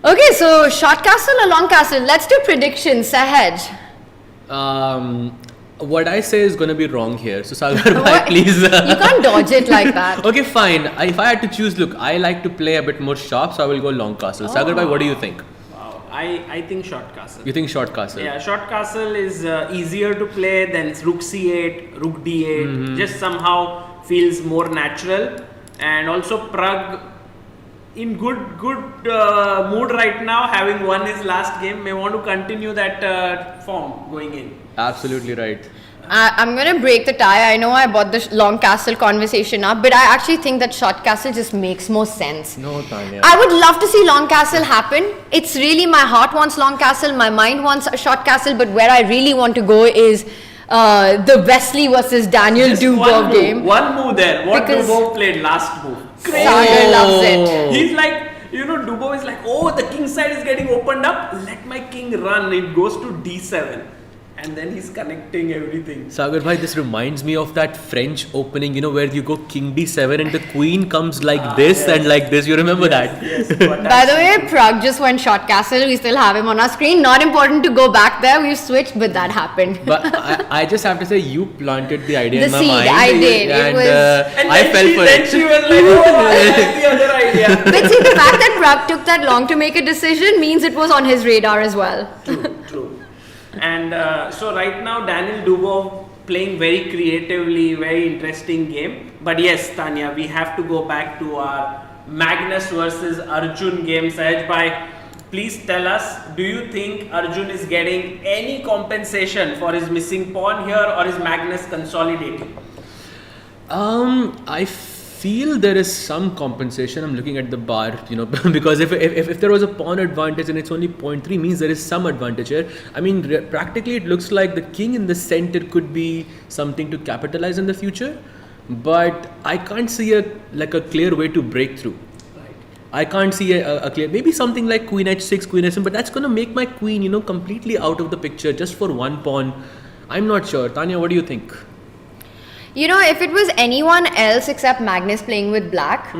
Okay, so short castle or long castle? Let's do predictions. Sahaj. What I say is going to be wrong here. So Sagar bhai, please. You can't dodge it like that. Okay, fine. If I had to choose, look, I like to play a bit more sharp, so I will go long castle. Sagar bhai, what do you think? Wow. I think short castle. You think short castle? Yeah, short castle is easier to play than rook c8, rook d8. Just somehow feels more natural. And also Pragg, in good mood right now, having won his last game, may want to continue that form going in. Absolutely right. I'm going to break the tie. I know I brought the long castle conversation up, but I actually think that short castle just makes more sense. No, Tanya. I would love to see long castle happen. It's really, my heart wants long castle, my mind wants a short castle, but where I really want to go is the Wesley versus Daniel Dubov game. One move there. What Because Dubov played last move. Sagar loves it. He's like, Dubov is like, oh, the king side is getting opened up. Let my king run. It goes to d7. And then he's connecting everything. Sagar bhai, this reminds me of that French opening, where you go king d7 and the queen comes like this and like this. You remember that? Yes. By the way, Pragg just went short castle. We still have him on our screen. Not important to go back there. We've switched, but that happened. But I just have to say, you planted the idea in my seed, mind. I did. And, And I fell for then it. she was like, oh, I like the other idea. But see, the fact that Pragg took that long to make a decision means it was on his radar as well. True. And so right now Daniel Dubov playing very creatively, very interesting game. But yes, Tanya, we have to go back to our Magnus versus Arjun game. Sahaj bhai, please tell us, do you think Arjun is getting any compensation for his missing pawn here, or is Magnus consolidating? I feel there is some compensation. I'm looking at the bar, because if there was a pawn advantage and it's only 0.3, means there is some advantage here. I mean, practically it looks like the king in the center could be something to capitalize in the future, but I can't see a clear way to break through. I can't see a clear, maybe something like queen h6, queen h7, but that's going to make my queen, completely out of the picture just for one pawn. I'm not sure. Tanya, what do you think? If it was anyone else except Magnus playing with black,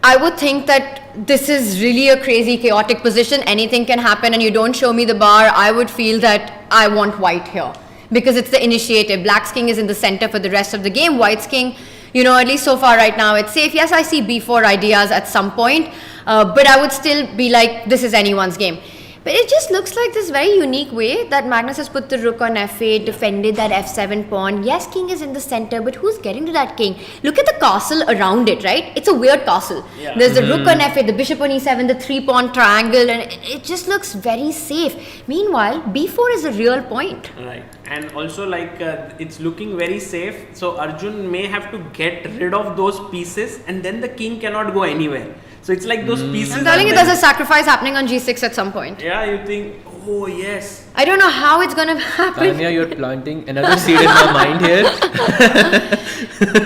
I would think that this is really a crazy, chaotic position. Anything can happen and you don't show me the bar. I would feel that I want white here because it's the initiative. Black's king is in the center for the rest of the game. White's king, at least so far right now, it's safe. Yes, I see b4 ideas at some point, but I would still be like, this is anyone's game. But it just looks like this very unique way that Magnus has put the rook on f8, defended that f7 pawn. Yes, king is in the center, but who's getting to that king? Look at the castle around it, right? It's a weird castle. Yeah. There's the rook on f8, the bishop on e7, the 3-pawn triangle, and it just looks very safe. Meanwhile, b4 is a real point. Right. And also it's looking very safe. So Arjun may have to get rid of those pieces and then the king cannot go anywhere. So it's like those pieces. I'm telling you, there's a sacrifice happening on g6 at some point. Yeah, you think, oh yes. I don't know how it's going to happen. Tanya, you're planting another seed in my mind here.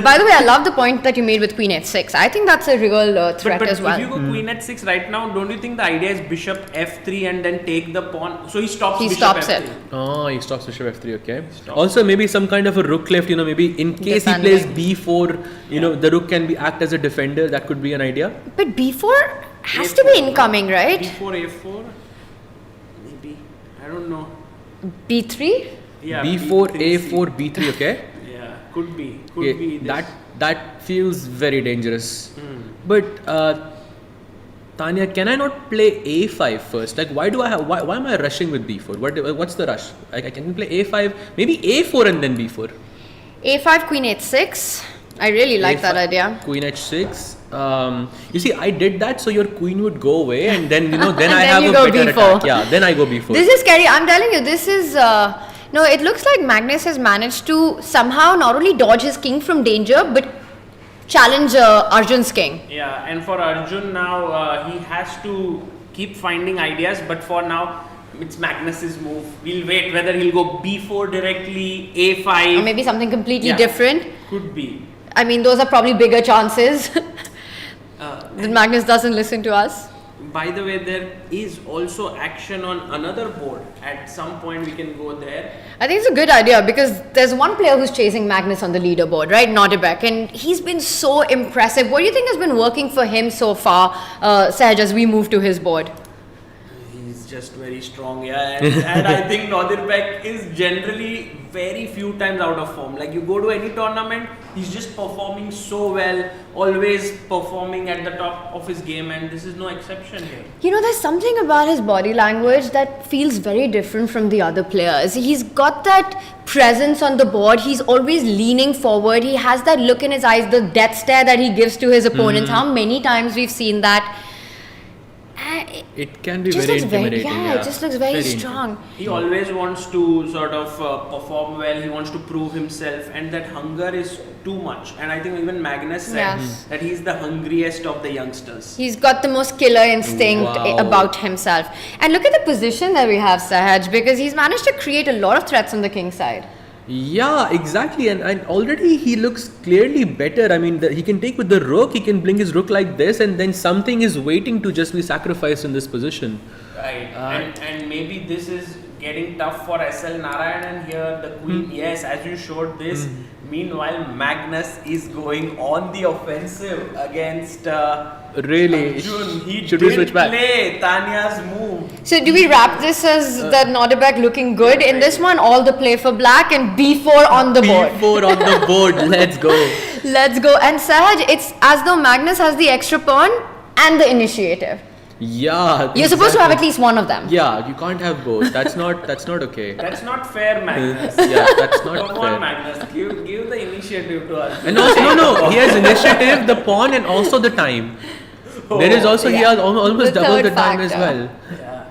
By the way, I love the point that you made with queen h6. I think that's a real threat but as well. If you go queen h6 right now, don't you think the idea is bishop f3 and then take the pawn? So he stops bishop f3. It. Oh, he stops bishop f3, okay. Also, maybe some kind of a rook left, maybe in case he plays b4, the rook can act as a defender. That could be an idea. But b4 has to be incoming, right? b4, a4, maybe. I don't know. b3? Yeah, b4, a4, b3, okay. Yeah, could be. Could be this. That feels very dangerous. But Tanya, can I not play a5 first? Like, why am I rushing with b4? What's the rush? I can play a5, maybe a4 and then b4. a5, queen h6. I really like that idea. Queen h6. You see, I did that so your queen would go away, and then then I have a better attack. Yeah, then I go b4. This is scary. I'm telling you, this is no. It looks like Magnus has managed to somehow not only dodge his king from danger, but challenge Arjun's king. Yeah, and for Arjun now, he has to keep finding ideas. But for now, it's Magnus's move. We'll wait whether he'll go b4 directly, a5, or maybe something completely different. Could be. I mean, those are probably bigger chances. That Magnus doesn't listen to us. By the way, there is also action on another board. At some point, we can go there. I think it's a good idea because there's one player who's chasing Magnus on the leaderboard, right? Nodirbek, and he's been so impressive. What do you think has been working for him so far, Sahaj, as we move to his board? He's just very strong, yeah. And I think Nodirbek is generally very few times out of form. Like, you go to any tournament, he's just performing so well, always performing at the top of his game, and this is no exception here. There's something about his body language that feels very different from the other players. He's got that presence on the board. He's always leaning forward. He has that look in his eyes, the death stare that he gives to his opponents. How many times we've seen that. It can be very intimidating. It just looks very strong. He always wants to sort of perform well. He wants to prove himself, and that hunger is too much. And I think even Magnus said that he's the hungriest of the youngsters. He's got the most killer instinct about himself. And look at the position that we have, Sahaj, because he's managed to create a lot of threats on the king side. Yeah, exactly, and already he looks clearly better. I mean, he can take with the rook, he can bring his rook like this, and then something is waiting to just be sacrificed in this position. Right, and maybe this is getting tough for SL Narayanan here. The queen, yes, as you showed this. Meanwhile, Magnus is going on the offensive against really? Arjun. He Should did we switch back? play Tanya's move. So do we wrap this as that Nodirbek looking good in this one? All the play for black and b4 on the board. b4 on the board. Let's go. Let's go. And Sahaj, it's as though Magnus has the extra pawn and the initiative. Yeah. You're supposed to have at least one of them. Yeah, you can't have both. That's not okay. That's not fair, Magnus. Yeah, that's not Come fair. on, Magnus. Give the initiative to us. And also, no, he has initiative, the pawn, and also the time. There is also, he has almost The double the third time as factor. well. Yeah.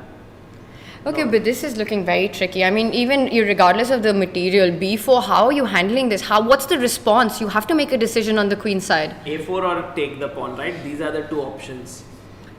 Okay, but this is looking very tricky. I mean, even regardless of the material, B4, how are you handling this? What's the response? You have to make a decision on the queen side. A4 or take the pawn, right? These are the two options.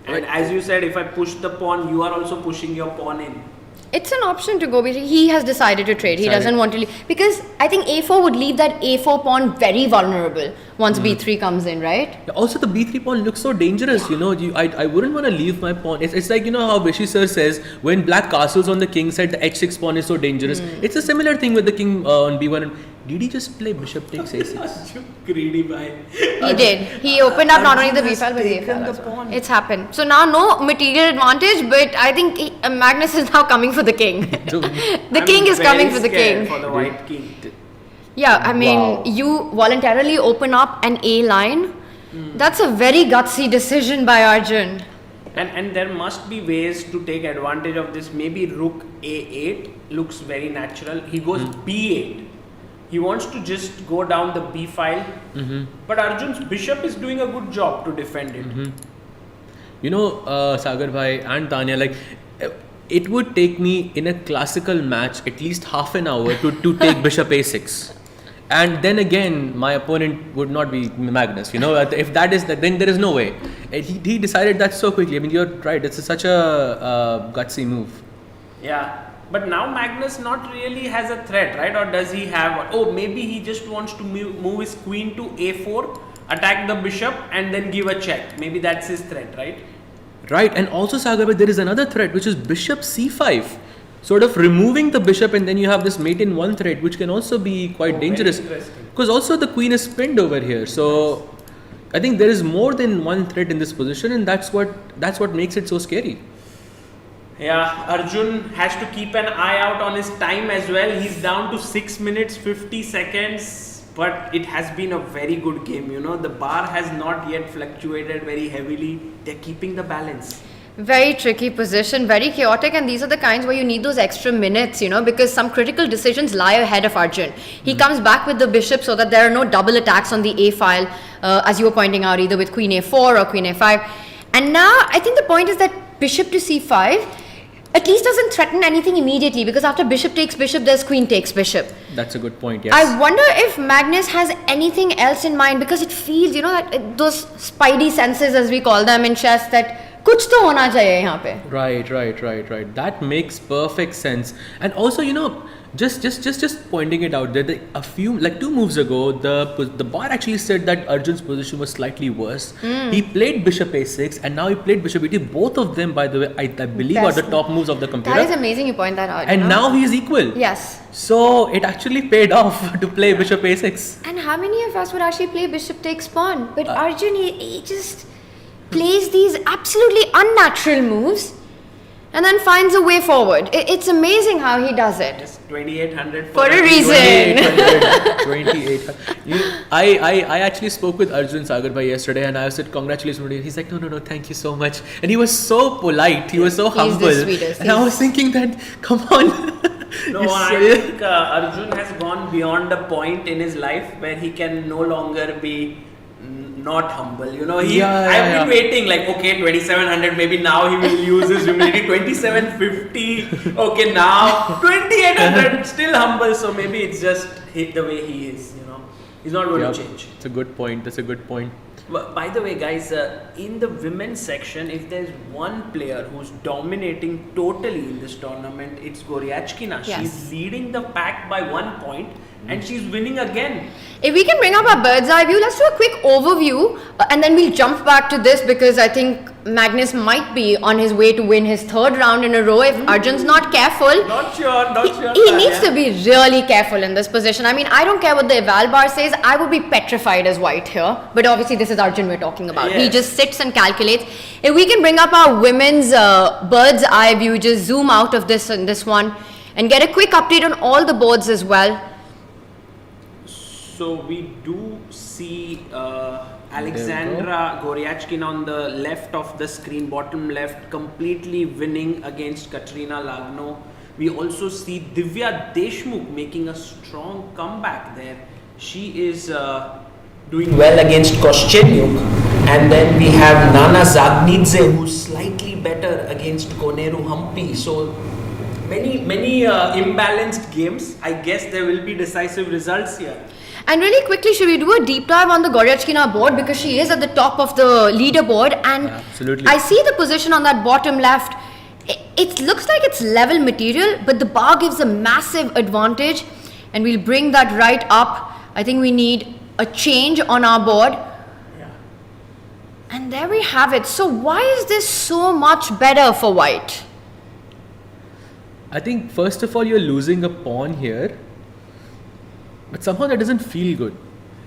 And as you said, if I push the pawn, you are also pushing your pawn in. It's an option to go, but he has decided to trade. He Decided. doesn't want to leave. Because I think A4 would leave that A4 pawn very vulnerable once B3 comes in, right? Also, the B3 pawn looks so dangerous, you know. I wouldn't want to leave my pawn. It's like, you know how Vishy sir says, when black castles on the king side, the h6 pawn is so dangerous. It's a similar thing with the king on b1. Did he just play bishop takes a6? Greedy guy. He did. He opened up not only the Arjun has b file but the a taken file the as well. pawn. It's happened. So now no material advantage, but I think Magnus is now coming for the king. The king is coming for the king. For the white king. Yeah, I mean, Wow. you voluntarily open up an A line. That's a very gutsy decision by Arjun. And there must be ways to take advantage of this. Maybe rook a8 looks very natural. He goes b8. He wants to just go down the b file. But Arjun's bishop is doing a good job to defend it. You know, Sagar bhai and Tanya, like, it would take me in a classical match at least half an hour to take bishop a6. And then again, my opponent would not be Magnus. You know, if that is that, then there is no way. And he decided that so quickly. I mean, you're right. It's such a gutsy move. Yeah. But now Magnus not really has a threat, right? Or does he have? Oh, maybe he just wants to move his queen to a4, attack the bishop, and then give a check. Maybe that's his threat, right? Right. And also, Sagar bhai, there is another threat, which is bishop c5. Sort of removing the bishop, and then you have this mate in one threat, which can also be quite dangerous. Because also the queen is pinned over here. So I think there is more than one threat in this position, and that's what makes it so scary. Yeah, Arjun has to keep an eye out on his time as well. He's down to 6 minutes 50 seconds, but it has been a very good game. You know, the bar has not yet fluctuated very heavily. They're keeping the balance. Very tricky position, very chaotic, and these are the kinds where you need those extra minutes, you know, because some critical decisions lie ahead of Arjun. He comes back with the bishop so that there are no double attacks on the A file, as you were pointing out, either with queen A4 or queen A5. And now I think the point is that bishop to C5 at least doesn't threaten anything immediately, because after bishop takes bishop, there's queen takes bishop. That's a good point, yes. I wonder if Magnus has anything else in mind, because it feels, you know, that those spidey senses, as we call them in chess, that कुछ तो होना चाहिए यहाँ पे. Right. That makes perfect sense. And also, you know, just pointing it out that a few, like 2 moves ago, the bar actually said that Arjun's position was slightly worse. He played bishop a6, and now he played bishop e2. Both of them, by the way, I believe are the top moves of the computer. That is amazing you point that out. And you know? now he is equal. Yes. So it actually paid off to play bishop a6. And how many of us would actually play bishop takes pawn? But Arjun, he just plays these absolutely unnatural moves and then finds a way forward. It's amazing how he does it. Yes, 2800 For a reason. 2800. I actually spoke with Arjun Sagar bhai yesterday, and I said congratulations. He's like, no, thank you so much. And he was so polite. He was so He's humble. the sweetest. And I was thinking that, come on. No, It's I so- think Arjun has gone beyond a point in his life where he can no longer be not humble. You know, I've been waiting like, okay, 2700, maybe now he will use his humility. 2750, okay, now 2800, still humble. So maybe it's just the way he is, you know. He's not going to change. It's a good point. That's a good point. By the way, guys, in the women's section, if there's one player who's dominating totally in this tournament, it's Goryachkina. Yes. She's leading the pack by 1 point and she's winning again. If we can bring up our bird's eye view, let's do a quick overview and then we'll jump back to this, because I think Magnus might be on his way to win his 3rd round in a row if Arjun's not careful. Not sure. He needs to be really careful in this position. I mean, I don't care what the eval bar says. I would be petrified as white here. But obviously, this is Arjun we're talking about. Yes. He just sits and calculates. If we can bring up our women's bird's eye view, just zoom out of this one and get a quick update on all the boards as well. So we do see Alexandra Goryachkina on the left of the screen, bottom left, completely winning against Katrina Lagno. We also see Divya Deshmukh making a strong comeback there. She is doing well against Kosteniuk. And then we have Nana Zagnidze, who's slightly better against Koneru Humpy. So many imbalanced games. I guess there will be decisive results here. And really quickly, should we do a deep dive on the Goryachkina board, because she is at the top of the leaderboard, and Absolutely. I see the position on that bottom left. It looks like it's level material, but the bar gives a massive advantage, and we'll bring that right up. I think we need a change on our board. Yeah. And there we have it. So why is this so much better for white? I think first of all you're losing a pawn here, but somehow that doesn't feel good.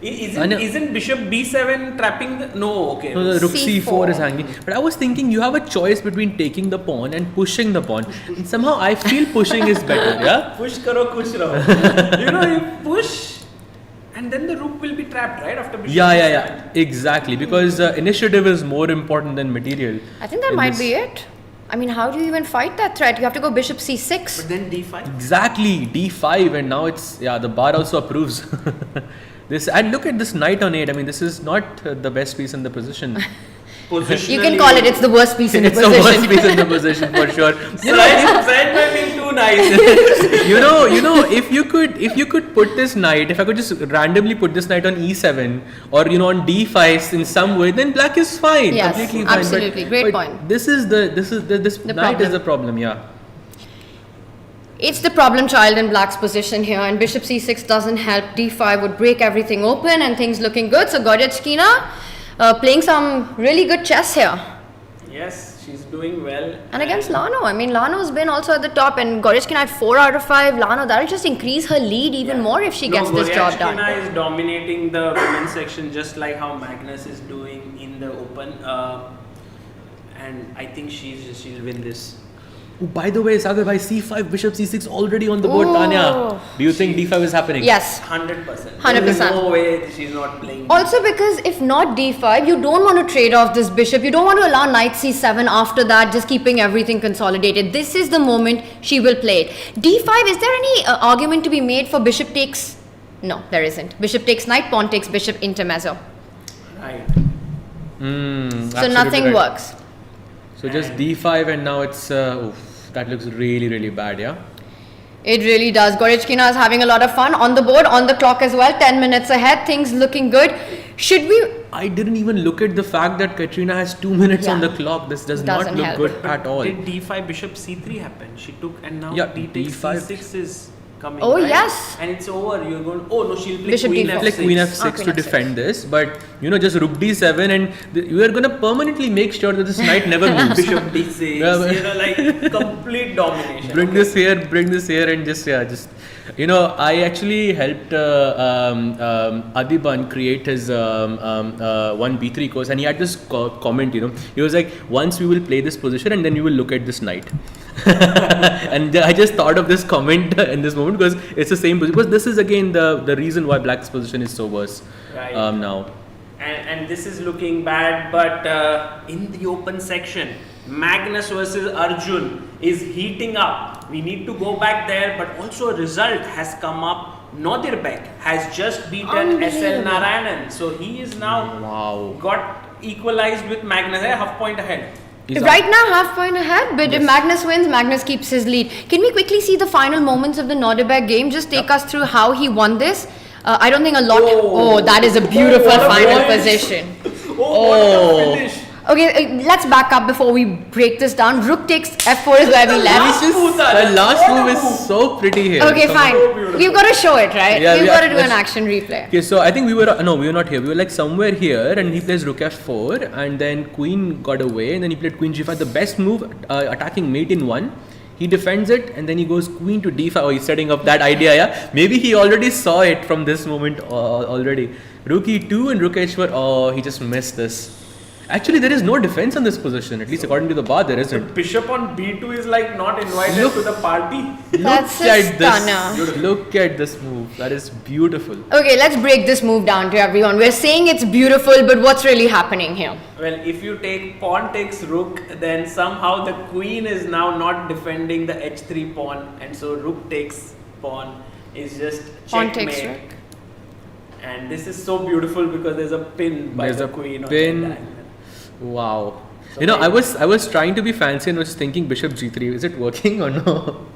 Isn't bishop b7 trapping the... No, okay. So the rook C4. c4 is hanging. But I was thinking you have a choice between taking the pawn and pushing the pawn. And somehow I feel pushing is better, yeah? Push karo, kuch raho. You push and then the rook will be trapped, right? After bishop Yeah. Exactly. Because initiative is more important than material. I think that might be it. I mean, how do you even fight that threat? You have to go bishop c6. But then d5. Exactly, d5, and now it's, the bar also approves. This, and look at this knight on 8. I mean, this is not the best piece in the position. You can call it's the worst piece in the It's position. the worst piece in the position for sure. Side by being too nice. If you could put this knight, if I could just randomly put this knight on e7 or on d5 in some way, then black is fine. Yes, completely fine. absolutely. Great point. This knight problem. is the problem, yeah. It's the problem child in black's position here, and bishop c6 doesn't help. d5 would break everything open and things looking good. So Goryachkina playing some really good chess here. Yes, she's doing well. And against Lano, I mean, Lano's been also at the top, and Goryachkina at 4 out of 5. Lano, that'll just increase her lead even more if she gets this job done. Goryachkina is dominating the women's section just like how Magnus is doing in the open. And I think she'll win this. Oh, by the way, Sagar, by c5, bishop c6 already on the board, Ooh. Tanya. Do you think d5 is happening? Yes. 100%. 100%. There's no way she's not playing. Also, because if not d5, you don't want to trade off this bishop. You don't want to allow knight c7 after that, just keeping everything consolidated. This is the moment she will play it. d5, is there any argument to be made for bishop takes? No, there isn't. Bishop takes knight, pawn takes bishop, intermezzo. Right. So nothing right. works. So just d5 and now it's, that looks really, really bad, yeah? It really does. Goryachkina is having a lot of fun on the board, on the clock as well. 10 minutes ahead, things looking good. Should we... I didn't even look at the fact that Katrina has 2 minutes on Yeah. the clock. This does Doesn't not look help. good at all. Did d5 bishop c3 happen? She took and now Yeah, d takes d5. c6 is coming. Oh, right? yes. And it's over. You're going, oh no, she'll play Bishop queen d4. f6. Like queen f6 queen to f6. defend this, but just rook d7 and you are going to permanently make sure that this knight never moves. Bishop d6. Yeah, but- like complete domination. bring this here and just I actually helped Adiban create his 1b3 course, and he had this comment, he was like, once we will play this position and then we will look at this knight. And I just thought of this comment in this moment because it's the same position, because this is again the reason why black's position is so worse Right. now. And this is looking bad, but in the open section, Magnus versus Arjun is heating up. We need to go back there, but also a result has come up. Nodirbek has just beaten SL Narayanan, so he is now got equalized with Magnus, half point ahead. Right now, half point ahead, but if Magnus wins, Magnus keeps his lead. Can we quickly see the final moments of the Nodirbek game? Just take us through how he won this. I don't think a lot... Oh, that is a beautiful what a final finish. position. What a finish! Okay, let's back up before we break this down. Rook takes f4 is where we left. The last move is so pretty here. Okay, fine. beautiful. We've got to show it, right? Yeah, We've yeah, got to do an let's- action replay. Okay, so I think we were not here. We were like somewhere here, and he plays rook f4, and then queen got away, and then he played queen g5. The best move, attacking mate in 1. He defends it, and then he goes queen to d5. Oh, he's setting up that idea, yeah? Maybe he already saw it from this moment already. Rook e2 and rook h4. Oh, he just missed this. Actually, there is no defense on this position. At least according to the bar, there isn't. Bishop on b2 is like not invited Look. to the party. That's Look a at stunner. this. Look at this move. That is beautiful. Okay, let's break this move down to everyone. We're saying it's beautiful, but what's really happening here? Well, if you take pawn takes rook, then somehow the queen is now not defending the h3 pawn, and so rook takes pawn is just Pawn checkmate. takes rook. And this is so beautiful because there's a pin by the queen. Pin. On the diagonal. Wow. So You know, I was trying to be fancy and was thinking bishop g3. Is it working or no?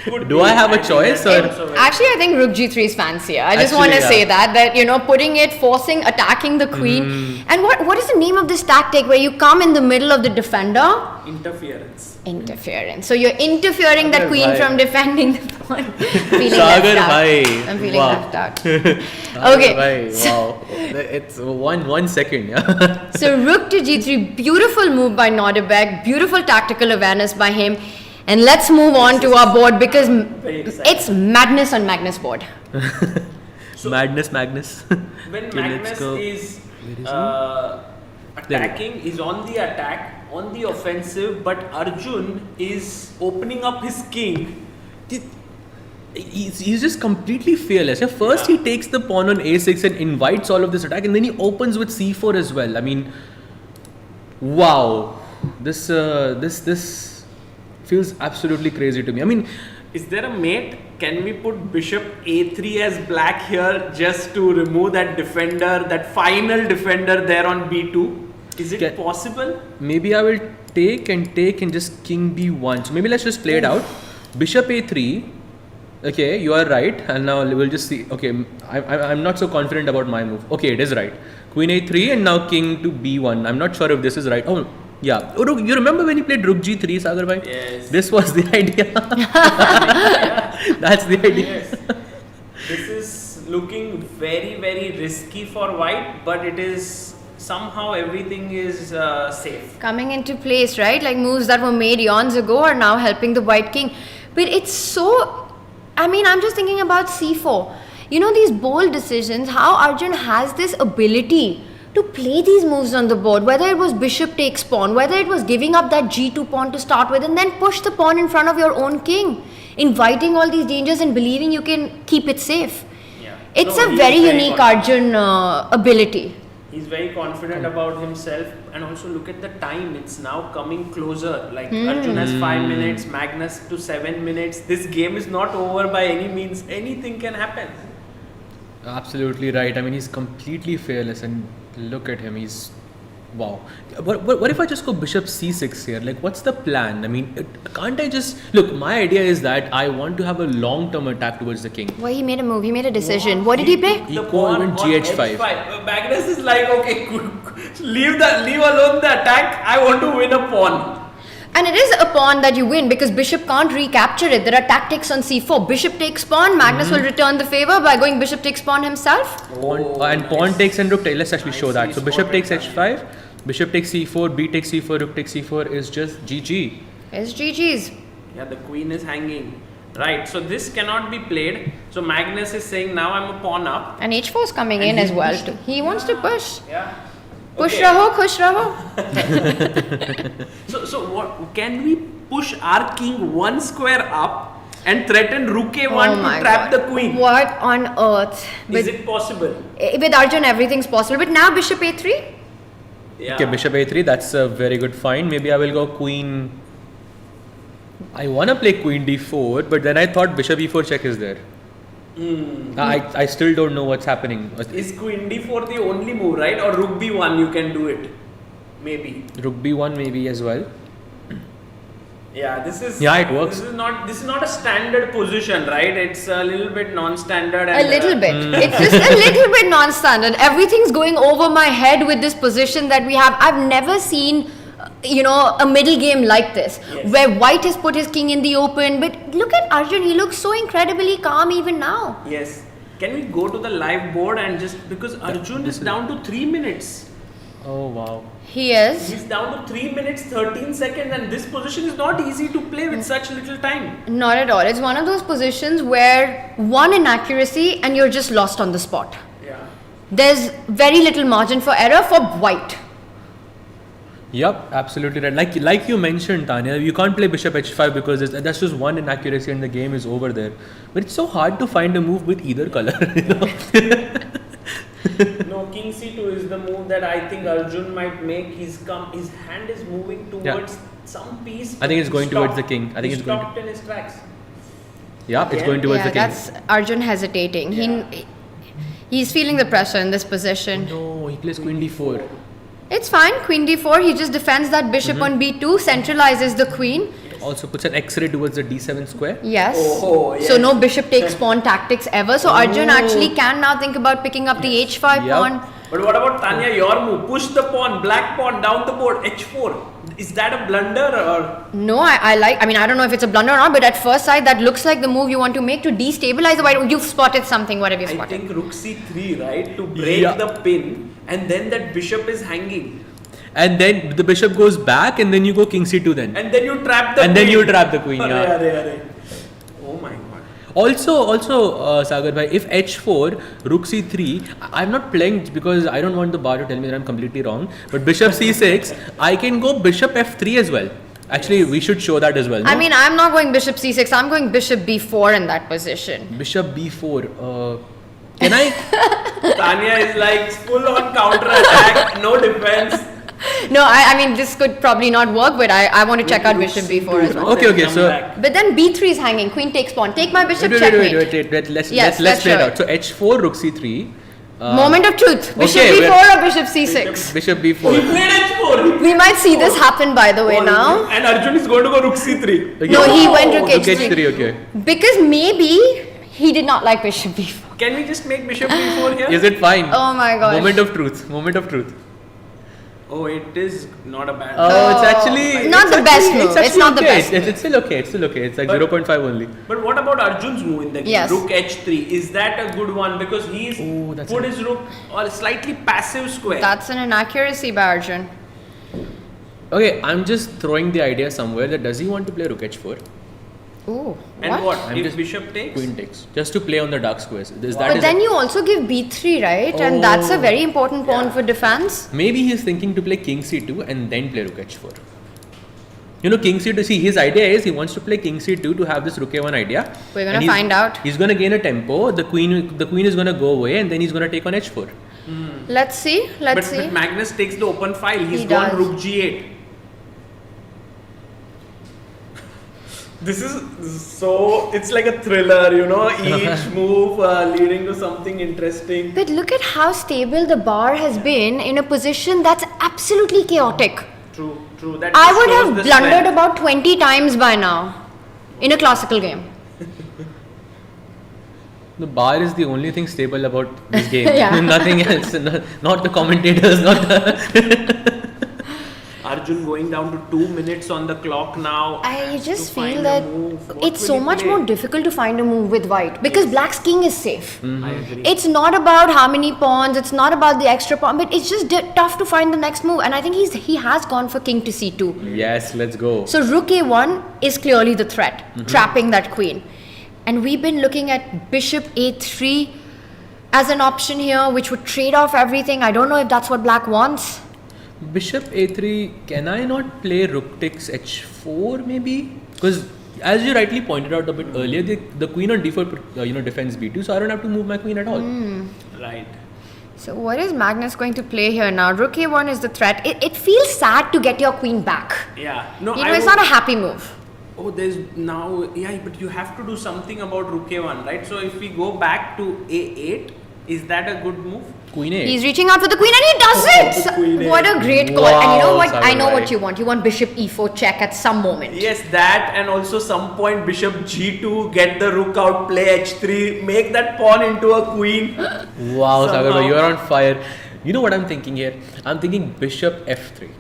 Could Do be. I have a think choice that or- also very- Actually, I think rook g3 is fancier. I just Actually, want to yeah. say that you know, putting it, forcing, attacking the queen. And what is the name of this tactic where you come in the middle of the defender? Interference. Interference. So you're interfering that Sagar queen bhai. from defending the pawn. Feeling Sagar left out. bhai. I'm feeling Wow. left out. Okay. Okay. Wow. It's 1 second. Yeah. So rook to g3, beautiful move by Nodirbek, beautiful tactical awareness by him. And let's move on to our board because Very exciting. it's madness on Magnus board. Magnus. When Okay, Magnus let's go. is There attacking, is on the attack, on the offensive, but Arjun is opening up his king. He's just completely fearless. At first, he takes the pawn on a6 and invites all of this attack, and then he opens with c4 as well. I mean, wow, this feels absolutely crazy to me. I mean, Is there a mate? Can we put bishop a3 as black here just to remove that defender, that final defender there on b2? Is it possible? maybe I will take and just king b1. So maybe let's just play it out. Bishop a3. Okay, you are right, and now we'll just see. Okay, I'm not so confident about my move. Okay, it is right. Queen a3 and now king to b1. I'm not sure if this is right. Oh, yeah. Oh, you remember when he played rook g3, Sagar bhai? Yes. This was the idea. That's the idea. Yes. This is looking very, very risky for white, but it is somehow everything is safe. Coming into place, right? Like moves that were made eons ago are now helping the white king. But it's so, I mean, I'm just thinking about c4. You know, these bold decisions, how Arjun has this ability to play these moves on the board, whether it was bishop takes pawn, whether it was giving up that g2 pawn to start with and then push the pawn in front of your own king, inviting all these dangers and believing you can keep it safe. Yeah. It's No, a he's very unique confident. Arjun ability. He's very confident about himself, and also look at the time. It's now coming closer. Like Arjun has 5 minutes, Magnus to 7 minutes. This game is not over by any means. Anything can happen. Absolutely right. I mean, he's completely fearless, and look at him. He's wow. What if I just go bishop c6 here? Like, what's the plan? I mean, can't I just look? My idea is that I want to have a long-term attack towards the king. Well, he made a move, he made a decision. What did he play? He The called pawn in on GH5. Magnus is like, okay, leave alone the attack. I want to win a pawn. And it is a pawn that you win because bishop can't recapture it. There are tactics on c4. Bishop takes pawn, Magnus will return the favor by going bishop takes pawn himself. And pawn takes and rook takes. Let's actually show that. So Nicely bishop takes spotted, h5, bishop takes c4, b takes c4, rook takes c4 is just GG. It's GG's. Yeah, the queen is hanging. Right, so this cannot be played. So Magnus is saying now I'm a pawn up. And h4 is coming in he as well pushed- too. He wants to push. Yeah. Push Okay. raho, khush raho. So what can we push our king one square up and threaten rook a1 to trap the queen? What on earth? Is it possible? With Arjun, everything's possible. But now bishop a3? Yeah. Okay, bishop a3. That's a very good find. Maybe I will go queen. I want to play queen d4, but then I thought bishop e4 check is there. I still don't know what's happening. Is queen d4 the only move, right? Or rook b1 you can do it? Maybe. Rook b1 maybe as well. Yeah, this is. Yeah, it works. This is not a standard position, right? It's a little bit non-standard. A And, little bit. It's just a little bit non-standard. Everything's going over my head with this position that we have. I've never seen, a middle game like this, Yes. where white has put his king in the open. But look at Arjun. He looks so incredibly calm even now. Yes. Can we go to the live board and just because Arjun is down to 3 minutes. Oh wow. He is. He's down to 3 minutes 13 seconds, and this position is not easy to play with such little time. Not at all. It's one of those positions where one inaccuracy and you're just lost on the spot. Yeah. There's very little margin for error for white. Yep, absolutely right. Like you mentioned, Tanya, you can't play bishop h5 because that's just one inaccuracy and the game is over there. But it's so hard to find a move with either color. No, king c2 is the move that I think Arjun might make. His hand is moving towards some piece. I think it's but going he towards stopped. the king. I think He it's going stopped in his tracks. Yeah, it's Again? going towards the king. That's Arjun hesitating. Yeah. He's feeling the pressure in this position. No, he plays queen d4. It's fine. Queen d4. He just defends that bishop on b2, centralizes the queen. Also puts an X-ray towards the d7 square. Yes. Oh, yes. So no bishop takes pawn tactics ever. So Arjun actually can now think about picking up the h5 Yep. pawn. But what about Tanya, your move? Push the pawn, black pawn down the board, h4. Is that a blunder or? No, I mean, I don't know if it's a blunder or not, but at first sight, that looks like the move you want to make to destabilize the white. You've spotted something, whatever you I spotted. think rook c3, right? To break Yeah. the pin, and then that bishop is hanging. And then the bishop goes back, and then you go king c2 then. And then you trap the And queen. then you trap the queen, Arre, yeah. arre, arre. Oh my god. Also, Sagar bhai, if h4, rook c3, I'm not playing because I don't want the bar to tell me that I'm completely wrong. But bishop c6, I can go bishop f3 as well. Actually, we should show that as well. I no? mean, I'm not going bishop c6. I'm going bishop b4 in that position. Bishop b4. Can I? Tanya is like full on counter attack, no defense. No, I mean, this could probably not work, but I want to check out bishop b4 as well. Okay, so- But then b3 is hanging. Queen takes pawn. Take my bishop, Wait, checkmate. Let's Yes, let's play it show out. So h4, rook c3. Moment of truth. Bishop okay, b4 or bishop c6? Bishop He b4. played h4. We might see this happen, by the way, now. And Arjun is going to go rook c3. Okay. No, he went rook Rook h3. h3, okay. Because maybe he did not like bishop b4. Can we just make bishop b4 here? Is it fine? Oh my gosh. Moment of truth. Moment of truth. Oh, it is not a bad. Oh, it's actually Not it's the best actually- move. It's actually not the okay. best It's still okay. It's still okay. It's like But- 0.5 only. But what about Arjun's move in the game? Yes. Rook h3. Is that a good one? Because he's Oh, that's put a- his rook on a slightly passive square. That's an inaccuracy by Arjun. Okay, I'm just throwing the idea somewhere that does he want to play rook h4? Ooh. and what? I'm If just- bishop takes? Queen takes. Just to play on the dark squares. Is that But is then it? you also give b3, right? And that's a very important pawn Yeah. for defense. Maybe he's thinking to play king c2 and then play rook h4. You know, king c2, see, his idea is he wants to play king c2 to have this rook a1 idea. We're gonna And he's- find out. He's gonna gain a tempo. The queen is gonna go away, and then he's gonna take on h4. Let's see. Let's see. But Magnus takes the open file. He's He gone does. rook g8. This is so, it's like a thriller, you know, each move leading to something interesting. But look at how stable the bar has been in a position that's absolutely chaotic. True, true. That I just would shows have the blundered strength. about 20 times by now in a classical game. The bar is the only thing stable about this game. Yeah. Nothing else. Not the commentators. Not the. Arjun going down to 2 minutes on the clock now. I just to feel find a that move. What it's will so he much play? more difficult to find a move with white because black's king is safe. I agree. It's not about how many pawns, it's not about the extra pawn, but it's just tough to find the next move. And I think he has gone for king to c2. Yes, let's go. So rook a1 is clearly the threat, trapping that queen. And we've been looking at bishop a3 as an option here, which would trade off everything. I don't know if that's what black wants. Bishop a3, can I not play rook takes h4 maybe? Because as you rightly pointed out a bit earlier, the queen on d4 defends b2, so I don't have to move my queen at all. Right. So what is Magnus going to play here now? Rook a1 is the threat. It feels sad to get your queen back. Yeah. No, You know, it's not a happy move. Oh, there's now, yeah, but you have to do something about rook a1, right? So if we go back to a8, is that a good move? Queen a8. He's reaching out for the queen and he does it! Queen What a great call. And you know Wow, what? I know Sagar what bhai. you want. You want bishop e4 check at some moment. Yes, that, and also some point bishop g2, get the rook out, play h3, make that pawn into a queen. Wow, Sagar, Somehow. you are on fire. You know what I'm thinking here? I'm thinking bishop f3.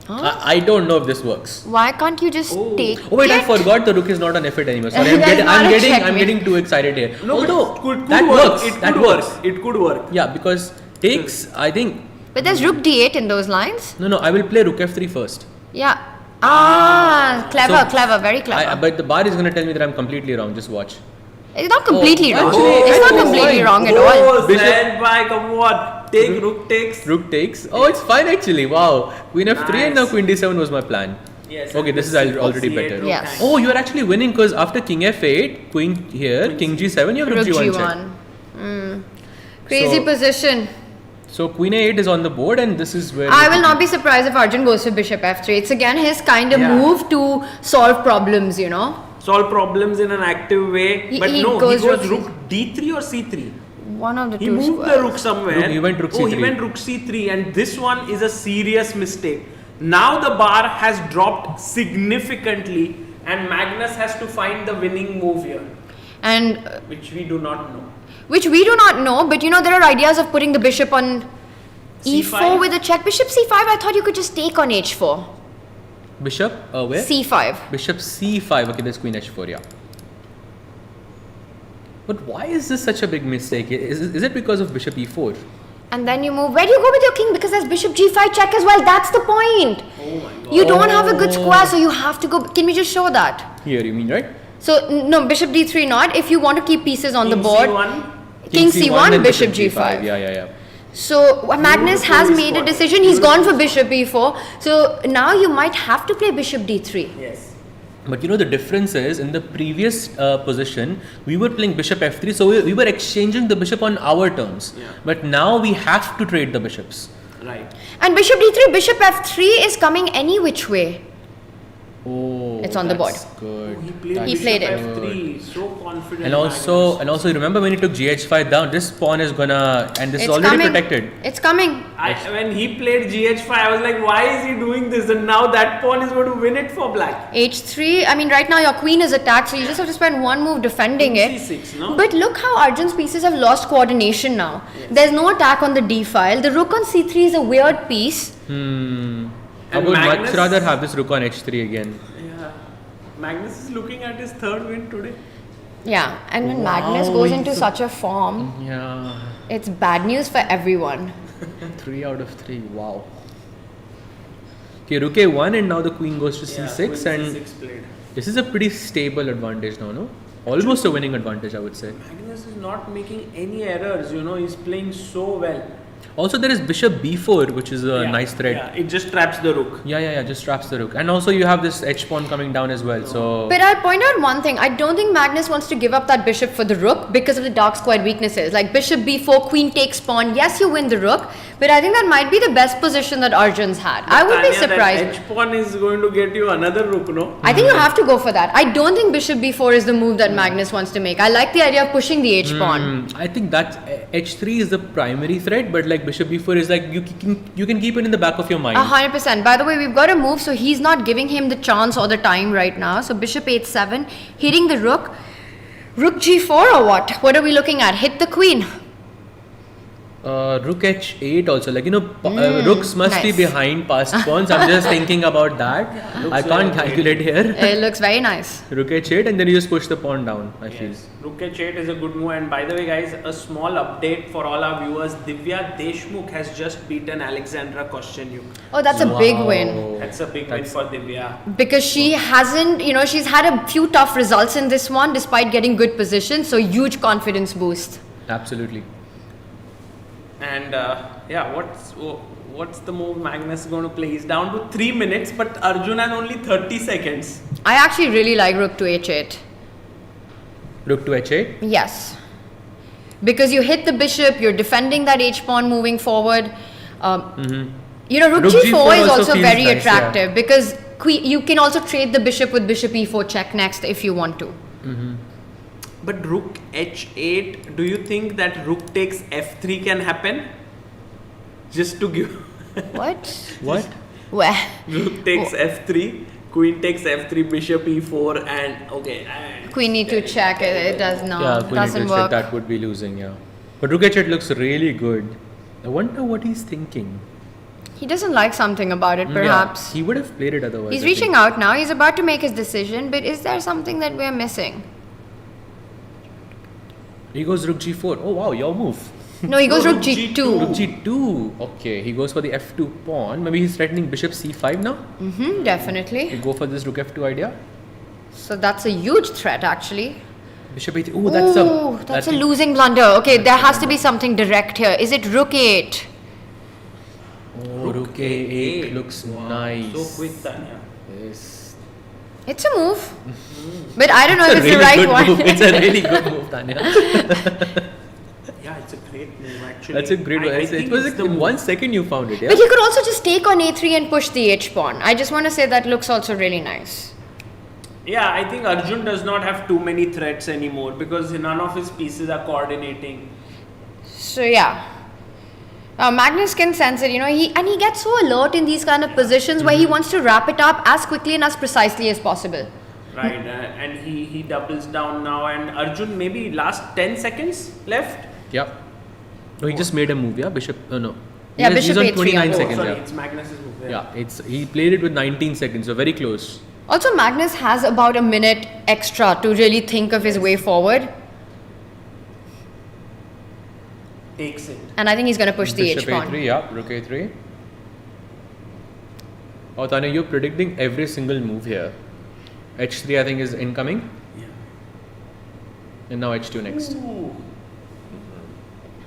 I don't know if this works. Why can't you just take Oh wait, I it? forgot the rook is not on f8 anymore. Sorry, That's not a I'm checkmate. getting too excited here. No, Although but could that work. works. It That could works. work. It could work. Yeah, because takes, I think. But there's rook d8 in those lines. No, I will play rook f3 first. Yeah. Clever, very clever. But the bar is gonna tell me that I'm completely wrong. Just watch. It's not completely wrong. actually, It's not actually, completely fine. wrong at all. Oh, Bishop- Zen by, come on. Take rook takes. Rook takes. Oh, it's fine actually. Wow. Queen f3 and now Nice. queen d7 was my plan. Yes. Okay, and this is c4, already c8 better. rook Yes. hangs. Oh, you are actually winning because after king f8, queen here, king g7, you have rook Rook g1 check. g1. Crazy So- position. So queen a8 is on the board, and this is where I will not be surprised if Arjun goes for bishop f3. It's again his kind of Yeah. move to solve problems, you know. Solve problems in an active way. He- But he no, goes he goes rook rook d3 or c3. One of the He two moved squares. the rook somewhere. He went rook Oh, he c3. went rook c3, and this one is a serious mistake. Now the bar has dropped significantly, and Magnus has to find the winning move here, And which we do not know. which we do not know, but there are ideas of putting the bishop on e4 C5? with a check. Bishop c5, I thought you could just take on h4. Bishop, where? c5. Bishop c5. Okay, there's queen h4, yeah. But why is this such a big mistake? Is it because of bishop e4? And then you move. Where do you go with your king? Because there's bishop g5 check as well. That's the point. Oh my god. You don't have a good square, so you have to go. Can we just show that? Here, you mean, right? So, no, bishop d3 not. If you want to keep pieces on the King board, C1. king c1, then bishop g5. Yeah. So, Magnus has Beautifully made a spotted. decision. He's gone for bishop e4. So, now you might have to play bishop d3. Yes. But the difference is, in the previous position, we were playing bishop f3, so we were exchanging the bishop on our terms. Yeah. But now we have to trade the bishops. Right. And bishop d3, bishop f3 is coming any which way. Oh, It's on the board. that's Good. He played That's He played bishop it. f3. So confident. And also, remember when he took gh5 down, this pawn is gonna, and this is already coming. protected. It's coming. When he played gh5, I was like, why is he doing this? And now that pawn is going to win it for black. h3, I mean, right now your queen is attacked, so you just have to spend one move defending King it. c6, no? But look how Arjun's pieces have lost coordination now. There's no attack on the d file. The rook on c3 is a weird piece. I And would much Magnus- rather have this rook on h3 again. Yeah. Magnus is looking at his third win today. Yeah, and when Wow, Magnus goes he's into a- such a form, Yeah, it's bad news for everyone. 3 out of 3. Wow. Okay, rook a1, and now the queen goes to c6, queen and c6 played. this is a pretty stable advantage now, no? Almost a winning advantage, I would say. Magnus is not making any errors, he's playing so well. Also, there is bishop b4, which is a Yeah, nice threat. Yeah, it just traps the rook. Yeah, just traps the rook. And also, you have this h pawn coming down as well. So, But I'll point out one thing. I don't think Magnus wants to give up that bishop for the rook because of the dark squared weaknesses. Like bishop b4, queen takes pawn. Yes, you win the rook, but I think that might be the best position that Arjun's had. I would be Tanya, surprised. That h pawn is going to get you another rook, no? I think you have to go for that. I don't think bishop b4 is the move that Magnus wants to make. I like the idea of pushing the h pawn. I think that h3 is the primary threat, but like bishop b4 is like you can keep it in the back of your mind. 100%. By the way, we've got a move, so he's not giving him the chance or the time right now. So bishop h7, hitting the rook. Rook g4 or what? What are we looking at? Hit the queen. Rook h8 also, like rooks must be nice. behind passed pawns. I'm just thinking about that. I can't calculate here. It looks very nice. Rook h8, and then you just push the pawn down. I feel. Yes. Rook h8 is a good move. And by the way, guys, a small update for all our viewers. Divya Deshmukh has just beaten Alexandra Kosteniuk. Oh, that's a big win. That's a big win for Divya. Because she hasn't, she's had a few tough results in this one despite getting good position. So huge confidence boost. Absolutely. And what's the move Magnus is going to play? He's down to 3 minutes, but Arjun has only 30 seconds. I actually really like rook to h8. Rook to h8. Yes. Because you hit the bishop, you're defending that h pawn moving forward. Rook Rook g4 g4 is also also feels very nice, attractive because you can also trade the bishop with bishop e4 check next if you want to. But rook h8, do you think that rook takes f3 can happen? Just to give. What? What? Where? Rook takes f3, queen takes f3, bishop e4, and okay. Queen e2 check. It does not. Yeah, queen Doesn't e2 work. check, that would be losing. Yeah. But rook h8 looks really good. I wonder what he's thinking. He doesn't like something about it, perhaps. Yeah, he would have played it otherwise. He's I reaching think. out now. He's about to make his decision, but is there something that we're missing? He goes rook g4. Oh wow, your move. No, he goes No, rook rook g2. Rook g2. Okay, he goes for the f2 pawn. Maybe he's threatening bishop c5 now. Definitely. You go for this rook f2 idea. So that's a huge threat, actually. Bishop a3. Oh, That's a losing blunder. Okay, there has to be something direct here. Is it rook 8? Oh, rook a8 looks nice. So quick, Tanya. Yes. It's a move. But I don't know if it's the Really right good one. move. It's a really good move, Tanya. Yeah, it's a great move actually. That's a great one. It was like in 1 second you found it, yeah? But he could also just take on a3 and push the h pawn. I just want to say that looks also really nice. Yeah, I think Arjun does not have too many threats anymore because none of his pieces are coordinating. So yeah. Magnus can sense it, he gets so alert in these kind of positions where he wants to wrap it up as quickly and as precisely as possible. Right, and he doubles down now, and Arjun maybe last 10 seconds left. Yeah. No, he just made a move, yeah? Bishop, no. Yeah, He's Bishop on A3. 29 seconds, Sorry, yeah. it's Magnus's move. Yeah, he played it with 19 seconds, so very close. Also, Magnus has about a minute extra to really think of his way forward. Takes it. And I think he's going to push the Bishop H-pawn. A3, yeah, Rook A3. Oh, Tanya, you're predicting every single move here. H3, I think, is incoming. Yeah. And now H2 next. Ooh.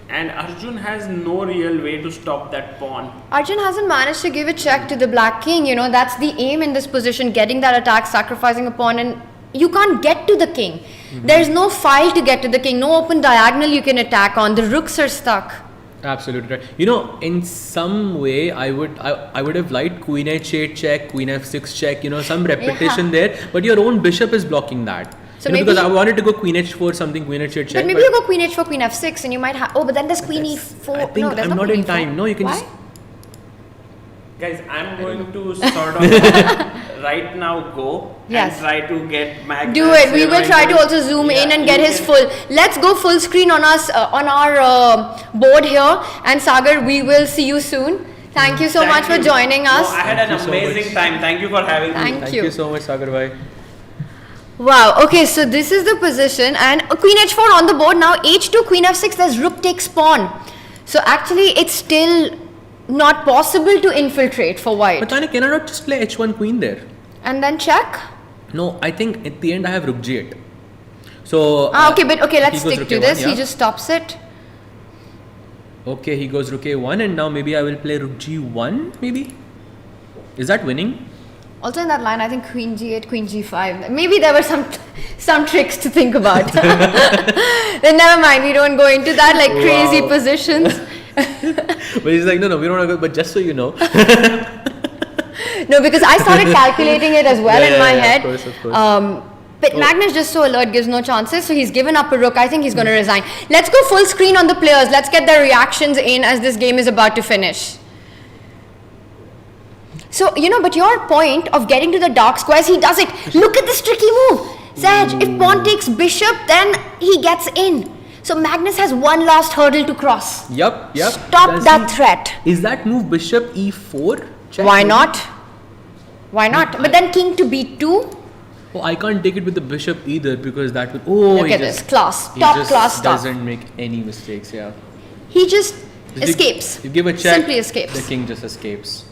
And Arjun has no real way to stop that pawn. Arjun hasn't managed to give a check to the black king. That's the aim in this position, getting that attack, sacrificing a pawn, and you can't get to the king. There's no file to get to the king, no open diagonal you can attack on. The rooks are stuck. Absolutely right. In some way, I would have liked Queen H8 check, Queen F6 check. Some repetition there. But your own bishop is blocking that. So maybe because I wanted to go Queen H4 something, Queen H8 check. But maybe you go Queen H4, Queen F6, and you might have. Oh, but then there's Queen E4. I think there's I'm not Queen in E4. time. No, you can Why? just. Guys, I'm going to sort of right now go Yes. and try to get Magnus. Do it. We will try to also zoom in and get his full. Let's go full screen on us on our board here. And Sagar, we will see you soon. Thank you so much for joining us. No, I had an amazing time. Thank you for having me. Thank you. Thank you so much, Sagar bhai. Wow. Okay, so this is the position, and Queen H4 on the board now. H2, Queen F6. There's Rook takes pawn. So actually, it's still not possible to infiltrate for white. But Tanya, can I not just play H1 Queen there? And then check. No, I think at the end I have Rook G8. So. Okay, let's he goes stick Rook to A1, this. yeah. He just stops it. Okay, he goes Rook A1, and now maybe I will play Rook G1. Maybe. Is that winning? Also in that line, I think Queen G8, Queen G5. Maybe there were some tricks to think about. Then never mind. We don't go into that crazy positions. But he's like, no, we don't want to go. But just so you know. No, because I started calculating it as well in my head. Of course. But Magnus just so alert, gives no chances. So he's given up a rook. I think he's going to resign. Let's go full screen on the players. Let's get their reactions in as this game is about to finish. So, but your point of getting to the dark squares, he does it. Look at this tricky move. Saj, if pawn takes bishop, then he gets in. So Magnus has one last hurdle to cross. Yep. Stop that threat. Is that move Bishop E4? Check Why maybe? not? Why not? But then king to B2. Oh, I can't take it with the bishop either because that would. Oh, Look at this. Class. He Top just class stuff. doesn't make any mistakes, yeah. He just If escapes. You give a check. Simply escapes. The king just escapes.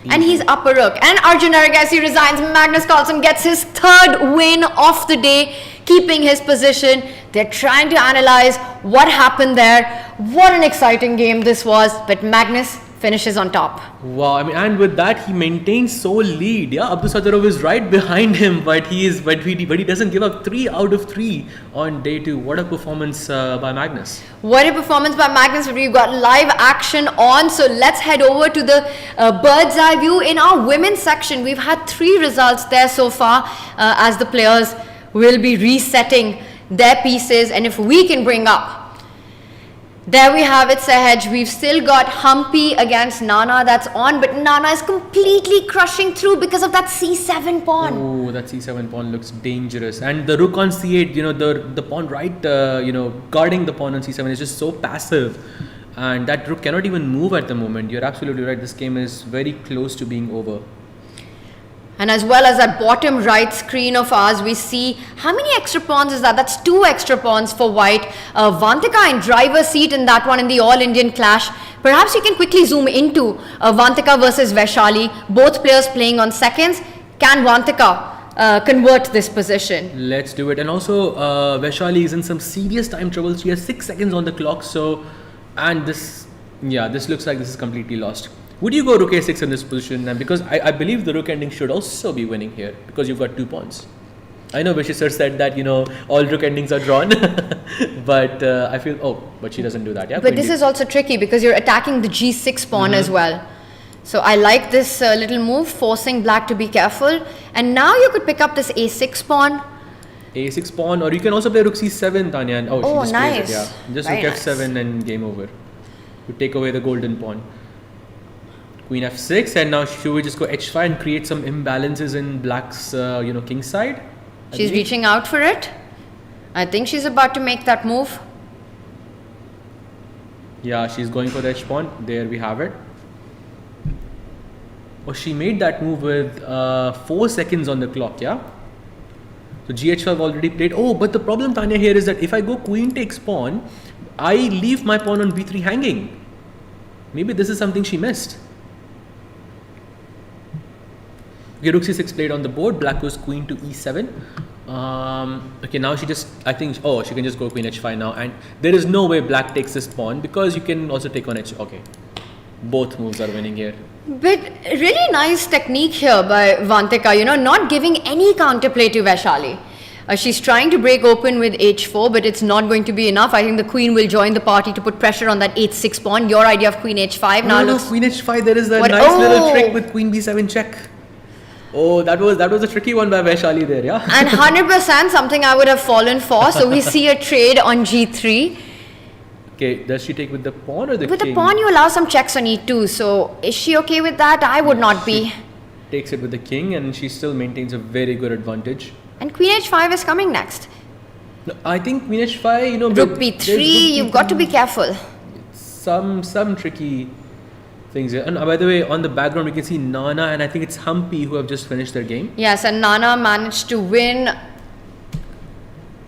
And he's up a rook. And Arjun Erigaisi resigns. Magnus Carlsen gets his third win of the day, keeping his position. They're trying to analyze what happened there. What an exciting game this was. But Magnus finishes on top. Wow, and with that he maintains sole lead. Yeah, Abdusattorov is right behind him, but he doesn't give up 3 out of 3 on day 2. What a performance by Magnus. What a performance by Magnus. We've got live action on. So let's head over to the bird's eye view in our women's section. We've had 3 results there so far as the players will be resetting their pieces. And if we can bring up, there we have it, Sahaj. We've still got Humpy against Nana that's on, but Nana is completely crushing through because of that C7 pawn. Oh, that C7 pawn looks dangerous. And the rook on C8, the pawn right, guarding the pawn on C7 is just so passive. And that rook cannot even move at the moment. You're absolutely right. This game is very close to being over. And as well as that bottom right screen of ours, we see how many extra pawns is that? That's 2 extra pawns for white. Vantika in driver's seat in that one in the all-Indian clash. Perhaps you can quickly zoom into Vantika versus Vaishali. Both players playing on seconds. Can Vantika convert this position? Let's do it. And also, Vaishali is in some serious time trouble. She has 6 seconds on the clock. This looks like this is completely lost. Would you go Rook A6 in this position? And because I believe the Rook ending should also be winning here because you've got 2 pawns. I know Vishy sir said that all Rook endings are drawn, but I feel but she doesn't do that. Yeah. But this is also tricky because you're attacking the G6 pawn as well. So I like this little move, forcing black to be careful. And now you could pick up this A6 pawn. A6 pawn, or you can also play rook C7, Tanya. And, she just plays nice. it, yeah. Just Very rook nice. F7 and game over. To take away the golden pawn. Queen F6, and now should we just go H5 and create some imbalances in Black's, king side? She's reaching out for it. I think she's about to make that move. Yeah, she's going for the H pawn. There we have it. Oh, she made that move with 4 seconds on the clock, yeah? So GH5 already played. Oh, but the problem, Tanya, here is that if I go queen takes pawn, I leave my pawn on B3 hanging. Maybe this is something she missed. Okay, rook C6 played on the board. Black goes queen to E7. Okay, now she just, I think, she can just go queen H5 now. And there is no way Black takes this pawn because you can also take on H. Okay, both moves are winning here. But really nice technique here by Vantika, not giving any counterplay to Vaishali. She's trying to break open with H4, but it's not going to be enough. I think the queen will join the party to put pressure on that H6 pawn. Your idea of queen H5 now looks... Queen H5, there is a nice little trick with queen B7 check. Oh, that was a tricky one by Vaishali there, yeah? And 100% something I would have fallen for. So we see a trade on G3. Okay, does she take with the pawn or the With king? the pawn, you allow some checks on E2. So is she okay with that? I would not be. Takes it with the king, and she still maintains a very good advantage. And queen H5 is coming next. No, I think queen H5, Rook B3, you've got to be careful. Some tricky things here. And by the way, on the background we can see Nana and I think it's Humpy who have just finished their game. Yes, and Nana managed to win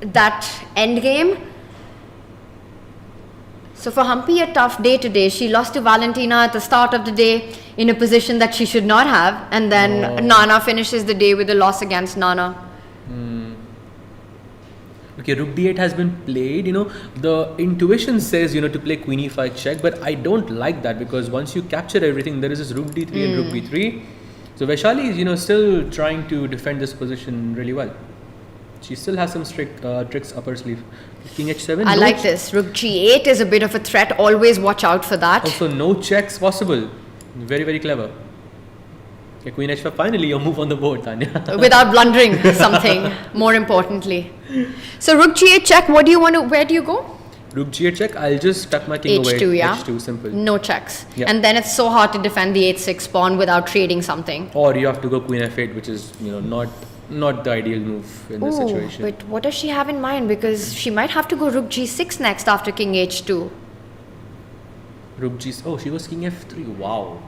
that endgame. So for Humpy, a tough day today. She lost to Valentina at the start of the day in a position that she should not have. And then Nana finishes the day with a loss against Nana. Okay, rook d8 has been played. The intuition says, to play queen e5 check, but I don't like that because once you capture everything, there is this rook d3 and rook b3. So Vaishali is, still trying to defend this position really well. She still has some tricks up her sleeve. King h7. I like this. Rook g8 is a bit of a threat. Always watch out for that. Also, no checks possible. Very, very clever. Okay, queen h5. Finally, your move on the board, Tanya. Without blundering something, more importantly. So rook g8 check. Where do you go? Rook g8 check. I'll just tuck my king away. H2, yeah. H2, simple. No checks. Yeah. And then it's so hard to defend the h6 pawn without trading something. Or you have to go queen f8, which is not the ideal move in this situation. But what does she have in mind? Because she might have to go rook g6 next after king h2. Rook g. Oh, she was king f3. Wow.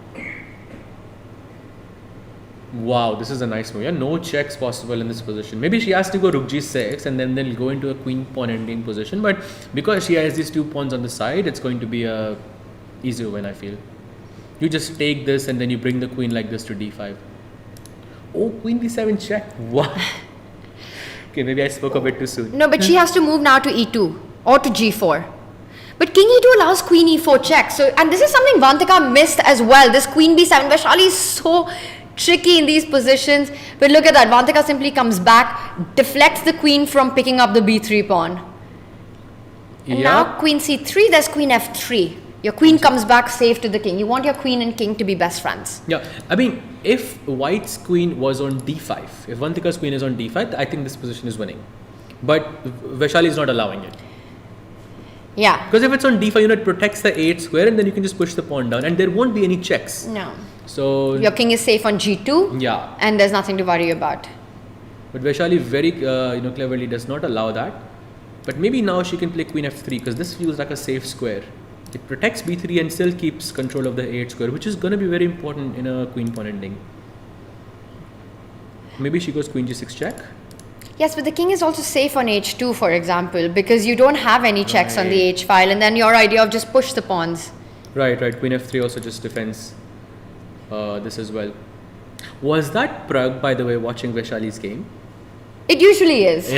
Wow, this is a nice move. Yeah, no checks possible in this position. Maybe she has to go rook g6 and then they'll go into a queen pawn endgame position. But because she has these 2 pawns on the side, it's going to be a easy win, I feel. You just take this and then you bring the queen like this to d5. Oh, queen b7 check. What? Okay, maybe I spoke a bit too soon. No, but she has to move now to e2 or to g4. But king e2 allows queen e4 check. So, and this is something Vantika missed as well. This queen b7. Vaishali is so tricky in these positions. But look at that. Vantika simply comes back, deflects the queen from picking up the b3 pawn. And now queen c3, there's queen f3. Your queen comes back safe to the king. You want your queen and king to be best friends. Yeah, I mean, if white's queen was on d5, if Vantika's queen is on d5, I think this position is winning. But Vaishali is not allowing it. Yeah. Because if it's on d5, it protects the 8 square and then you can just push the pawn down and there won't be any checks. No. So Your king is safe on g2. Yeah. And there's nothing to worry about. But Vaishali very cleverly does not allow that. But maybe now she can play queen f3 because this feels like a safe square. It protects b3 and still keeps control of the 8 square, which is going to be very important in a queen pawn ending. Maybe she goes queen g6 check. Yes, but the king is also safe on h2, for example, because you don't have any checks on the h file, and then your idea of just push the pawns. Right. Queen f3 also just defends this as well. Was that Pragg, by the way, watching Vaishali's game? It usually is.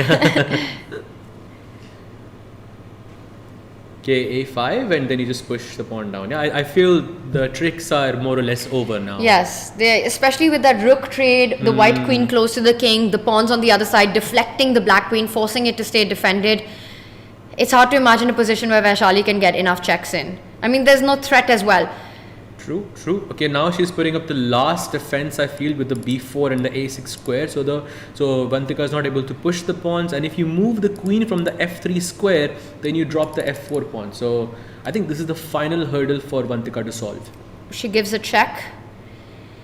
Okay, a5 and then you just push the pawn down. Yeah, I feel the tricks are more or less over now. Yes, especially with that rook trade, the white queen close to the king, the pawns on the other side deflecting the black queen, forcing it to stay defended. It's hard to imagine a position where Vaishali can get enough checks in. I mean, there's no threat as well. True. Okay, now she's putting up the last defense, I feel, with the b4 and the a6 square. So Vantika is not able to push the pawns, and if you move the queen from the f3 square, then you drop the f4 pawn. So I think this is the final hurdle for Vantika to solve. She gives a check.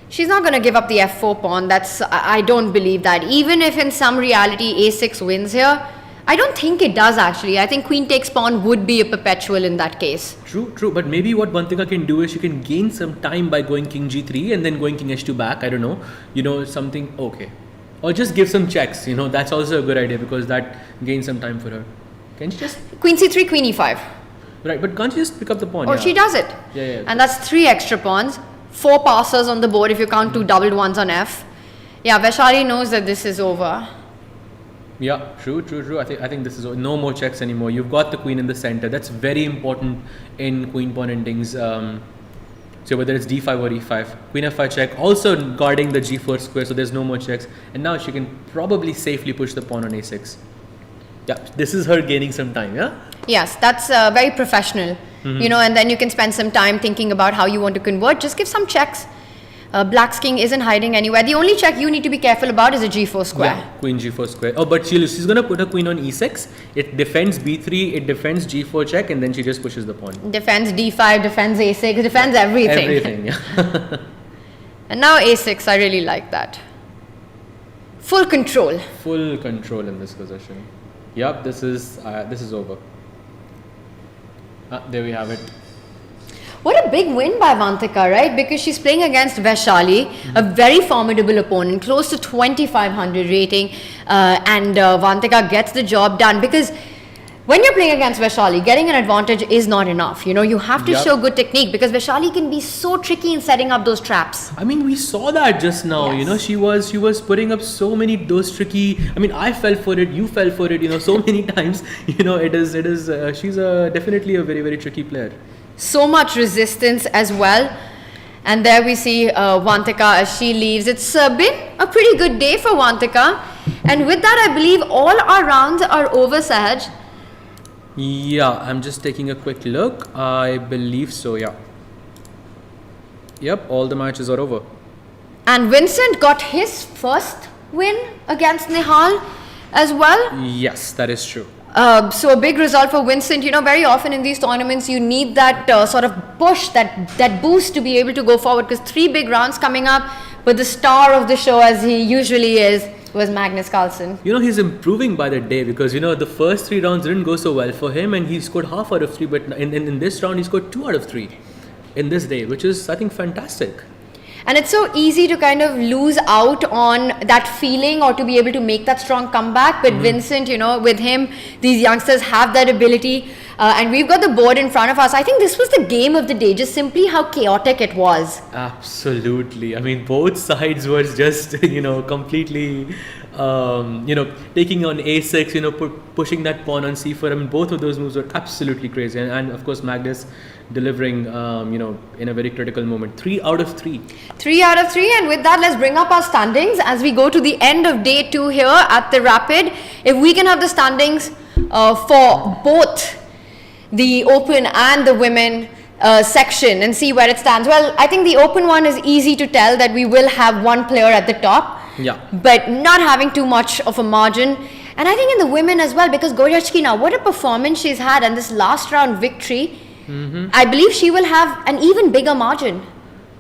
She's not going to give up the f4 pawn. I don't believe that. Even if in some reality a6 wins here, I don't think it does actually. I think queen takes pawn would be a perpetual in that case. True. But maybe what Vantika can do is she can gain some time by going king g3 and then going king h2 back. I don't know. Something. Okay. Or just give some checks. That's also a good idea because that gains some time for her. Can she just... Queen c3, queen e5. Right, but can't she just pick up the pawn? Or she does it. Yeah. And that's 3 extra pawns. 4 passes on the board if you count 2 doubled ones on f. Yeah, Vaishali knows that this is over. Yeah, true. I think this is no more checks anymore. You've got the queen in the center. That's very important in queen pawn endings. So whether it's d5 or e5, queen f5 check, also guarding the g4 square, so there's no more checks. And now she can probably safely push the pawn on a6. Yeah, this is her gaining some time, yeah? Yes, that's very professional. And then you can spend some time thinking about how you want to convert. Just give some checks. Black's king isn't hiding anywhere. The only check you need to be careful about is a g4 square. Yeah, queen g4 square. Oh, but she's going to put her queen on e6. It defends b3, it defends g4 check, and then she just pushes the pawn. Defends d5, defends a6, defends everything. Everything, yeah. And now a6, I really like that. Full control. Full control in this position. Yep, this is over. There we have it. What a big win by Vantika, right? Because she's playing against Vaishali, a very formidable opponent, close to 2500 rating, and Vantika gets the job done. Because when you're playing against Vaishali, getting an advantage is not enough. You have to show good technique because Vaishali can be so tricky in setting up those traps. I mean, we saw that just now. Yes. She was putting up so many those tricky. I mean, I fell for it. You fell for it. So many times. It is. She's definitely a very, very tricky player. So much resistance as well. And there we see Vantika as she leaves. It's been a pretty good day for Vantika. And with that, I believe all our rounds are over, Sahaj. Yeah, I'm just taking a quick look. I believe so, yeah. Yep, all the matches are over. And Vincent got his first win against Nihal as well. Yes, that is true. So a big result for Vincent. Very often in these tournaments you need that sort of push, that boost to be able to go forward, because 3 big rounds coming up, but the star of the show, as he usually is, was Magnus Carlsen. He's improving by the day because the first 3 rounds didn't go so well for him and he scored half out of 3, but in this round he scored 2 out of 3 in this day, which is, I think, fantastic. And it's so easy to kind of lose out on that feeling or to be able to make that strong comeback. But Vincent, with him, these youngsters have that ability. And we've got the board in front of us. I think this was the game of the day, just simply how chaotic it was. Absolutely. I mean, both sides were just, completely, taking on a6, pushing that pawn on c4. I mean, both of those moves were absolutely crazy. And of course, Magnus delivering, in a very critical moment. 3 out of 3. 3 out of 3. And with that, let's bring up our standings as we go to the end of day 2 here at the Rapid. If we can have the standings for both the open and the women section and see where it stands. Well, I think the open one is easy to tell that we will have one player at the top. Yeah. But not having too much of a margin. And I think in the women as well, because Goryachkina, what a performance she's had, and this last round victory, I believe she will have an even bigger margin.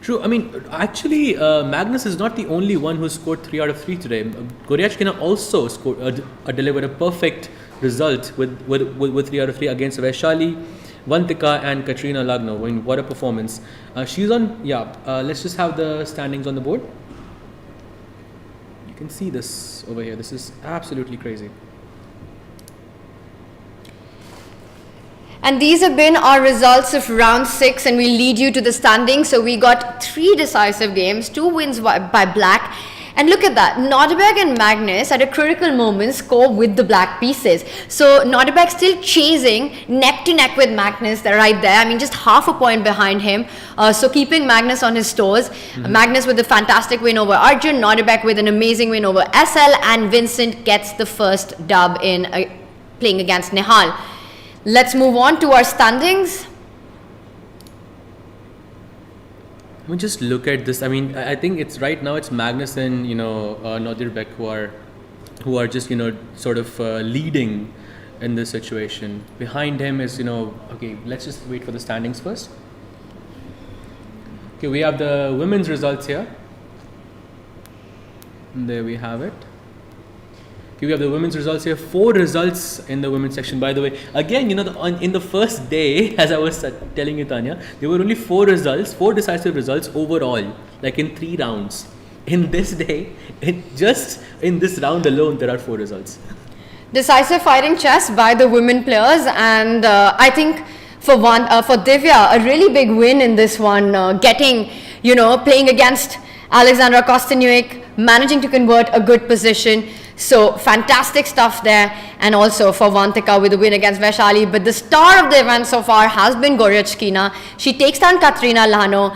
True. I mean, actually, Magnus is not the only one who scored 3 out of 3 today. Goryachkina also scored, delivered a perfect result with 3 out of 3 against Vaishali, Vantika and Katrina Lagno. I mean, what a performance. She's on, let's just have the standings on the board. You can see this over here. This is absolutely crazy. And these have been our results of round 6, and we'll lead you to the standings. So we got 3 decisive games, 2 wins by Black. And look at that, Nodirbek and Magnus at a critical moment score with the black pieces. So Nodirbek still chasing neck to neck with Magnus. They're right there. I mean, just half a point behind him. So keeping Magnus on his toes. Magnus with a fantastic win over Arjun. Nodirbek with an amazing win over SL. And Vincent gets the first dub in playing against Nihal. Let's move on to our standings. I mean, just look at this. I mean, I think it's right now it's Magnus and Nodirbek who are just sort of leading in this situation. Behind him is okay. Let's just wait for the standings first. Okay, we have the women's results here. And there we have it. Okay, we have the women's results here. 4 results in the women's section. By the way, again, in the first day, as I was telling you, Tanya, there were only 4 results, 4 decisive results overall, like in 3 rounds. In this day, just in this round alone, there are 4 results. Decisive fighting chess by the women players, and I think for Divya, a really big win in this one, playing against Alexandra Kosteniuk, managing to convert a good position. So fantastic stuff there, and also for Valentina with the win against Vaishali. But the star of the event so far has been Goryachkina. She takes down Katrina Lano.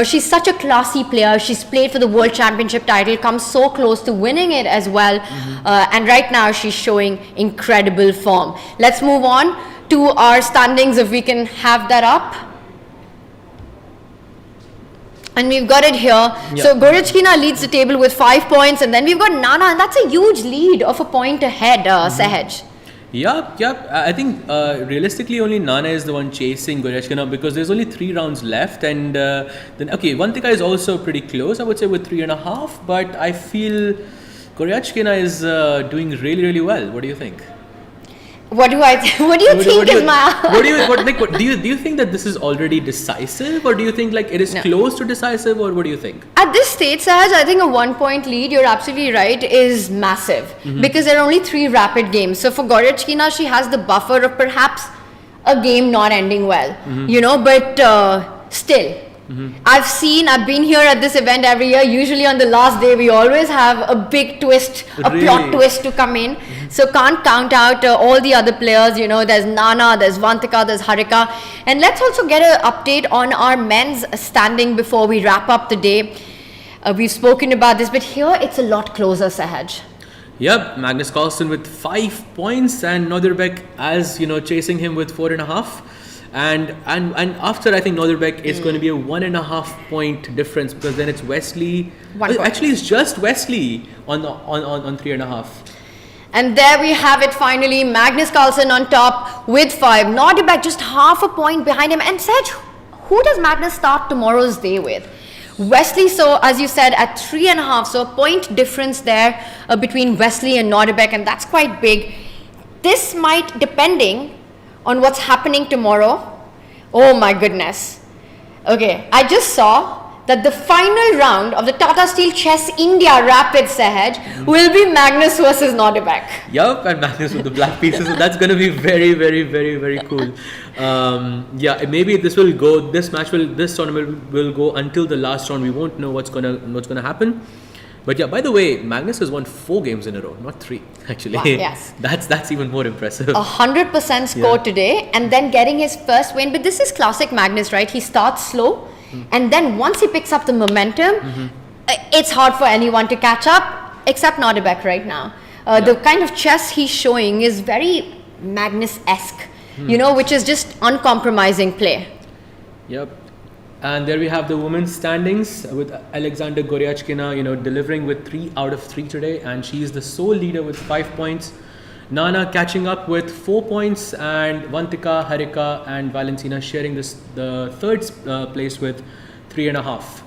She's such a classy player. She's played for the World Championship title, comes so close to winning it as well. And right now she's showing incredible form. Let's move on to our standings, if we can have that up. And we've got it here. Yeah. So Goryachkina leads the table with 5 points, and then we've got Nana, and that's a huge lead of a point ahead, Sahaj. Yeah. I think realistically only Nana is the one chasing Goryachkina because there's only 3 rounds left, and then Valentina is also pretty close, I would say, with 3.5. But I feel Goryachkina is doing really, really well. What do you think? What do you think is my? Do you think that this is already decisive, or do you think like it is close to decisive, or what do you think? At this stage, Sahaj, I think a 1 point lead, you're absolutely right, is massive because there are only 3 rapid games. So for Goryachkina, she has the buffer of perhaps a game not ending well, but still. I've been here at this event every year. Usually on the last day, we always have a big twist, a plot twist to come in. So can't count out all the other players. There's Nana, there's Valentina, there's Harika. And let's also get an update on our men's standing before we wrap up the day. We've spoken about this, but here it's a lot closer, Sahaj. Yep, Magnus Carlsen with 5 points and Nodirbek as chasing him with 4.5. And after, I think Nodirbek is going to be a 1.5 point difference, because then it's Wesley. Actually, it's just Wesley on 3.5. And there we have it finally. Magnus Carlsen on top with 5. Nodirbek just half a point behind him. And Saj, who does Magnus start tomorrow's day with? Wesley So, as you said, at 3.5. So a point difference there between Wesley and Nodirbek, and that's quite big. This might, depending on what's happening tomorrow. Oh my goodness. Okay, I just saw that the final round of the Tata Steel Chess India Rapid, Sahaj, will be Magnus versus Nodirbek. Yup, and Magnus with the black pieces. So that's going to be very, very, very, very cool. Maybe this tournament will go until the last round. We won't know what's gonna happen. But yeah, by the way, Magnus has won 4 games in a row, not 3 actually. Wow, yes. That's even more impressive. 100% score today, and then getting his first win. But this is classic Magnus, right? He starts slow, and then once he picks up the momentum, it's hard for anyone to catch up, except Nodirbek right now. The kind of chess he's showing is very Magnus-esque, which is just uncompromising play. Yep. And there we have the women's standings with Aleksandra Goryachkina, delivering with 3 out of 3 today, and she is the sole leader with 5 points. Nana catching up with 4 points, and Valentina, Harika, and Valentina sharing the 3rd place with 3.5.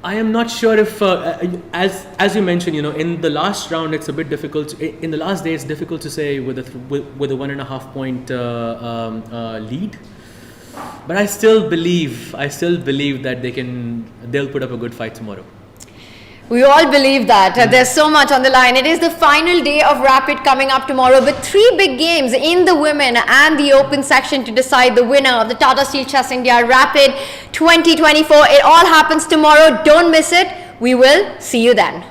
I am not sure if, as you mentioned, in the last round it's a bit difficult. In the last day, it's difficult to say with a 1.5 point lead. But I still believe that they'll put up a good fight tomorrow. We all believe that. There's so much on the line. It is the final day of Rapid coming up tomorrow with 3 big games in the women and the open section to decide the winner of the Tata Steel Chess India Rapid 2024. It all happens tomorrow. Don't miss it. We will see you then.